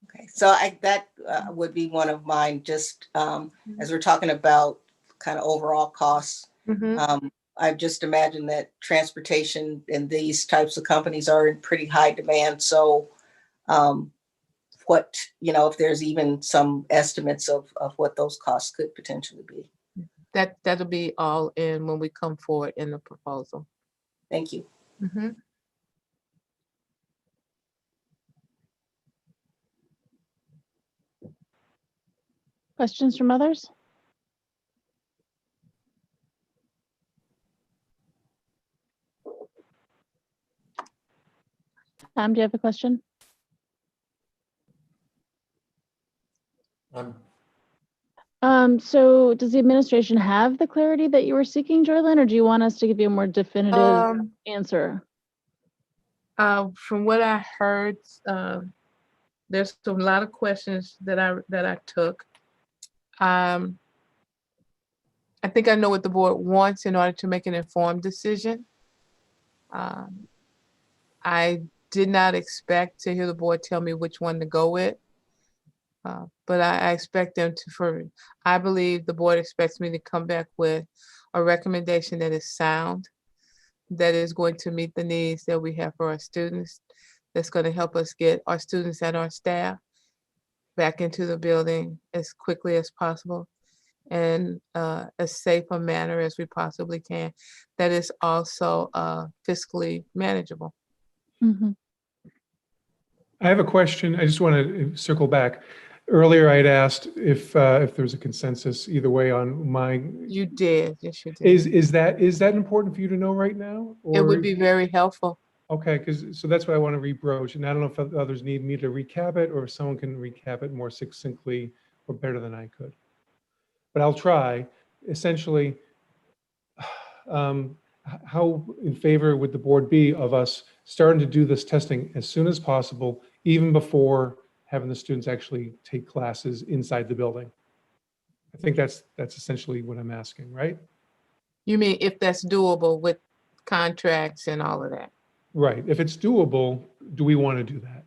Okay, so that would be one of mine, just as we're talking about kind of overall costs. I just imagine that transportation in these types of companies are in pretty high demand. So what, if there's even some estimates of what those costs could potentially be. That'll be all in when we come forward in the proposal. Thank you. Questions from others? Tom, do you have a question? So does the administration have the clarity that you were seeking, Joylyn, or do you want us to give you a more definitive answer? From what I heard, there's a lot of questions that I took. I think I know what the board wants in order to make an informed decision. I did not expect to hear the board tell me which one to go with. But I expect them to, I believe the board expects me to come back with a recommendation that is sound, that is going to meet the needs that we have for our students, that's going to help us get our students and our staff back into the building as quickly as possible and as safe a manner as we possibly can, that is also fiscally manageable. I have a question. I just want to circle back. Earlier, I'd asked if there's a consensus either way on my. You did, yes, you did. Is that important for you to know right now? Or? It would be very helpful. Okay, so that's what I want to rebroach, and I don't know if others need me to recap it or if someone can recap it more succinctly or better than I could. But I'll try. Essentially, how in favor would the board be of us starting to do this testing as soon as possible, even before having the students actually take classes inside the building? I think that's essentially what I'm asking, right? You mean if that's doable with contracts and all of that? Right. If it's doable, do we want to do that?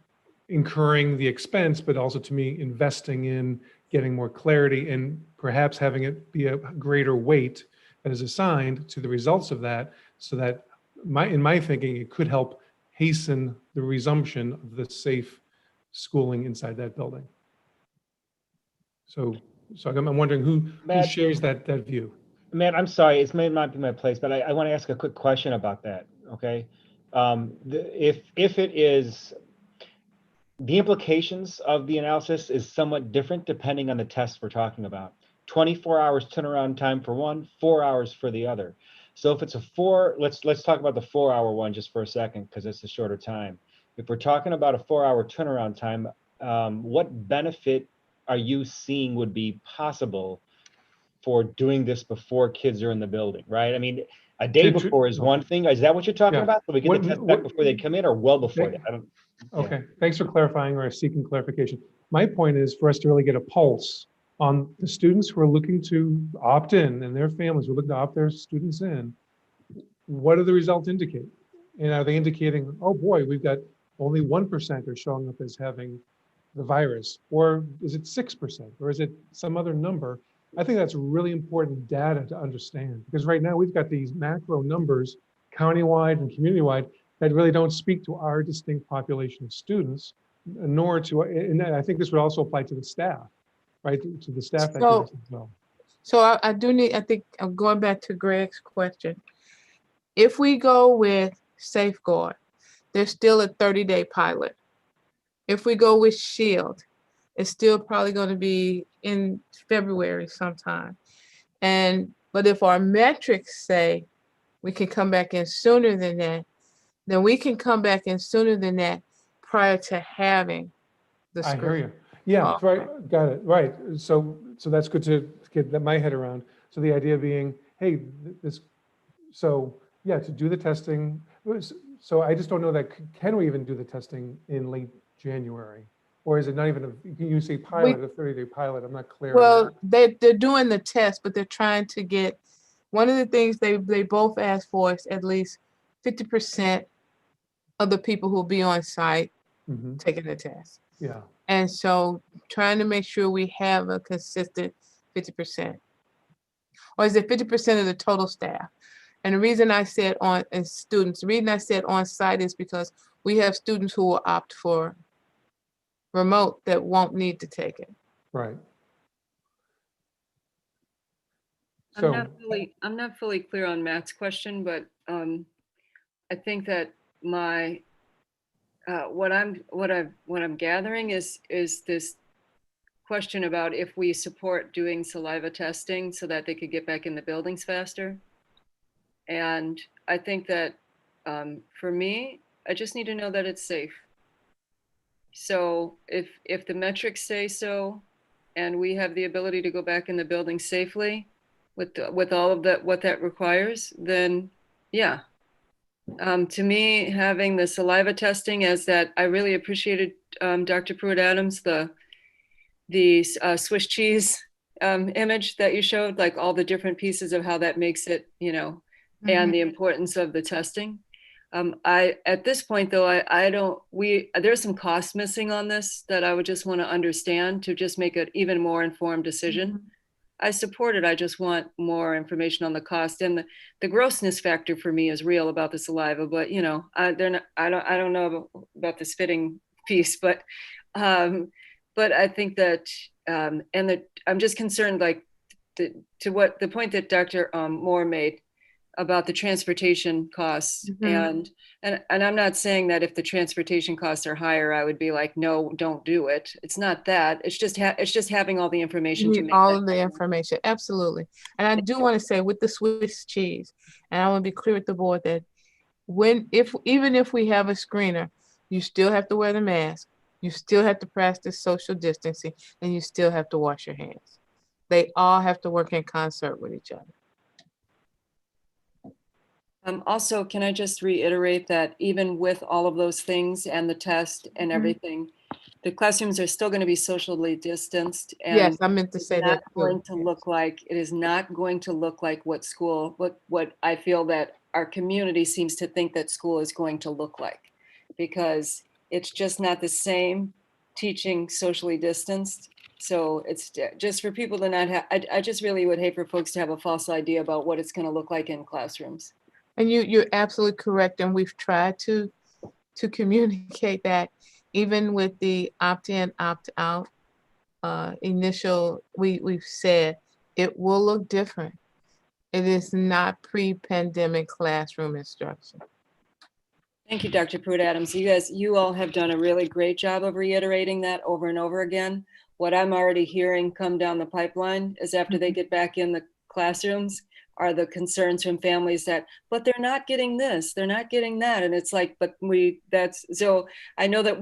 Incurring the expense, but also to me, investing in getting more clarity and perhaps having it be a greater weight that is assigned to the results of that, so that in my thinking, it could help hasten the resumption of the safe schooling inside that building. So I'm wondering who shares that view? Matt, I'm sorry, it's may not be my place, but I want to ask a quick question about that, okay? If it is, the implications of the analysis is somewhat different depending on the test we're talking about. 24 hours turnaround time for one, 4 hours for the other. So if it's let's talk about the 4-hour one just for a second, because it's a shorter time. If we're talking about a 4-hour turnaround time, what benefit are you seeing would be possible for doing this before kids are in the building, right? I mean, a day before is one thing. Is that what you're talking about? So we get the test back before they come in, or well before that? I don't. Okay, thanks for clarifying or seeking clarification. My point is for us to really get a pulse on the students who are looking to opt in and their families who are looking to opt their students in. What do the results indicate? And are they indicating, oh boy, we've got only 1% are showing up as having the virus, or is it 6%, or is it some other number? I think that's really important data to understand, because right now we've got these macro numbers, countywide and community-wide, that really don't speak to our distinct population of students, nor to, and I think this would also apply to the staff, right? To the staff activities as well. So I think I'm going back to Greg's question. If we go with Safeguard, there's still a 30-day pilot. If we go with Shield, it's still probably going to be in February sometime. But if our metrics say we can come back in sooner than that, then we can come back in sooner than that prior to having the I screen. hear you. Yeah, right. Got it. Right. So that's good to get my head around. So the idea being, hey, so yeah, to do the testing. So I just don't know that, can we even do the testing in late January? Or is it not even, you say pilot, a 30-day pilot? I'm not clear. Well, they're doing the test, but they're trying to get, one of the things they both asked for is at least 50% of the people who will be on site taking the test. Yeah. And so trying to make sure we have a consistent 50%. Or is it 50% of the total staff? And the reason I said the reason I said on site is because we have students who will opt for remote that won't need to take it. Right. I'm not fully clear on Matt's question, but I think that what I'm gathering is this question about if we support doing saliva testing so that they could get back in the buildings faster. And I think that for me, I just need to know that it's safe. So if the metrics say so, and we have the ability to go back in the building safely with all of that, what that requires, then yeah. To me, having the saliva testing as that, I really appreciated Dr. Pruitt-Adams, the Swiss cheese image that you showed, like all the different pieces of how that makes it, and the importance of the testing. At this point though, there's some cost missing on this that I would just want to understand to just make an even more informed decision. I support it. I just want more information on the cost, and the grossness factor for me is real about the saliva, but I don't know about the spitting piece, but I think that, I'm just concerned, like to the point that Dr. Moore made about the transportation costs. And I'm not saying that if the transportation costs are higher, I would be like, no, don't do it. It's not that. It's just having all the information to make all of the information. Absolutely. And I do want to say with the Swiss cheese, and I want to be clear with the board that even if we have a screener, you still have to wear the mask, you still have to practice social distancing, and you still have to wash your hands. They all have to work in concert with each other. Also, can I just reiterate that even with all of those things and the test and everything, the classrooms are still going to be socially distanced. And yes, I meant to say that too. It is not going to look like what I feel that our community seems to think that school is going to look like, because it's just not the same teaching socially distanced. So it's just for people to not have, I just really would hate for folks to have a false idea about what it's going to look like in classrooms. And you're absolutely correct. And we've tried to communicate that even with the opt-in, opt-out initial, we've said it will look different. It is not pre-pandemic classroom instruction. Thank you, Dr. Pruitt-Adams. You all have done a really great job of reiterating that over and over again. What I'm already hearing come down the pipeline is after they get back in the classrooms are the concerns from families that, but they're not getting this, they're not getting that. And it's like, but so I know that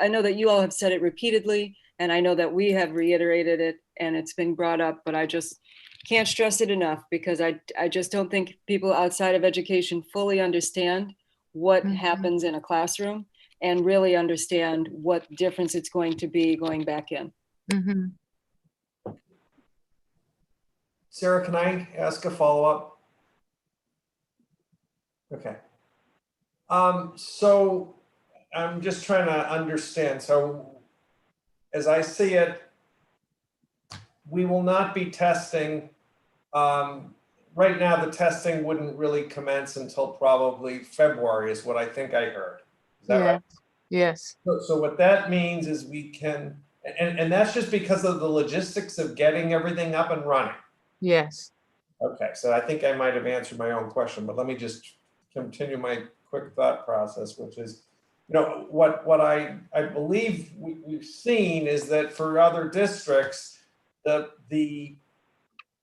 I know that you all have said it repeatedly, and I know that we have reiterated it and it's been brought up, but I just can't stress it enough, because I just don't think people outside of education fully understand what happens in a classroom and really understand what difference it's going to be going back in. Sarah, can I ask a follow-up? Okay. So I'm just trying to understand. So as I see it, we will not be testing. Right now, the testing wouldn't really commence until probably February is what I think I heard. Is that right? Yes. So what that means is we can, and that's just because of the logistics of getting everything up and running. Yes. Okay, so I think I might have answered my own question, but let me just continue my quick thought process, which is, you know, what I believe we've seen is that for other districts, the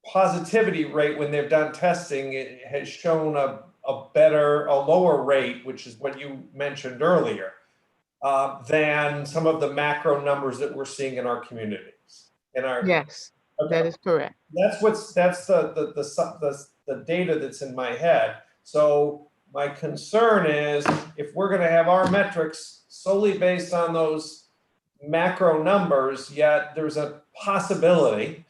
positivity rate when they've done testing, it has shown a lower rate, which is what you mentioned earlier, than some of the macro numbers that we're seeing in our communities. Yes, that is correct. That's the data that's in my head. So my concern is if we're going to have our metrics solely based on those macro numbers, yet there's a possibility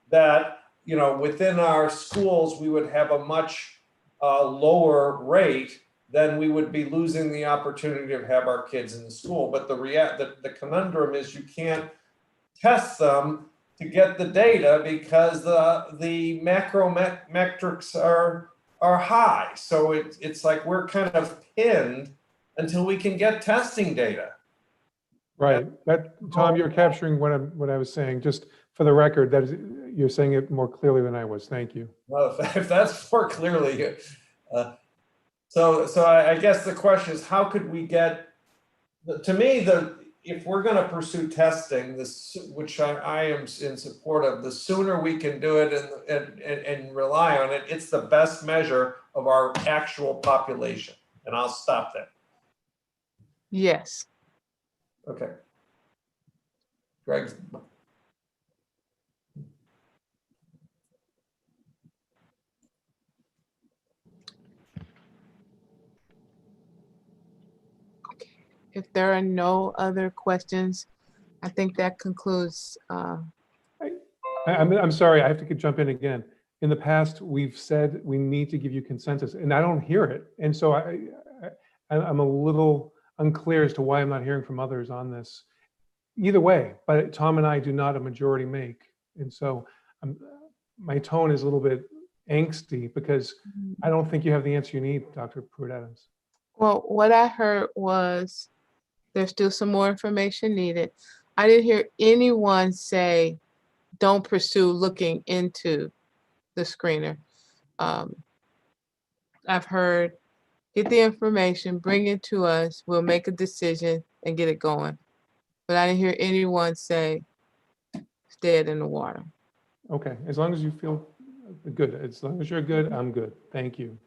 that, you know, within our schools we would have a much lower rate, then we would be losing the opportunity to have our kids in the school. But the conundrum is you can't test them to get the data because the macro metrics are high. So it's like we're kind of pinned until we can get testing data. Right. Tom, you're capturing what I was saying. Just for the record, that is, you're saying it more clearly than I was. Thank you. Well, if that's more clearly, so I guess the question is, how could we get? To me, if we're going to pursue testing, which I am in support of, the sooner we can do it and rely on it, it's the best measure of our actual population. And I'll stop there. Yes. Okay. Greg. If there are no other questions, I think that concludes. I'm sorry, I have to jump in again. In the past, we've said we need to give you consensus, and I don't hear it. And so I'm a little unclear as to why I'm not hearing from others on this. Either way, but Tom and I do not a majority make. And so my tone is a little bit angsty because I don't think you have the answer you need, Dr. Pruitt-Adams. Well, what I heard was there's still some more information needed. I didn't hear anyone say, don't pursue looking into the screener. I've heard, get the information, bring it to us, we'll make a decision and get it going. But I didn't hear anyone say, it's dead in the water. Okay, as long as you feel good, as long as you're good, I'm good. Thank you.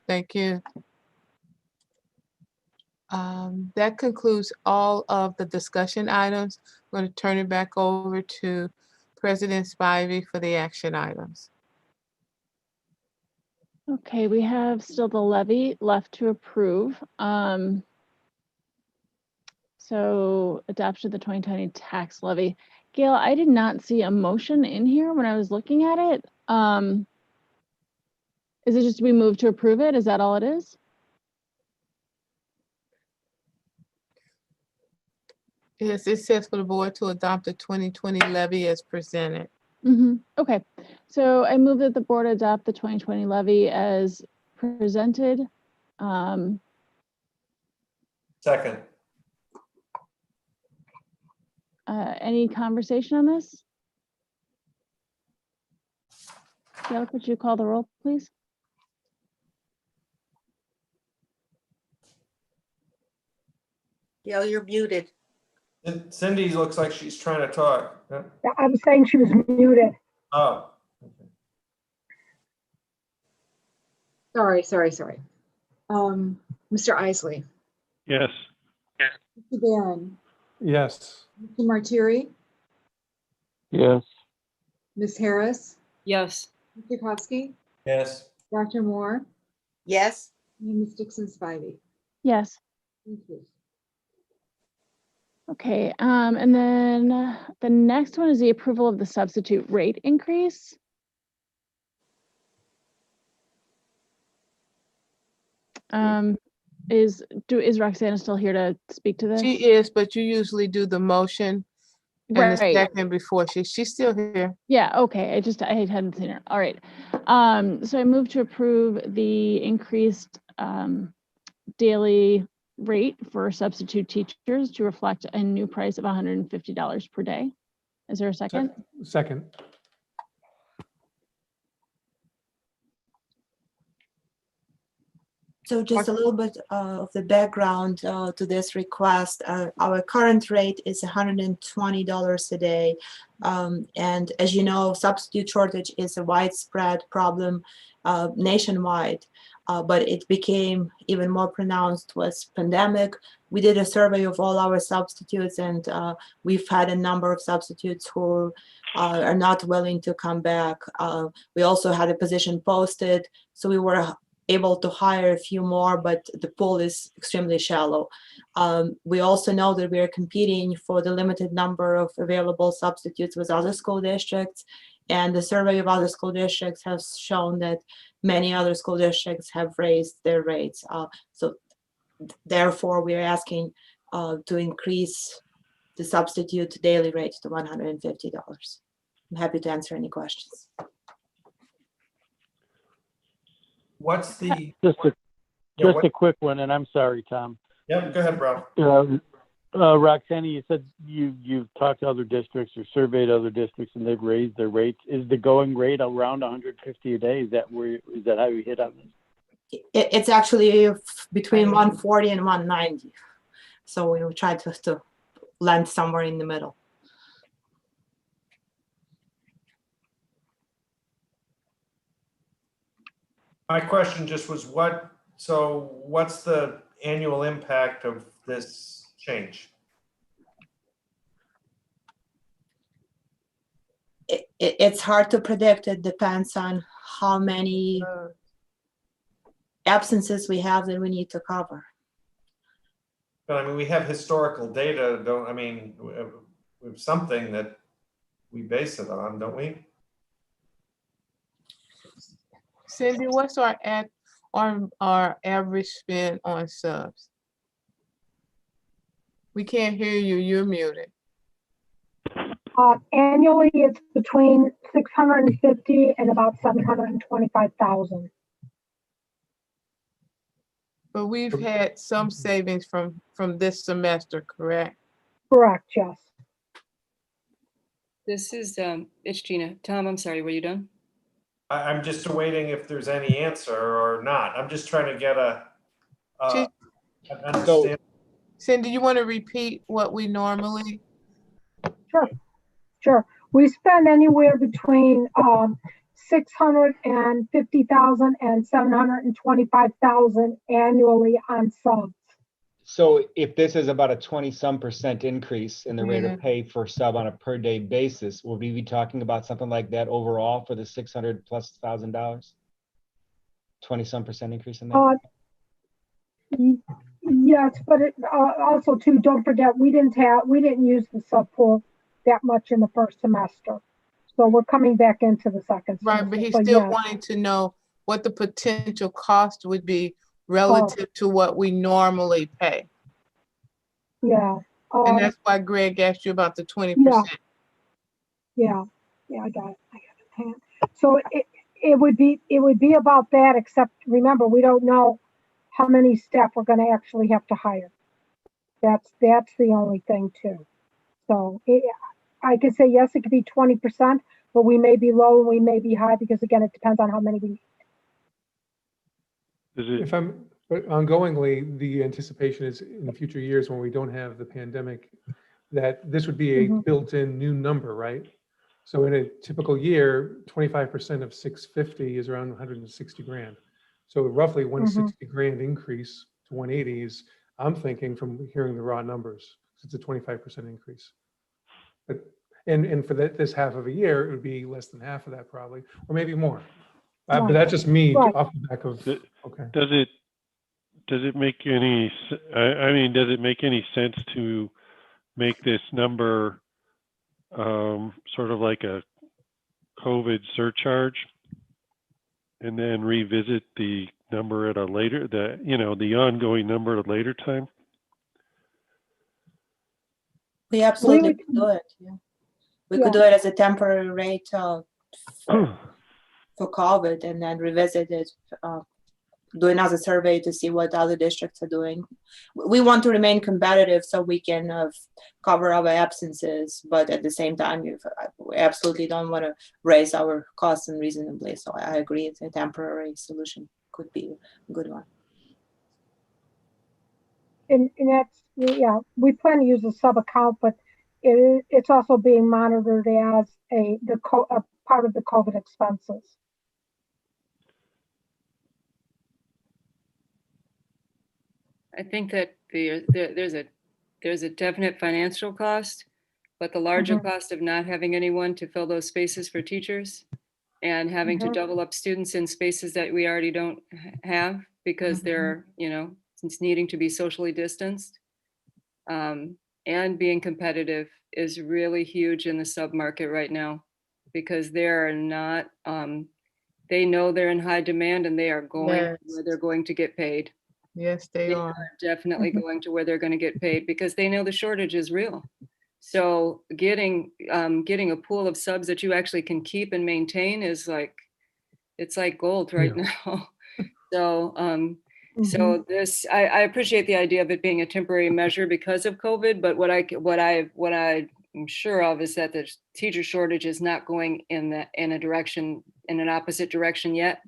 Thank you. That concludes all of the discussion items. I'm going to turn it back over to President Spivey for the action items. Okay, we have still the levy left to approve. So adoption of the 2020 tax levy. Gail, I did not see a motion in here when I was looking at it. Is it just we move to approve it? Is that all it is? Yes, it says for the board to adopt the 2020 levy as presented. Okay, so I move that the board adopt the 2020 levy as presented. Second. Any conversation on this? Gail, could you call the roll, please? Gail, you're muted. Cindy looks like she's trying to talk. I'm saying she was muted. Oh. Sorry. Mr. Isley, Yes. Mr. Barron, Yes. Mr. Martieri, Yes. Ms. Harris, Yes. Mr. Kowski, Yes. Dr. Moore, Yes. and Ms. Dixon Spivey. Yes. Thank you. Okay, and then the next one is the approval of the substitute rate increase. Is Roxana still here to speak to this? She is, but you usually do the motion and the Right. second before she's still here. Yeah, okay. I hadn't seen her. All right. So I move to approve the increased daily rate for substitute teachers to reflect a new price of $150 per day. Is there a second? Second. So just a little bit of the background to this request. Our current rate is $120 a day. And as you know, substitute shortage is a widespread problem nationwide, but it became even more pronounced with pandemic. We did a survey of all our substitutes, and we've had a number of substitutes who are not willing to come back. We also had a position posted, so we were able to hire a few more, but the pool is extremely shallow. We also know that we are competing for the limited number of available substitutes with other school districts, and the survey of other school districts has shown that many other school districts have raised their rates. So therefore, we are asking to increase the substitute daily rate to $150. I'm happy to answer any questions. What's the? Just a quick one, and I'm sorry, Tom. Yeah, go ahead, bro. Roxana, you said you've talked to other districts or surveyed other districts, and they've raised their rates. Is the going rate around 150 a day? Is that how you hit on this? It's actually between 140 and 190. So we will try to land somewhere in the middle. My question just was what's the annual impact of this change? It's hard to predict. It depends on how many absences we have that we need to cover. But I mean, we have historical data, we have something that we base it on, don't we? Cindy, what's our average spend on subs? We can't hear you. You're muted. Annually, it's between 650 and about 725,000. But we've had some savings from this semester, correct? Correct, yes. This is, it's Gina. Tom, I'm sorry, were you done? I'm just awaiting if there's any answer or not. I'm just trying to get an understanding. Cindy, you want to repeat what we normally? Sure. We spend anywhere between 650,000 and 725,000 annually on subs. So if this is about a 20-some% increase in the rate of pay for sub on a per day basis, will we be talking about something like that overall for the $600,000+? 20-some% increase in that? Yes, but it, also too, don't forget, we didn't use the sub pool that much in the first semester. So we're coming back into the second semester. Right, but he's still wanting to know what the potential cost would be relative to what we normally pay. Yeah. And that's why Greg asked you about the 20%. Yeah, I got it. Hang on. So it would be about that, except remember, we don't know how many staff we're going to actually have to hire. That's the only thing too. So I could say yes, it could be 20%, but we may be low and we may be high because again, it depends on how many we need. But ongoingly, the anticipation is in future years when we don't have the pandemic, that this would be a built-in new number, right? So in a typical year, 25% of 650 is around 160 grand. So roughly 160 grand increase to 180 is, I'm thinking from hearing the raw numbers, it's a 25% increase. But, and for this half of a year, it would be less than half of that probably, or maybe more. But that's just me off the back of, okay. Does it make any, I mean, does it make any sense to make this number sort of like a COVID surcharge and then revisit the number at a later, the ongoing number at a later time? We absolutely could do it. Yeah. We could do it as a temporary rate for COVID and then revisit it, do another survey to see what other districts are doing. We want to remain competitive so we can cover our absences, but at the same time, we absolutely don't want to raise our costs unreasonably. So I agree, it's a temporary solution could be a good one. And that's, yeah, we plan to use a sub account, but it's also being monitored as a part of the COVID expenses. I think that there's a definite financial cost, but the larger cost of not having anyone to fill those spaces for teachers and having to double up students in spaces that we already don't have because they're, since needing to be socially distanced, and being competitive is really huge in the sub-market right now because they're not, they know they're in high demand and they are going where they're going to get paid. Yes, they are. Definitely going to where they're going to get paid because they know the shortage is real. So getting a pool of subs that you actually can keep and maintain is like, it's like gold right now. So so this, I appreciate the idea of it being a temporary measure because of COVID, but what I'm sure of is that the teacher shortage is not going in an opposite direction yet.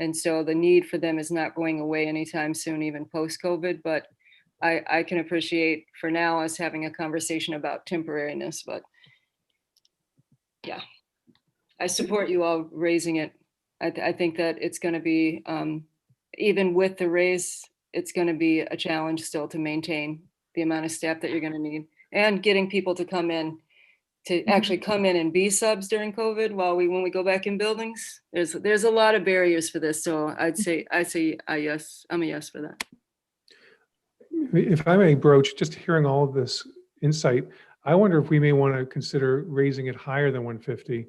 And so the need for them is not going away anytime soon, even post-COVID. But I can appreciate for now us having a conversation about temporariness. But yeah, I support you all raising it. I think that it's going to be, even with the raise, it's going to be a challenge still to maintain the amount of staff that you're going to need and getting people to come in. To actually come in and be subs during COVID when we go back in buildings, there's a lot of barriers for this. So I say yes, I'm a yes for that. If I may broach, just hearing all of this insight, I wonder if we may want to consider raising it higher than 150.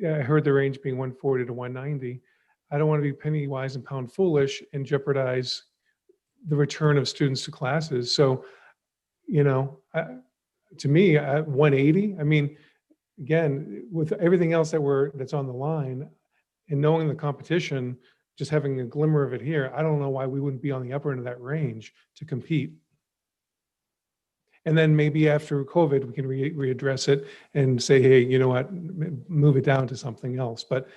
I heard the range being 140 to 190. I don't want to be penny wise and pound foolish and jeopardize the return of students to classes. So, to me, at 180, I mean, again, with everything else that's on the line and knowing the competition, just having a glimmer of it here, I don't know why we wouldn't be on the upper end of that range to compete. And then maybe after COVID, we can readdress it and say, hey, you know what, move it down to something else. But,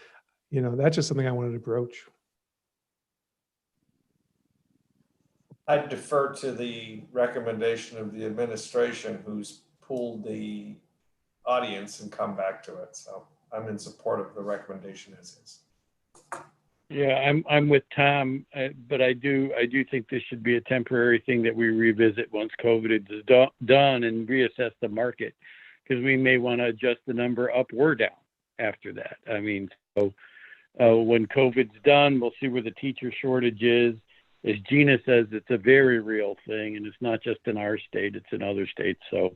that's just something I wanted to broach. I'd defer to the recommendation of the administration who's pulled the audience and come back to it. So I'm in support of the recommendation as is. Yeah, I'm with Tom, but I do think this should be a temporary thing that we revisit once COVID is done and reassess the market, because we may want to adjust the number up or down after that. I mean, so when COVID's done, we'll see where the teacher shortage is. As Gina says, it's a very real thing, and it's not just in our state, it's in other states. So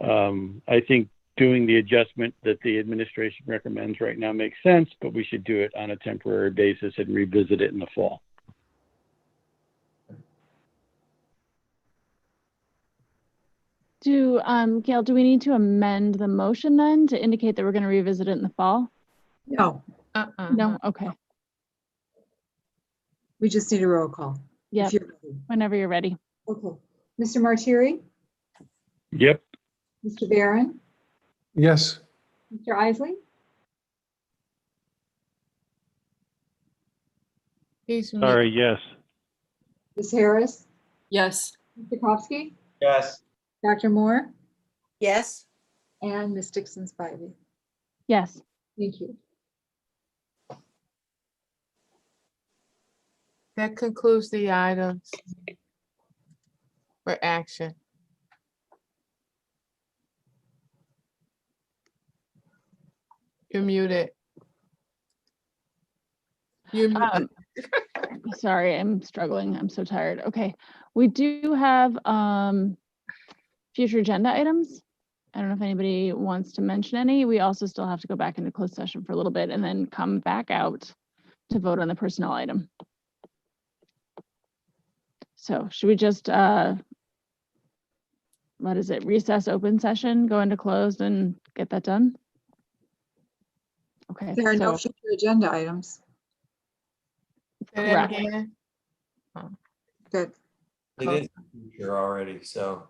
I think doing the adjustment that the administration recommends right now makes sense, but we should do it on a temporary basis and revisit it in the fall. Gail, do we need to amend the motion then to indicate that we're going to revisit it in the fall? No. No? Okay. We just need a roll call. Yeah. Whenever you're ready. Okay. Mr. Martieri? Yep. Mr. Barron? Yes. Mr. Isley? Sorry, yes. Ms. Harris? Yes. Mr. Kopsky? Yes. Dr. Moore? Yes. And Ms. Dixon-Spivey? Yes. Thank you. That concludes the items for action. You're muted. You're muted. Sorry, I'm struggling. I'm so tired. Okay, we do have future agenda items. I don't know if anybody wants to mention any. We also still have to go back into closed session for a little bit and then come back out to vote on the personnel item. So should we just, what is it, recess open session, go into closed and get that done? Okay. There are no so future agenda items. Say that correct. again. Good. It is future already, so.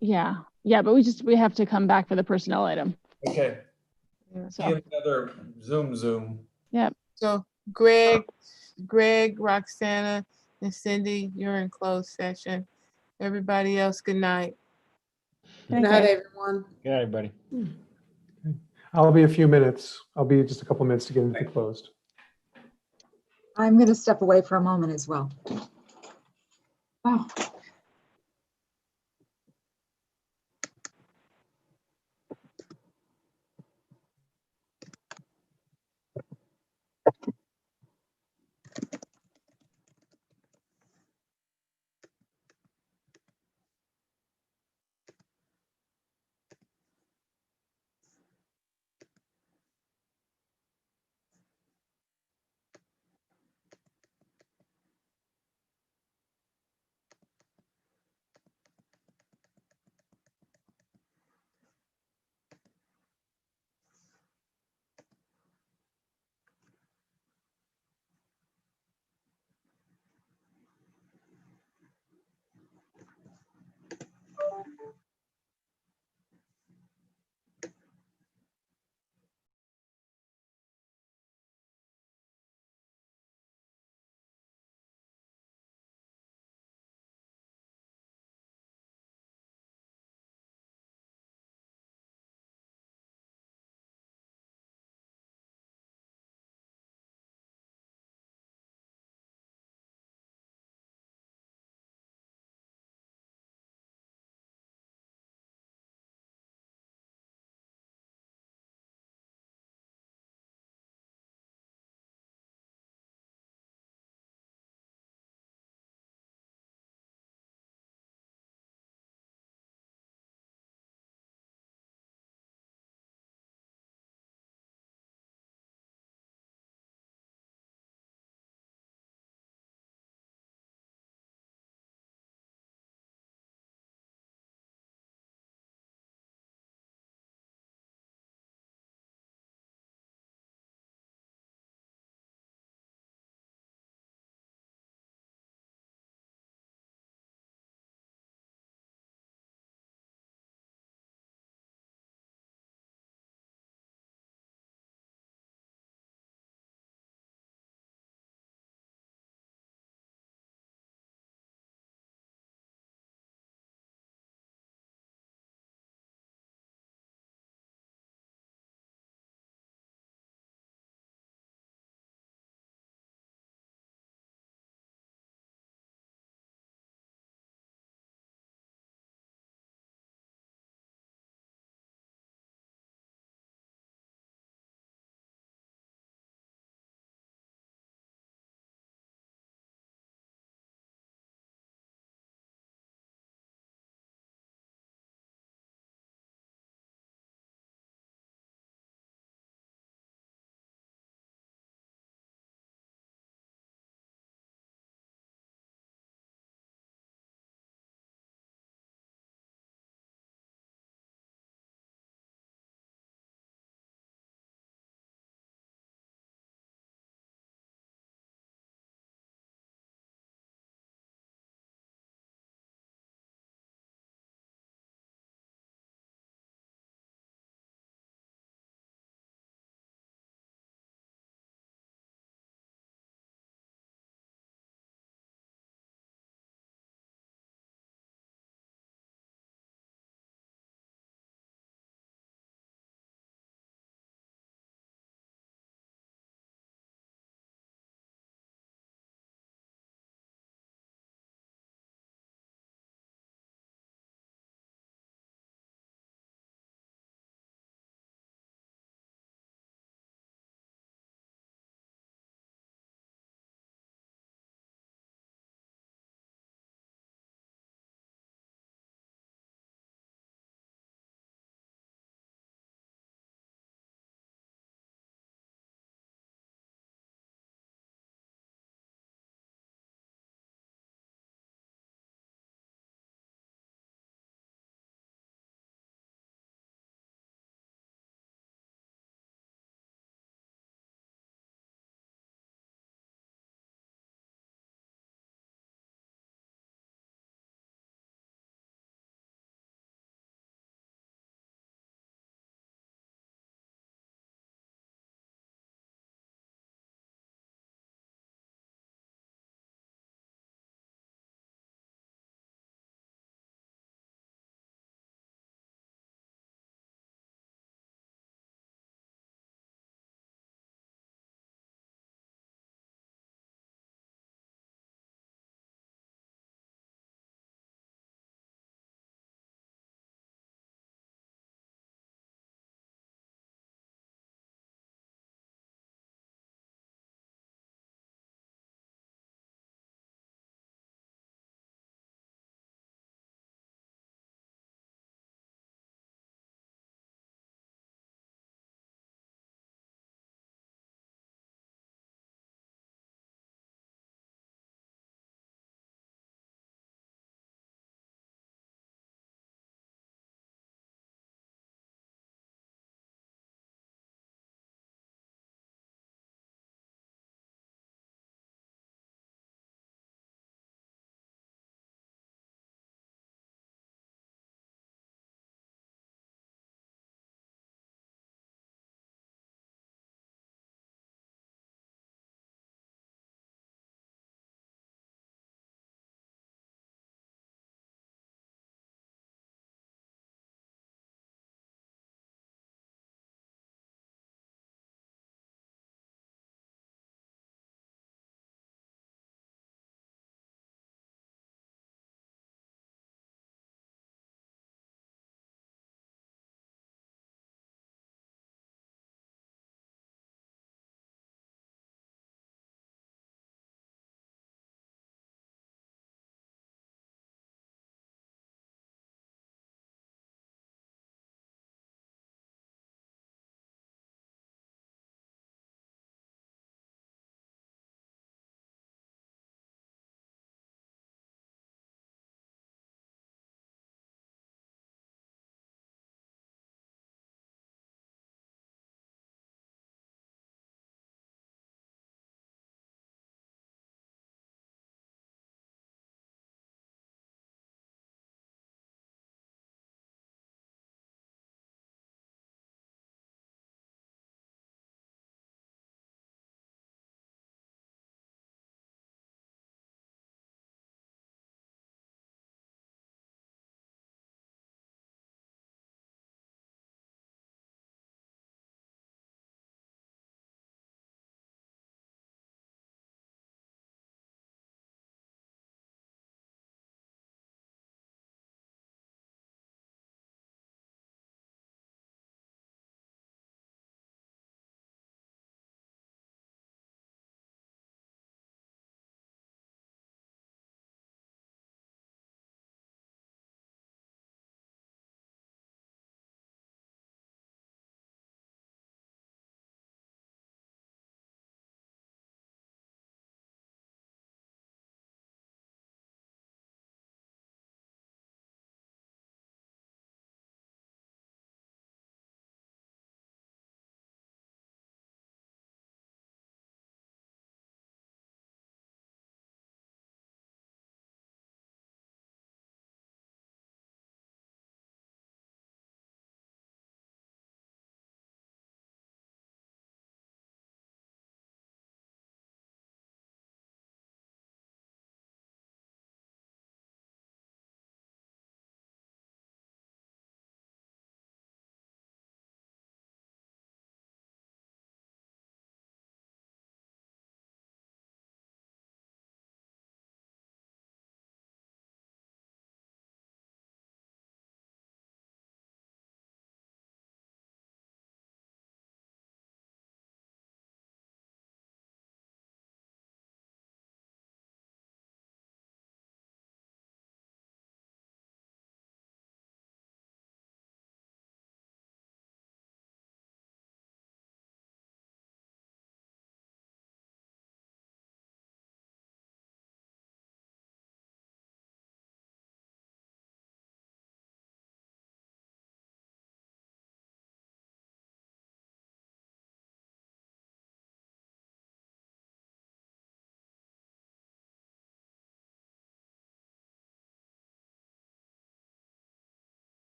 Yeah, but we have to come back for the personnel item. Okay. So, See you another Zoom. yep. So Greg, Roxana, and Cindy, you're in closed session. Everybody else, good night. Good night, everyone. Good night, everybody. I'll be a few minutes. I'll be just a couple minutes to get into closed. I'm going to step away for a moment as well. Oh.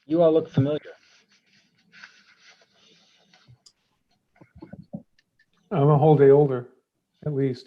You all look familiar. I'm a whole day older, at least.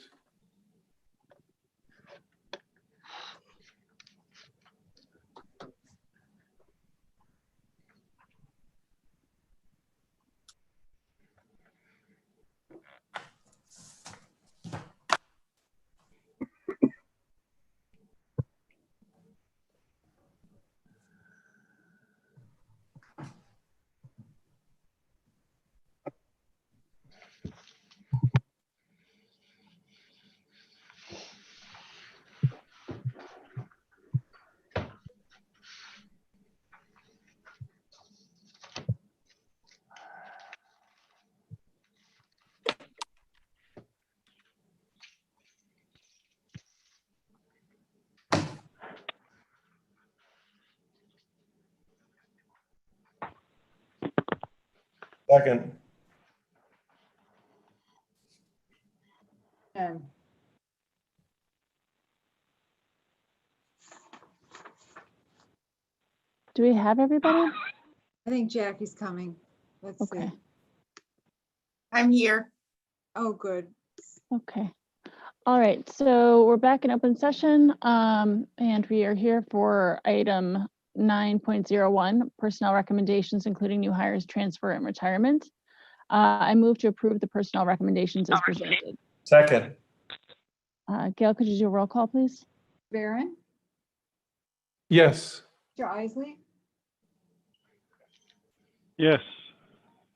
Second. And Do we have everybody? I think Jackie's coming. Let's Okay. see. I'm here. Oh, good. Okay. All right, so we're back in open session, and we are here for item 9.01, personnel recommendations, including new hires, transfer, and retirement. I move to approve the personnel recommendations as presented. Second. Gail, could you do a roll call, please? Barron, Yes. Mr. Isley, Yes.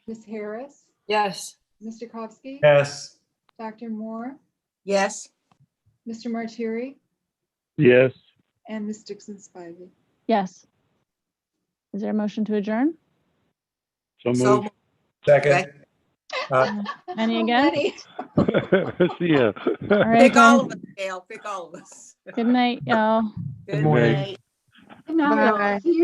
Ms. Harris, Yes. Mr. Kovsky, Yes. Dr. Moore, Yes. Mr. Martieri, Yes. and Ms. Dixon Spivey. Yes. Is there a motion to adjourn? So So moved. Second. Any So again? many. See ya. All right, pick all guys. of us, Gail. Pick all of us. Good night, y'all. Good morning. night. Good night. Bye. See you